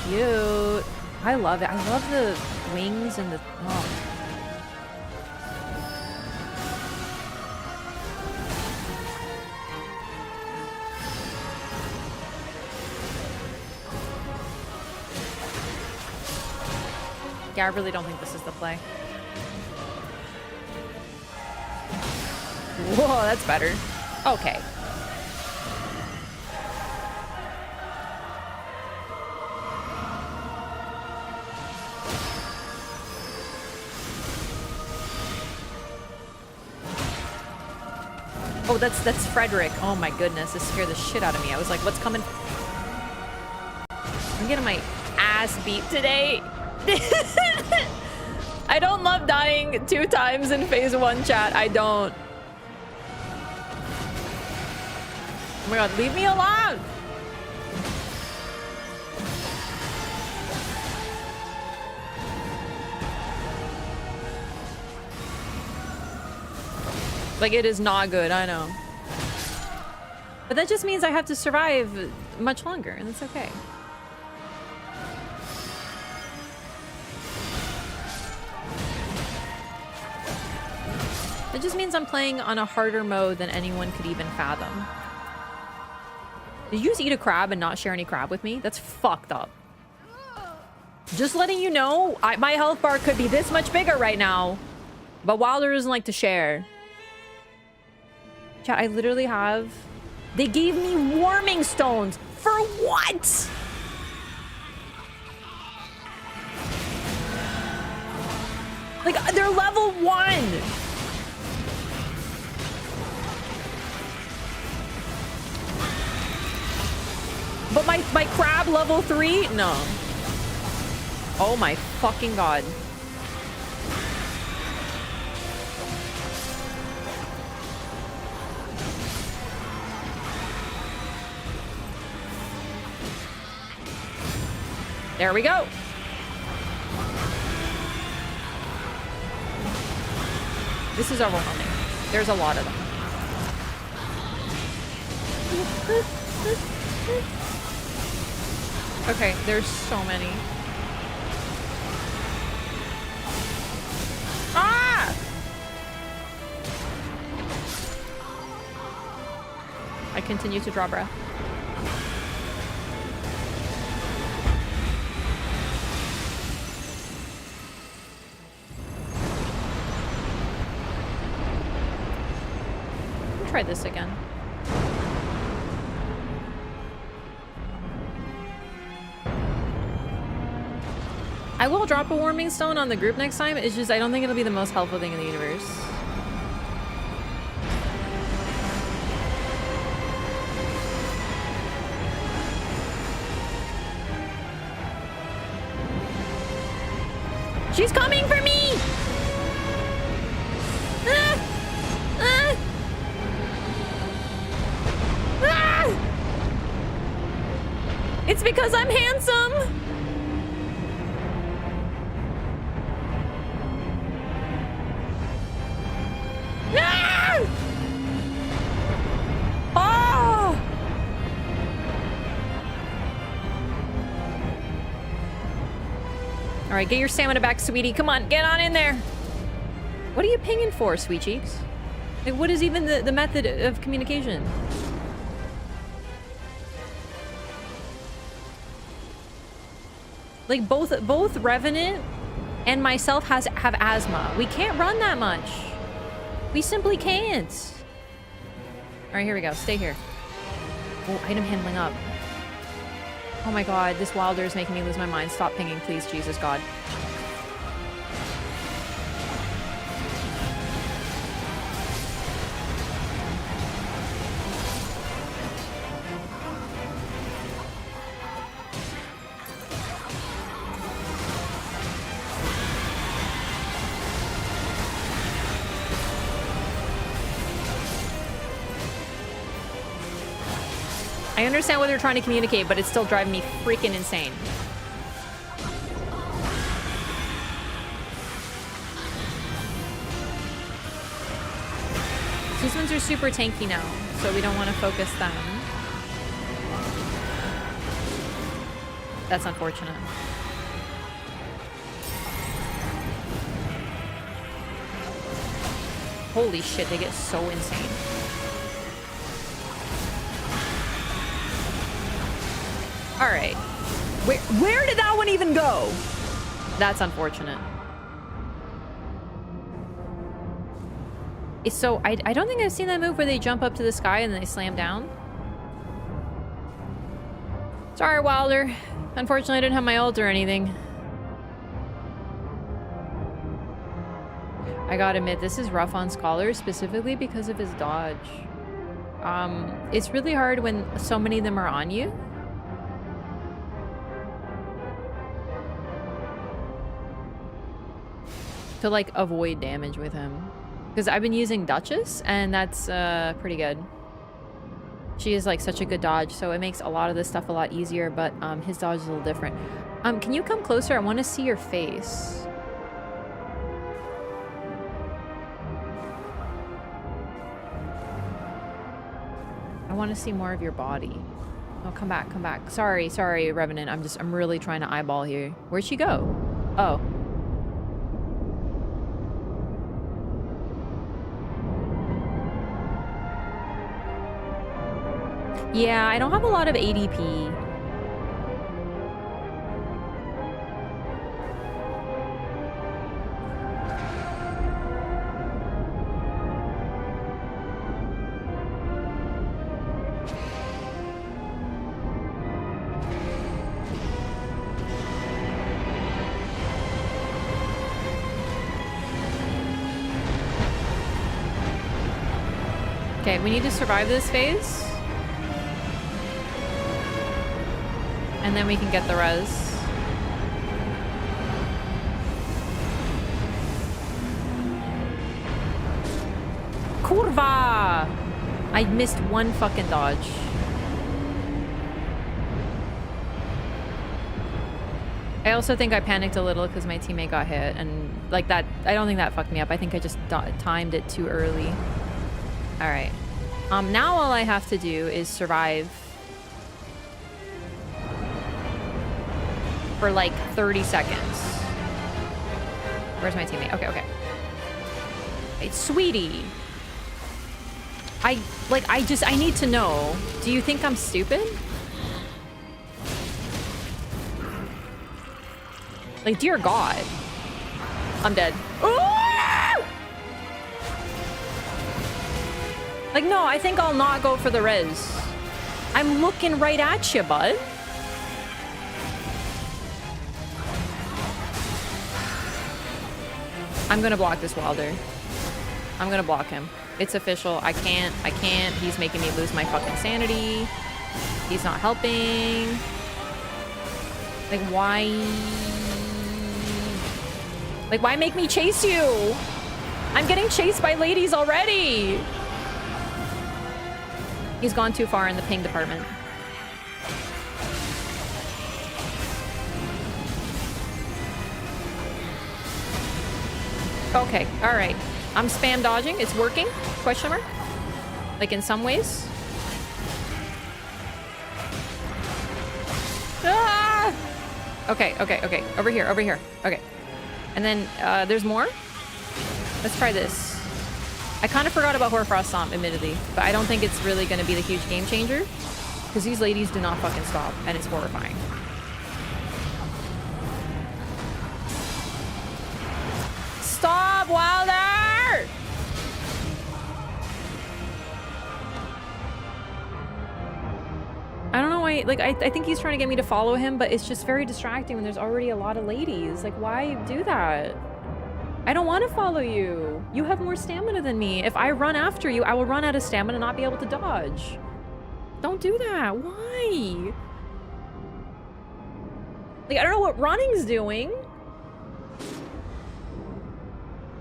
Cute. I love it. I love the wings and the... Oh. Yeah, I really don't think this is the play. Whoa, that's better. Okay. Oh, that's Frederick. Oh my goodness, this scared the shit out of me. I was like, what's coming? I'm getting my ass beat today. I don't love dying 2 times in phase 1 chat. I don't. Oh my god, leave me alone! Like, it is not good, I know. But that just means I have to survive much longer, and it's okay. It just means I'm playing on a harder mode than anyone could even fathom. Did you just eat a crab and not share any crab with me? That's fucked up. Just letting you know, my health bar could be this much bigger right now. But Wilder doesn't like to share. Chat, I literally have... They gave me warming stones. For what? Like, they're level 1. But my crab level 3? No. Oh my fucking god. There we go. This is overwhelming. There's a lot of them. Okay, there's so many. Ah! I continue to draw breath. Try this again. I will drop a warming stone on the group next time. It's just I don't think it'll be the most helpful thing in the universe. She's coming for me! Ah! Ah! Ah! It's because I'm handsome! Ah! Oh! All right, get your stamina back, sweetie. Come on, get on in there. What are you pinging for, sweet cheeks? Like, what is even the method of communication? Like, both Revenant and myself have asthma. We can't run that much. We simply can't. All right, here we go. Stay here. Oh, item handling up. Oh my god, this Wilder is making me lose my mind. Stop pinging, please, Jesus God. I understand what they're trying to communicate, but it's still driving me freaking insane. These ones are super tanky now, so we don't want to focus them. That's unfortunate. Holy shit, they get so insane. Alright. Where did that one even go? That's unfortunate. So, I don't think I've seen that move where they jump up to the sky and then they slam down. Sorry, Wilder. Unfortunately, I didn't have my ult or anything. I gotta admit, this is rough on Scholar, specifically because of his dodge. It's really hard when so many of them are on you. To, like, avoid damage with him. Because I've been using Duchess, and that's pretty good. She is, like, such a good dodge, so it makes a lot of this stuff a lot easier, but his dodge is a little different. Can you come closer? I want to see your face. I want to see more of your body. Oh, come back, come back. Sorry, Revenant. I'm really trying to eyeball here. Where'd she go? Oh. Yeah, I don't have a lot of ADP. Okay, we need to survive this phase. And then we can get the res. Kurva! I missed one fucking dodge. I also think I panicked a little because my teammate got hit, and like that, I don't think that fucked me up. I think I just timed it too early. All right. Now all I have to do is survive for like 30 seconds. Where's my teammate? Okay, okay. Hey, sweetie. I need to know. Do you think I'm stupid? Like, dear God. I'm dead. Ooh! Like, no, I think I'll not go for the res. I'm looking right at you, bud. I'm gonna block this Wilder. I'm gonna block him. It's official. I can't. He's making me lose my fucking sanity. He's not helping. Like, why? Like, why make me chase you? I'm getting chased by ladies already. He's gone too far in the ping department. Okay, all right. I'm spam dodging. It's working? Question mark? Like in some ways? Ah! Okay, okay, okay. Over here, over here. Okay. And then there's more. Let's try this. I kind of forgot about Hoarfrost Stomp, admittedly, but I don't think it's really going to be the huge game changer because these ladies do not fucking stop, and it's horrifying. Stop, Wilder! I don't know why, like, I think he's trying to get me to follow him, but it's just very distracting when there's already a lot of ladies. Like, why do that? I don't want to follow you. You have more stamina than me. If I run after you, I will run out of stamina and not be able to dodge. Don't do that. Why? Like, I don't know what running's doing.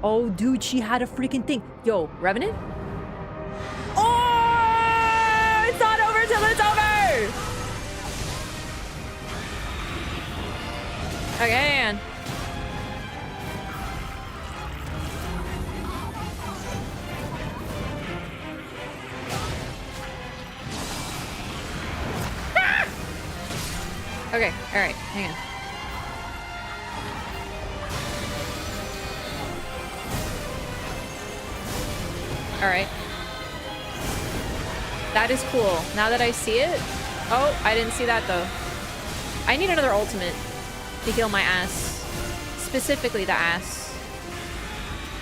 Oh, dude, she had a freaking thing. Yo, Revenant? Oh! It's not over till it's over! Okay, hang on. Okay, alright, hang on. Alright. That is cool. Now that I see it... Oh, I didn't see that though. I need another ultimate to heal my ass. Specifically the ass.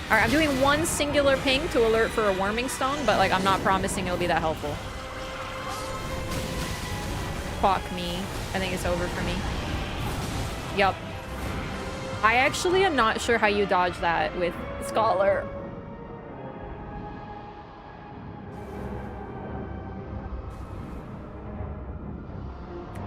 Alright, I'm doing one singular ping to alert for a warming stone, but like I'm not promising it'll be that helpful. Fuck me. I think it's over for me. Yup. I actually am not sure how you dodge that with Scholar.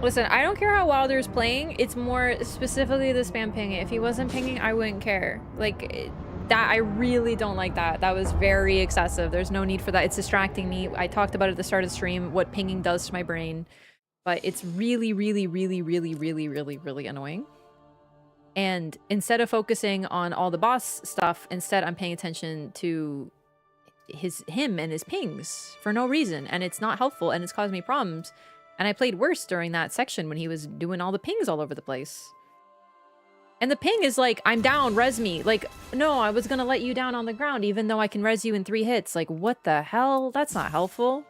Listen, I don't care how Wilder's playing. It's more specifically the spam pinging. If he wasn't pinging, I wouldn't care. Like, that, I really don't like that. That was very excessive. There's no need for that. It's distracting me. I talked about it at the start of the stream, what pinging does to my brain. But it's really, really, really, really, really, really, really annoying. And instead of focusing on all the boss stuff, instead I'm paying attention to him and his pings for no reason. And it's not helpful and it's caused me problems. And I played worse during that section when he was doing all the pings all over the place. And the ping is like, I'm down, res me. Like, no, I was gonna let you down on the ground even though I can res you in 3 hits. Like, what the hell? That's not helpful.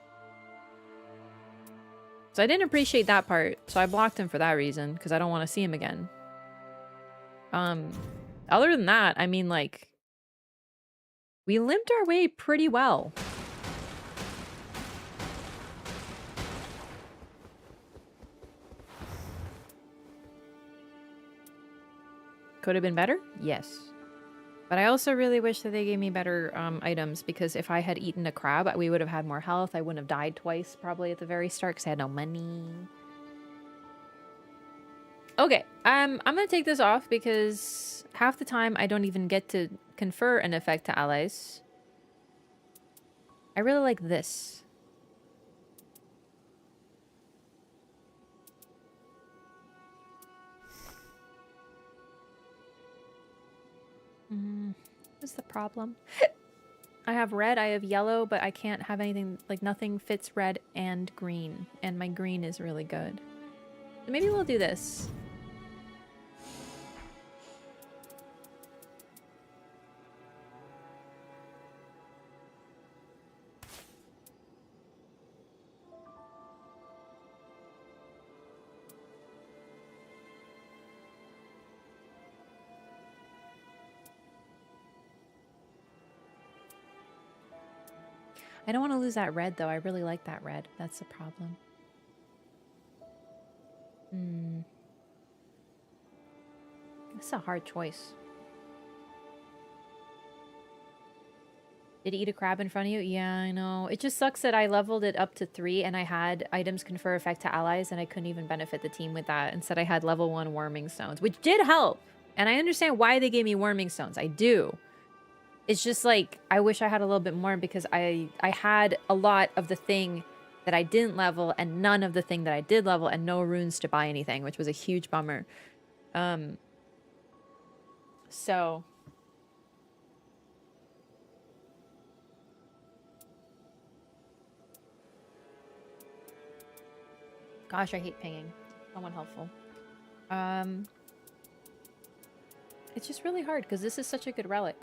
So I didn't appreciate that part, so I blocked him for that reason, because I don't want to see him again. Other than that, I mean, like, we limped our way pretty well. Could have been better? Yes. But I also really wish that they gave me better items, because if I had eaten a crab, we would have had more health. I wouldn't have died twice, probably, at the very start, because I had no money. Okay, I'm gonna take this off, because half the time I don't even get to confer an effect to allies. I really like this. What's the problem? I have red, I have yellow, but I can't have anything, like nothing fits red and green. And my green is really good. So maybe we'll do this. I don't want to lose that red, though. I really like that red. That's the problem. That's a hard choice. Did he eat a crab in front of you? Yeah, I know. It just sucks that I leveled it up to 3 and I had items confer effect to allies and I couldn't even benefit the team with that. Instead, I had level 1 warming stones, which did help. And I understand why they gave me warming stones. I do. It's just like, I wish I had a little bit more, because I had a lot of the thing that I didn't level and none of the thing that I did level and no runes to buy anything, which was a huge bummer. So... Gosh, I hate pinging. So unhelpful. It's just really hard, because this is such a good relic.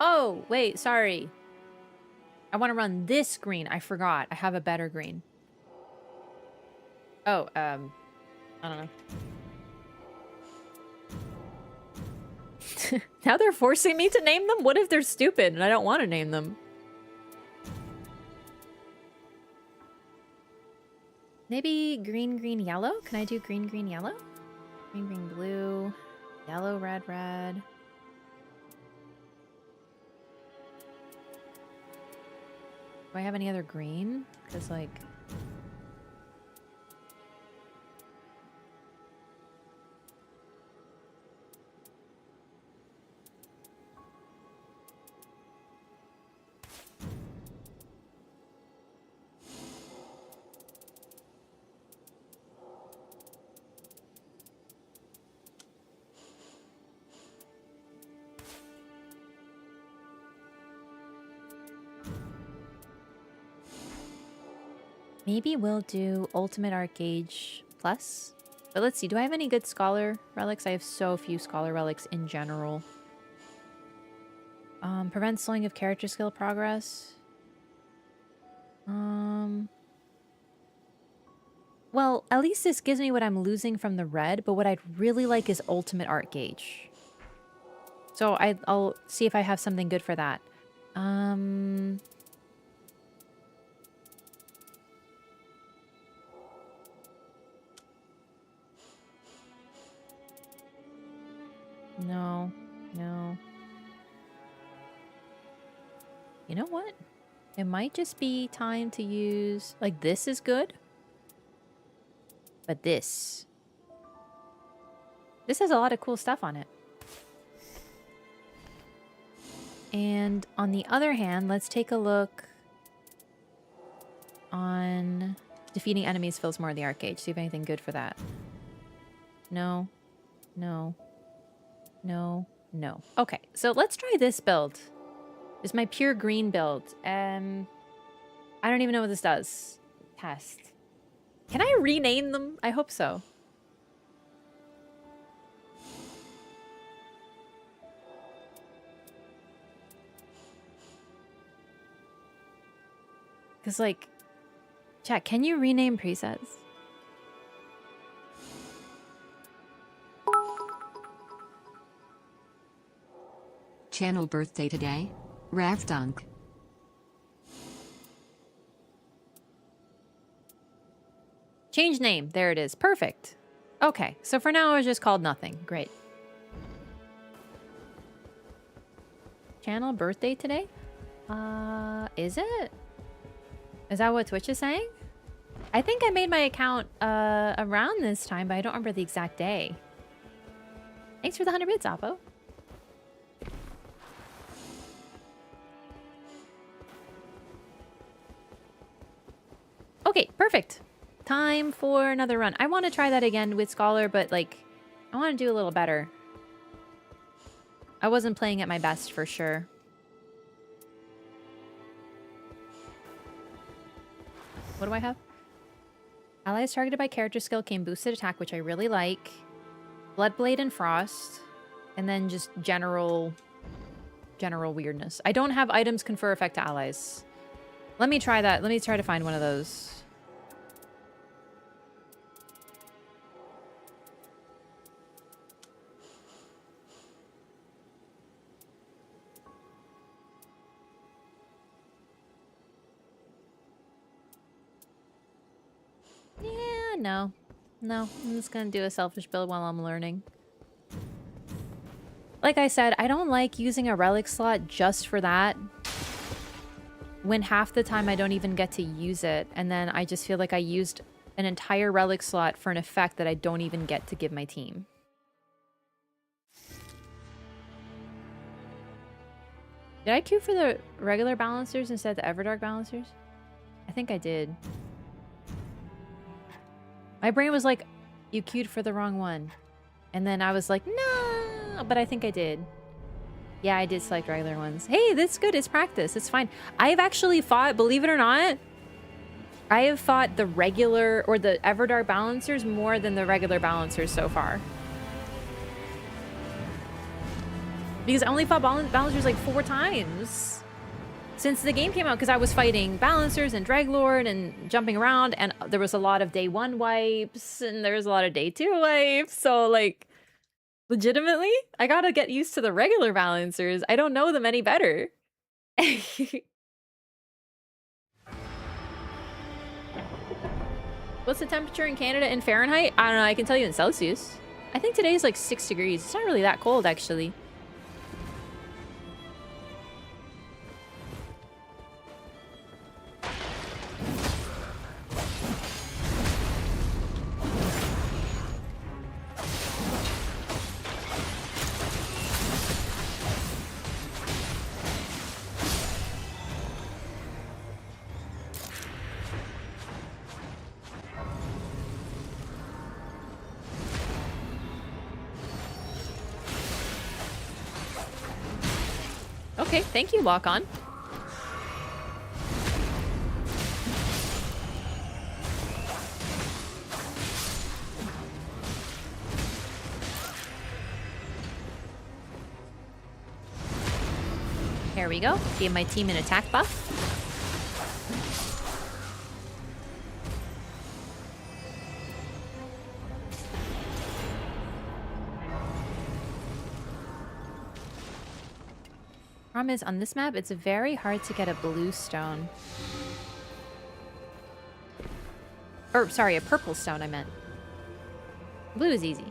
Oh, wait, sorry. I want to run this green. I forgot. I have a better green. Oh, I don't know. Now they're forcing me to name them? What if they're stupid and I don't want to name them? Maybe green, green, yellow? Can I do green, green, yellow? Green, green, blue. Yellow, red, red. Do I have any other green? Because, like... Maybe we'll do Ultimate Arcade Plus. But let's see, do I have any good Scholar relics? I have so few Scholar relics in general. Prevent slowing of character skill progress. Well, at least this gives me what I'm losing from the red, but what I'd really like is Ultimate Art Gauge. So I'll see if I have something good for that. No. You know what? It might just be time to use... Like, this is good. But this... This has a lot of cool stuff on it. And on the other hand, let's take a look on... Defeating enemies fills more of the arcade. See if anything good for that. No. Okay, so let's try this build. This is my pure green build. I don't even know what this does. Test. Can I rename them? I hope so. Because, like, chat, can you rename presets? Channel birthday today? Wraff Dunk. Change name. There it is. Perfect. Okay, so for now it's just called nothing. Great. Channel birthday today? Is it? Is that what Twitch is saying? I think I made my account around this time, but I don't remember the exact day. Thanks for the 100 bits, Oppo. Okay, perfect. Time for another run. I want to try that again with Scholar, but, like, I want to do a little better. I wasn't playing at my best for sure. What do I have? Allies targeted by character skill gain boosted attack, which I really like. Bloodblade and Frost. And then just general weirdness. I don't have items confer effect to allies. Let me try that. Let me try to find one of those. Yeah, no. No, I'm just gonna do a selfish build while I'm learning. Like I said, I don't like using a relic slot just for that. When half the time I don't even get to use it, and then I just feel like I used an entire relic slot for an effect that I don't even get to give my team. Did I queue for the regular balancers instead of the Everdark balancers? I think I did. My brain was like, you queued for the wrong one. And then I was like, no, but I think I did. Yeah, I did select regular ones. Hey, that's good. It's practice. It's fine. I've actually fought, believe it or not, I have fought the regular or the Everdark balancers more than the regular balancers so far. Because I only fought balancers like 4 times since the game came out, because I was fighting balancers and Draglord and jumping around, and there was a lot of day 1 wipes and there was a lot of day 2 wipes. So, like, legitimately, I gotta get used to the regular balancers. I don't know them any better. What's the temperature in Canada in Fahrenheit? I don't know. I can tell you in Celsius. I think today is like 6 degrees. It's not really that cold, actually. Okay, thank you, Lock On. There we go. Give my team an attack buff. Problem is, on this map, it's very hard to get a blue stone. Or, sorry, a purple stone, I meant. Blue is easy.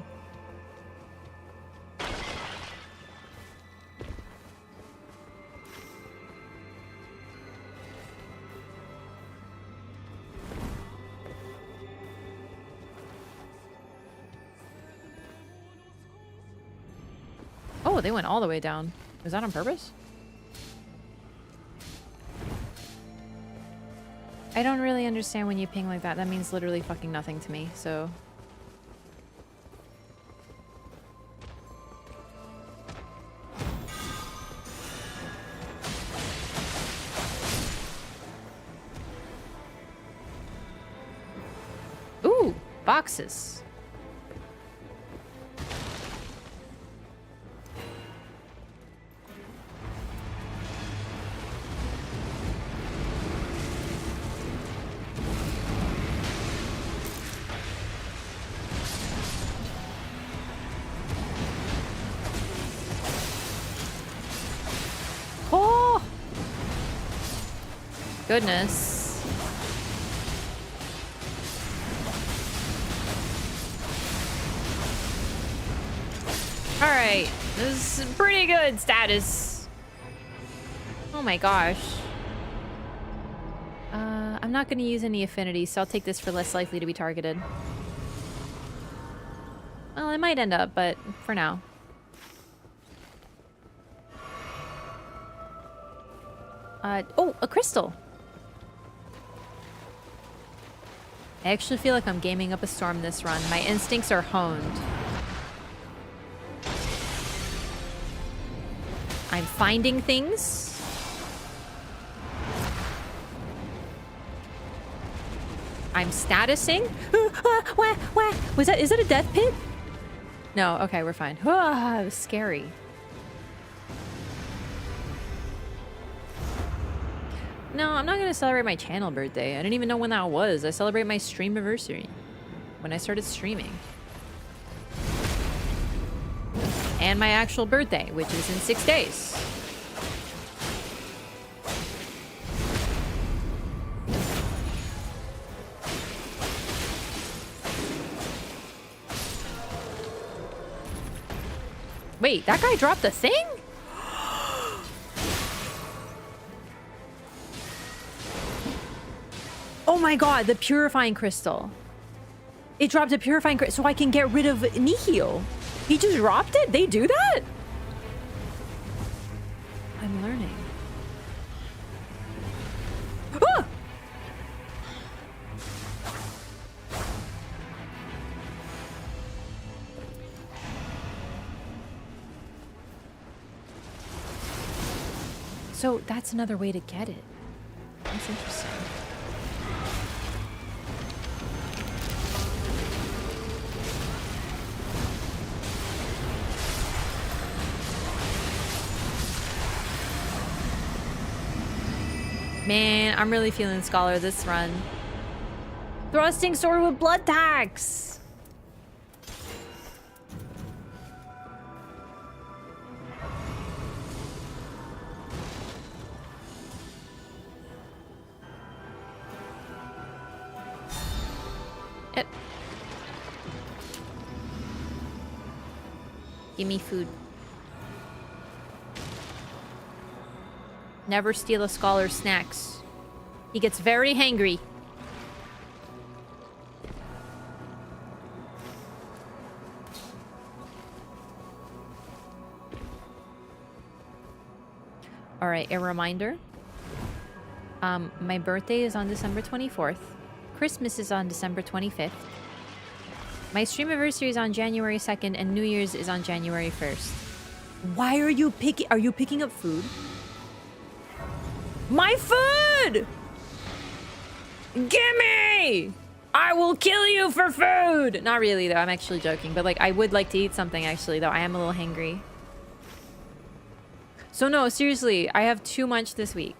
Oh, they went all the way down. Was that on purpose? I don't really understand when you ping like that. That means literally fucking nothing to me, so... Ooh! Boxes! Goodness. Alright, this is pretty good status. Oh my gosh. I'm not going to use any affinities, so I'll take this for less likely to be targeted. Well, it might end up, but for now. Oh, a crystal! I actually feel like I'm gaming up a storm this run. My instincts are honed. I'm finding things. I'm statusing. Was that? Is that a death pit? No. Okay, we're fine. It was scary. No, I'm not going to celebrate my channel birthday. I didn't even know when that was. I celebrate my stream anniversary. When I started streaming. And my actual birthday, which is in 6 days. Wait, that guy dropped a thing? Oh my god, the purifying crystal. It dropped a purifying crystal so I can get rid of Nihil. He just dropped it? They do that? I'm learning. Ah! So that's another way to get it. That's interesting. Man, I'm really feeling Scholar this run. Thrusting sword with blood tax! Give me food. Never steal a scholar's snacks. He gets very hangry. Alright, a reminder. My birthday is on December 24th. Christmas is on December 25th. My stream anniversary is on January 2nd, and New Year's is on January 1st. Why are you picking... Are you picking up food? My food! Gimme! I will kill you for food! Not really, though. I'm actually joking. But, like, I would like to eat something, actually, though. I am a little hangry. So no, seriously, I have too much this week.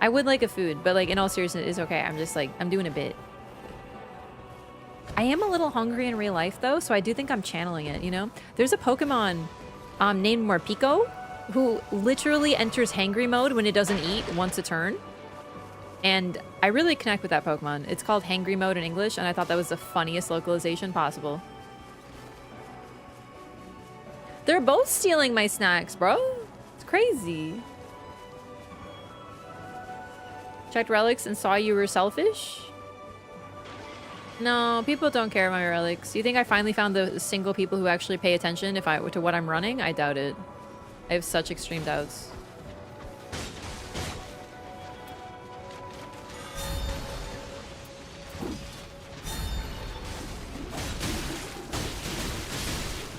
I would like a food, but like in all seriousness, it's okay. I'm just like, I'm doing a bit. I am a little hungry in real life though, so I do think I'm channeling it, you know? There's a Pokemon named Morpeko who literally enters hangry mode when it doesn't eat once a turn. And I really connect with that Pokemon. It's called hangry mode in English, and I thought that was the funniest localization possible. They're both stealing my snacks, bro. It's crazy. Checked relics and saw you were selfish? No, people don't care about my relics. You think I finally found the single people who actually pay attention to what I'm running? I doubt it. I have such extreme doubts.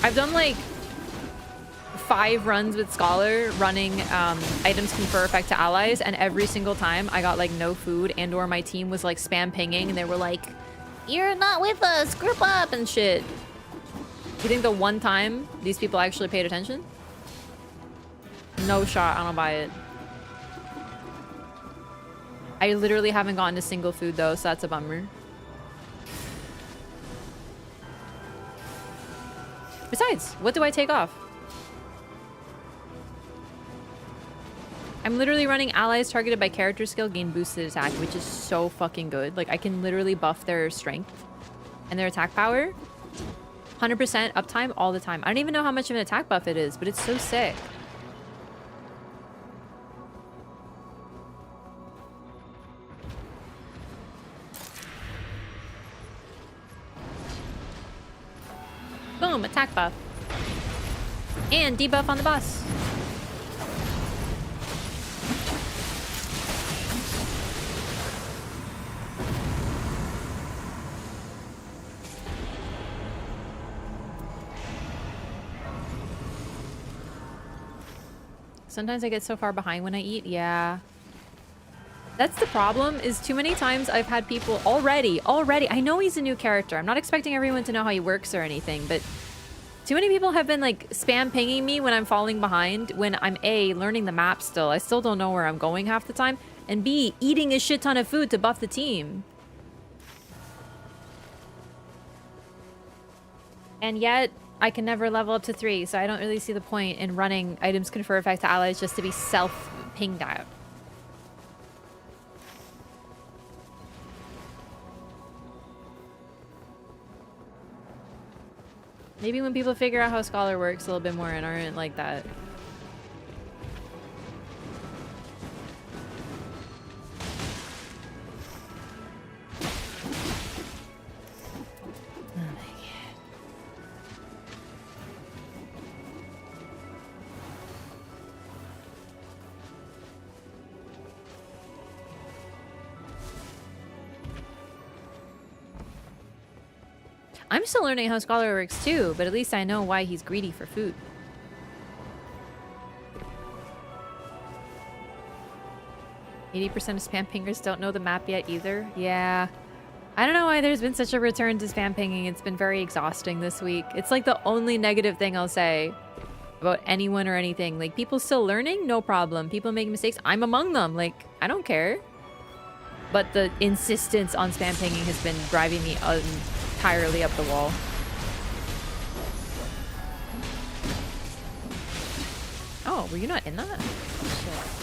I've done like 5 runs with Scholar running items confer effect to allies, and every single time I got like no food, and or my team was like spam pinging and they were like, "You're not with us, group up," and shit. You think the one time these people actually paid attention? No shot, I don't buy it. I literally haven't gotten a single food though, so that's a bummer. Besides, what do I take off? I'm literally running allies targeted by character skill gain boosted attack, which is so fucking good. Like, I can literally buff their strength and their attack power. 100% uptime all the time. I don't even know how much of an attack buff it is, but it's so sick. Boom, attack buff. And debuff on the boss. Sometimes I get so far behind when I eat. Yeah. That's the problem, is too many times I've had people already, I know he's a new character. I'm not expecting everyone to know how he works or anything, but too many people have been like spam pinging me when I'm falling behind, when I'm A, learning the map still. I still don't know where I'm going half the time, and B, eating a shit ton of food to buff the team. And yet, I can never level up to 3, so I don't really see the point in running items confer effect to allies just to be self-pinged out. Maybe when people figure out how Scholar works a little bit more and aren't like that. I'm still learning how Scholar works too, but at least I know why he's greedy for food. "80% of spam pingers don't know the map yet either." Yeah. I don't know why there's been such a return to spam pinging. It's been very exhausting this week. It's like the only negative thing I'll say about anyone or anything. Like, people still learning? No problem. People making mistakes? I'm among them. Like, I don't care. But the insistence on spam pinging has been driving me entirely up the wall. Oh, were you not in that? Shit.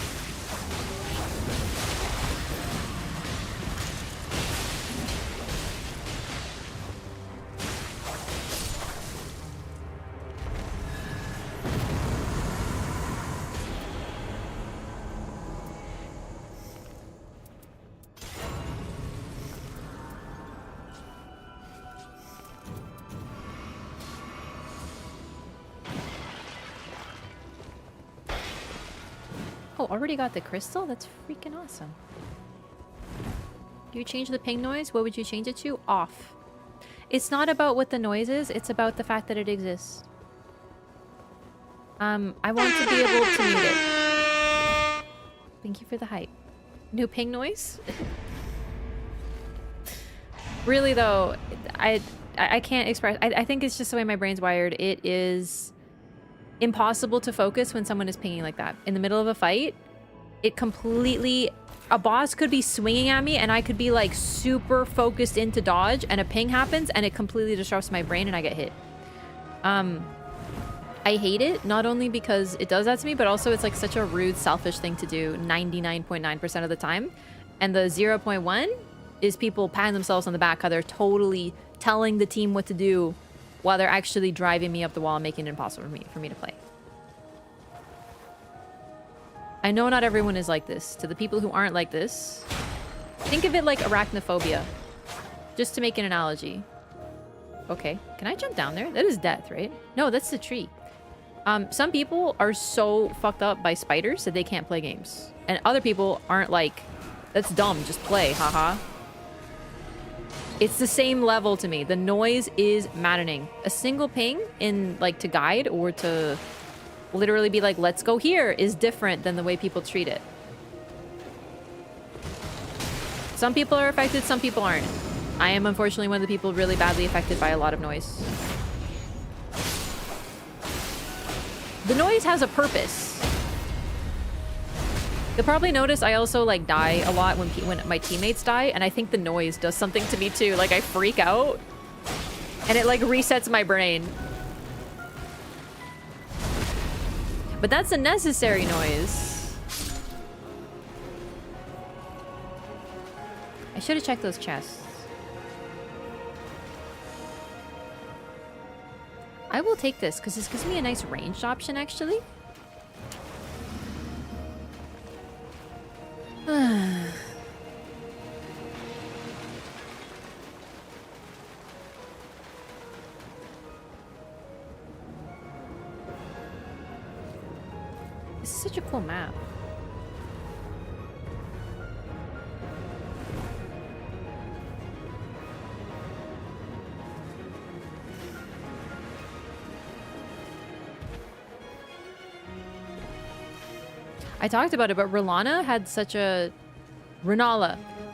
Oh, already got the crystal? That's freaking awesome. You change the ping noise? What would you change it to? Off. It's not about what the noise is, it's about the fact that it exists. I want to be able to mute it. Thank you for the hype. New ping noise? Really though, I can't express. I think it's just the way my brain's wired. It is impossible to focus when someone is pinging like that. In the middle of a fight, it completely... A boss could be swinging at me and I could be like super focused into dodge and a ping happens and it completely disrupts my brain and I get hit. I hate it, not only because it does that to me, but also it's like such a rude, selfish thing to do 99.9% of the time. And the 0.1 is people patting themselves on the back, how they're totally telling the team what to do while they're actually driving me up the wall and making it impossible for me to play. I know not everyone is like this. To the people who aren't like this, think of it like arachnophobia. Just to make an analogy. Okay, can I jump down there? That is death, right? No, that's the tree. Some people are so fucked up by spiders that they can't play games. And other people aren't like, that's dumb, just play, haha. It's the same level to me. The noise is maddening. A single ping in like to guide or to literally be like, let's go here, is different than the way people treat it. Some people are affected, some people aren't. I am unfortunately one of the people really badly affected by a lot of noise. The noise has a purpose. You'll probably notice I also like die a lot when my teammates die, and I think the noise does something to me too. Like I freak out and it like resets my brain. But that's a necessary noise. I should have checked those chests. I will take this because this gives me a nice ranged option actually. This is such a cool map. I talked about it, but Renala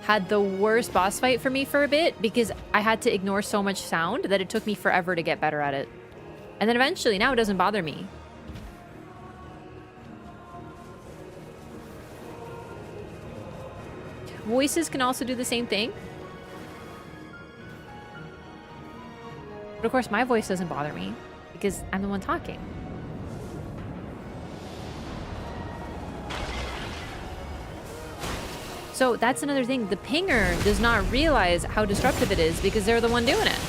had the worst boss fight for me for a bit because I had to ignore so much sound that it took me forever to get better at it. And then eventually, now it doesn't bother me. Voices can also do the same thing. But of course, my voice doesn't bother me because I'm the one talking. So that's another thing. The pinger does not realize how disruptive it is because they're the one doing it.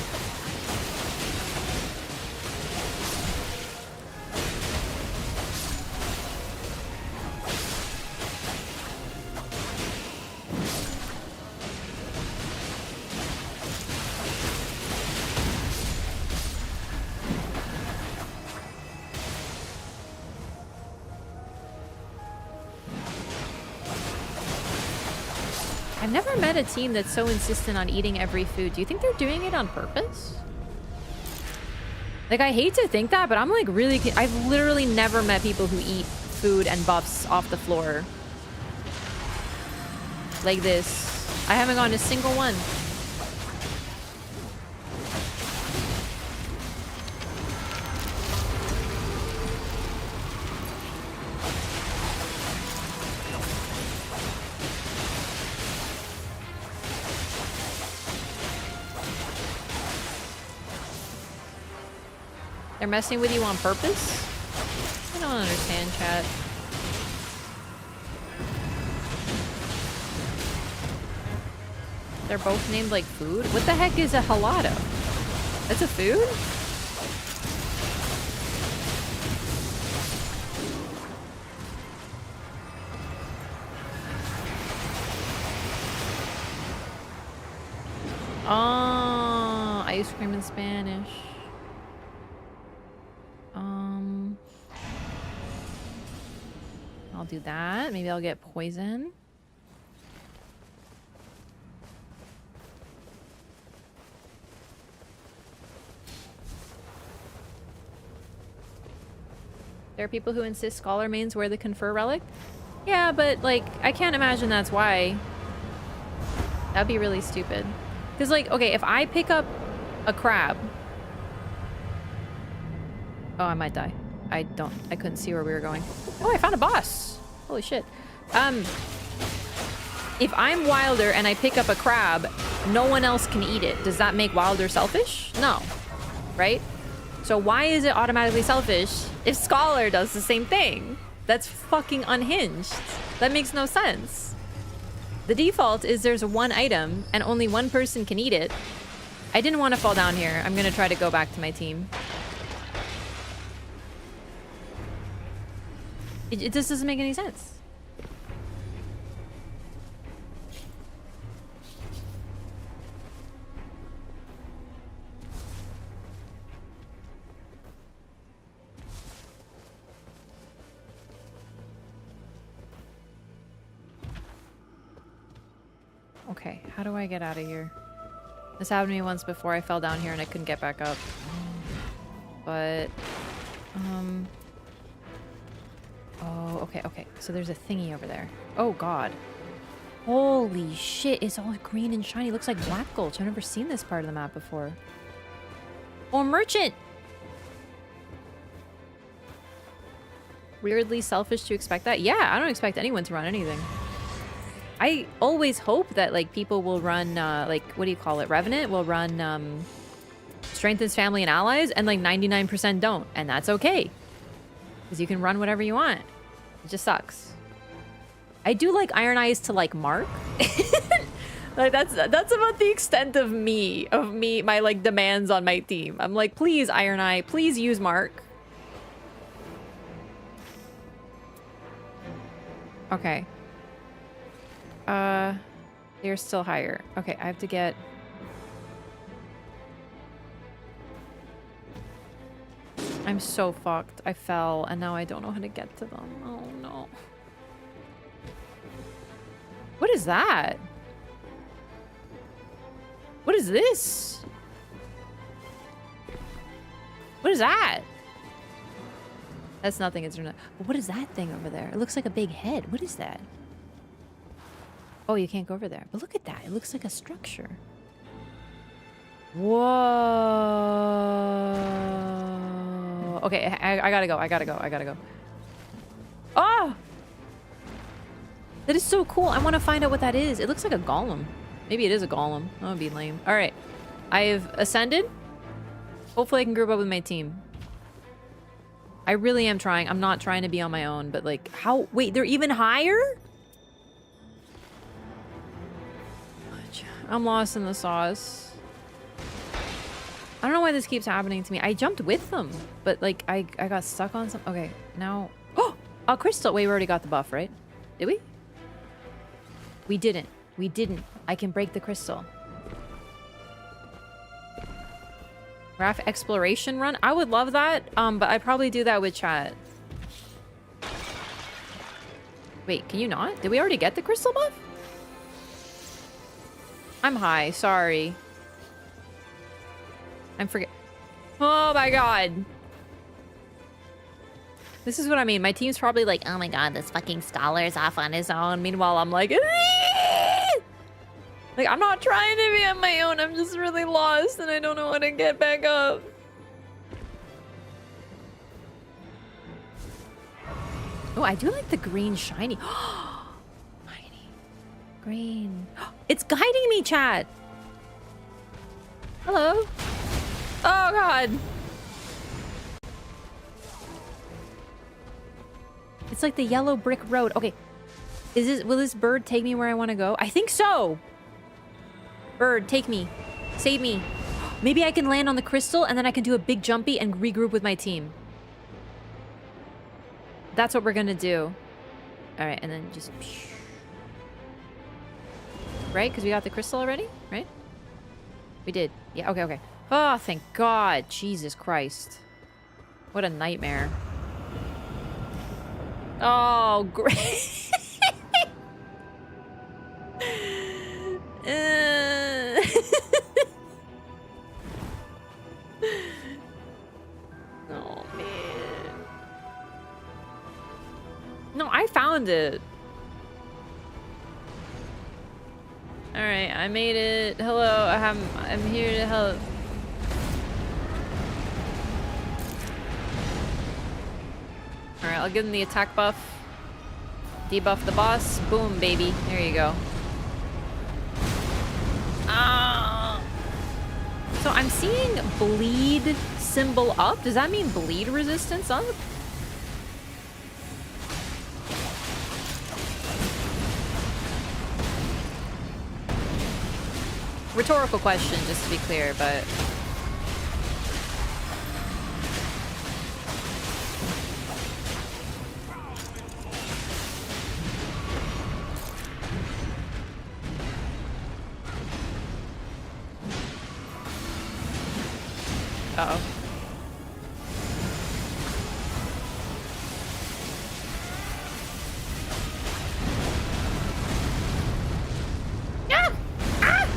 I've never met a team that's so insistent on eating every food. Do you think they're doing it on purpose? Like, I hate to think that, but I'm like really... I've literally never met people who eat food and buffs off the floor. Like this. I haven't gone a single one. They're messing with you on purpose? I don't understand, chat. They're both named like food? What the heck is a halado? That's a food? Oh, ice cream in Spanish. I'll do that. Maybe I'll get poison. There are people who insist Scholar mains wear the Confer relic. Yeah, but like, I can't imagine that's why. That'd be really stupid. Because like, okay, if I pick up a crab... Oh, I might die. I couldn't see where we were going. Oh, I found a boss. Holy shit. If I'm Wilder and I pick up a crab, no one else can eat it. Does that make Wilder selfish? No. Right? So why is it automatically selfish if Scholar does the same thing? That's fucking unhinged. That makes no sense. The default is there's one item and only one person can eat it. I didn't want to fall down here. I'm gonna try to go back to my team. It just doesn't make any sense. Okay, how do I get out of here? This happened to me once before. I fell down here and I couldn't get back up. But, oh, okay. So there's a thingy over there. Oh, God. Holy shit, it's all green and shiny. It looks like Black Gulch. I've never seen this part of the map before. Oh, merchant! Weirdly selfish to expect that. Yeah, I don't expect anyone to run anything. I always hope that, like, people will run, like, what do you call it? Revenant will run, Strengthens Family and Allies, and, like, 99% don't. And that's okay. Because you can run whatever you want. It just sucks. I do like Iron Eyes to, like, mark. Like, that's about the extent of my, like, demands on my team. I'm like, please, Iron Eye, please use mark. Okay. They're still higher. Okay, I have to get... I'm so fucked. I fell, and now I don't know how to get to them. Oh, no. What is that? What is this? What is that? That's nothing. It's not. But what is that thing over there? It looks like a big head. What is that? Oh, you can't go over there. But look at that. It looks like a structure. Whoa. Okay, I gotta go. I gotta go. Oh! That is so cool. I want to find out what that is. It looks like a golem. Maybe it is a golem. That would be lame. All right. I've ascended. Hopefully I can group up with my team. I really am trying. I'm not trying to be on my own, but like, how? Wait, they're even higher? I'm lost in the sauce. I don't know why this keeps happening to me. I jumped with them, but like I got stuck on some. Okay, now. Oh, a crystal. Wait, we already got the buff, right? Did we? We didn't. We didn't. I can break the crystal. Wraff exploration run. I would love that. But I'd probably do that with chat. Wait, can you not? Did we already get the crystal buff? I'm high, sorry. I'm forget. Oh my god. This is what I mean. My team's probably like, oh my god, this fucking scholar's off on his own. Meanwhile, I'm like, like, I'm not trying to be on my own. I'm just really lost and I don't know how to get back up. Oh, I do like the green shiny. Green. It's guiding me, chat. Hello. Oh, God. It's like the yellow brick road. Okay. Will this bird take me where I want to go? I think so. Bird, take me. Save me. Maybe I can land on the crystal and then I can do a big jumpy and regroup with my team. That's what we're going to do. All right. And then just... Right? Because we got the crystal already, right? We did. Yeah, okay. Oh, thank God. Jesus Christ. What a nightmare. Oh, great. Oh, man. No, I found it. Alright, I made it. Hello, I'm here to help. I'll give them the attack buff. Debuff the boss. Boom, baby. There you go. Ah. So I'm seeing bleed symbol up. Does that mean bleed resistance up? Rhetorical question, just to be clear, but... Uh-oh. Ah! Ah!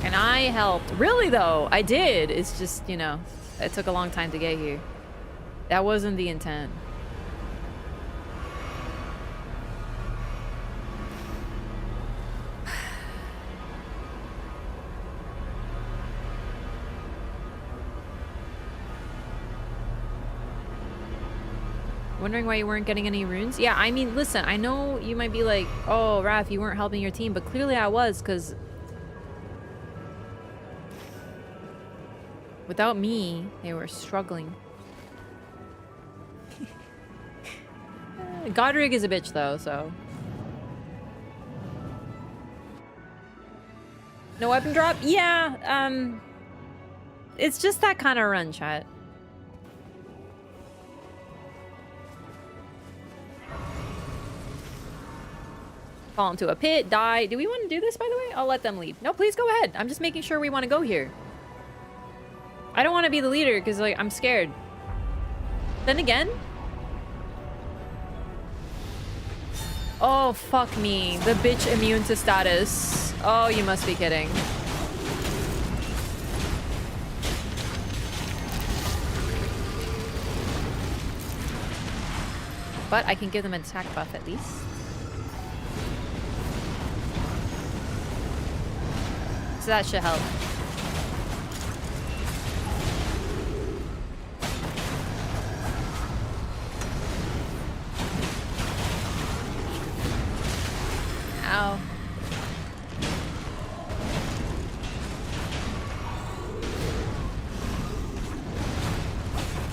And I helped. Really, though? I did. It's just, you know, it took a long time to get here. That wasn't the intent. Wondering why you weren't getting any runes? Yeah, I mean, listen, I know you might be like, oh, Wraff, you weren't helping your team, but clearly I was, because without me, they were struggling. Godrig is a bitch, though, so. No weapon drop? Yeah, it's just that kind of run, chat. Fall into a pit, die. Do we want to do this, by the way? I'll let them lead. No, please go ahead. I'm just making sure we want to go here. I don't want to be the leader because, like, I'm scared. Then again... Oh, fuck me. The bitch immune to status. Oh, you must be kidding. But I can give them an attack buff at least. So that should help. Ow.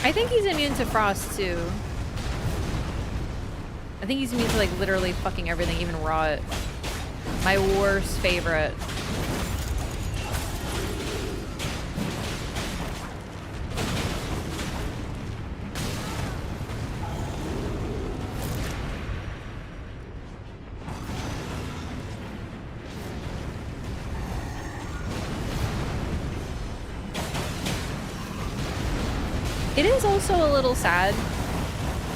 I think he's immune to frost too. I think he's immune to like literally fucking everything, even rot. My worst favorite. It is also a little sad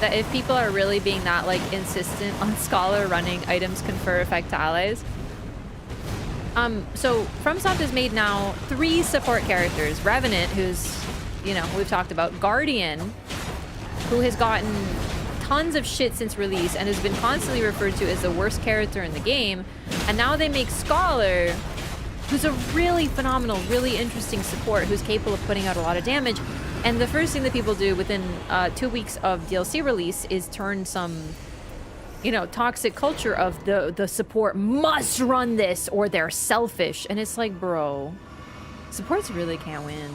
that if people are really being that like insistent on Scholar running items confer effect to allies. So FromSoft has made now 3 support characters. Revenant, who's, you know, we've talked about. Guardian, who has gotten tons of shit since release and has been constantly referred to as the worst character in the game. And now they make Scholar, who's a really phenomenal, really interesting support who's capable of putting out a lot of damage. And the first thing that people do within 2 weeks of DLC release is turn some, you know, toxic culture of the support must run this or they're selfish. And it's like, bro, supports really can't win.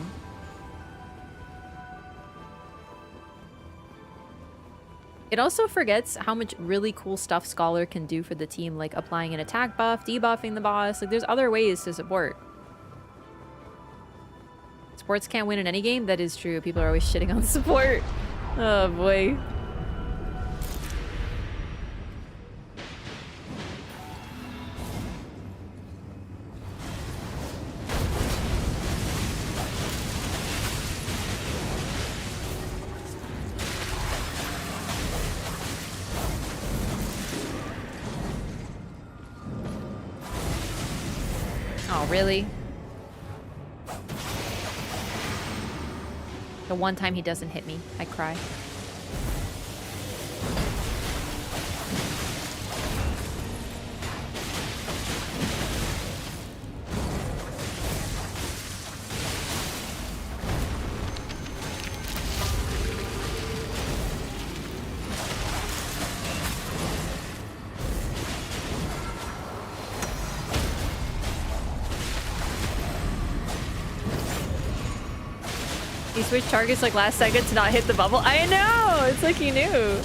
It also forgets how much really cool stuff Scholar can do for the team, like applying an attack buff, debuffing the boss. Like, there's other ways to support. Supports can't win in any game? That is true. People are always shitting on support. Oh, boy. Oh, really? The one time he doesn't hit me, I cry. switched targets like last second to not hit the bubble. I know! It's like he knew.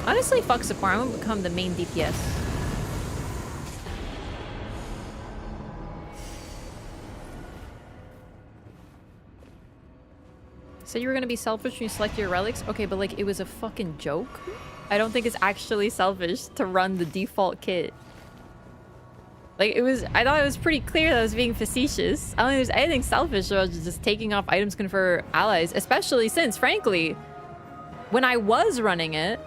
Honestly, fuck support. I'm gonna become the main DPS. So you were gonna be selfish when you select your relics? Okay, but like it was a fucking joke. I don't think it's actually selfish to run the default kit. Like it was, I thought it was pretty clear that I was being facetious. I don't think there's anything selfish about just taking off items confer allies, especially since, frankly, when I was running it,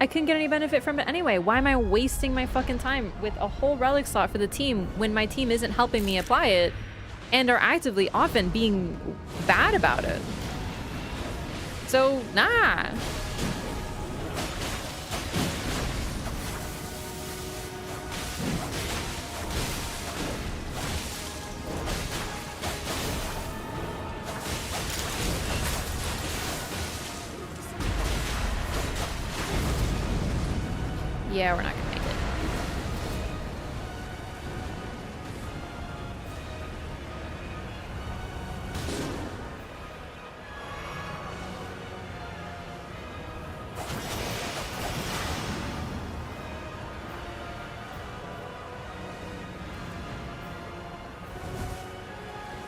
I couldn't get any benefit from it anyway. Why am I wasting my fucking time with a whole relic slot for the team when my team isn't helping me apply it and are actively often being bad about it? So, nah. Yeah, we're not gonna make it.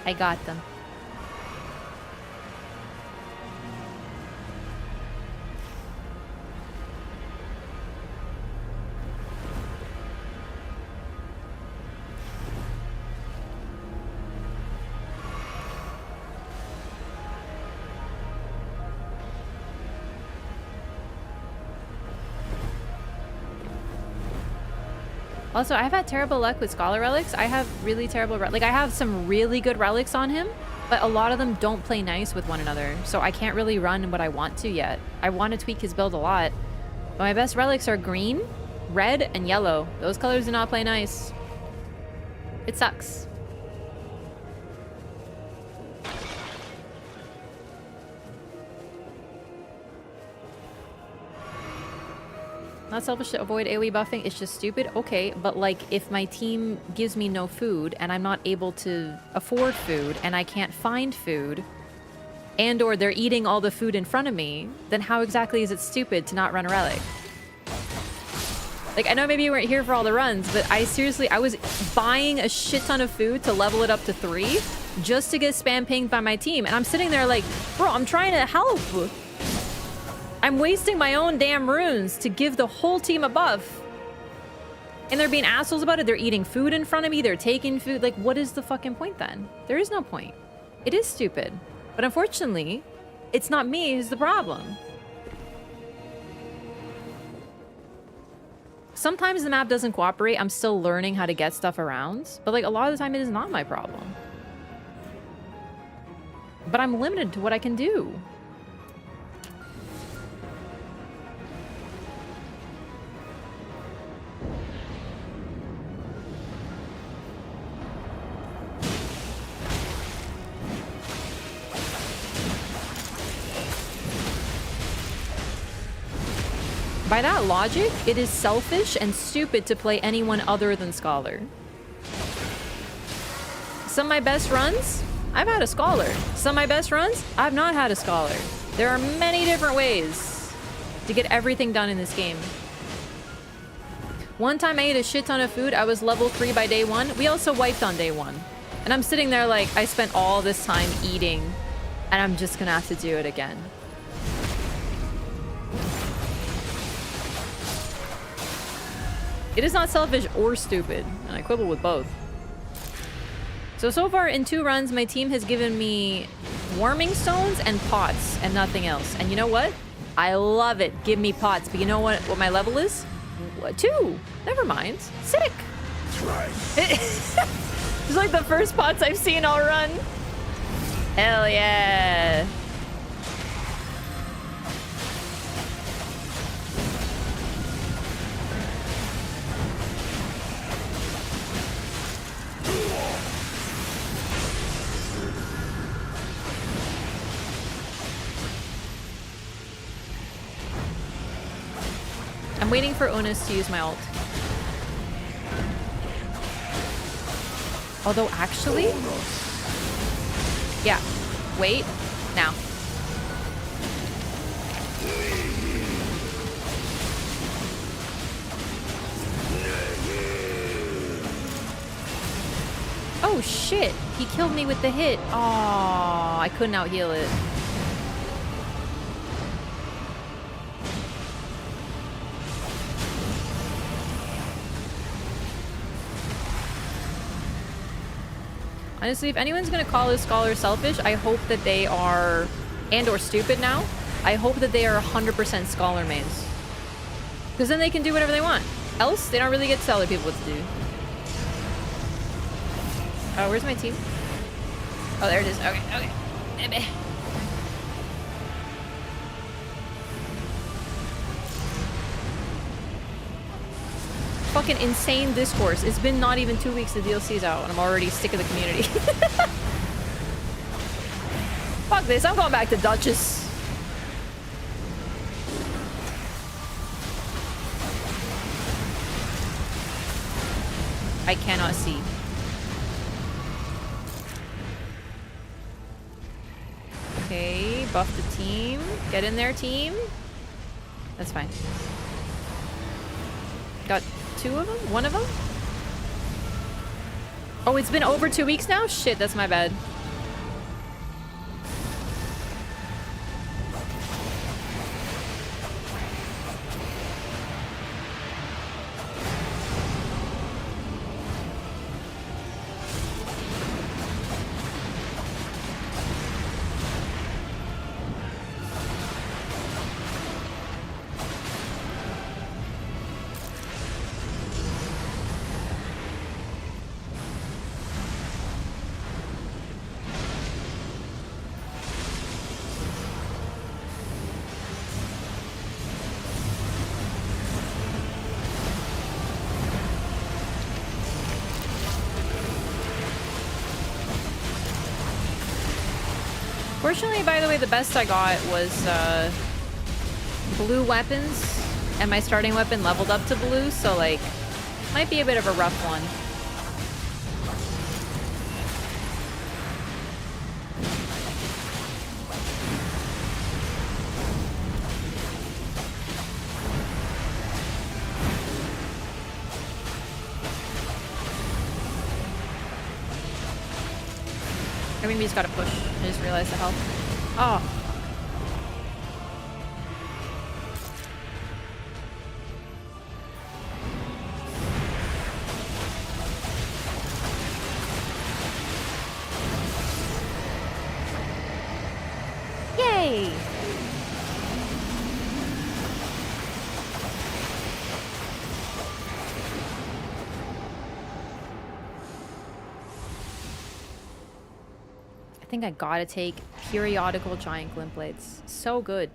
I got them. Also, I've had terrible luck with Scholar Relics. I have really terrible... Like, I have some really good relics on him, but a lot of them don't play nice with one another, so I can't really run what I want to yet. I want to tweak his build a lot, but my best relics are green, red, and yellow. Those colors do not play nice. It sucks. Not selfish to avoid AoE buffing, it's just stupid. Okay, but like if my team gives me no food and I'm not able to afford food and I can't find food and or they're eating all the food in front of me, then how exactly is it stupid to not run a relic? Like, I know maybe you weren't here for all the runs, but I was buying a shit ton of food to level it up to 3 just to get spam pinged by my team. And I'm sitting there like, bro, I'm trying to help. I'm wasting my own damn runes to give the whole team a buff. And they're being assholes about it. They're eating food in front of me. They're taking food. Like, what is the fucking point then? There is no point. It is stupid. But unfortunately, it's not me who's the problem. Sometimes the map doesn't cooperate. I'm still learning how to get stuff around. But like a lot of the time, it is not my problem. But I'm limited to what I can do. By that logic, it is selfish and stupid to play anyone other than Scholar. Some of my best runs, I've had a Scholar. Some of my best runs, I've not had a Scholar. There are many different ways to get everything done in this game. One time I ate a shit ton of food. I was level 3 by day 1. We also wiped on day 1. And I'm sitting there like, I spent all this time eating, and I'm just gonna have to do it again. It is not selfish or stupid, and I quibble with both. So far in 2 runs, my team has given me warming stones and pots and nothing else. And you know what? I love it. Give me pots. But you know what my level is? 2. Never mind. Sick. It's like the first pots I've seen all run. Hell yeah. I'm waiting for Unis to use my ult. Although, actually... Yeah. Wait. Now. Oh, shit. He killed me with the hit. Oh, I couldn't out-heal it. Honestly, if anyone's gonna call a scholar selfish, I hope that they are, and or stupid now, I hope that they are 100% scholar mains. Because then they can do whatever they want. Else, they don't really get to tell other people what to do. Oh, where's my team? Oh, there it is. Okay, okay. Fucking insane discourse. It's been not even 2 weeks the DLC's out and I'm already sick of the community. Fuck this, I'm going back to Duchess. I cannot see. Okay, buff the team. Get in there, team. That's fine. Got 2 of them? 1 of them? Oh, it's been over 2 weeks now? Shit, that's my bad. Fortunately, by the way, the best I got was blue weapons, and my starting weapon leveled up to blue, so like, might be a bit of a rough one. I mean, we just gotta push. I just realized the health. Oh. Yay! I think I gotta take periodical giant glint blades. So good.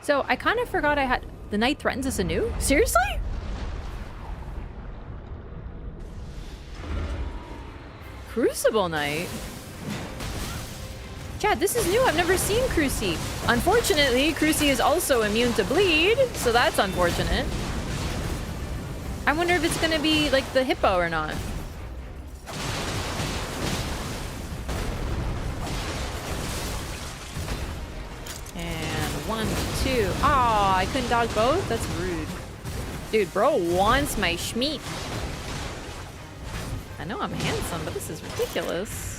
So I kind of forgot I had the night threatens us anew. Seriously? Crucible Knight. Chad, this is new. I've never seen Cruci. Unfortunately, Cruci is also immune to bleed, so that's unfortunate. I wonder if it's gonna be like the hippo or not. And 1, 2. Aw, I couldn't dodge both? That's rude. Dude, bro wants my schmeat. I know I'm handsome, but this is ridiculous.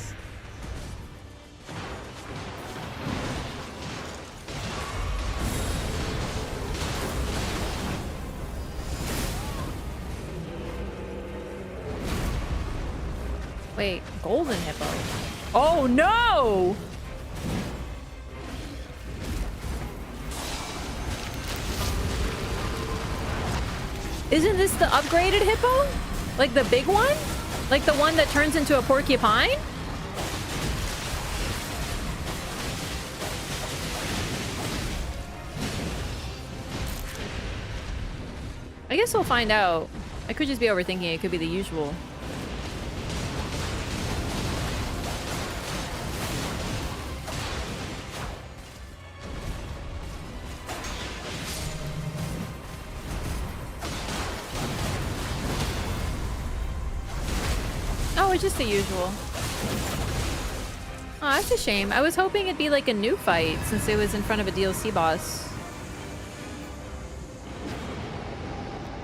Wait, golden hippo. Oh no! Isn't this the upgraded hippo? Like the big one? Like the one that turns into a porcupine? I guess we'll find out. I could just be overthinking it. It could be the usual. just the usual. Oh, that's a shame. I was hoping it'd be like a new fight since it was in front of a DLC boss.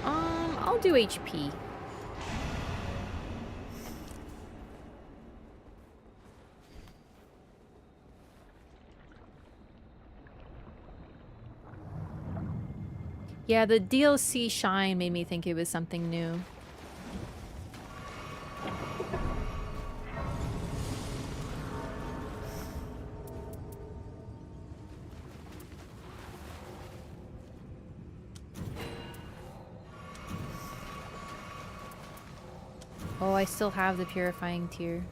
I'll do HP. Yeah, the DLC shine made me think it was something new. Oh, I still have the purifying tear.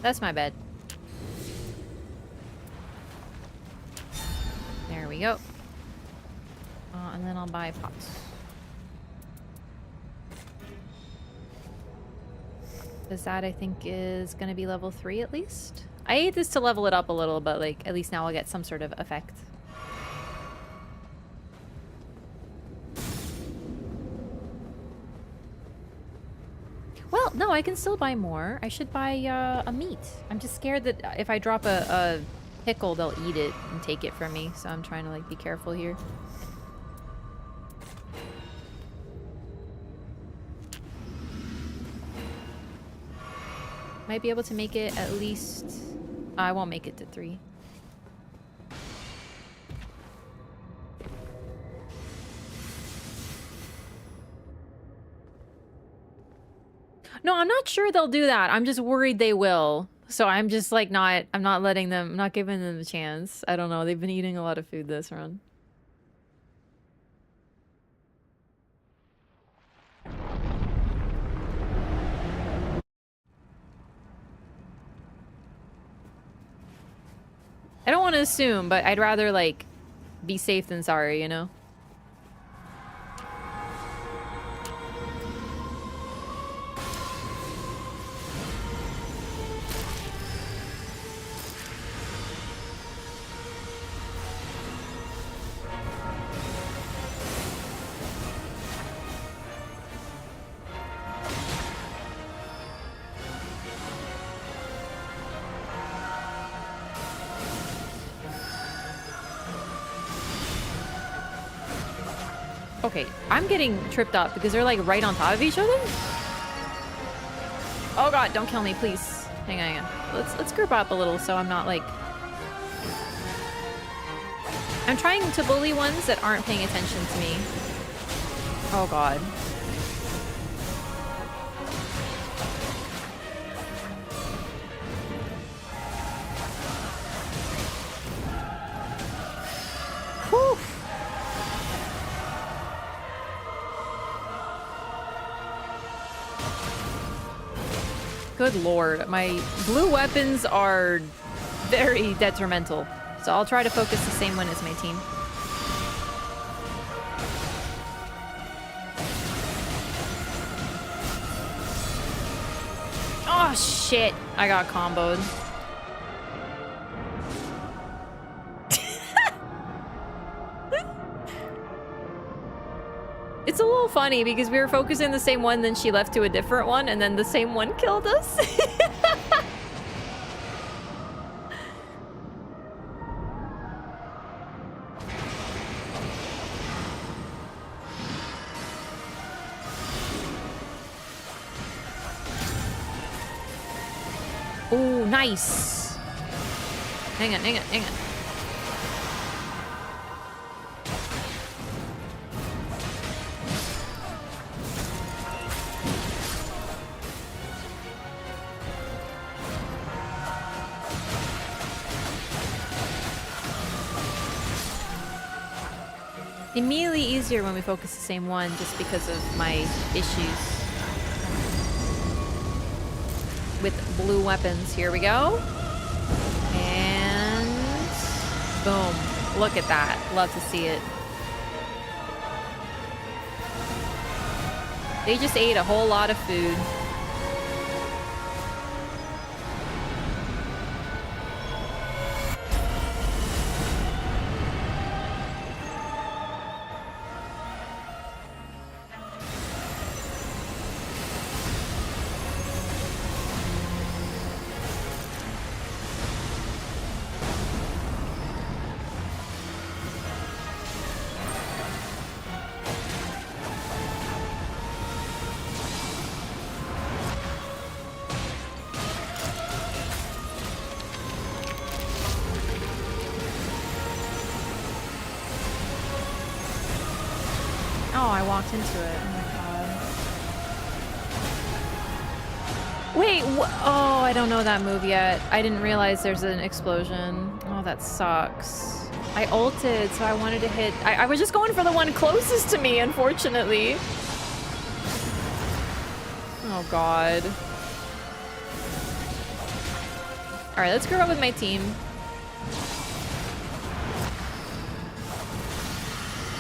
That's my bad. There we go. And then I'll buy pots. Because that, I think, is going to be level 3 at least. I ate this to level it up a little, but like at least now I'll get some sort of effect. Well, no, I can still buy more. I should buy a meat. I'm just scared that if I drop a pickle, they'll eat it and take it from me. So I'm trying to like be careful here. Might be able to make it at least... I won't make it to 3. No, I'm not sure they'll do that. I'm just worried they will. So I'm just like I'm not letting them, I'm not giving them a chance. I don't know. They've been eating a lot of food this run. I don't want to assume, but I'd rather, like, be safe than sorry, you know? Okay, I'm getting tripped up because they're like right on top of each other. Oh god, don't kill me, please. Hang on. Let's group up a little so I'm not like... I'm trying to bully ones that aren't paying attention to me. Oh god. Whew. Good lord, my blue weapons are very detrimental. So I'll try to focus the same one as my team. Oh shit, I got comboed. It's a little funny because we were focusing the same one, then she left to a different one, and then the same one killed us. Ooh, nice. Hang on. Immediately easier when we focus the same one just because of my issues with blue weapons. Here we go. And boom. Look at that. Love to see it. They just ate a whole lot of food. Oh, I walked into it. Oh my god. Wait, oh, I don't know that move yet. I didn't realize there's an explosion. Oh, that sucks. I ulted, so I wanted to hit... I was just going for the one closest to me, unfortunately. Oh god. Alright, let's group up with my team.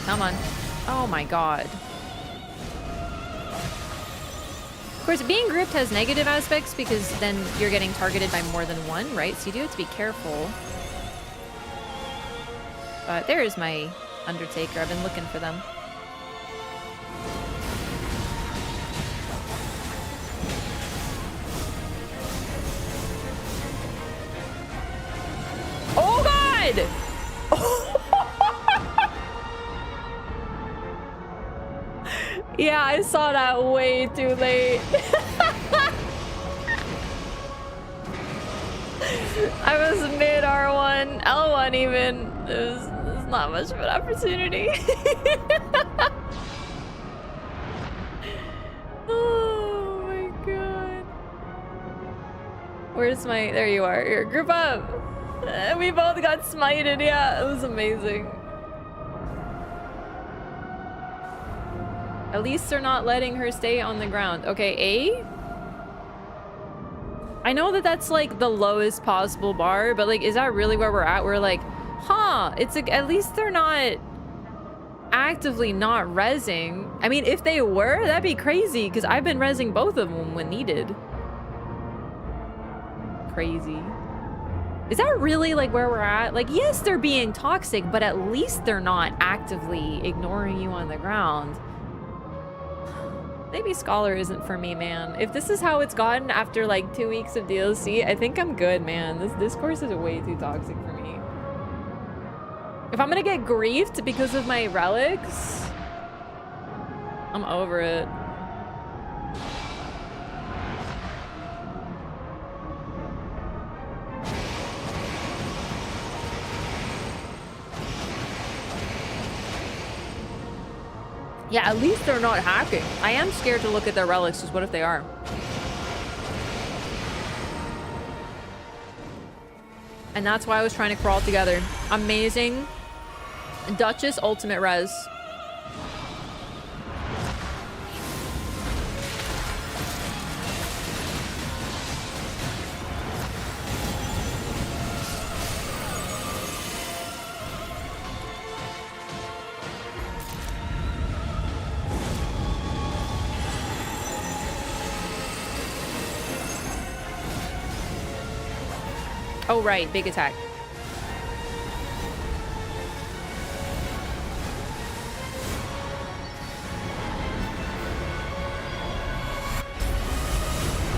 Come on. Oh my god. Of course, being grouped has negative aspects because then you're getting targeted by more than one, right? So you do have to be careful. But there is my Undertaker. I've been looking for them. Oh god! Yeah, I saw that way too late. I was mid R1, L1 even. It was not much of an opportunity. Oh my god. Where's my... There you are. Here, group up. We both got smited. Yeah, it was amazing. At least they're not letting her stay on the ground. Okay, A? I know that that's like the lowest possible bar, but like, is that really where we're at? We're like, huh, it's like, at least they're not actively not rezzing. I mean, if they were, that'd be crazy because I've been rezzing both of them when needed. Crazy. Is that really like where we're at? Like, yes, they're being toxic, but at least they're not actively ignoring you on the ground. Maybe Scholar isn't for me, man. If this is how it's gotten after like 2 weeks of DLC, I think I'm good, man. This discourse is way too toxic for me. If I'm gonna get griefed because of my relics, I'm over it. Yeah, at least they're not hacking. I am scared to look at their relics, because what if they are? And that's why I was trying to crawl together. Amazing. Duchess ultimate res. Oh, right. Big attack.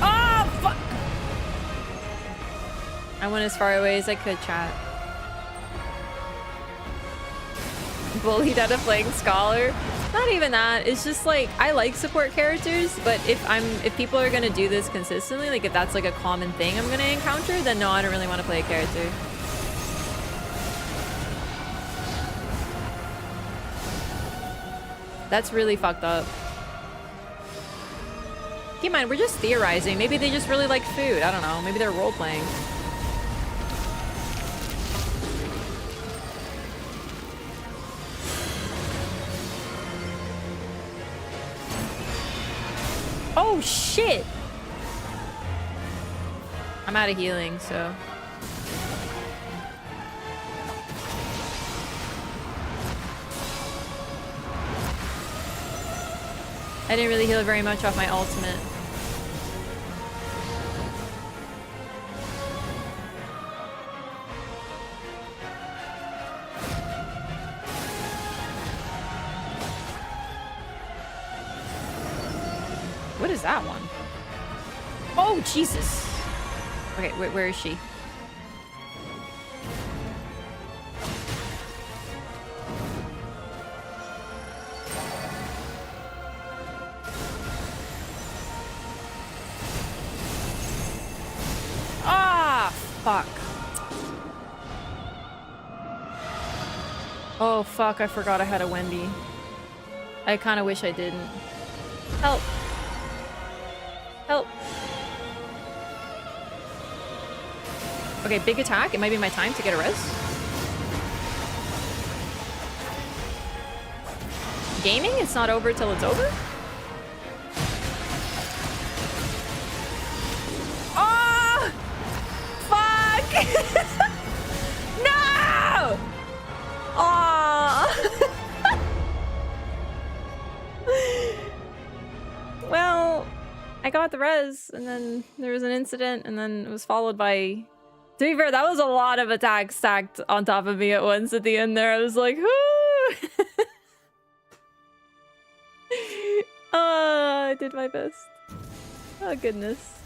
Oh, fuck! I went as far away as I could, chat. Bullied out of playing Scholar. Not even that. It's just like, I like support characters, but if people are gonna do this consistently, like if that's like a common thing I'm gonna encounter, then no, I don't really want to play a character. That's really fucked up. Keep in mind, we're just theorizing. Maybe they just really like food. I don't know. Maybe they're role-playing. Oh, shit! I'm out of healing, so... I didn't really heal very much off my ultimate. What is that one? Oh, Jesus! Okay, where is she? Ah, fuck. Oh, fuck, I forgot I had a Wendy. I kind of wish I didn't. Help. Help. Okay, big attack. It might be my time to get a res. Gaming? It's not over till it's over? Oh! Fuck! No! Oh! Well, I got the res, and then there was an incident, and then it was followed by... To be fair, that was a lot of attacks stacked on top of me at once at the end there. I was like, whoo! I did my best. Oh, goodness.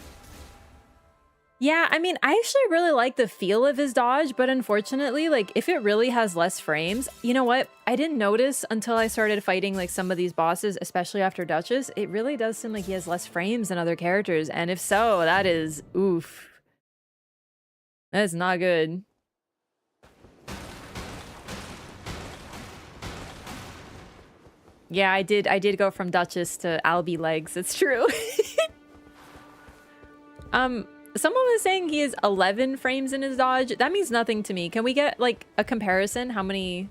Yeah, I mean, I actually really like the feel of his dodge, but unfortunately, like, if it really has less frames, you know what? I didn't notice until I started fighting, like, some of these bosses, especially after Duchess. It really does seem like he has less frames than other characters, and if so, that is... oof. That is not good. Yeah, I did go from Duchess to Albie legs. It's true. Someone was saying he has 11 frames in his dodge. That means nothing to me. Can we get like a comparison? How many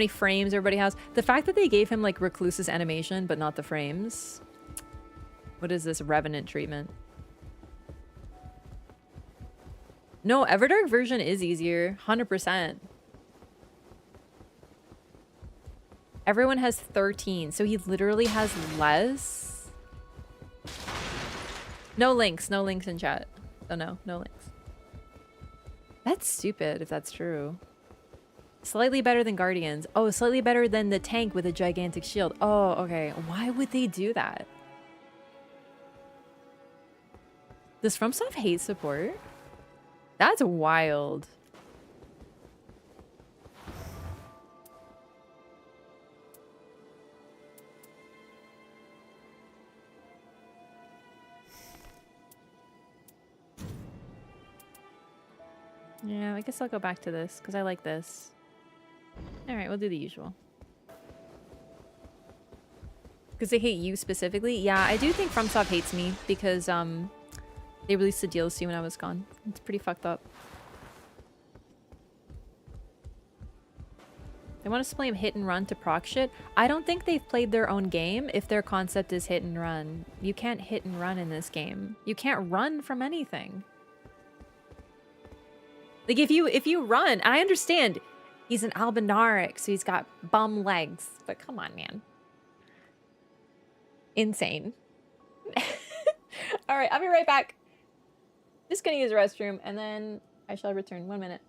frames everybody has? The fact that they gave him like Recluse's animation, but not the frames. What is this Revenant treatment? No, Everdark version is easier. 100%. Everyone has 13, so he literally has less. No links in chat. Oh no, no links. That's stupid if that's true. Slightly better than Guardians. Oh, slightly better than the tank with a gigantic shield. Oh, okay. Why would they do that? Does FromSoft hate support? That's wild. Yeah, I guess I'll go back to this because I like this. Alright, we'll do the usual. Because they hate you specifically? Yeah, I do think FromSoft hates me because they released the DLC when I was gone. It's pretty fucked up. They want us to play him hit and run to proc shit. I don't think they've played their own game if their concept is hit and run. You can't hit and run in this game. You can't run from anything. Like if you run, and I understand he's an Albinaric, so he's got bum legs, but come on, man. Insane. All right, I'll be right back. Just gonna use the restroom and then I shall return. 1 minute.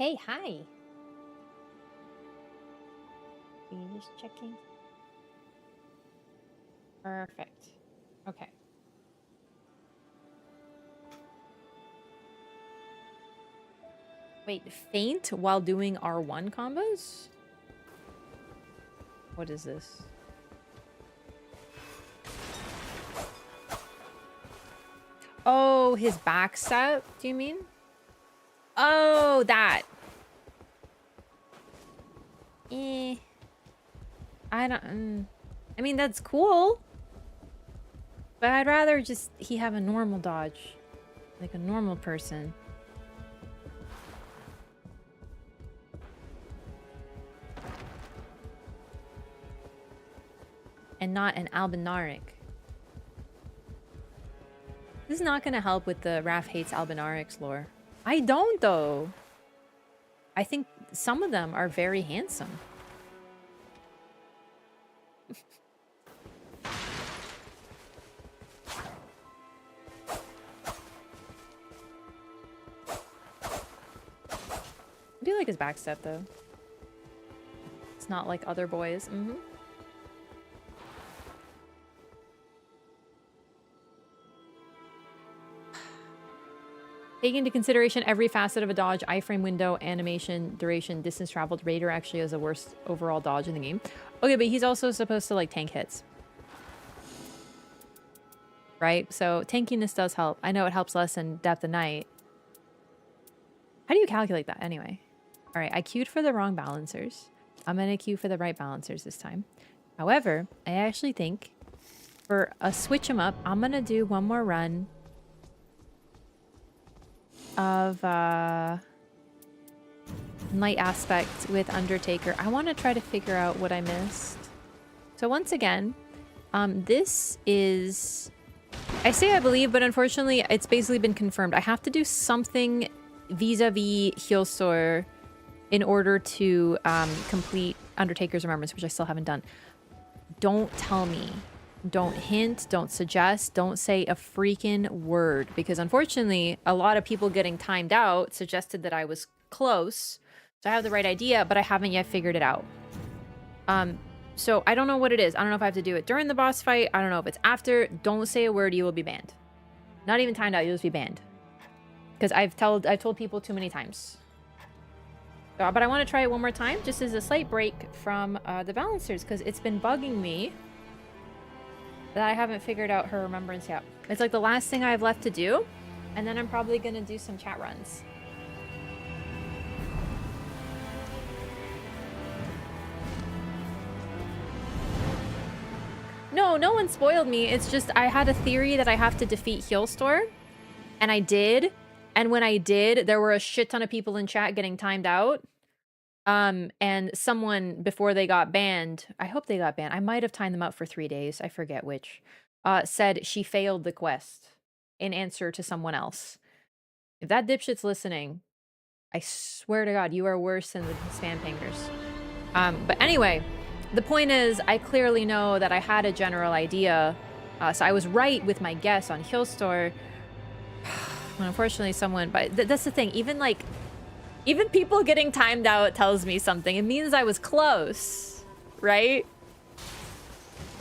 hey, hi. Are you just checking? Perfect. Okay. Wait, faint while doing R1 combos? What is this? Oh, his back set, do you mean? Oh, that. I don't... I mean, that's cool. But I'd rather just he have a normal dodge. Like a normal person. And not an albinaric. This is not going to help with the Wraff hates albinarics lore. I don't, though. I think some of them are very handsome. I do like his backstep, though. It's not like other boys. Taking into consideration every facet of a dodge, iframe window, animation, duration, distance traveled, Raider actually has the worst overall dodge in the game. Okay, but he's also supposed to, like, tank hits. Right? So tankiness does help. I know it helps less in Depth of Night. How do you calculate that anyway? Alright, I queued for the wrong balancers. I'm gonna queue for the right balancers this time. However, I actually think for a switch 'em up, I'm gonna do one more run of Night Aspect with Undertaker. I want to try to figure out what I missed. So once again, this is... I say I believe, but unfortunately it's basically been confirmed. I have to do something vis-a-vis Healstore in order to complete Undertaker's Remembrance, which I still haven't done. Don't tell me. Don't hint, don't suggest, don't say a freaking word. Because unfortunately, a lot of people getting timed out suggested that I was close. So I have the right idea, but I haven't yet figured it out. So I don't know what it is. I don't know if I have to do it during the boss fight. I don't know if it's after. Don't say a word, you will be banned. Not even timed out, you'll just be banned. Because I've told people too many times. But I want to try it one more time, just as a slight break from the balancers, because it's been bugging me that I haven't figured out her remembrance yet. It's like the last thing I have left to do, and then I'm probably gonna do some chat runs. No, no one spoiled me. It's just I had a theory that I have to defeat Healstore, and I did. And when I did, there were a shit ton of people in chat getting timed out. And someone, before they got banned, I hope they got banned, I might have timed them out for 3 days, I forget which, said she failed the quest in answer to someone else. If that dipshit's listening, I swear to God, you are worse than the spam pingers. But anyway, the point is, I clearly know that I had a general idea, so I was right with my guess on Healstore. And unfortunately someone, but that's the thing, even people getting timed out tells me something. It means I was close, right?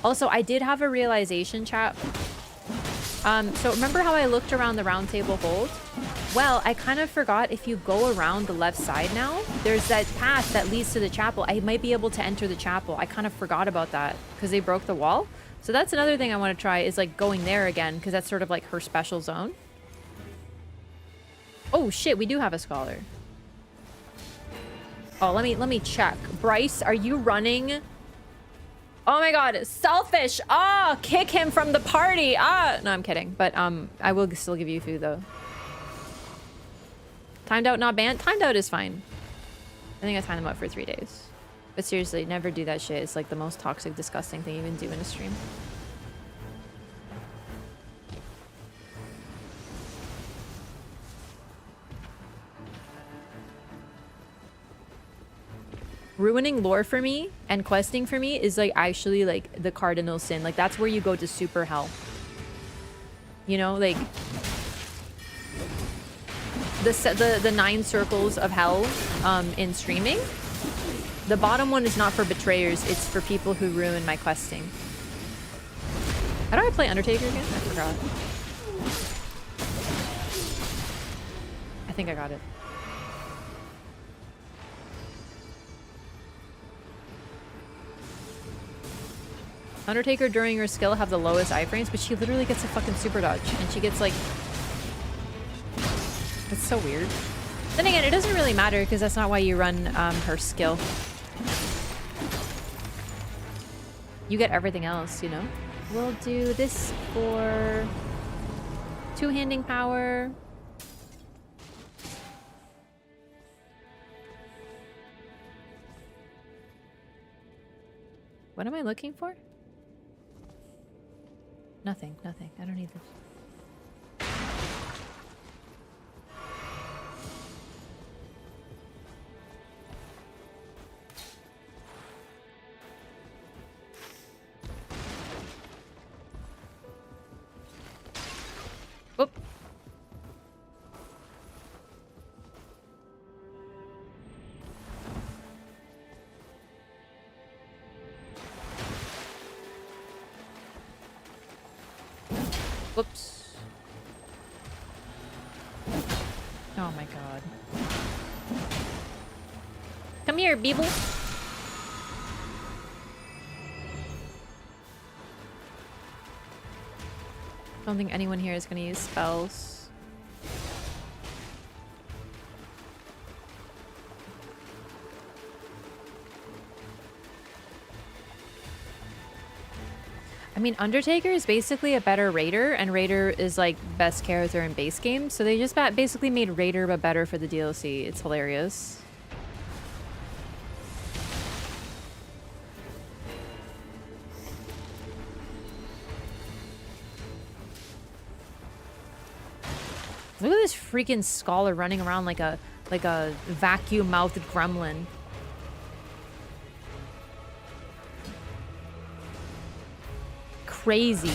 Also, I did have a realization, chat. So remember how I looked around the round table hold? Well, I kind of forgot if you go around the left side now, there's that path that leads to the chapel. I might be able to enter the chapel. I kind of forgot about that because they broke the wall. So that's another thing I want to try is like going there again because that's sort of like her special zone. Oh shit, we do have a scholar. Oh, let me check. Bryce, are you running? Oh my god, selfish! Ah, kick him from the party! Ah! No, I'm kidding. But I will still give you food though. Timed out, not banned? Timed out is fine. I think I timed them out for 3 days. But seriously, never do that shit. It's like the most toxic, disgusting thing you can do in a stream. Ruining lore for me and questing for me is like actually like the cardinal sin. Like that's where you go to super hell. You know, like the 9 circles of hell in streaming. The bottom one is not for betrayers, it's for people who ruin my questing. How do I play Undertaker again? I forgot. I think I got it. Undertaker during her skill have the lowest iframes, but she literally gets a fucking super dodge. And she gets like... It's so weird. Then again, it doesn't really matter because that's not why you run her skill. You get everything else, you know? We'll do this for... two-handing power. What am I looking for? Nothing, nothing. I don't need this. Oop. Whoops. Oh my god. Come here, Beeble. Don't think anyone here is gonna use spells. I mean, Undertaker is basically a better Raider, and Raider is like best character in base game, so they just basically made Raider but better for the DLC. It's hilarious. Look at this freaking scholar running around like a vacuum-mouthed gremlin. Crazy.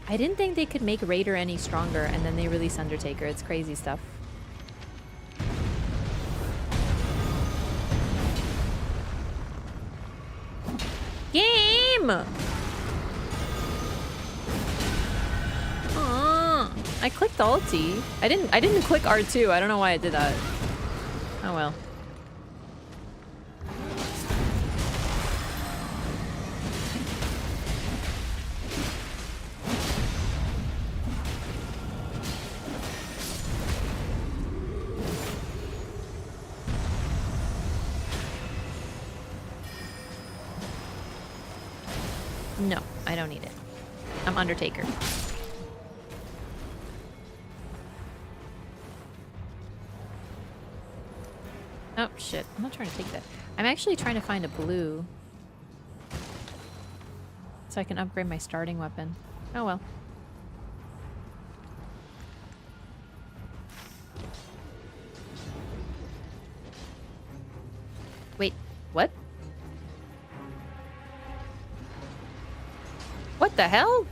I didn't think they could make Raider any stronger, and then they release Undertaker. It's crazy stuff. Game! I clicked ulti. I didn't click R2. I don't know why I did that. Oh well. No, I don't need it. I'm Undertaker. Oh, shit. I'm not trying to take that. I'm actually trying to find a blue. So I can upgrade my starting weapon. Oh, well. Wait, what? What the hell?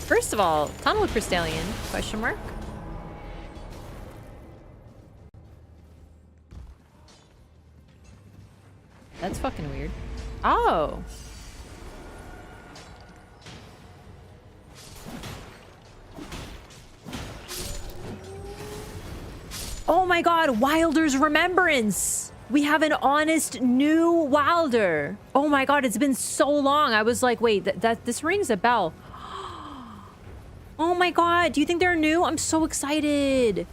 First of all, Tunnel Crystallion, question mark? That's fucking weird. Oh! Oh my god, Wilder's Remembrance! We have an honest new Wilder! Oh my god, it's been so long. I was like, wait, this rings a bell. Oh my god, do you think they're new? I'm so excited!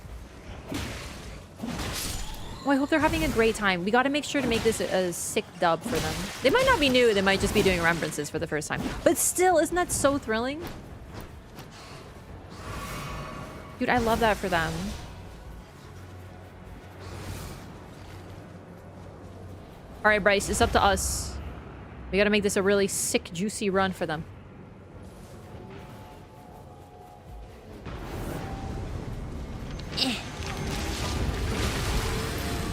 Oh, I hope they're having a great time. We gotta make sure to make this a sick dub for them. They might not be new, they might just be doing remembrances for the first time. But still, isn't that so thrilling? Dude, I love that for them. Alright, Bryce, it's up to us. We gotta make this a really sick, juicy run for them.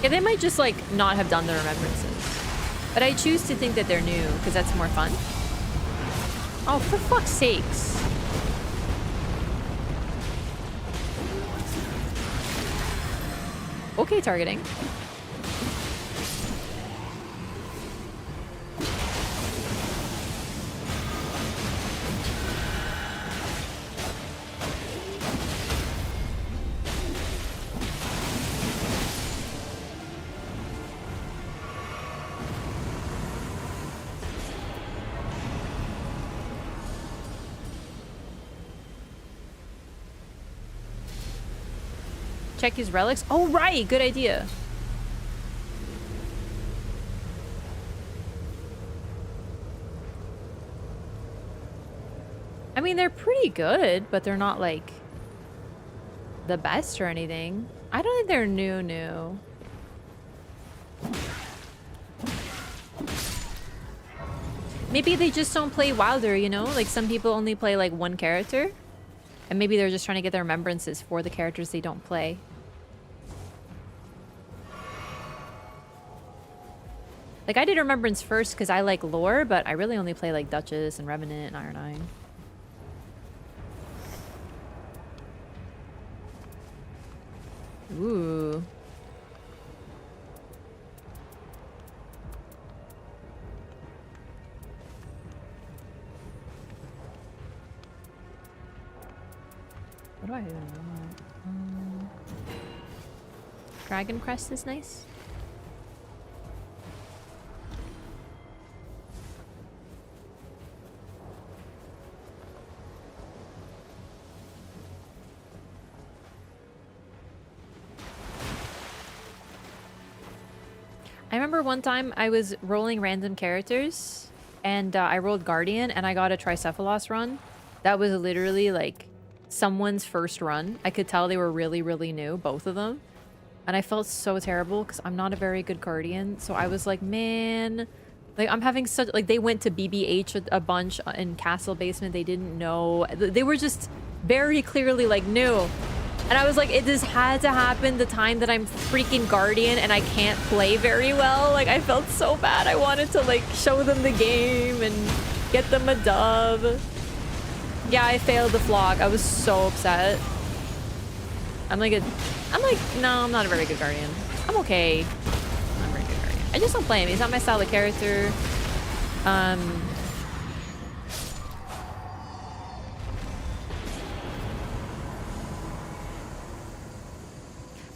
Yeah, they might just like not have done the remembrances. But I choose to think that they're new because that's more fun. Oh, for fuck's sakes. Okay, targeting. Check his relics. Oh, right. Good idea. I mean, they're pretty good, but they're not like the best or anything. I don't think they're new. Maybe they just don't play Wilder, you know? Like some people only play like one character. And maybe they're just trying to get their remembrances for the characters they don't play. Like, I did Remembrance first because I like lore, but I really only play like Duchess and Revenant and Iron Eye. Ooh. What do I do? Dragon Crest is nice. I remember one time I was rolling random characters and I rolled Guardian and I got a Tricephalos run. That was literally like someone's first run. I could tell they were really, really new, both of them. And I felt so terrible because I'm not a very good Guardian. So I was like, man, like I'm having such, like they went to BBH a bunch in Castle Basement. They didn't know. They were just very clearly like new. And I was like, it just had to happen the time that I'm freaking Guardian and I can't play very well. Like, I felt so bad. I wanted to, like, show them the game and get them a dub. Yeah, I failed the vlog. I was so upset. I'm like, no, I'm not a very good Guardian. I'm okay. I'm not a very good Guardian. I just don't play him. He's not my style of character.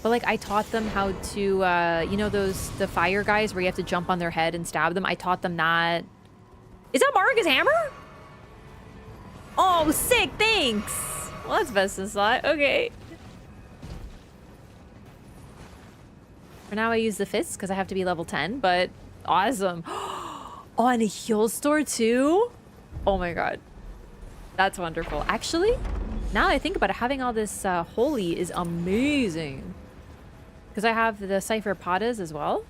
But like I taught them how to, you know the fire guys where you have to jump on their head and stab them? I taught them that. Is that Marcus Hammer? Oh, sick, thanks. Well, that's best in slot. Okay. For now I use the fists because I have to be level 10, but awesome. Oh, and a heal store too? Oh my god. That's wonderful. Actually, now that I think about it, having all this holy is amazing. Because I have the Cypher Patas as well.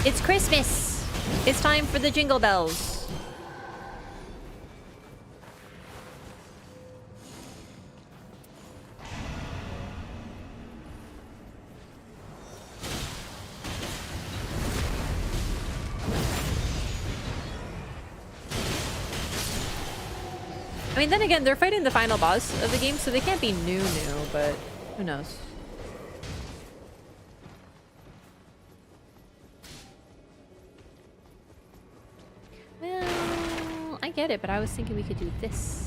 It's Christmas! It's time for the jingle bells. I mean, then again, they're fighting the final boss of the game, so they can't be new, but who knows? Well, I get it, but I was thinking we could do this.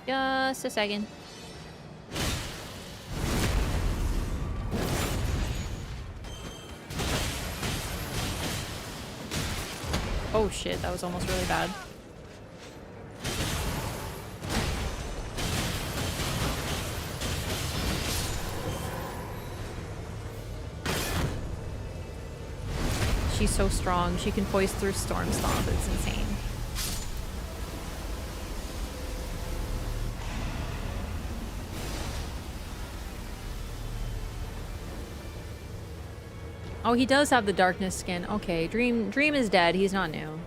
Just a second. Oh shit, that was almost really bad. She's so strong. She can poise through Storm Stomp. It's insane. Oh, he does have the darkness skin. Okay, Dream is dead. He's not new.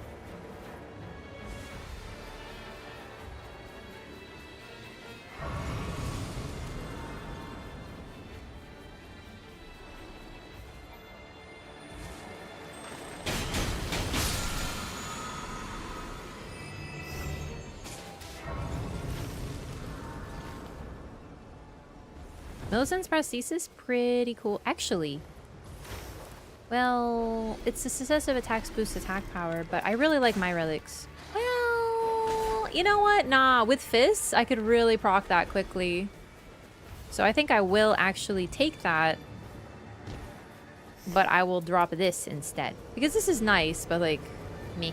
Millicent's prosthesis, pretty cool. Actually, well, it's the successive attacks boost attack power, but I really like my relics. Well, you know what? Nah, with fists, I could really proc that quickly. So I think I will actually take that, but I will drop this instead. Because this is nice, but like, me.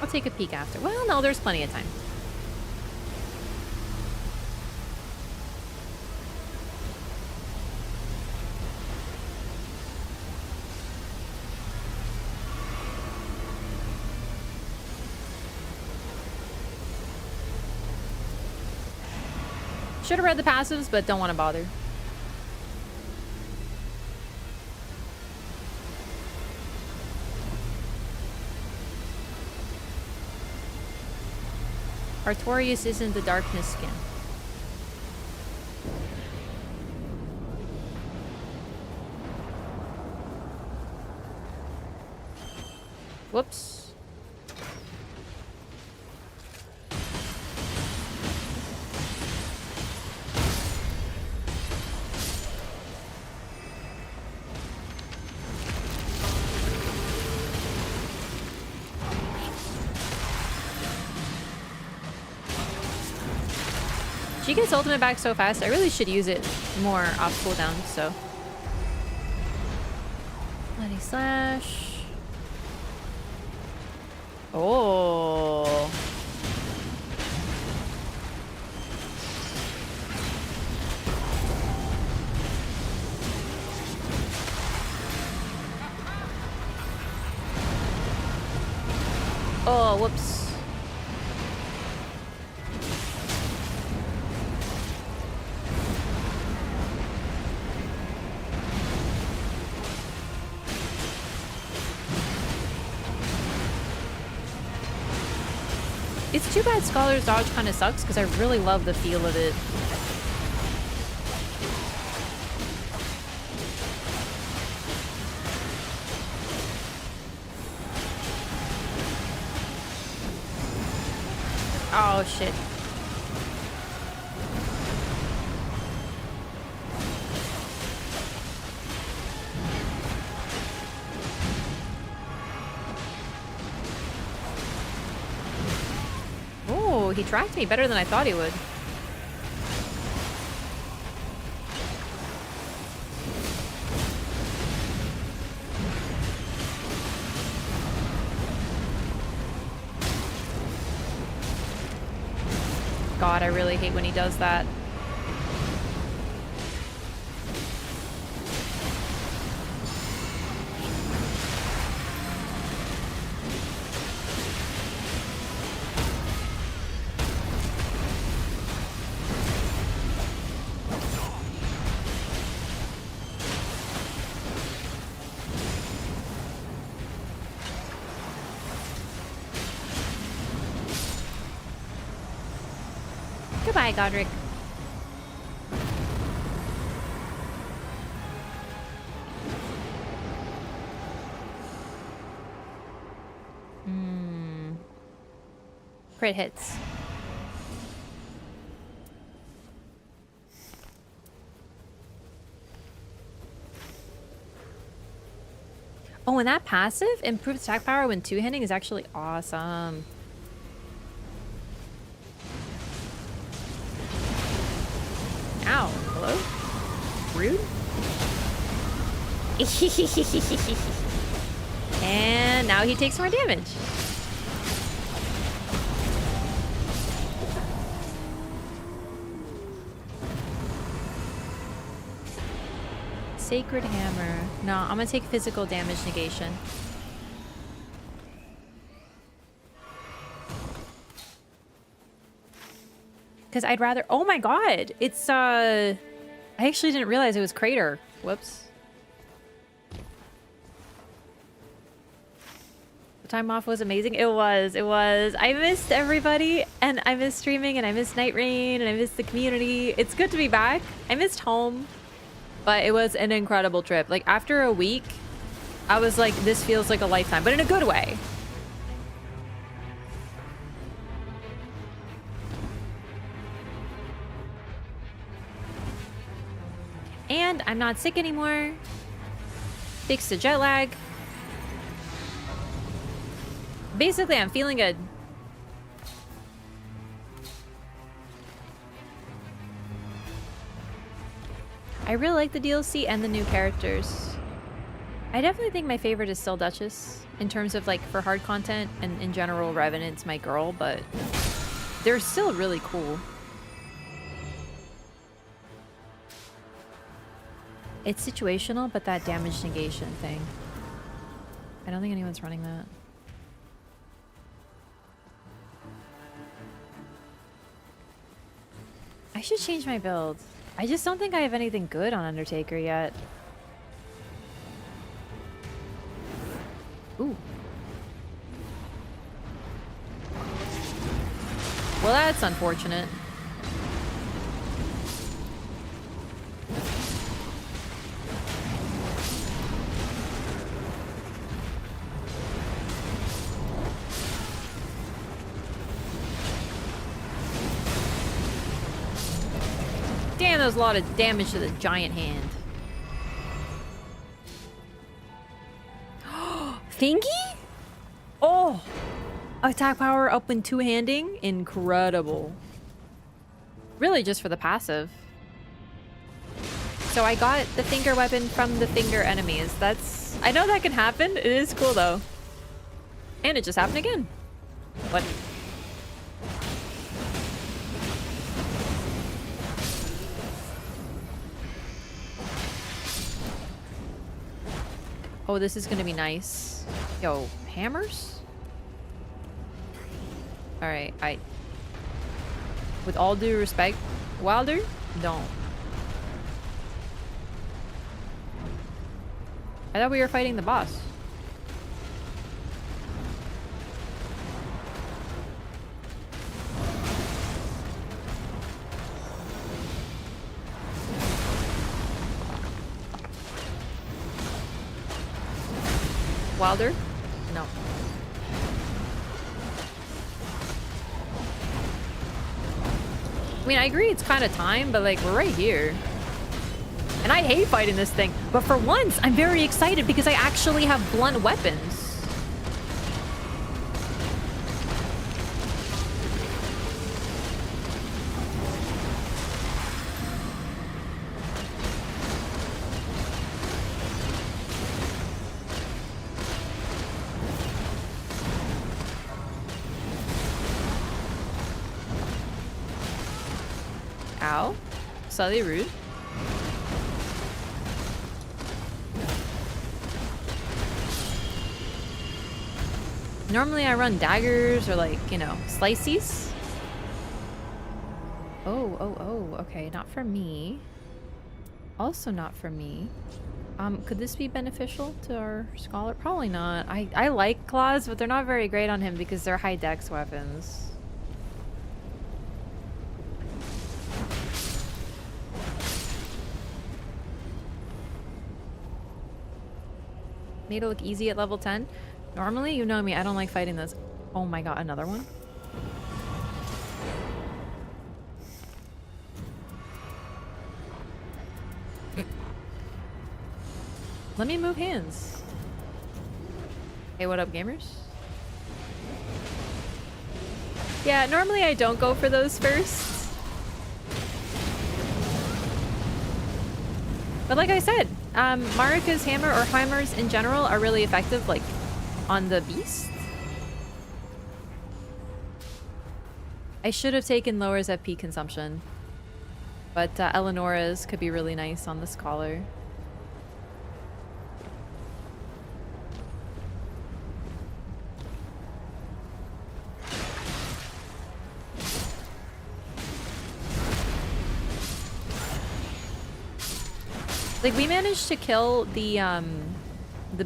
I'll take a peek after. Well, no, there's plenty of time. Should have read the passives, but don't want to bother. Artorias isn't the darkness skin. Whoops. She gets ultimate back so fast. I really should use it more off cooldown, so. Bloody slash. Oh. Oh, whoops. It's too bad Scholar's Dodge kind of sucks because I really love the feel of it. Oh shit. He tracked me better than I thought he would. God, I really hate when he does that. Goodbye, Godric. crit hits. Oh, and that passive, improved attack power when two-handing, is actually awesome. Ow. Hello? Rude? And now he takes more damage. Sacred Hammer. No, I'm gonna take physical damage negation. Because I'd rather... Oh my god! It's, I actually didn't realize it was Crater. Whoops. The time off was amazing. It was. It was. I missed everybody. And I missed streaming. And I missed Nightreign. And I missed the community. It's good to be back. I missed home. But it was an incredible trip. Like, after a week, I was like, this feels like a lifetime. But in a good way. And I'm not sick anymore. Fixed the jet lag. Basically, I'm feeling good. I really like the DLC and the new characters. I definitely think my favorite is still Duchess. In terms of, like, for hard content. And in general, Revenant's my girl. But they're still really cool. It's situational, but that damage negation thing. I don't think anyone's running that. I should change my build. I just don't think I have anything good on Undertaker yet. Ooh. Well, that's unfortunate. Damn, that was a lot of damage to the giant hand. Thingy? Oh! Attack power up when two-handing? Incredible. Really just for the passive. So I got the finger weapon from the finger enemies. That's... I know that can happen. It is cool though. And it just happened again. What? Oh, this is gonna be nice. Yo, hammers? Alright, with all due respect, Wilder, don't. I thought we were fighting the boss. Wilder? No. I mean, I agree it's kind of time, but like, we're right here. And I hate fighting this thing, but for once, I'm very excited because I actually have blunt weapons. Ow. Slightly rude. Normally I run daggers or like, you know, slices. Oh, okay, not for me. Also not for me. Could this be beneficial to our scholar? Probably not. I like claws, but they're not very great on him because they're high dex weapons. Made it look easy at level 10. Normally, you know me, I don't like fighting this. Oh my god, another one? Let me move hands. Hey, what up, gamers? Yeah, normally I don't go for those first. But like I said, Marika's hammer or hammers in general are really effective, like, on the beast. I should have taken Lower's FP consumption. But Eleonora's could be really nice on the Scholar. Like, we managed to kill the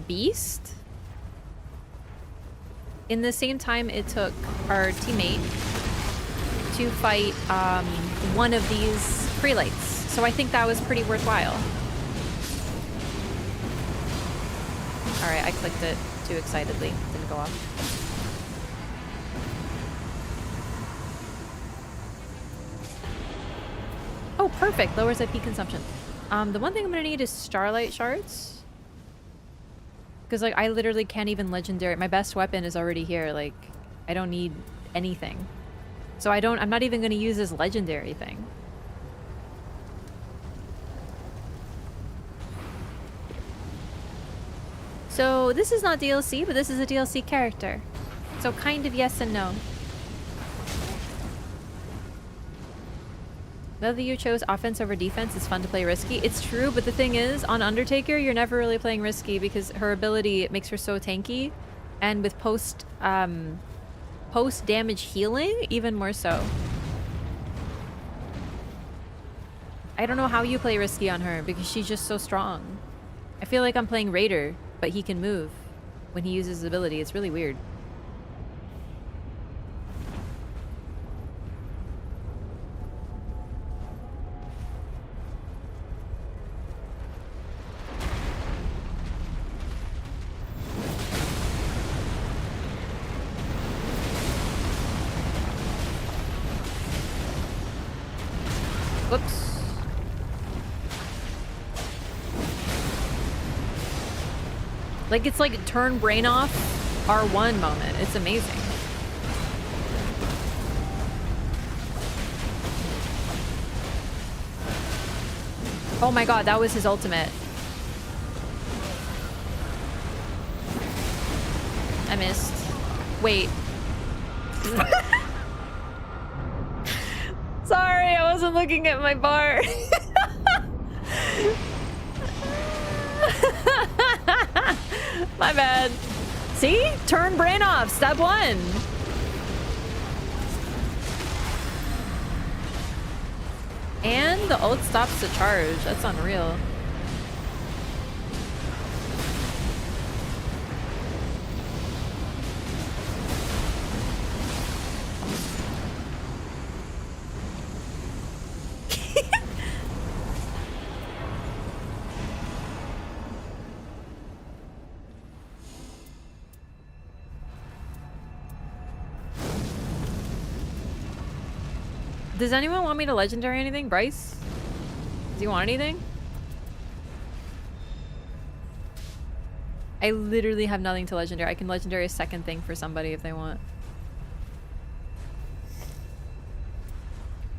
beast in the same time it took our teammate to fight one of these prelates. So I think that was pretty worthwhile. Alright, I clicked it too excitedly. Didn't go off. Oh, perfect. Lowers IP consumption. The one thing I'm gonna need is Starlight Shards. Because, like, I literally can't even legendary. My best weapon is already here. Like, I don't need anything. So I'm not even gonna use this legendary thing. So this is not DLC, but this is a DLC character. So kind of yes and no. Whether you chose offense over defense, it's fun to play risky. It's true, but the thing is, on Undertaker, you're never really playing risky because her ability makes her so tanky. And with post damage healing, even more so. I don't know how you play risky on her because she's just so strong. I feel like I'm playing Raider, but he can move when he uses his ability. It's really weird. Whoops. Like, it's like turn brain off R1 moment. It's amazing. Oh my god, that was his ultimate. I missed. Wait. Sorry, I wasn't looking at my bar. My bad. See? Turn brain off. Step 1. And the ult stops the charge. That's unreal. Does anyone want me to legendary anything? Bryce? Does he want anything? I literally have nothing to legendary. I can legendary a second thing for somebody if they want.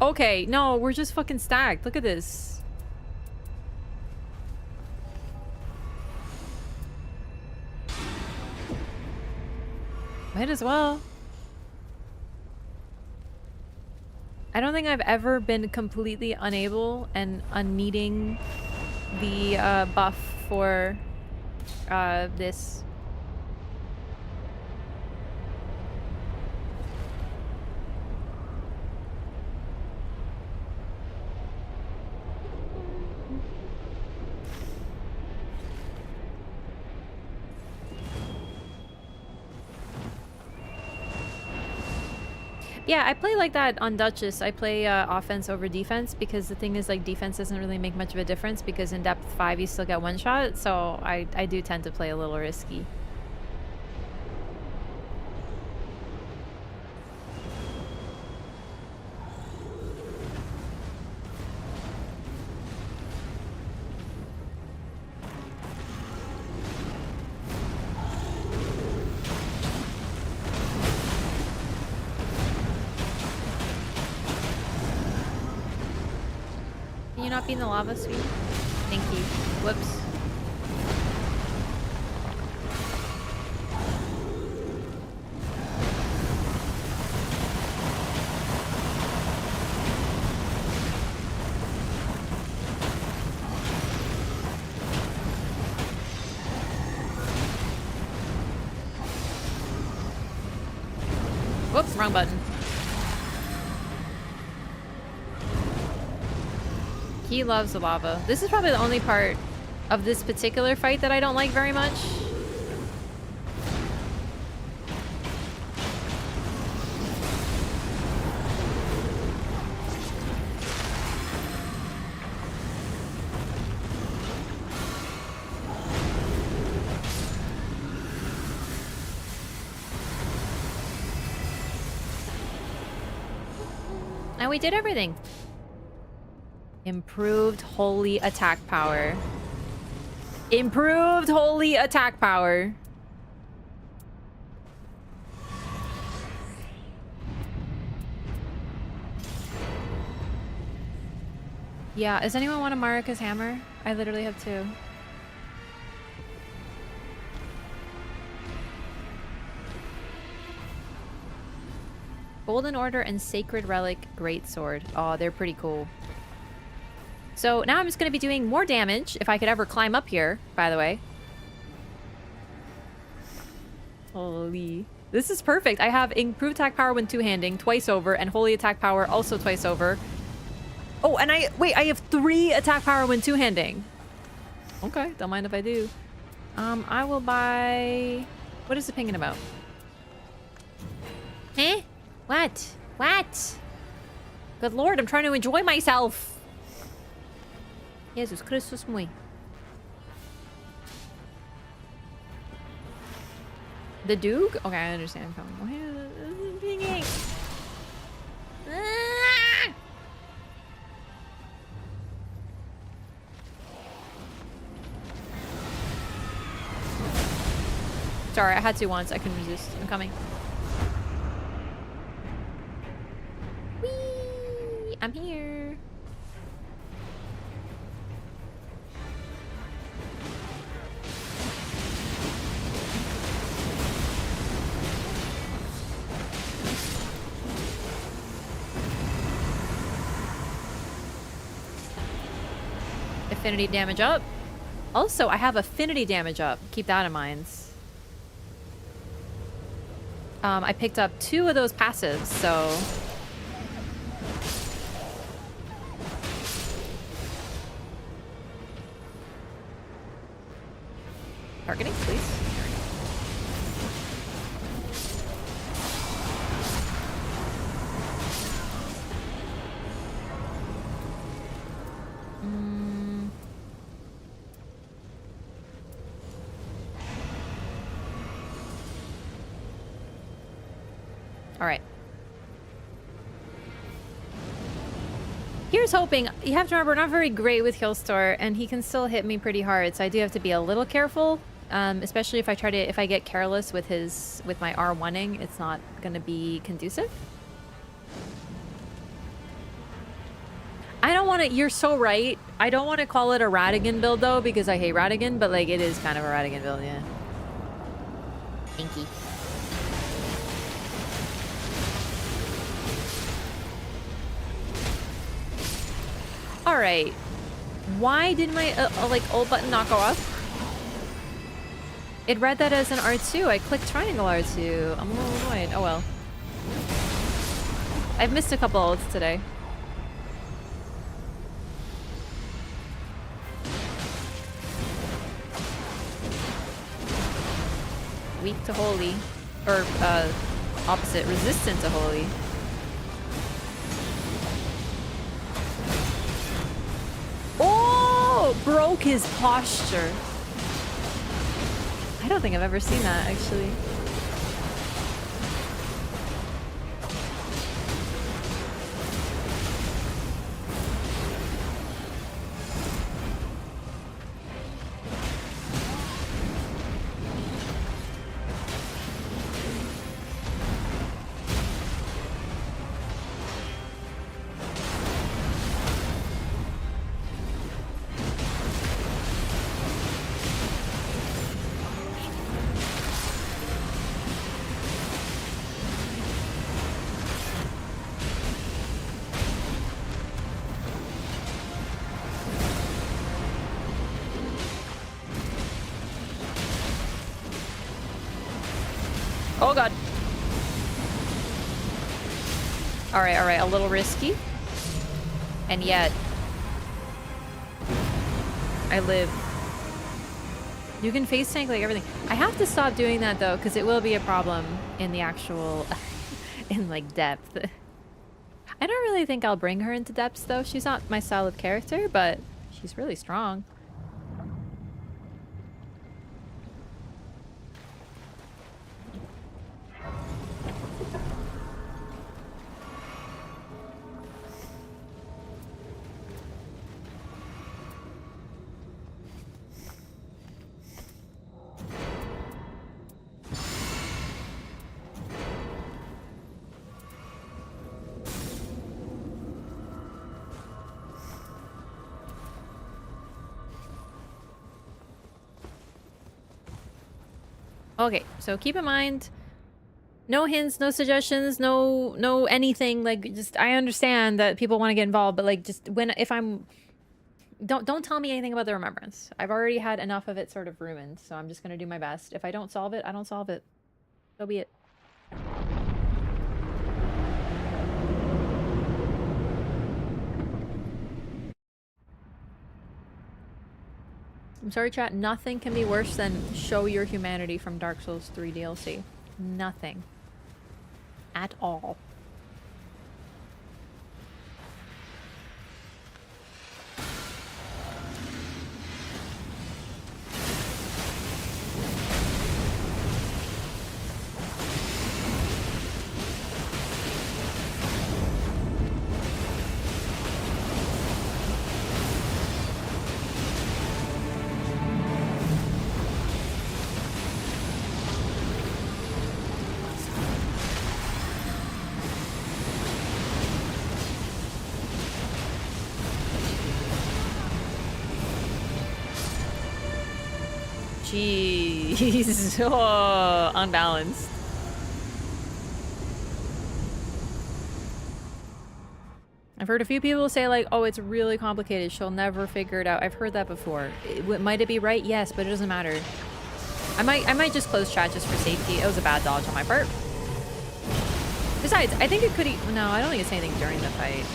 Okay, no, we're just fucking stacked. Look at this. Might as well. I don't think I've ever been completely unable and unneeding the buff for this. Yeah, I play like that on Duchess. I play offense over defense because the thing is, like, defense doesn't really make much of a difference because in depth 5 you still get one shot, so I do tend to play a little risky. you not be in the lava, sweetie? Thank you. Whoops. Whoops, wrong button. He loves the lava. This is probably the only part of this particular fight that I don't like very much. And we did everything. Improved holy attack power. Improved holy attack power. Yeah, does anyone want a Marika's hammer? I literally have two. Golden Order and Sacred Relic Greatsword. Oh, they're pretty cool. So now I'm just going to be doing more damage, if I could ever climb up here, by the way. Holy. This is perfect. I have improved attack power when two-handing, twice over, and holy attack power also twice over. Oh, and I have 3 attack power when two-handing. Okay, don't mind if I do. I will buy... What is the pinging about? Huh? What? What? Good lord, I'm trying to enjoy myself. Jesus Christus muy. The Duke? Okay, I understand. Pinging. Ah! Sorry, I had to once. I couldn't resist. I'm coming. Whee! I'm here. Affinity damage up. Also, I have affinity damage up. Keep that in mind. I picked up 2 of those passives, so... Targeting, please. All right. Here's hoping. You have to remember, we're not very great with Killstore, and he can still hit me pretty hard, so I do have to be a little careful. Especially if I get careless with my R1ing, it's not gonna be conducive. I don't want to. You're so right. I don't want to call it a Radigan build though, because I hate Radigan, but like it is kind of a Radigan build, yeah. Thank you. All right. Why did my like old button not go up? It read that as an R2. I clicked triangle R2. I'm a little annoyed. Oh well. I've missed a couple ults today. Weak to holy. Or, opposite. Resistant to holy. Oh! Broke his posture. I don't think I've ever seen that, actually. Oh god. Alright, a little risky. And yet... I live. You can face tank like everything. I have to stop doing that though, because it will be a problem in the actual... in like depth. I don't really think I'll bring her into depths though. She's not my style of character, but she's really strong. Okay, so keep in mind, no hints, no suggestions, no anything. Like, just I understand that people want to get involved, but like, just if I'm, don't tell me anything about the remembrance. I've already had enough of it sort of ruined, so I'm just gonna do my best. If I don't solve it, I don't solve it. So be it. I'm sorry, chat. Nothing can be worse than Show Your Humanity from Dark Souls 3 DLC. Nothing. At all. Jeez. Oh, unbalanced. I've heard a few people say like, oh, it's really complicated. She'll never figure it out. I've heard that before. Might it be right? Yes, but it doesn't matter. I might just close chat just for safety. It was a bad dodge on my part. Besides, I think it could... No, I don't think it's anything during the fight.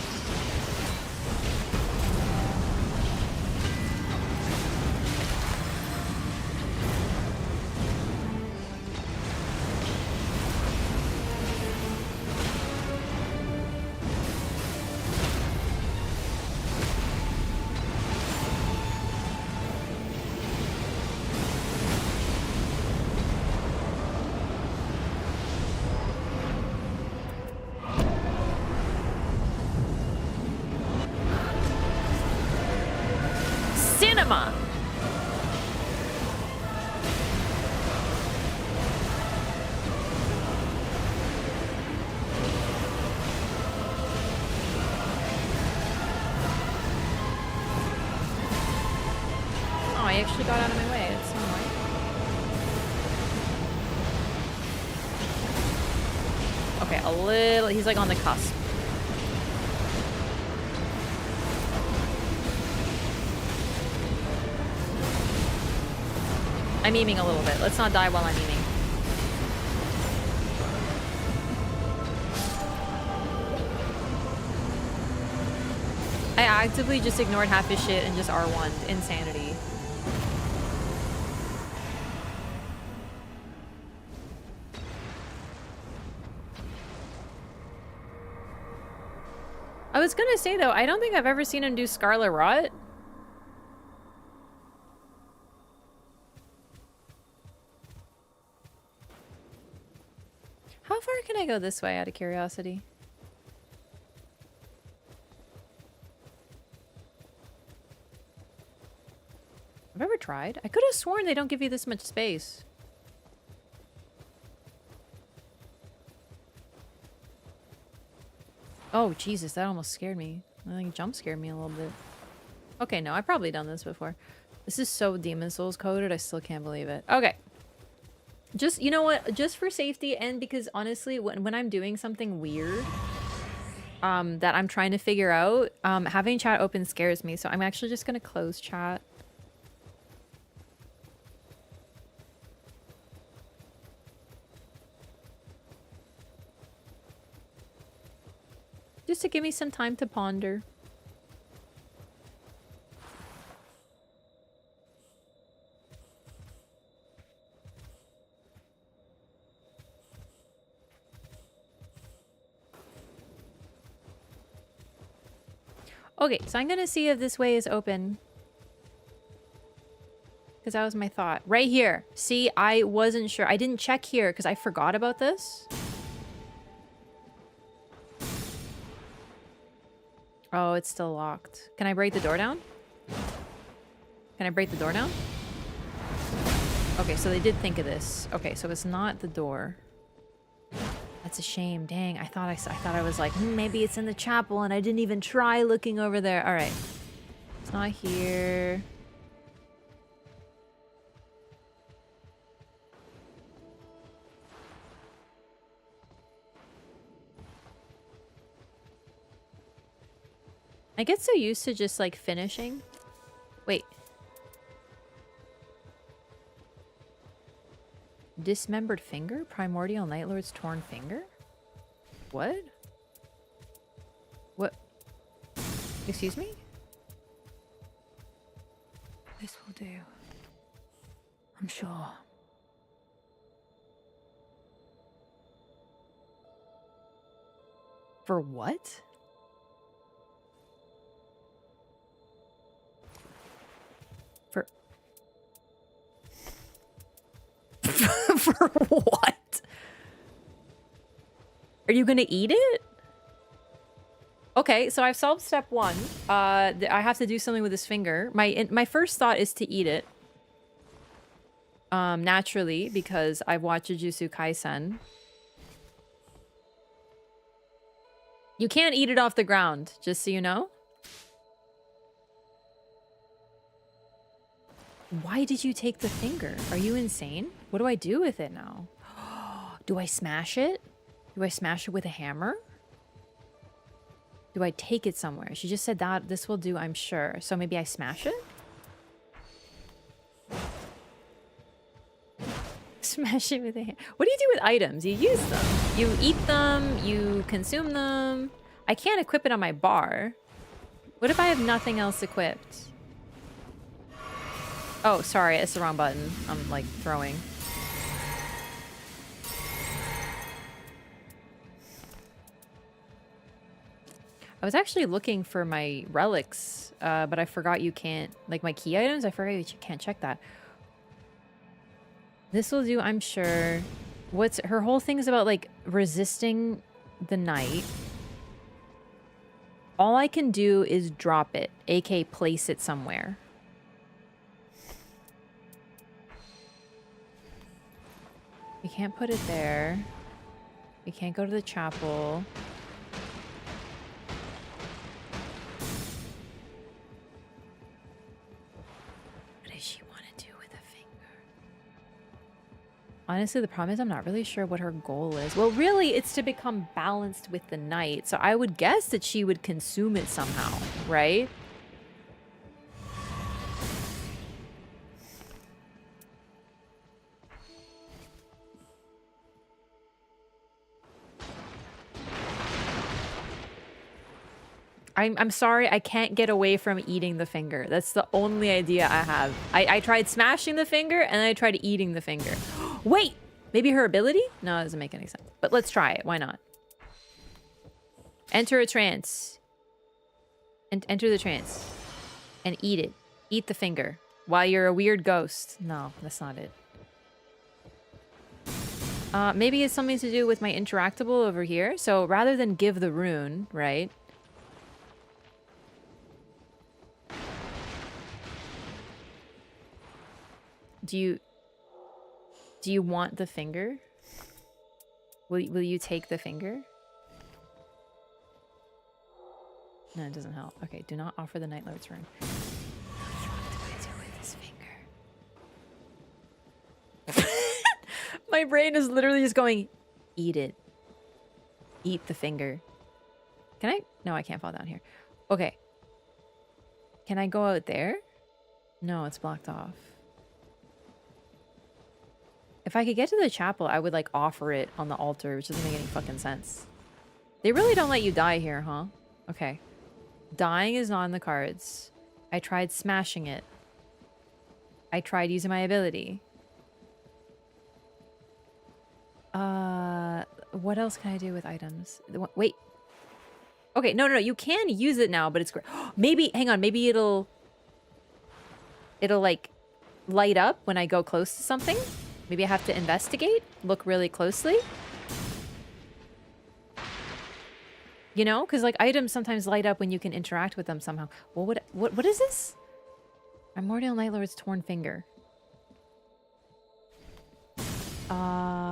He's like on the cusp. I'm memeing a little bit. Let's not die while I'm memeing. I actively just ignored half his shit and just R1'd. Insanity. I was gonna say though, I don't think I've ever seen him do Scarlet Rot. How far can I go this way out of curiosity? I've ever tried. I could have sworn they don't give you this much space. Oh, Jesus, that almost scared me. I think jump scared me a little bit. Okay, no, I've probably done this before. This is so Demon Souls coded, I still can't believe it. Okay. Just, you know what? Just for safety and because honestly, when I'm doing something weird, that I'm trying to figure out, having chat open scares me. So I'm actually just gonna close chat. Just to give me some time to ponder. Okay, so I'm gonna see if this way is open. Because that was my thought. Right here. See, I wasn't sure. I didn't check here because I forgot about this. Oh, it's still locked. Can I break the door down? Can I break the door down? Okay, so they did think of this. Okay, so it's not the door. That's a shame. Dang, I thought I was like, maybe it's in the chapel and I didn't even try looking over there. All right. It's not here. I get so used to just like finishing. Wait. Dismembered finger? Primordial Night Lord's torn finger? What? What? Excuse me? This will do. I'm sure. For what? For... For what? Are you gonna eat it? Okay, so I've solved step one. I have to do something with this finger. My first thought is to eat it. Naturally, because I've watched Jujutsu Kaisen. You can't eat it off the ground, just so you know. Why did you take the finger? Are you insane? What do I do with it now? Do I smash it? Do I smash it with a hammer? Do I take it somewhere? She just said that this will do, I'm sure. So maybe I smash it? Smash it with a hammer. What do you do with items? You use them. You eat them. You consume them. I can't equip it on my bar. What if I have nothing else equipped? Oh, sorry. It's the wrong button. I'm, like, throwing. I was actually looking for my relics, but I forgot you can't... Like, my key items? I forgot you can't check that. This will do, I'm sure. What's... Her whole thing is about, like, resisting the night. All I can do is drop it, aka place it somewhere. We can't put it there. We can't go to the chapel. What does she want to do with a finger? Honestly, the problem is I'm not really sure what her goal is. Well, really, it's to become balanced with the night. So I would guess that she would consume it somehow, right? I'm sorry, I can't get away from eating the finger. That's the only idea I have. I tried smashing the finger, and then I tried eating the finger. Wait! Maybe her ability? No, it doesn't make any sense. But let's try it. Why not? Enter a trance. And enter the trance. And eat it. Eat the finger. While you're a weird ghost. No, that's not it. Maybe it's something to do with my interactable over here. So rather than give the rune, right? Do you want the finger? Will you take the finger? No, it doesn't help. Okay, do not offer the Night Lord's rune. What do I do with this finger? My brain is literally just going, eat it. Eat the finger. Can I? No, I can't fall down here. Okay. Can I go out there? No, it's blocked off. If I could get to the chapel, I would, like, offer it on the altar, which doesn't make any fucking sense. They really don't let you die here, huh? Okay. Dying is not in the cards. I tried smashing it. I tried using my ability. What else can I do with items? Wait. Okay, no, you can use it now, but it's great. Maybe, hang on, maybe it'll like light up when I go close to something. Maybe I have to investigate, look really closely. You know, because like items sometimes light up when you can interact with them somehow. Well, what is this? Primordial Nightlord's torn finger.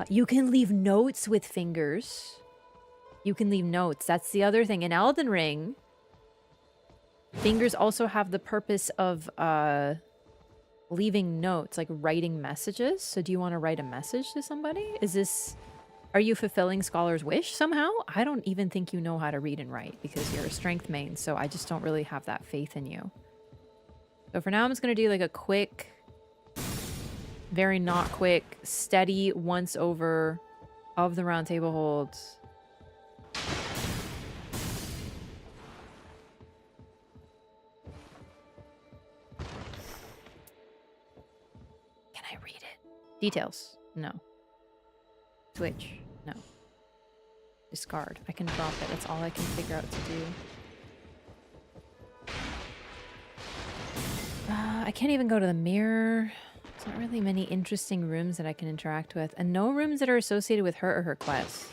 You can leave notes with fingers. You can leave notes. That's the other thing. In Elden Ring, fingers also have the purpose of leaving notes, like writing messages. So do you want to write a message to somebody? Are you fulfilling Scholar's wish somehow? I don't even think you know how to read and write because you're a strength main, so I just don't really have that faith in you. So for now, I'm just going to do like a quick, very not quick, steady once over of the round table holds. Can I read it? Details? No. Switch? No. Discard. I can drop it. That's all I can figure out to do. I can't even go to the mirror. There's not really many interesting rooms that I can interact with. And no rooms that are associated with her or her quest.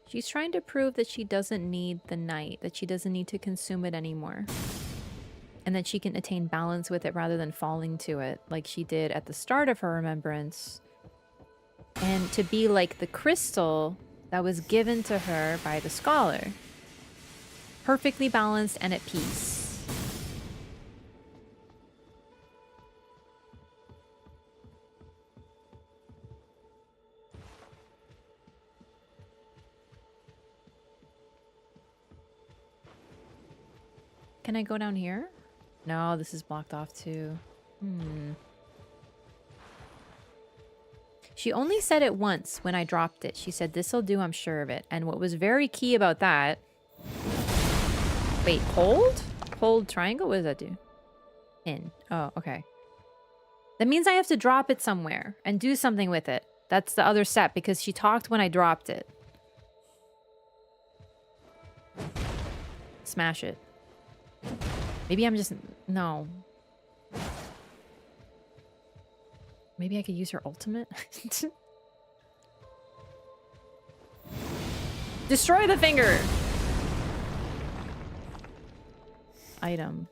She's trying to prove that she doesn't need the night, that she doesn't need to consume it anymore. And that she can attain balance with it rather than falling to it, like she did at the start of her remembrance. And to be like the crystal that was given to her by the scholar. Perfectly balanced and at peace. Can I go down here? No, this is blocked off too. She only said it once when I dropped it. She said, this'll do, I'm sure of it. And what was very key about that... Wait, hold? Hold triangle? What does that do? In. Oh, okay. That means I have to drop it somewhere and do something with it. That's the other step because she talked when I dropped it. Smash it. Maybe I'm just... No. Maybe I could use her ultimate? Destroy the finger! Item.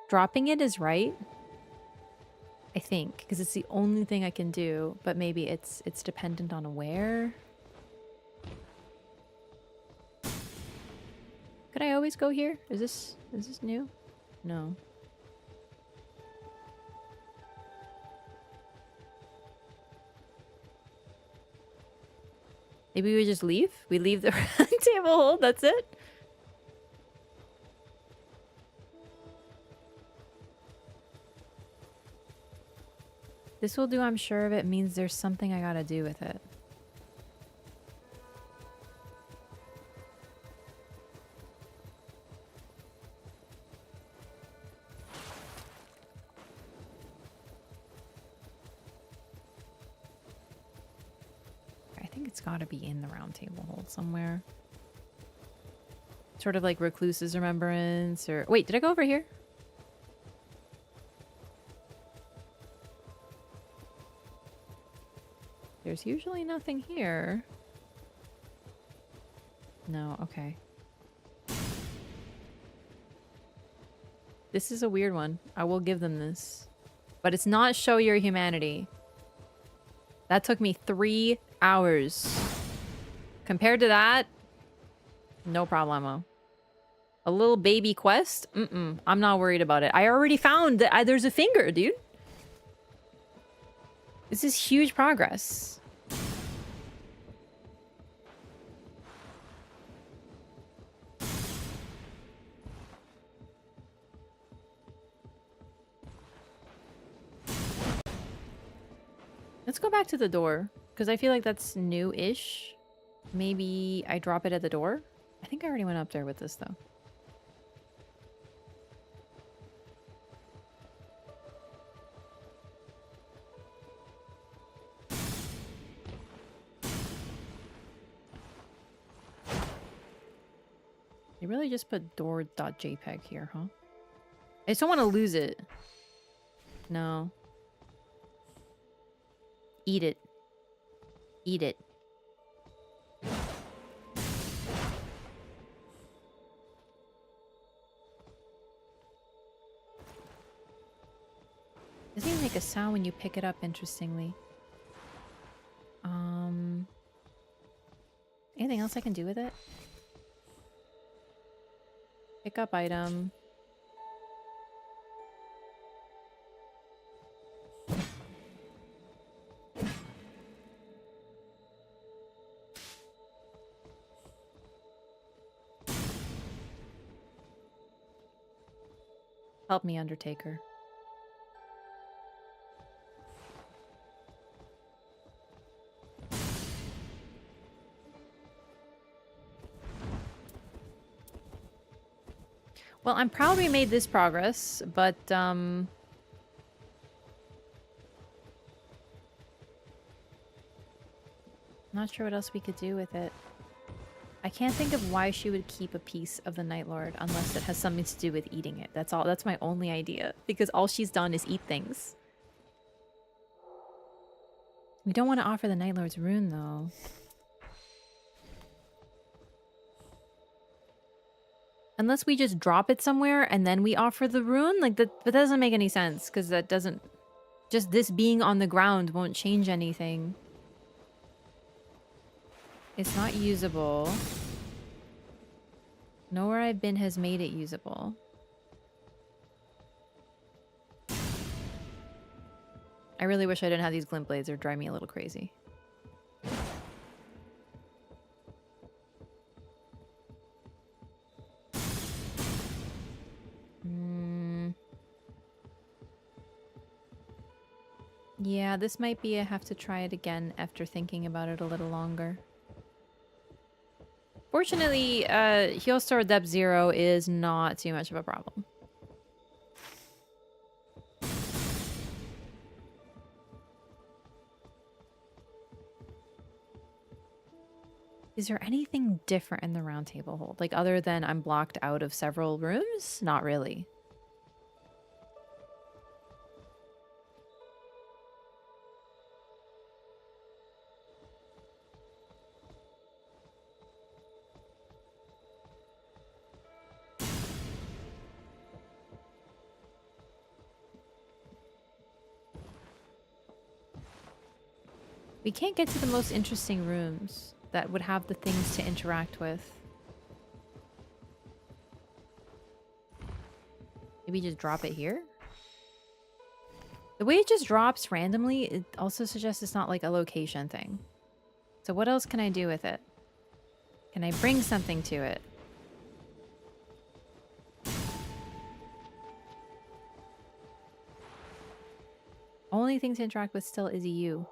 Dropping it is right. I think, because it's the only thing I can do, but maybe it's dependent on where. Could I always go here? Is this new? No. Maybe we just leave? We leave the round table hold, that's it? This will do, I'm sure of it, means there's something I gotta do with it. I think it's gotta be in the round table hold somewhere. Sort of like Recluse's Remembrance or... Wait, did I go over here? There's usually nothing here. No, okay. This is a weird one. I will give them this. But it's not show your humanity. That took me 3 hours. Compared to that, no problemo. A little baby quest? I'm not worried about it. I already found that there's a finger, dude. This is huge progress. Let's go back to the door, because I feel like that's new-ish. Maybe I drop it at the door? I think I already went up there with this, though. You really just put door.jpg here, huh? I just don't want to lose it. No. Eat it. Eat it. Doesn't even make a sound when you pick it up, interestingly. Anything else I can do with it? Pick up item. Help me, Undertaker. Well, I'm proud we made this progress, but, not sure what else we could do with it. I can't think of why she would keep a piece of the Night Lord unless it has something to do with eating it. That's all. That's my only idea. Because all she's done is eat things. We don't want to offer the Night Lord's rune, though. Unless we just drop it somewhere and then we offer the rune? Like, that doesn't make any sense. Because that doesn't... Just this being on the ground won't change anything. It's not usable. Nowhere I've been has made it usable. I really wish I didn't have these glint blades. They're driving me a little crazy. Yeah, this might be I have to try it again after thinking about it a little longer. Fortunately, heal store depth 0 is not too much of a problem. Is there anything different in the round table hold? Like, other than I'm blocked out of several rooms? Not really. We can't get to the most interesting rooms that would have the things to interact with. Maybe just drop it here? The way it just drops randomly, it also suggests it's not like a location thing. So what else can I do with it? Can I bring something to it? Only thing to interact with still is you.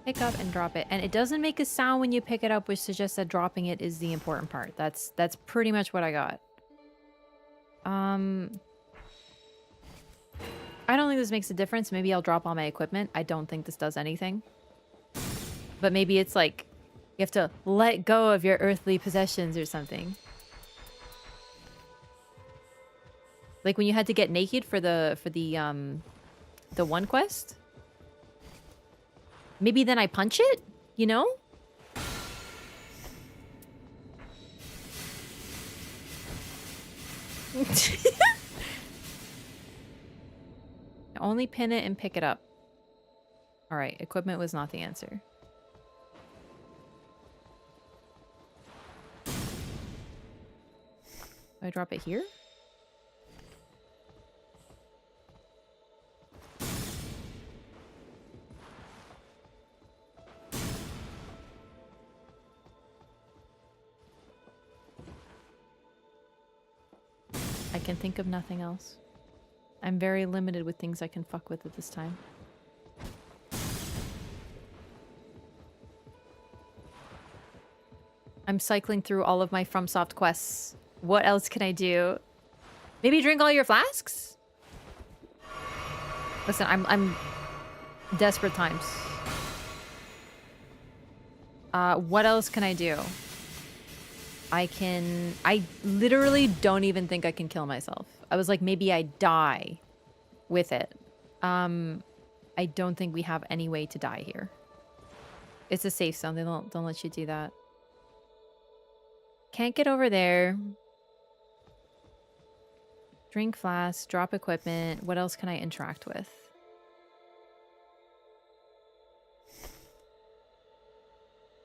Pick up and drop it, and it doesn't make a sound when you pick it up, which suggests that dropping it is the important part. That's pretty much what I got. I don't think this makes a difference. Maybe I'll drop all my equipment. I don't think this does anything. But maybe it's like you have to let go of your earthly possessions or something. Like when you had to get naked for the one quest. Maybe then I punch it, you know? Only pin it and pick it up. Alright, equipment was not the answer. Do I drop it here? I can think of nothing else. I'm very limited with things I can fuck with at this time. I'm cycling through all of my FromSoft quests. What else can I do? Maybe drink all your flasks? Listen, I'm desperate times. What else can I do? I literally don't even think I can kill myself. I was like, maybe I die with it. I don't think we have any way to die here. It's a safe zone. They don't let you do that. Can't get over there. Drink flask, drop equipment. What else can I interact with?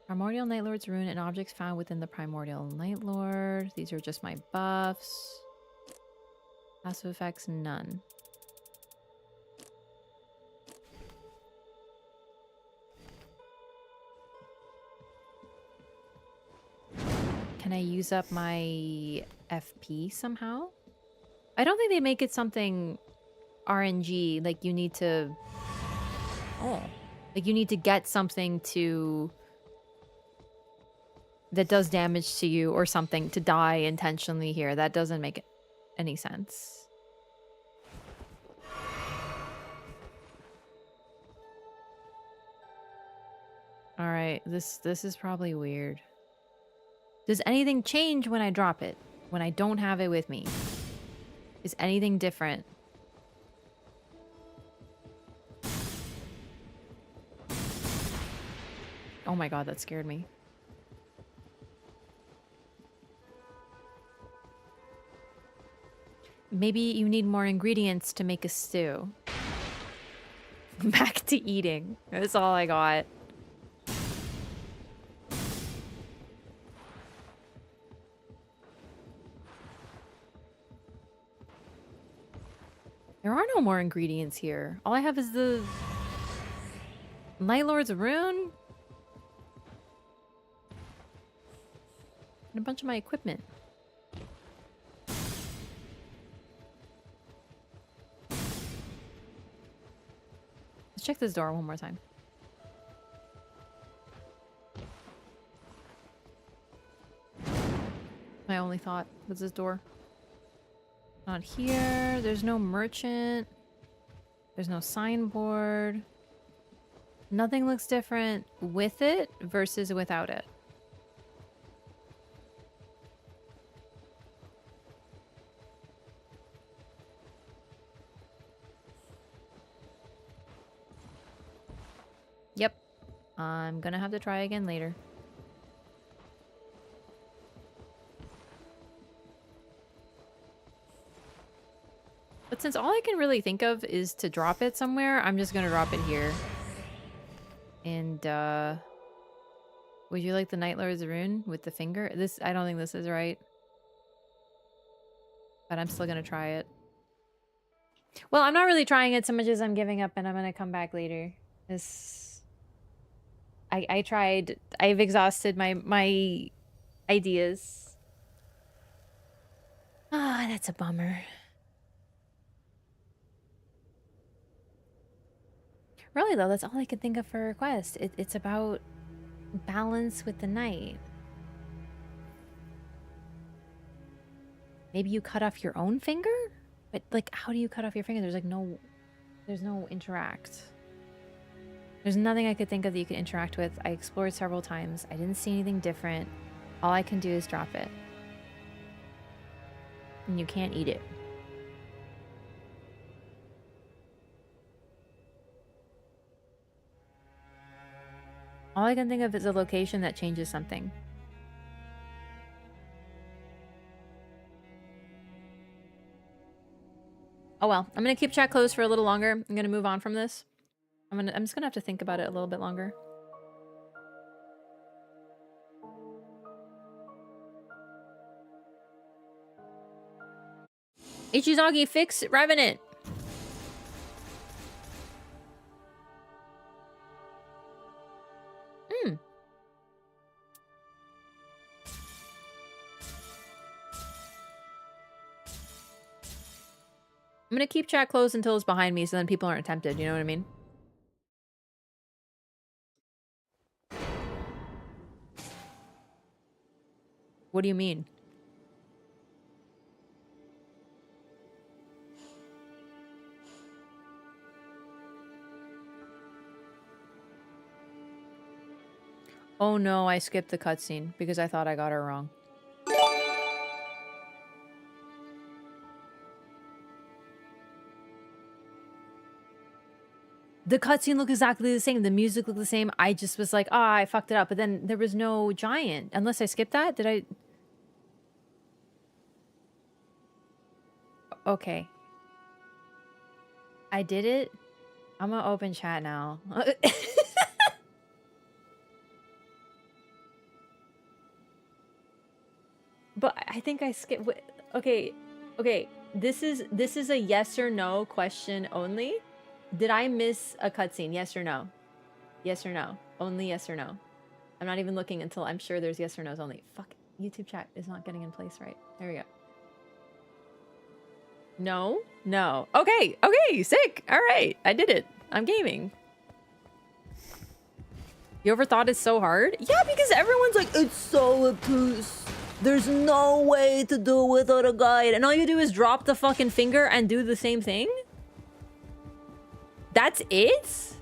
Primordial Nightlord's rune and objects found within the Primordial Nightlord. These are just my buffs. Passive effects, none. Can I use up my FP somehow? I don't think they make it something RNG, like you need to... Oh. Like you need to get something to... that does damage to you or something to die intentionally here. That doesn't make any sense. Alright, this is probably weird. Does anything change when I drop it? When I don't have it with me? Is anything different? Oh my god, that scared me. Maybe you need more ingredients to make a stew. Back to eating. That's all I got. There are no more ingredients here. All I have is the Nightlord's rune and a bunch of my equipment. Let's check this door one more time. My only thought was this door. Not here. There's no merchant. There's no signboard. Nothing looks different with it versus without it. Yep. I'm gonna have to try again later. But since all I can really think of is to drop it somewhere, I'm just gonna drop it here. And, would you like the Nightlord's rune with the finger? This, I don't think this is right. But I'm still gonna try it. Well, I'm not really trying it so much as I'm giving up and I'm gonna come back later. I tried. I've exhausted my ideas. Ah, that's a bummer. Really though, that's all I could think of for a request. It's about balance with the night. Maybe you cut off your own finger? But like, how do you cut off your finger? There's like no, there's no interact. There's nothing I could think of that you could interact with. I explored several times. I didn't see anything different. All I can do is drop it. And you can't eat it. All I can think of is a location that changes something. Oh well, I'm gonna keep chat closed for a little longer. I'm gonna move on from this. I'm just gonna have to think about it a little bit longer. Ichizaki, fix Revenant. Hmm. I'm gonna keep chat closed until it's behind me so then people aren't tempted, you know what I mean? What do you mean? Oh no, I skipped the cutscene because I thought I got her wrong. The cutscene looked exactly the same. The music looked the same. I just was like, ah, I fucked it up. But then there was no giant. Unless I skipped that? Did I? Okay. I did it. I'm gonna open chat now. But I think I skipped. Okay. Okay. This is a yes or no question only. Did I miss a cutscene? Yes or no? Yes or no? Only yes or no. I'm not even looking until I'm sure there's yes or no's only. Fuck. YouTube chat is not getting in place right. There we go. No? No. Okay. Okay. Sick. All right. I did it. I'm gaming. You ever thought it's so hard? Yeah, because everyone's like, it's so obtuse. There's no way to do it without a guide. And all you do is drop the fucking finger and do the same thing? That's it?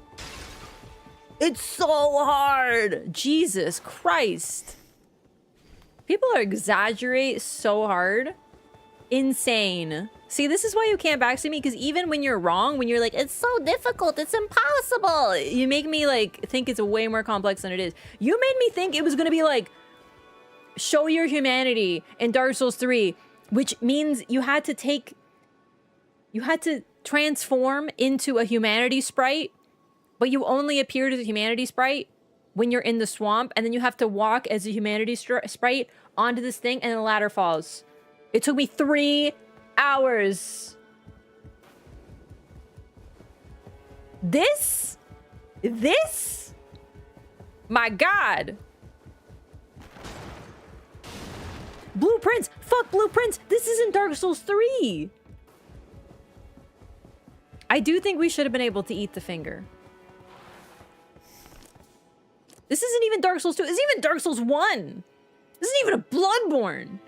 It's so hard. Jesus Christ. People are exaggerate so hard. Insane. See, this is why you can't backseat me, because even when you're wrong, when you're like, it's so difficult, it's impossible, you make me like think it's way more complex than it is. You made me think it was gonna be like, show your humanity in Dark Souls 3, which means you had to transform into a humanity sprite, but you only appeared as a humanity sprite when you're in the swamp, and then you have to walk as a humanity sprite onto this thing, and the ladder falls. It took me 3 hours. This? My God. Blueprints! Fuck blueprints! This isn't Dark Souls 3! I do think we should have been able to eat the finger. This isn't even Dark Souls 2. This isn't even Dark Souls 1. This isn't even a Bloodborne.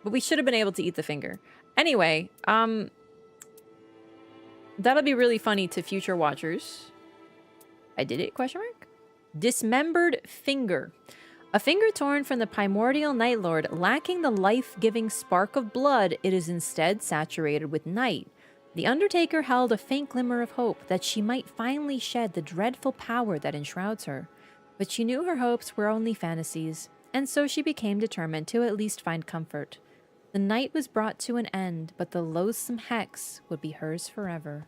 But we should have been able to eat the finger. Anyway, that'll be really funny to future watchers. I did it, question mark? Dismembered finger. A finger torn from the primordial Night Lord, lacking the life-giving spark of blood, it is instead saturated with night. The Undertaker held a faint glimmer of hope that she might finally shed the dreadful power that enshrouds her. But she knew her hopes were only fantasies, and so she became determined to at least find comfort. The night was brought to an end, but the loathsome hex would be hers forever.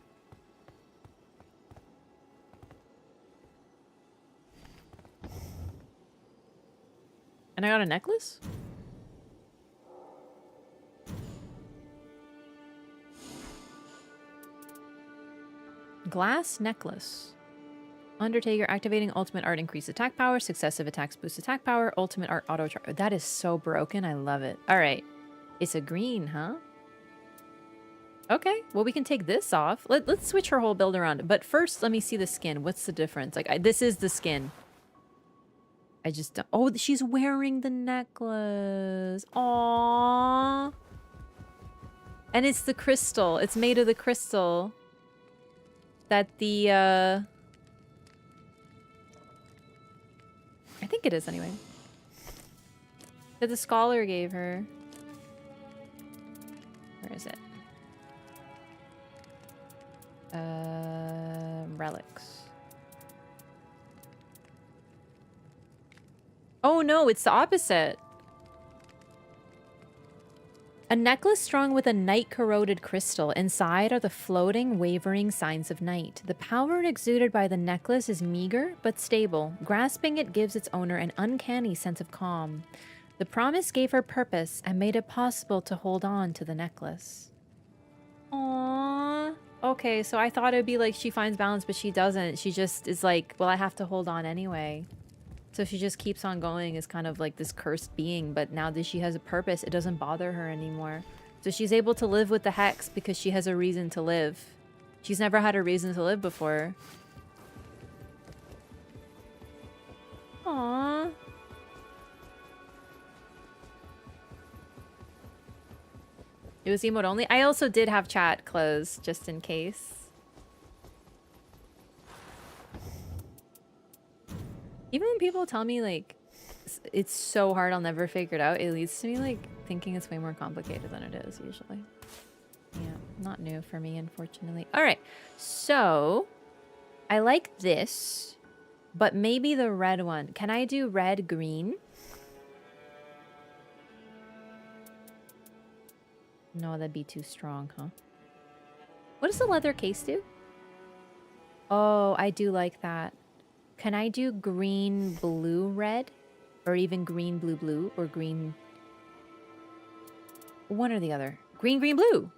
And I got a necklace? Glass necklace. Undertaker activating ultimate art increase attack power, successive attacks boost attack power, ultimate art auto charge. That is so broken. I love it. All right. It's a green, huh? Okay. Well, we can take this off. Let's switch her whole build around. But first, let me see the skin. What's the difference? Like, this is the skin. I just don't... Oh, she's wearing the necklace. Aww. And it's the crystal. It's made of the crystal that the, I think it is anyway. That the scholar gave her. Where is it? Relics. Oh no, it's the opposite. A necklace strung with a night-corroded crystal. Inside are the floating, wavering signs of night. The power exuded by the necklace is meager, but stable. Grasping it gives its owner an uncanny sense of calm. The promise gave her purpose and made it possible to hold on to the necklace. Aww. Okay, so I thought it'd be like she finds balance, but she doesn't. She just is like, well, I have to hold on anyway. So she just keeps on going as kind of like this cursed being, but now that she has a purpose, it doesn't bother her anymore. So she's able to live with the hex because she has a reason to live. She's never had a reason to live before. Aww. It was emote only. I also did have chat closed just in case. Even when people tell me, like, it's so hard, I'll never figure it out, it leads to me, like, thinking it's way more complicated than it is, usually. Yeah, not new for me, unfortunately. Alright, so... I like this, but maybe the red one. Can I do red, green? No, that'd be too strong, huh? What does the leather case do? Oh, I do like that. Can I do green, blue, red? Or even green, blue, blue? Or green... One or the other. Green, green, blue!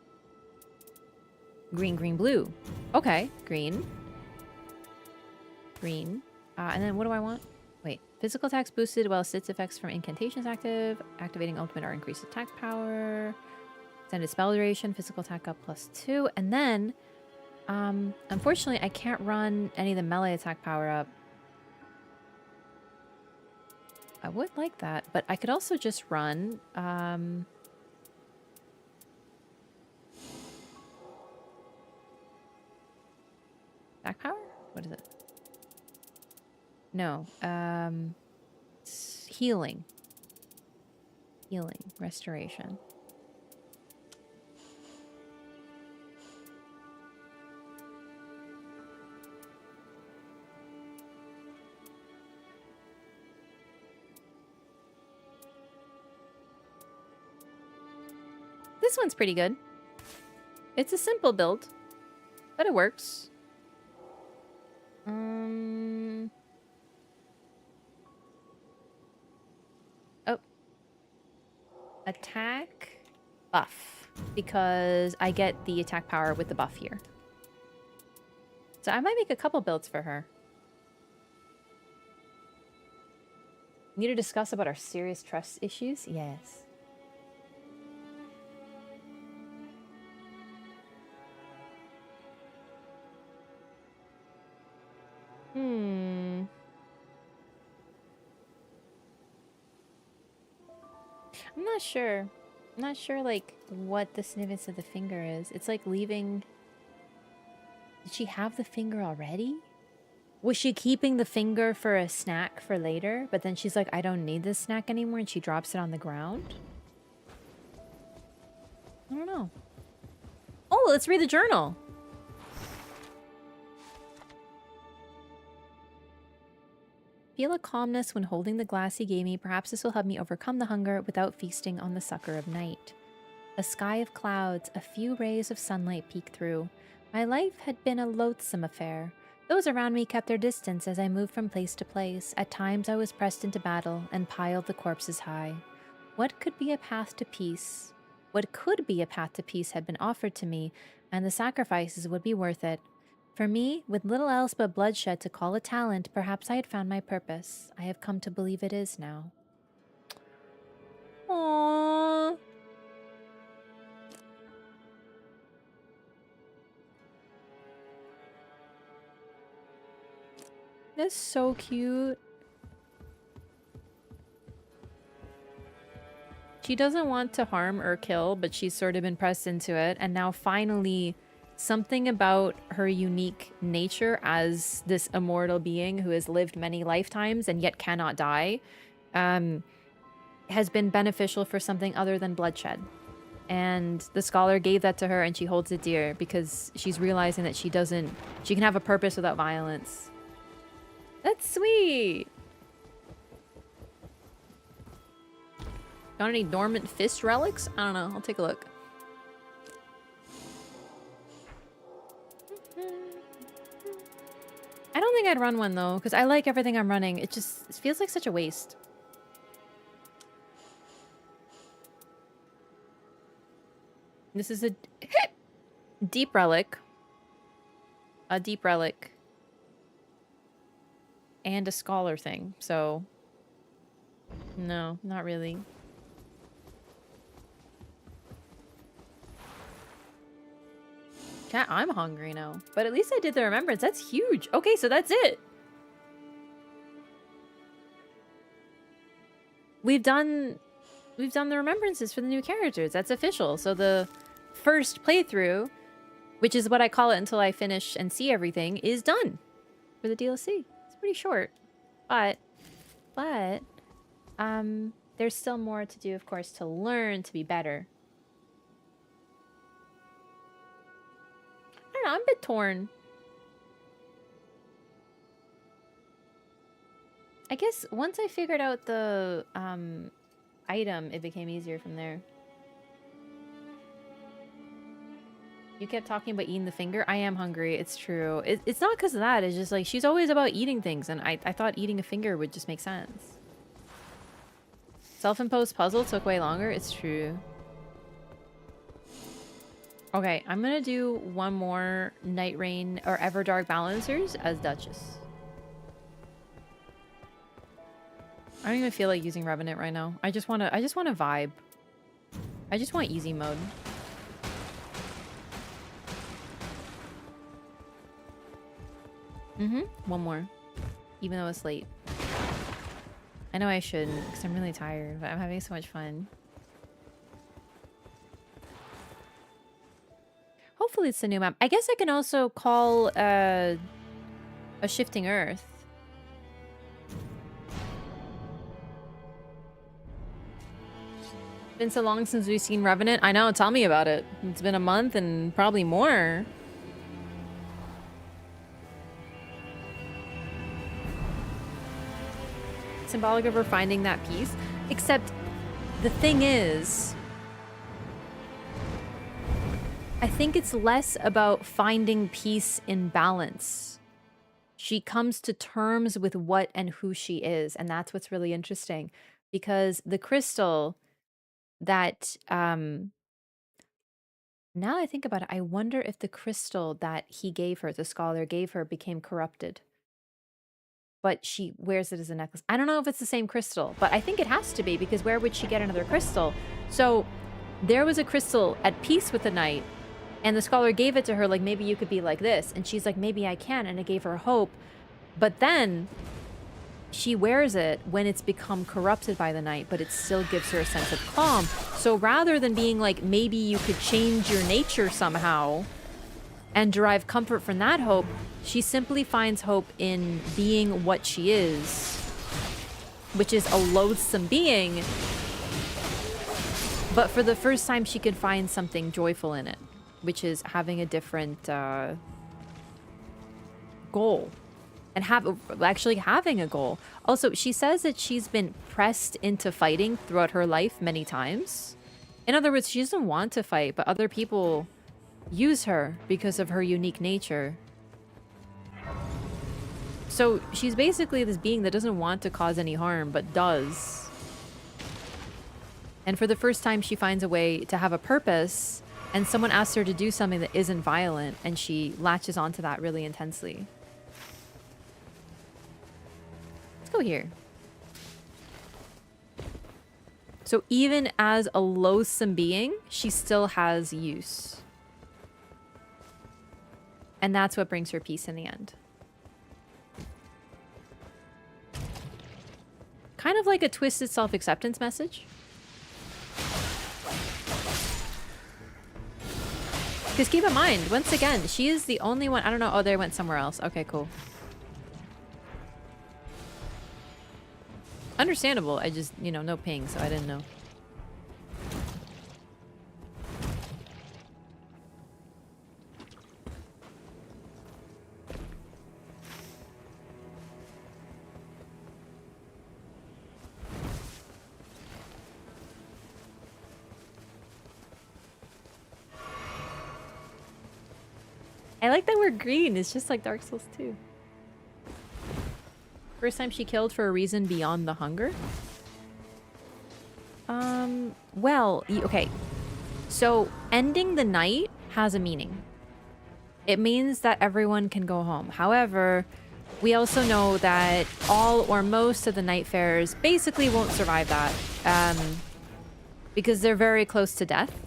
Green, green, blue. Okay, green. Green. And then what do I want? Wait. Physical attacks boosted while Sit's effects from incantations active. Activating ultimate or increased attack power. Extended spell duration. Physical attack up +2. And then... unfortunately, I can't run any of the melee attack power up. I would like that, but I could also just run, attack power? What is it? No, healing. Healing, restoration. This one's pretty good. It's a simple build, but it works. Oh. Attack buff. Because I get the attack power with the buff here. So I might make a couple builds for her. Need to discuss about our serious trust issues? Yes. I'm not sure. I'm not sure, like, what the significance of the finger is. It's like leaving... Did she have the finger already? Was she keeping the finger for a snack for later? But then she's like, I don't need this snack anymore, and she drops it on the ground? I don't know. Oh, let's read the journal. Feel a calmness when holding the glass he gave me. Perhaps this will help me overcome the hunger without feasting on the succor of night. A sky of clouds, a few rays of sunlight peek through. My life had been a loathsome affair. Those around me kept their distance as I moved from place to place. At times I was pressed into battle and piled the corpses high. What could be a path to peace? What could be a path to peace had been offered to me, and the sacrifices would be worth it. For me, with little else but bloodshed to call a talent, perhaps I had found my purpose. I have come to believe it is now. Aww. That's so cute. She doesn't want to harm or kill, but she's sort of been pressed into it, and now finally... Something about her unique nature as this immortal being who has lived many lifetimes and yet cannot die has been beneficial for something other than bloodshed. And the scholar gave that to her and she holds it dear because she's realizing that she can have a purpose without violence. That's sweet. Got any dormant fist relics? I don't know. I'll take a look. I don't think I'd run one though, because I like everything I'm running. It feels like such a waste. This is a deep relic. A deep relic. And a scholar thing, so... No, not really. Cat, I'm hungry now. But at least I did the remembrance. That's huge. Okay, so that's it. We've done the remembrances for the new characters. That's official. So the first playthrough, which is what I call it until I finish and see everything, is done for the DLC. It's pretty short. But there's still more to do, of course, to learn to be better. I don't know, I'm a bit torn. I guess once I figured out the item, it became easier from there. You kept talking about eating the finger. I am hungry. It's true. It's not because of that. It's just like she's always about eating things, and I thought eating a finger would just make sense. Self-imposed puzzle took way longer. It's true. Okay, I'm gonna do one more Nightreign or Everdark balancers as Duchess. I don't even feel like using Revenant right now. I just wanna vibe. I just want easy mode. One more. Even though it's late. I know I shouldn't, because I'm really tired, but I'm having so much fun. Hopefully it's a new map. I guess I can also call a Shifting Earth. Been so long since we've seen Revenant. I know, tell me about it. It's been a month and probably more. Symbolic of her finding that peace. Except the thing is, I think it's less about finding peace in balance. She comes to terms with what and who she is, and that's what's really interesting. Because the crystal that now I think about it, I wonder if the crystal that he gave her, the scholar gave her, became corrupted. But she wears it as a necklace. I don't know if it's the same crystal, but I think it has to be, because where would she get another crystal? So there was a crystal at peace with the night, and the scholar gave it to her, like, maybe you could be like this. And she's like, maybe I can, and it gave her hope. But then she wears it when it's become corrupted by the night, but it still gives her a sense of calm. So rather than being like, maybe you could change your nature somehow and derive comfort from that hope, she simply finds hope in being what she is, which is a loathsome being. But for the first time, she could find something joyful in it, which is having a different goal. And actually having a goal. Also, she says that she's been pressed into fighting throughout her life many times. In other words, she doesn't want to fight, but other people use her because of her unique nature. So she's basically this being that doesn't want to cause any harm, but does. And for the first time, she finds a way to have a purpose, and someone asks her to do something that isn't violent, and she latches onto that really intensely. Let's go here. So even as a loathsome being, she still has use. And that's what brings her peace in the end. Kind of like a twisted self-acceptance message. Because keep in mind, once again, she is the only one... I don't know. Oh, they went somewhere else. Okay, cool. Understandable. I just, you know, no ping, so I didn't know. I like that we're green. It's just like Dark Souls 2. First time she killed for a reason beyond the hunger? Well, okay. So, ending the night has a meaning. It means that everyone can go home. However, we also know that all or most of the Nightfarers basically won't survive that. Because they're very close to death.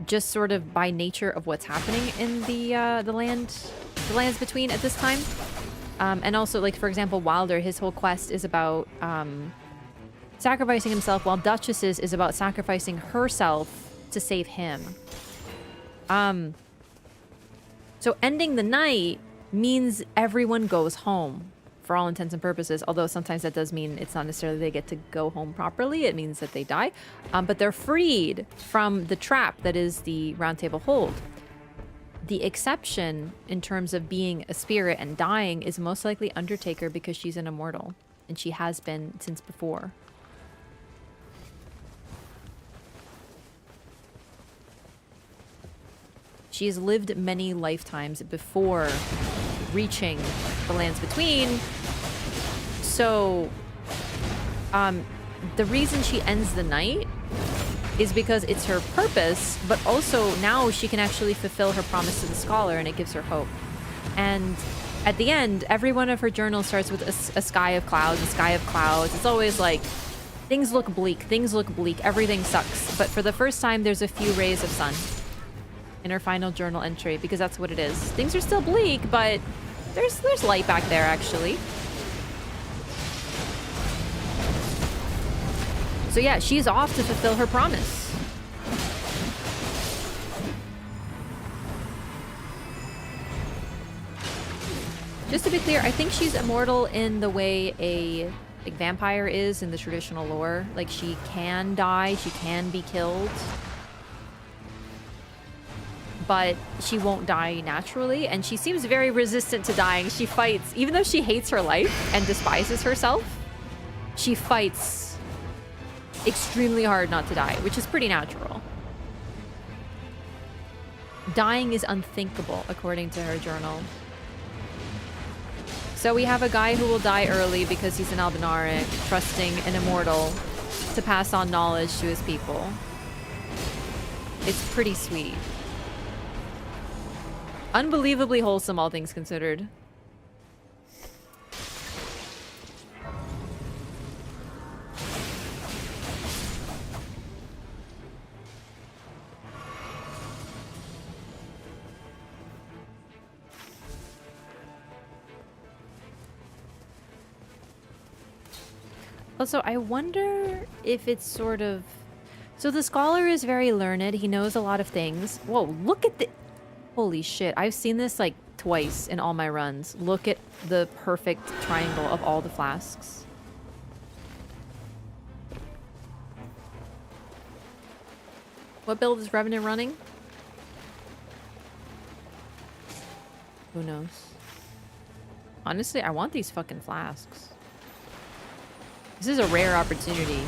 Just sort of by nature of what's happening in the lands between at this time. And also, like, for example, Wilder, his whole quest is about sacrificing himself, while Duchess's is about sacrificing herself to save him. So ending the night means everyone goes home for all intents and purposes, although sometimes that does mean it's not necessarily they get to go home properly. It means that they die. But they're freed from the trap that is the Round Table Hold. The exception in terms of being a spirit and dying is most likely Undertaker, because she's an immortal, and she has been since before. She has lived many lifetimes before reaching the lands between. So, the reason she ends the night is because it's her purpose, but also now she can actually fulfill her promise to the scholar, and it gives her hope. And at the end, every one of her journals starts with a sky of clouds, a sky of clouds. It's always like, things look bleak, everything sucks. But for the first time, there's a few rays of sun in her final journal entry, because that's what it is. Things are still bleak, but there's light back there, actually. So yeah, she's off to fulfill her promise. Just to be clear, I think she's immortal in the way a vampire is in the traditional lore. Like, she can die, she can be killed, but she won't die naturally, and she seems very resistant to dying. She fights, even though she hates her life and despises herself, she fights extremely hard not to die, which is pretty natural. Dying is unthinkable, according to her journal. So we have a guy who will die early because he's an Albinaric, trusting an immortal to pass on knowledge to his people. It's pretty sweet. Unbelievably wholesome, all things considered. Also, I wonder if it's sort of... So the scholar is very learned. He knows a lot of things. Whoa, look at the... Holy shit. I've seen this like twice in all my runs. Look at the perfect triangle of all the flasks. What build is Revenant running? Who knows? Honestly, I want these fucking flasks. This is a rare opportunity.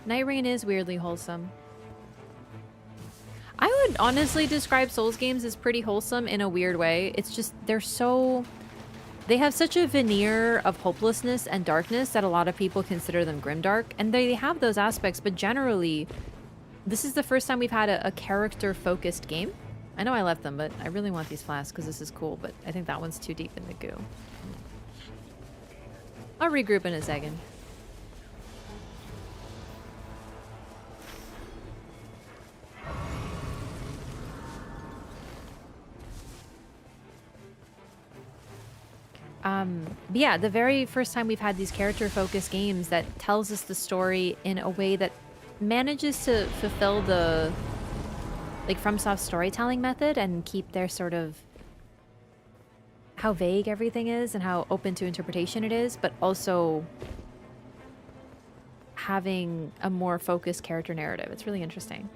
Nightreign is weirdly wholesome. I would honestly describe Souls games as pretty wholesome in a weird way. It's just, they have such a veneer of hopelessness and darkness that a lot of people consider them grimdark, and they have those aspects, but generally, this is the first time we've had a character-focused game. I know I left them, but I really want these flasks because this is cool, but I think that one's too deep in the goo. I'll regroup in a second. But yeah, the very first time we've had these character-focused games that tells us the story in a way that manages to fulfill the like FromSoft storytelling method and keep their sort of how vague everything is and how open to interpretation it is, but also having a more focused character narrative. It's really interesting.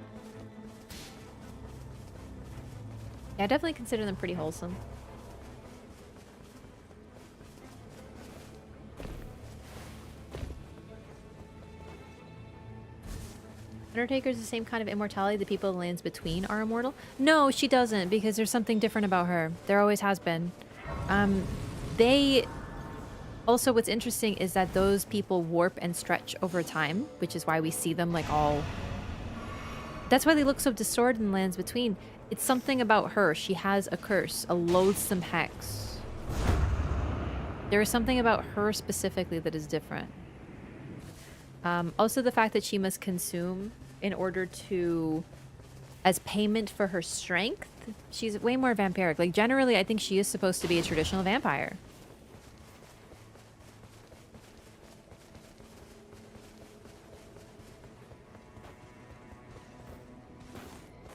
Yeah, I definitely consider them pretty wholesome. Undertaker's the same kind of immortality the people in Lands Between are immortal? No, she doesn't, because there's something different about her. There always has been. They... Also, what's interesting is that those people warp and stretch over time, which is why we see them, like, all... That's why they look so distorted in Lands Between. It's something about her. She has a curse, a loathsome hex. There is something about her specifically that is different. Also, the fact that she must consume in order to... as payment for her strength, she's way more vampiric. Like, generally, I think she is supposed to be a traditional vampire.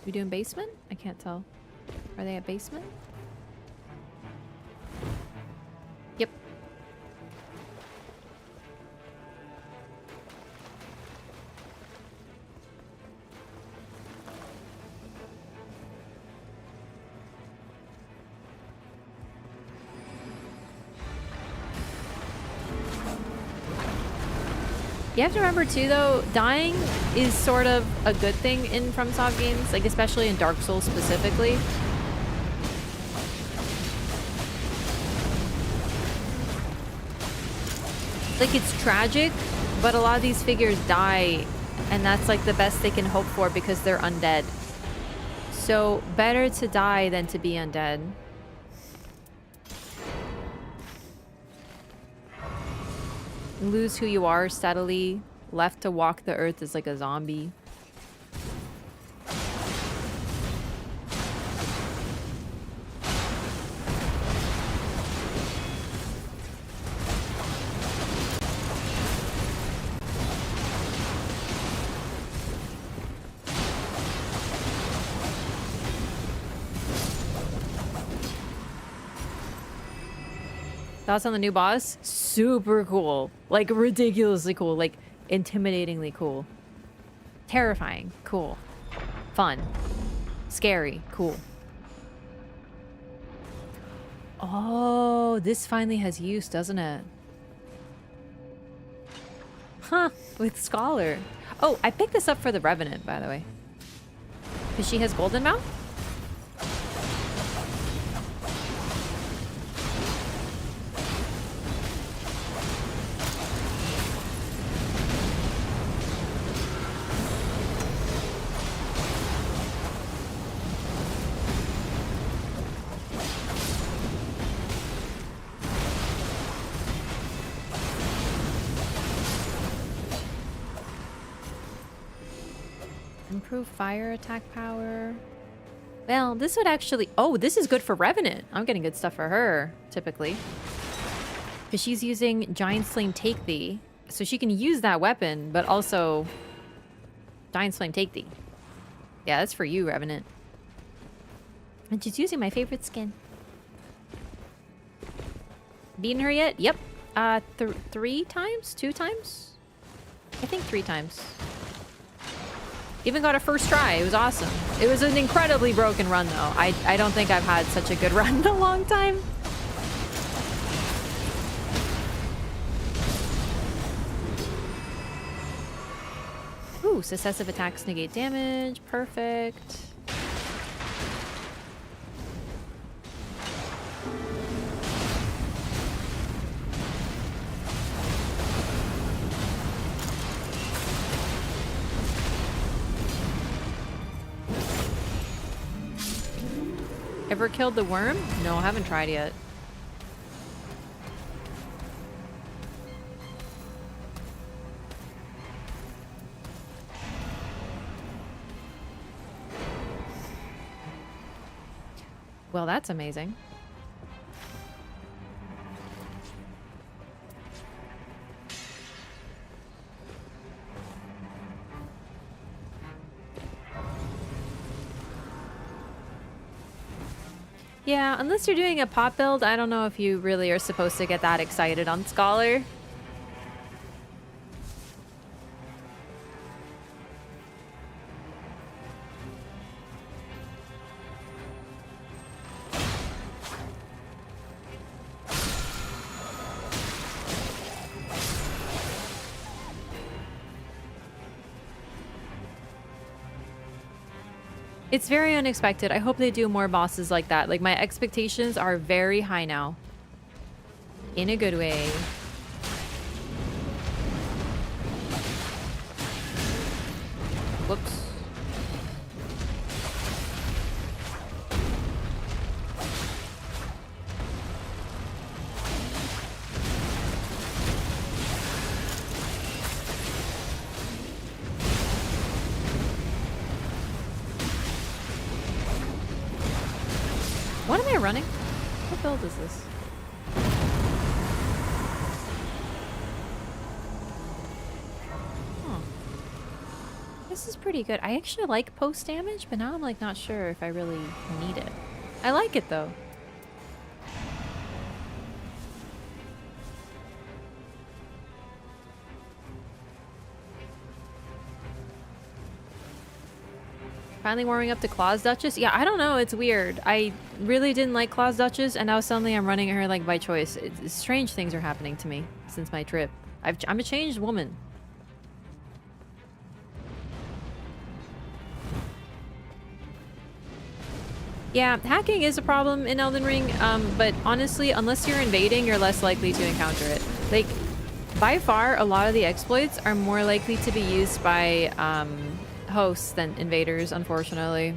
We doing basement? I can't tell. Are they at basement? Yep. You have to remember too, though, dying is sort of a good thing in FromSoft games, like especially in Dark Souls specifically. Like, it's tragic, but a lot of these figures die, and that's like the best they can hope for because they're undead. So better to die than to be undead. Lose who you are steadily, left to walk the earth as like a zombie. Thoughts on the new boss? Super cool. Like, ridiculously cool. Like, intimidatingly cool. Terrifying. Cool. Fun. Scary. Cool. Oh, this finally has use, doesn't it? Huh. With Scholar. Oh, I picked this up for the Revenant, by the way. Because she has Golden Mouth? Improve fire attack power. Well, this would actually... Oh, this is good for Revenant. I'm getting good stuff for her, typically. Because she's using Giant Flame Take Thee. So she can use that weapon, but also... Giant Flame Take Thee. Yeah, that's for you, Revenant. And she's using my favorite skin. Beaten her yet? Yep. 3 times? 2 times? I think 3 times. Even got a first try. It was awesome. It was an incredibly broken run, though. I don't think I've had such a good run in a long time. Ooh, successive attacks negate damage. Perfect. Ever killed the worm? No, I haven't tried yet. Well, that's amazing. Yeah, unless you're doing a pot build, I don't know if you really are supposed to get that excited on Scholar. It's very unexpected. I hope they do more bosses like that. Like, my expectations are very high now. In a good way. Whoops. What am I running? What build is this? Huh. This is pretty good. I actually like post damage, but now I'm like not sure if I really need it. I like it though. Finally warming up to Claw's Duchess? Yeah, I don't know. It's weird. I really didn't like Claw's Duchess, and now suddenly I'm running her like by choice. Strange things are happening to me since my trip. I'm a changed woman. Yeah, hacking is a problem in Elden Ring, but honestly, unless you're invading, you're less likely to encounter it. Like, by far, a lot of the exploits are more likely to be used by hosts than invaders, unfortunately.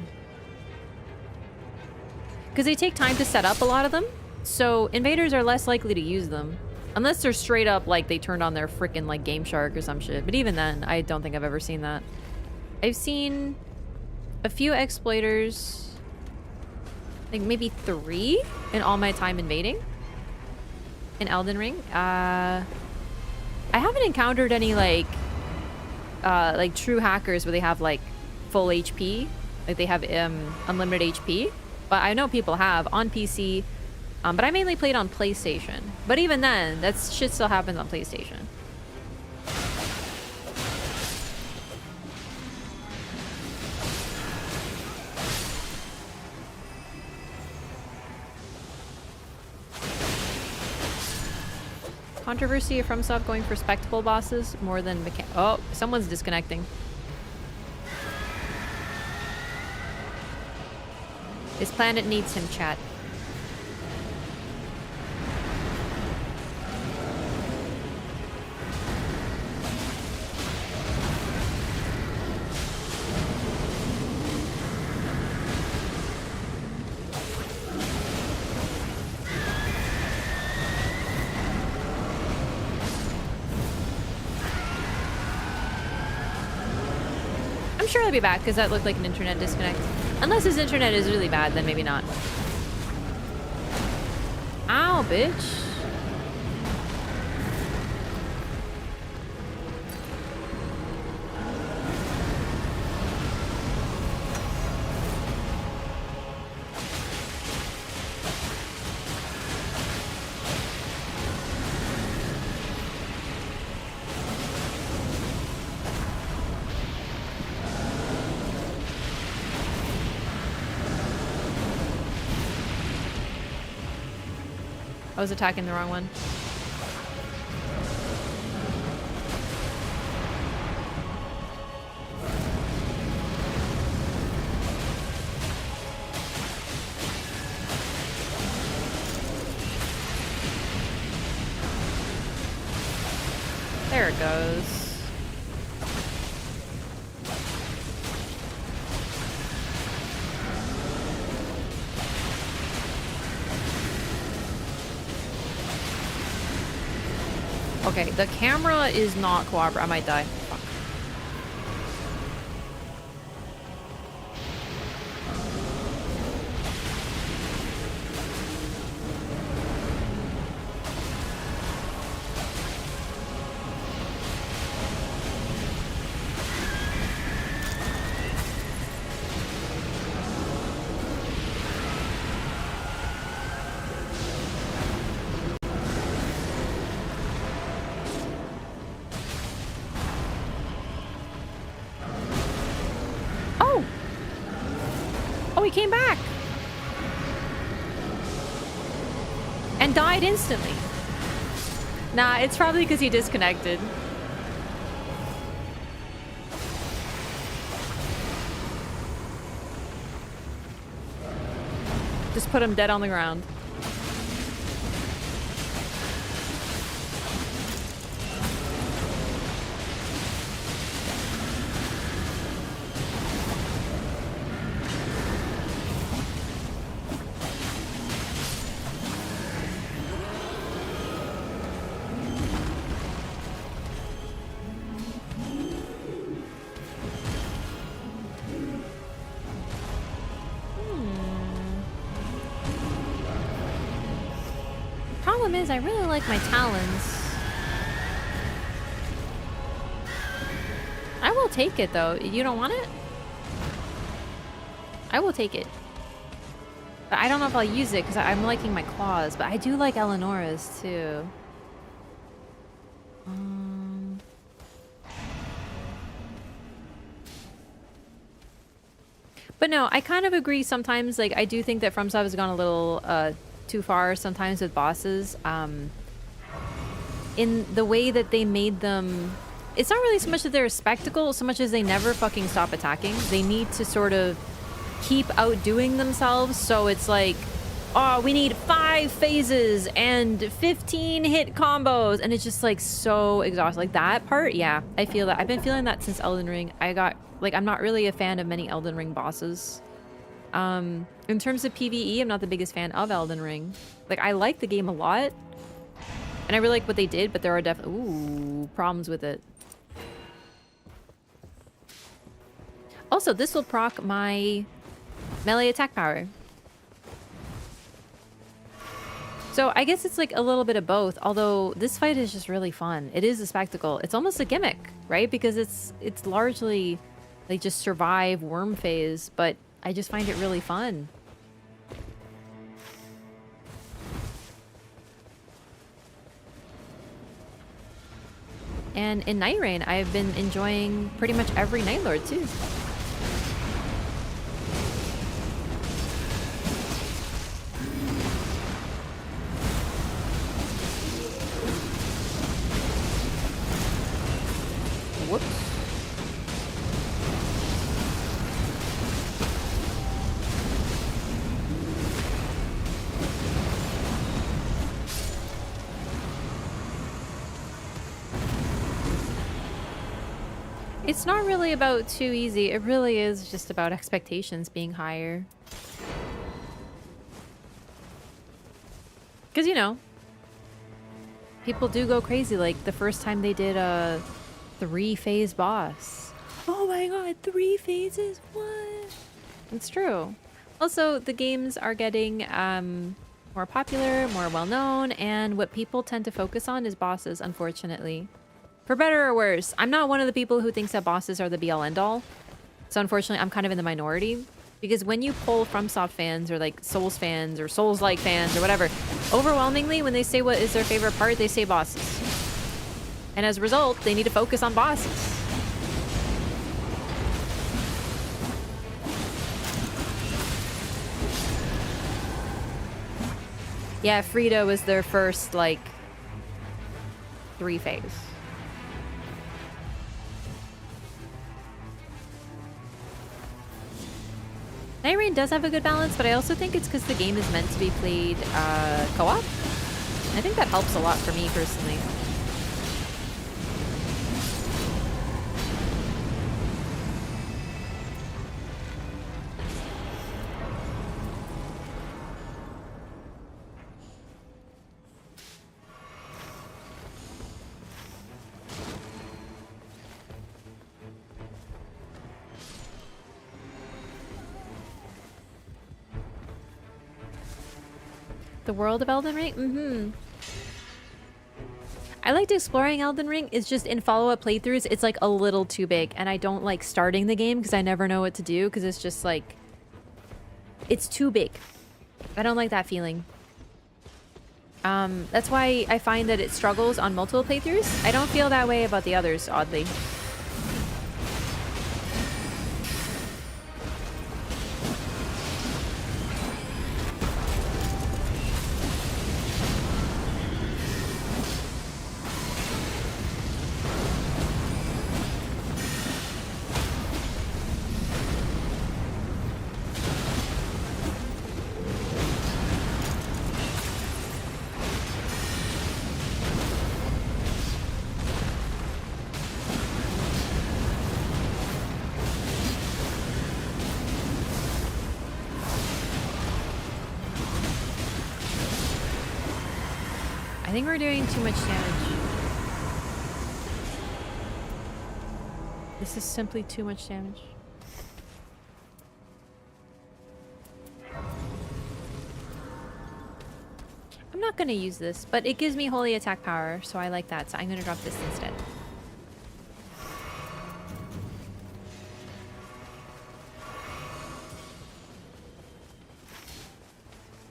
Because they take time to set up a lot of them, so invaders are less likely to use them. Unless they're straight up, like, they turned on their freaking, like, Game Shark or some shit. But even then, I don't think I've ever seen that. I've seen a few exploiters, like maybe 3 in all my time invading in Elden Ring. I haven't encountered any, like true hackers where they have like full HP, like they have unlimited HP, but I know people have on PC, but I mainly played on PlayStation. But even then, that shit still happens on PlayStation. Controversy from FromSoft going for spectacle bosses more than oh, someone's disconnecting. This planet needs him, chat. I'm sure he'll be back because that looked like an internet disconnect. Unless his internet is really bad, then maybe not. Ow, bitch. I was attacking the wrong one. There it goes. Okay, the camera is not cooperating. I might die. Fuck. He came back and died instantly. Nah, it's probably because he disconnected. Just put him dead on the ground. Problem is, I really like my talons. I will take it though. You don't want it? I will take it. But I don't know if I'll use it because I'm liking my claws. But I do like Eleonora's too. But no, I kind of agree sometimes. Like, I do think that FromSoft has gone a little too far sometimes with bosses. In the way that they made them... It's not really so much that they're a spectacle, so much as they never fucking stop attacking. They need to sort of keep outdoing themselves, so it's like, oh, we need 5 phases and 15 hit combos, and it's just like so exhausting. Like that part, yeah, I feel that. I've been feeling that since Elden Ring. I'm not really a fan of many Elden Ring bosses. In terms of PvE, I'm not the biggest fan of Elden Ring. Like, I like the game a lot, and I really like what they did, but there are definitely problems with it. Also, this will proc my melee attack power. So I guess it's like a little bit of both, although this fight is just really fun. It is a spectacle. It's almost a gimmick, right? Because it's largely like just survive worm phase, but I just find it really fun. And in Nightreign, I've been enjoying pretty much every Night Lord too. Whoops. It's not really about too easy. It really is just about expectations being higher. Because, you know, people do go crazy. Like the first time they did a 3-phase boss. Oh my god, 3 phases? What? It's true. Also, the games are getting more popular, more well-known, and what people tend to focus on is bosses, unfortunately. For better or worse, I'm not one of the people who thinks that bosses are the be-all end-all. So unfortunately, I'm kind of in the minority. Because when you poll FromSoft fans or like Souls fans or Souls-like fans or whatever, overwhelmingly, when they say what is their favorite part, they say bosses. And as a result, they need to focus on bosses. Yeah, Frida was their first, like, 3-phase. Nightreign does have a good balance, but I also think it's because the game is meant to be played co-op. I think that helps a lot for me personally. The world of Elden Ring? I liked exploring Elden Ring. It's just in follow-up playthroughs, it's like a little too big. And I don't like starting the game because I never know what to do because it's just like... It's too big. I don't like that feeling. That's why I find that it struggles on multiple playthroughs. I don't feel that way about the others, oddly. think we're doing too much damage. This is simply too much damage. I'm not gonna use this, but it gives me holy attack power, so I like that, so I'm gonna drop this instead.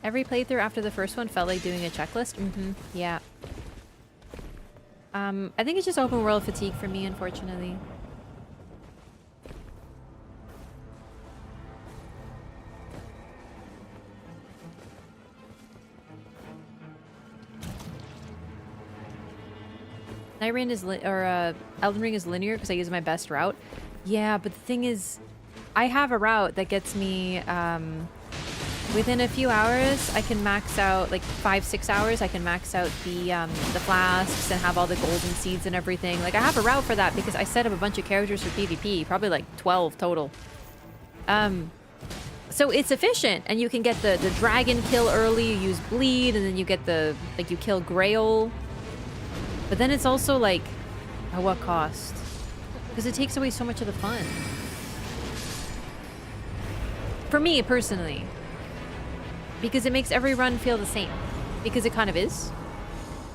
Every playthrough after the first one felt like doing a checklist. Yeah. I think it's just open world fatigue for me, unfortunately. Nightreign is Elden Ring is linear because I use my best route. Yeah, but the thing is, I have a route that gets me within a few hours. I can max out, like 5-6 hours. I can max out the flasks and have all the golden seeds and everything. Like I have a route for that because I set up a bunch of characters for PvP, probably like 12 total. So it's efficient, and you can get the dragon kill early. You use bleed, and then you get the you kill Grail. But then it's also like, at what cost? Because it takes away so much of the fun. For me, personally. Because it makes every run feel the same. Because it kind of is.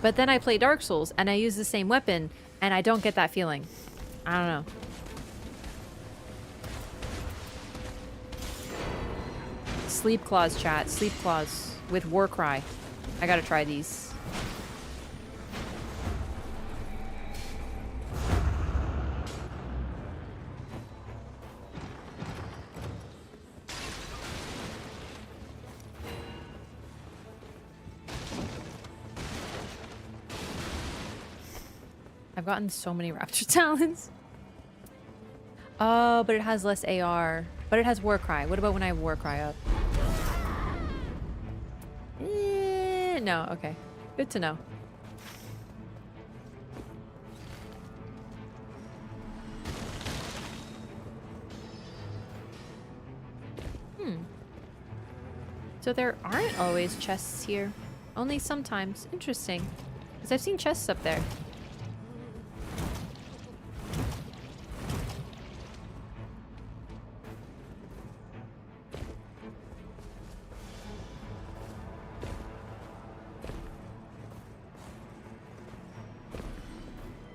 But then I play Dark Souls, and I use the same weapon, and I don't get that feeling. I don't know. Sleep Claws, chat. Sleep Claws with Warcry. I gotta try these. I've gotten so many Raptor talents. Oh, but it has less AR. But it has Warcry. What about when I have Warcry up? No, okay. Good to know. So there aren't always chests here. Only sometimes. Interesting. Because I've seen chests up there.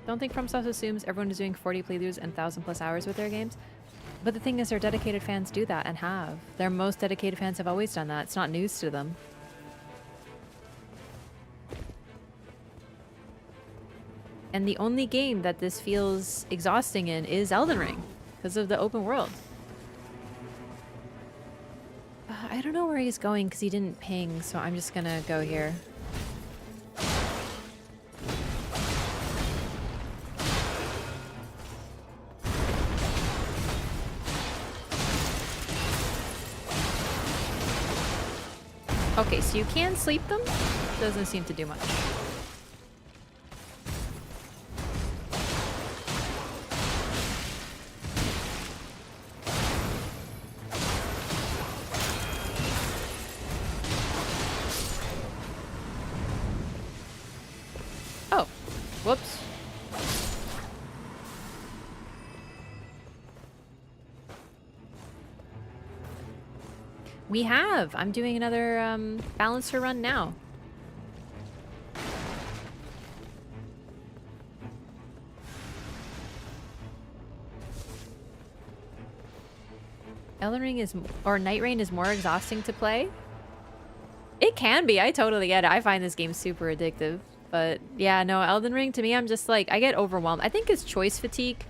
Don't think FromSoft assumes everyone is doing 40 playthroughs and 1,000+ hours with their games. But the thing is, their dedicated fans do that and have. Their most dedicated fans have always done that. It's not news to them. And the only game that this feels exhausting in is Elden Ring, because of the open world. I don't know where he's going because he didn't ping, so I'm just gonna go here. Okay, so you can sleep them. Doesn't seem to do much. Oh, whoops. We have. I'm doing another balancer run now. Elden Ring is, or Nightreign is more exhausting to play. It can be. I totally get it. I find this game super addictive. But yeah, no, Elden Ring to me, I'm just like, I get overwhelmed. I think it's choice fatigue.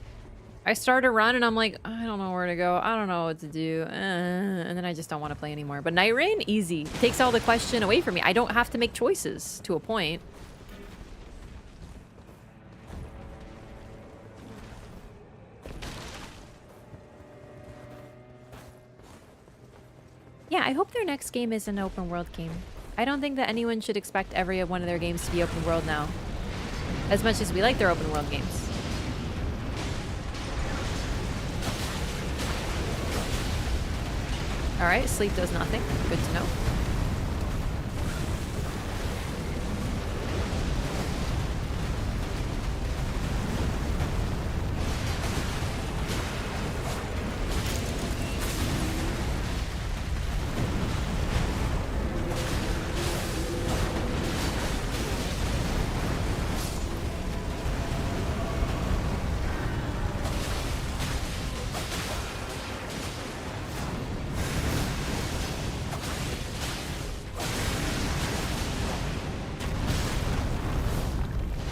I start a run and I'm like, I don't know where to go. I don't know what to do. And then I just don't want to play anymore. But Nightreign, easy. It takes all the question away from me. I don't have to make choices to a point. Yeah, I hope their next game is an open world game. I don't think that anyone should expect every one of their games to be open world now. As much as we like their open world games. Alright, sleep does nothing. Good to know.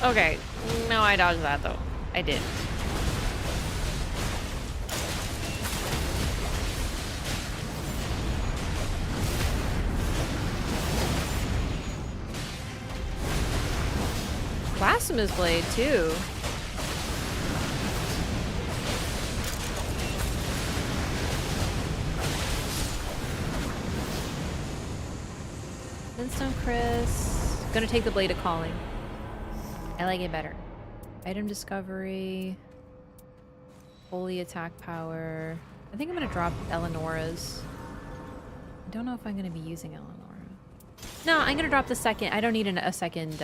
Okay. No, I dodged that though. I did. Blasphemous Blade too. Flintstone Chris. Gonna take the Blade of Calling. I like it better. Item discovery. Holy attack power. I think I'm gonna drop Eleonora's. I don't know if I'm gonna be using Eleonora. No, I'm gonna drop the second. I don't need a second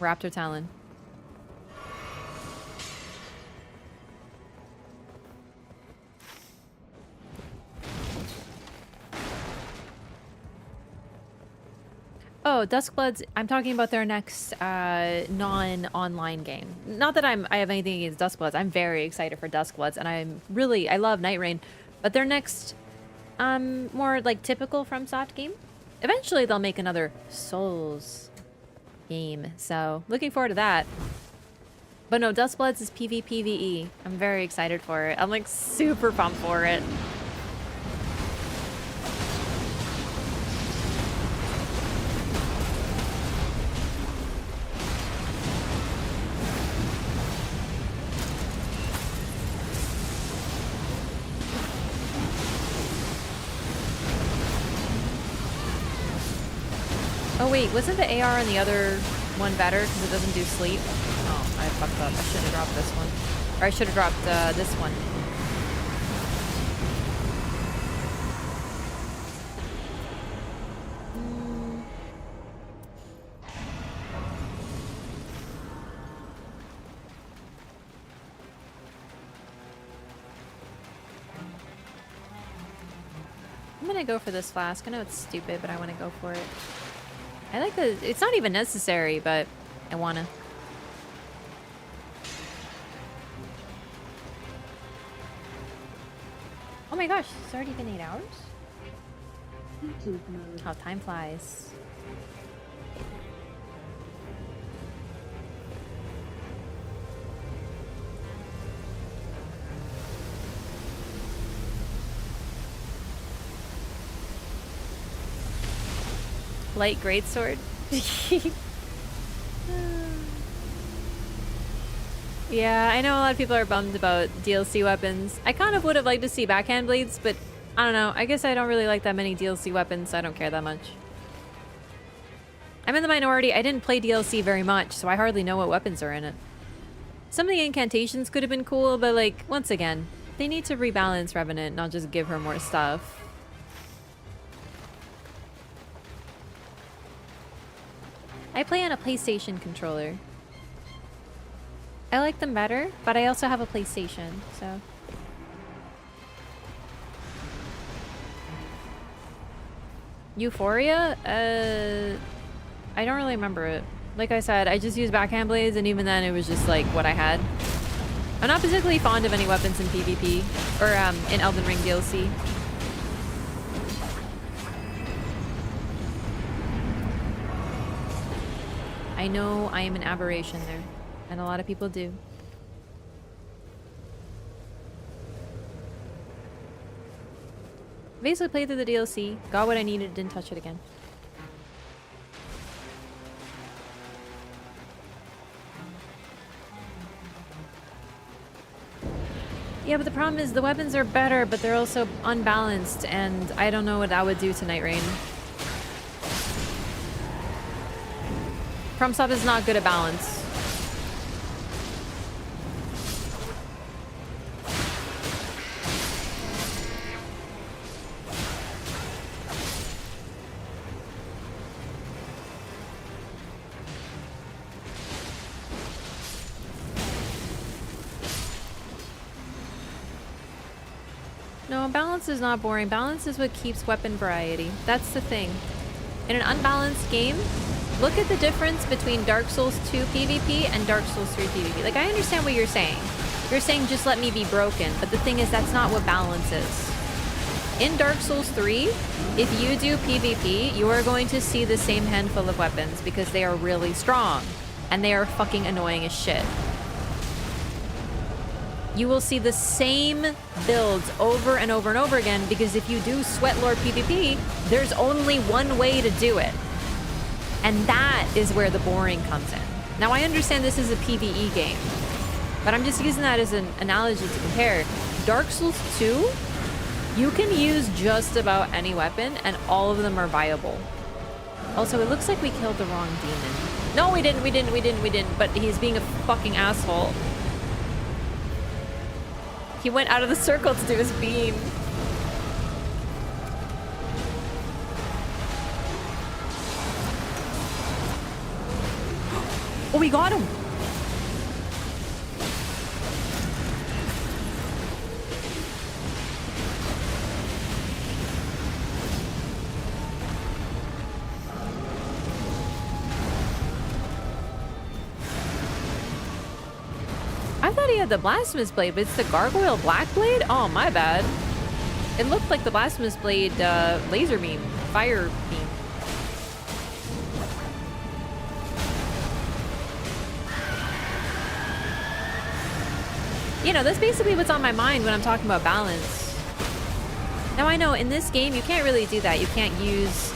Raptor Talon. Oh, Duskbloods. I'm talking about their next non-online game. Not that I have anything against Duskbloods. I'm very excited for Duskbloods, and I love Nightreign. But their next, more like typical FromSoft game. Eventually, they'll make another Souls game. So, looking forward to that. But no, Duskbloods is PvPvE. I'm very excited for it. I'm like super pumped for it. Oh wait, wasn't the AR on the other one better because it doesn't do sleep? Oh, I fucked up. I should have dropped this one. Or I should have dropped this one. I'm gonna go for this flask. I know it's stupid, but I want to go for it. I like the... It's not even necessary, but I wanna. Oh my gosh, it's already been 8 hours? How time flies. Light greatsword. Yeah, I know a lot of people are bummed about DLC weapons. I kind of would have liked to see backhand blades, but I don't know. I guess I don't really like that many DLC weapons, so I don't care that much. I'm in the minority. I didn't play DLC very much, so I hardly know what weapons are in it. Some of the incantations could have been cool, but like, once again, they need to rebalance Revenant, not just give her more stuff. I play on a PlayStation controller. I like them better, but I also have a PlayStation, so... Euphoria? I don't really remember it. Like I said, I just used backhand blades, and even then it was just like what I had. I'm not particularly fond of any weapons in PvP, or in Elden Ring DLC. I know I am an aberration there, and a lot of people do. Basically played through the DLC, got what I needed, didn't touch it again. Yeah, but the problem is the weapons are better, but they're also unbalanced, and I don't know what that would do to Nightreign. FromSoft is not good at balance. No, balance is not boring. Balance is what keeps weapon variety. That's the thing. In an unbalanced game, look at the difference between Dark Souls 2 PvP and Dark Souls 3 PvP. Like, I understand what you're saying. You're saying just let me be broken, but the thing is that's not what balance is. In Dark Souls 3, if you do PvP, you are going to see the same handful of weapons because they are really strong. and they are fucking annoying as shit. You will see the same builds over and over and over again because if you do Sweat Lord PvP, there's only one way to do it. And that is where the boring comes in. Now, I understand this is a PvE game, but I'm just using that as an analogy to compare. Dark Souls 2, you can use just about any weapon, and all of them are viable. Also, it looks like we killed the wrong demon. No, we didn't, but he's being a fucking asshole. He went out of the circle to do his beam. Oh, we got him! I thought he had the Blasphemous Blade, but it's the Gargoyle Black Blade? Oh, my bad. It looked like the Blasphemous Blade laser beam, fire beam. You know, that's basically what's on my mind when I'm talking about balance. Now, I know in this game, you can't really do that. You can't use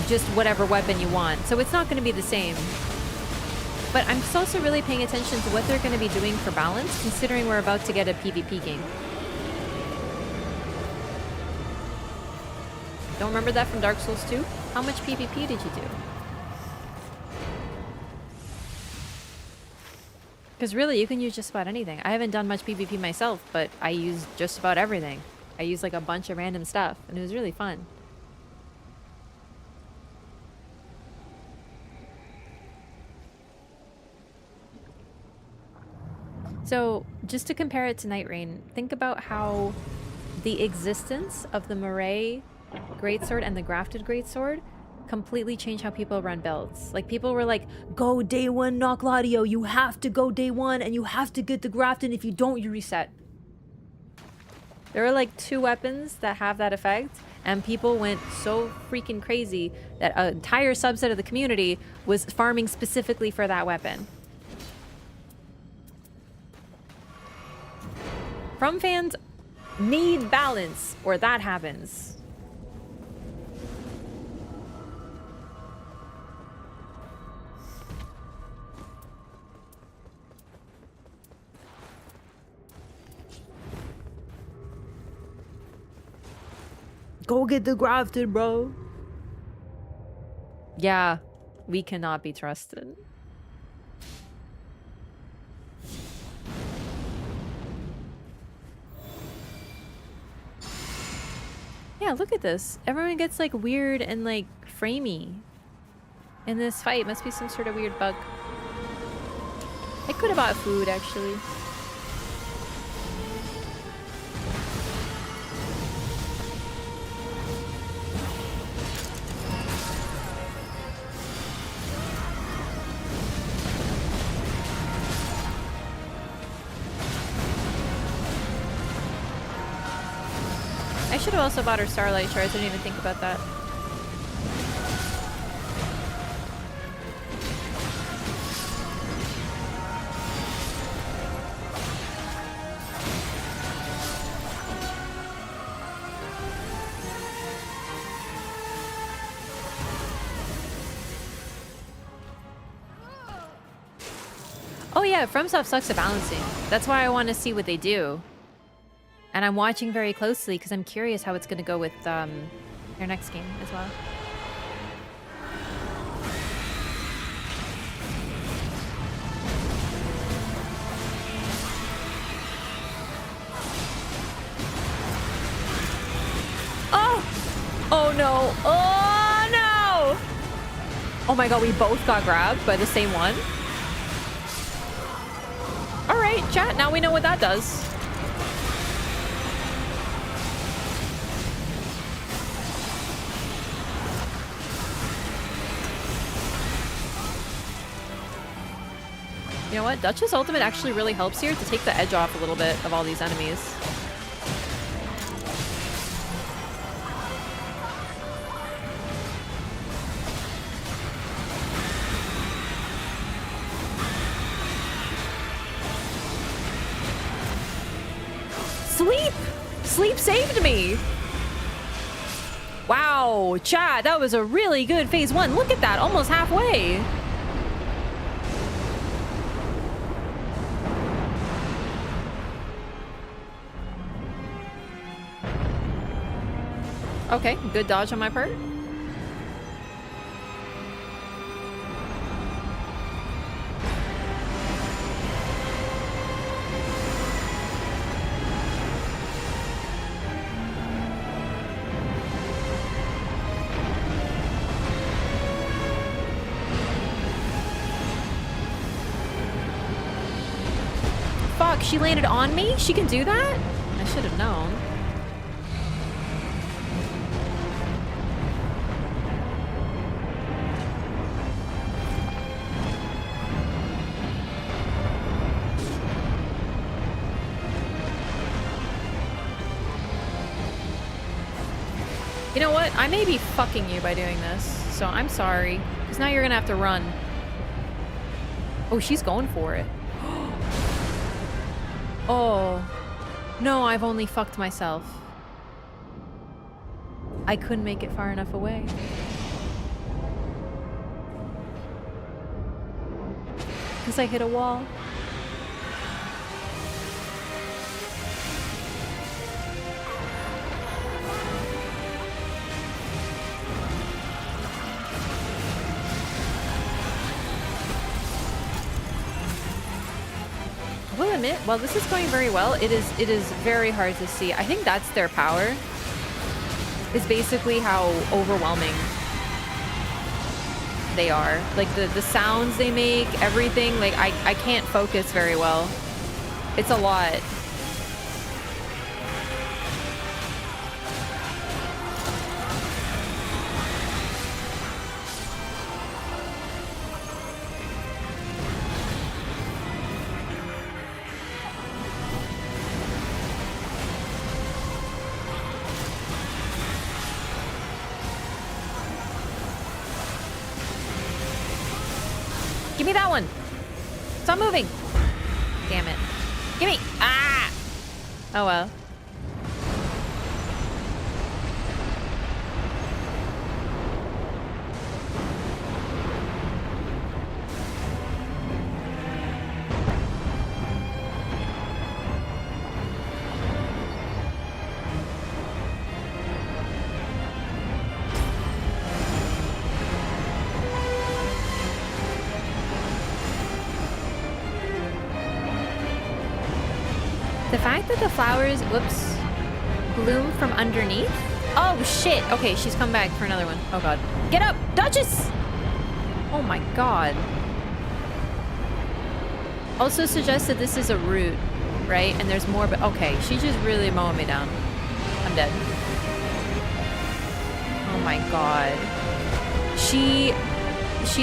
just whatever weapon you want. So it's not going to be the same. But I'm just also really paying attention to what they're going to be doing for balance, considering we're about to get a PvP game. Don't remember that from Dark Souls 2? How much PvP did you do? Because really, you can use just about anything. I haven't done much PvP myself, but I use just about everything. I use like a bunch of random stuff, and it was really fun. So, just to compare it to Nightreign, think about how the existence of the Moray Greatsword and the Grafted Greatsword completely changed how people run builds. Like, people were like, go day one Knock Gladio, you have to go day one, and you have to get the Grafted, and if you don't, you reset. There are like 2 weapons that have that effect, and people went so freaking crazy that an entire subset of the community was farming specifically for that weapon. From fans need balance, or that happens. Go get the Grafted, bro. Yeah, we cannot be trusted. Yeah, look at this. Everyone gets like weird and like framey in this fight. Must be some sort of weird bug. I could have bought food actually. I should have also bought her Starlight Shards. I didn't even think about that. Oh yeah, FromSoft sucks at balancing. That's why I want to see what they do. And I'm watching very closely because I'm curious how it's going to go with their next game as well. Oh! Oh no! Oh no! Oh my god, we both got grabbed by the same one. Alright, chat, now we know what that does. You know what? Duchess Ultimate actually really helps here to take the edge off a little bit of all these enemies. sleep! Sleep saved me! Wow, chat, that was a really good phase 1. Look at that, almost halfway. Okay, good dodge on my part. Fuck, she landed on me? She can do that? I should have known. You know what? I may be fucking you by doing this, so I'm sorry. Because now you're gonna have to run. Oh, she's going for it. Oh. No, I've only fucked myself. I couldn't make it far enough away. Because I hit a wall. I will admit, while this is going very well, it is very hard to see. I think that's their power. Is basically how overwhelming they are. Like the sounds they make, everything, like I can't focus very well. It's a lot. Give me that one. Stop moving. Damn it. Give me. Ah. Oh well. The fact that the flowers, whoops, bloom from underneath? Oh shit! Okay, she's come back for another one. Oh god. Get up! Duchess! Oh my god. Also suggests that this is a root, right? And there's more, but okay, she's just really mowing me down. I'm dead. Oh my god. She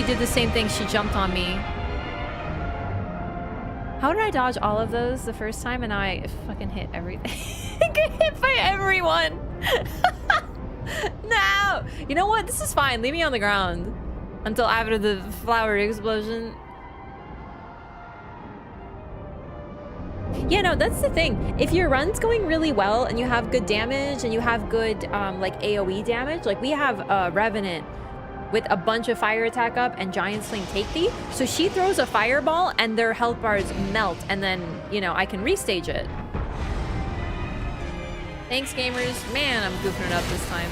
did the same thing. She jumped on me. How did I dodge all of those the first time and now I fucking hit everything? I get hit by everyone! No! You know what? This is fine. Leave me on the ground. Until after the flower explosion. Yeah, no, that's the thing. If your run's going really well and you have good damage and you have good like AoE damage, like we have Revenant with a bunch of fire attack up and Giant Sling take thee. So she throws a fireball and their health bars melt and then, you know, I can restage it. Thanks, gamers. Man, I'm goofing it up this time.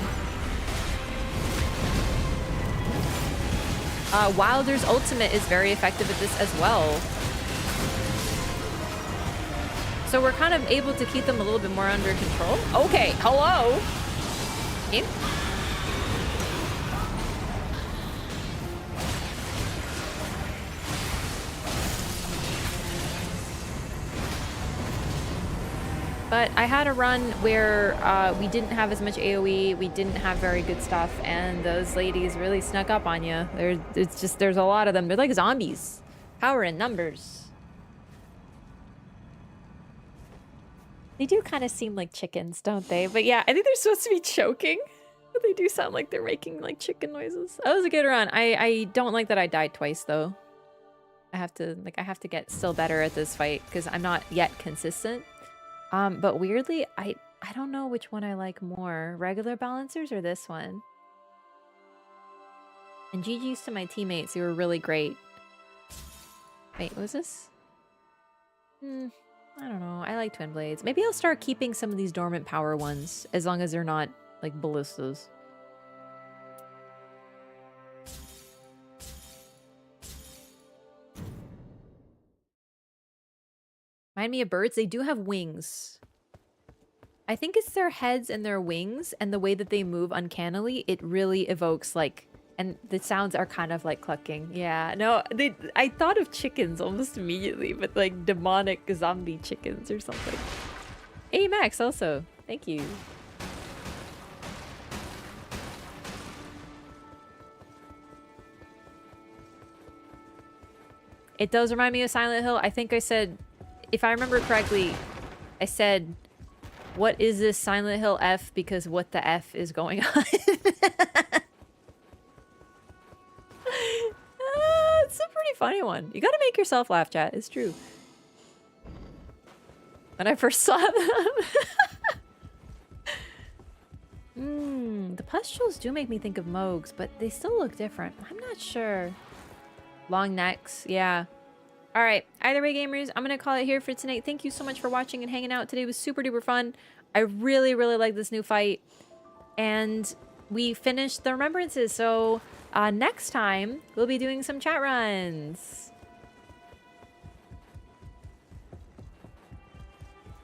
Wilder's ultimate is very effective at this as well. So we're kind of able to keep them a little bit more under control. Okay, hello. Game. But I had a run where we didn't have as much AoE, we didn't have very good stuff, and those ladies really snuck up on you. There's a lot of them. They're like zombies. Power in numbers. They do kind of seem like chickens, don't they? But yeah, I think they're supposed to be choking. But they do sound like they're making like chicken noises. That was a good run. I don't like that I died twice though. I have to get still better at this fight because I'm not yet consistent. But weirdly, I don't know which one I like more. Regular balancers or this one? And GG's to my teammates, who were really great. Wait, what was this? I don't know. I like twin blades. Maybe I'll start keeping some of these dormant power ones, as long as they're not, like, ballistas. Remind me of birds. They do have wings. I think it's their heads and their wings, and the way that they move uncannily, it really evokes, like... And the sounds are kind of like clucking. Yeah, no, I thought of chickens almost immediately, but like demonic zombie chickens or something. Hey, Max, also. Thank you. It does remind me of Silent Hill. I think I said, if I remember correctly, I said, what is this Silent Hill F? Because what the F is going on? It's a pretty funny one. You gotta make yourself laugh, chat. It's true. When I first saw them. The pustules do make me think of Moogs, but they still look different. I'm not sure. Long necks, yeah. Alright, either way, gamers, I'm gonna call it here for tonight. Thank you so much for watching and hanging out. Today was super duper fun. I really, really like this new fight. And we finished the remembrances, so... next time, we'll be doing some chat runs.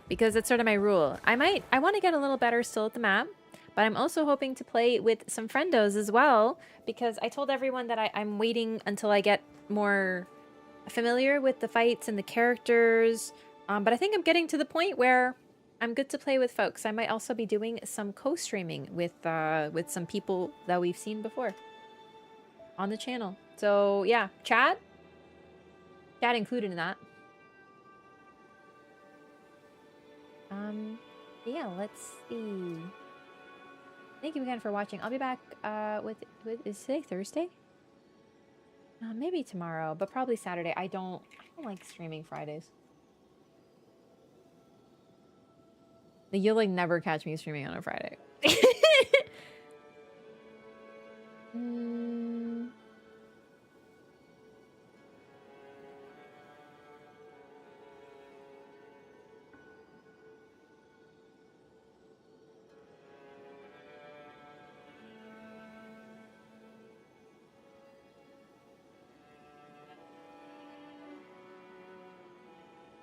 Because that's sort of my rule. I want to get a little better still at the map, but I'm also hoping to play with some friendos as well, because I told everyone that I'm waiting until I get more familiar with the fights and the characters, but I think I'm getting to the point where I'm good to play with folks. I might also be doing some co-streaming with some people that we've seen before on the channel. So yeah, chat included in that. Yeah, let's see. Thank you again for watching. I'll be back with is today Thursday? Maybe tomorrow, but probably Saturday. I don't like streaming Fridays. You'll like never catch me streaming on a Friday.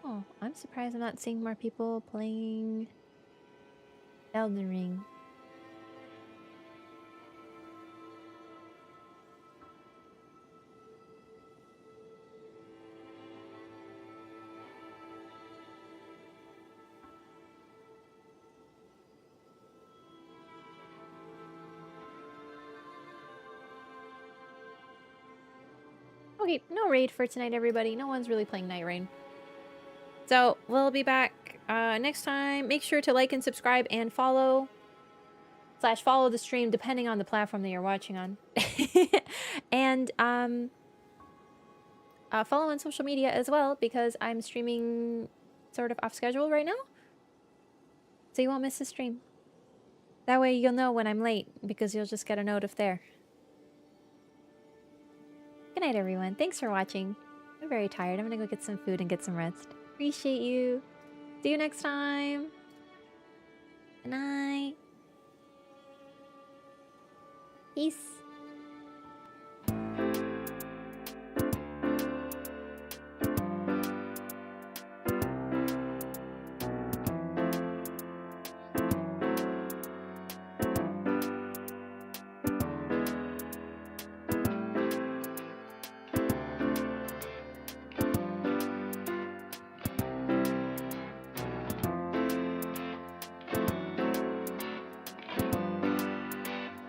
Oh, I'm surprised I'm not seeing more people playing Elden Ring. Okay, no raid for tonight, everybody. No one's really playing Nightreign. So, we'll be back next time. Make sure to like and subscribe and follow the stream, depending on the platform that you're watching on. And follow on social media as well, because I'm streaming sort of off schedule right now. So you won't miss the stream. That way you'll know when I'm late, because you'll just get a note if there. Good night, everyone. Thanks for watching. I'm very tired. I'm gonna go get some food and get some rest. Appreciate you. See you next time. Good night. Peace.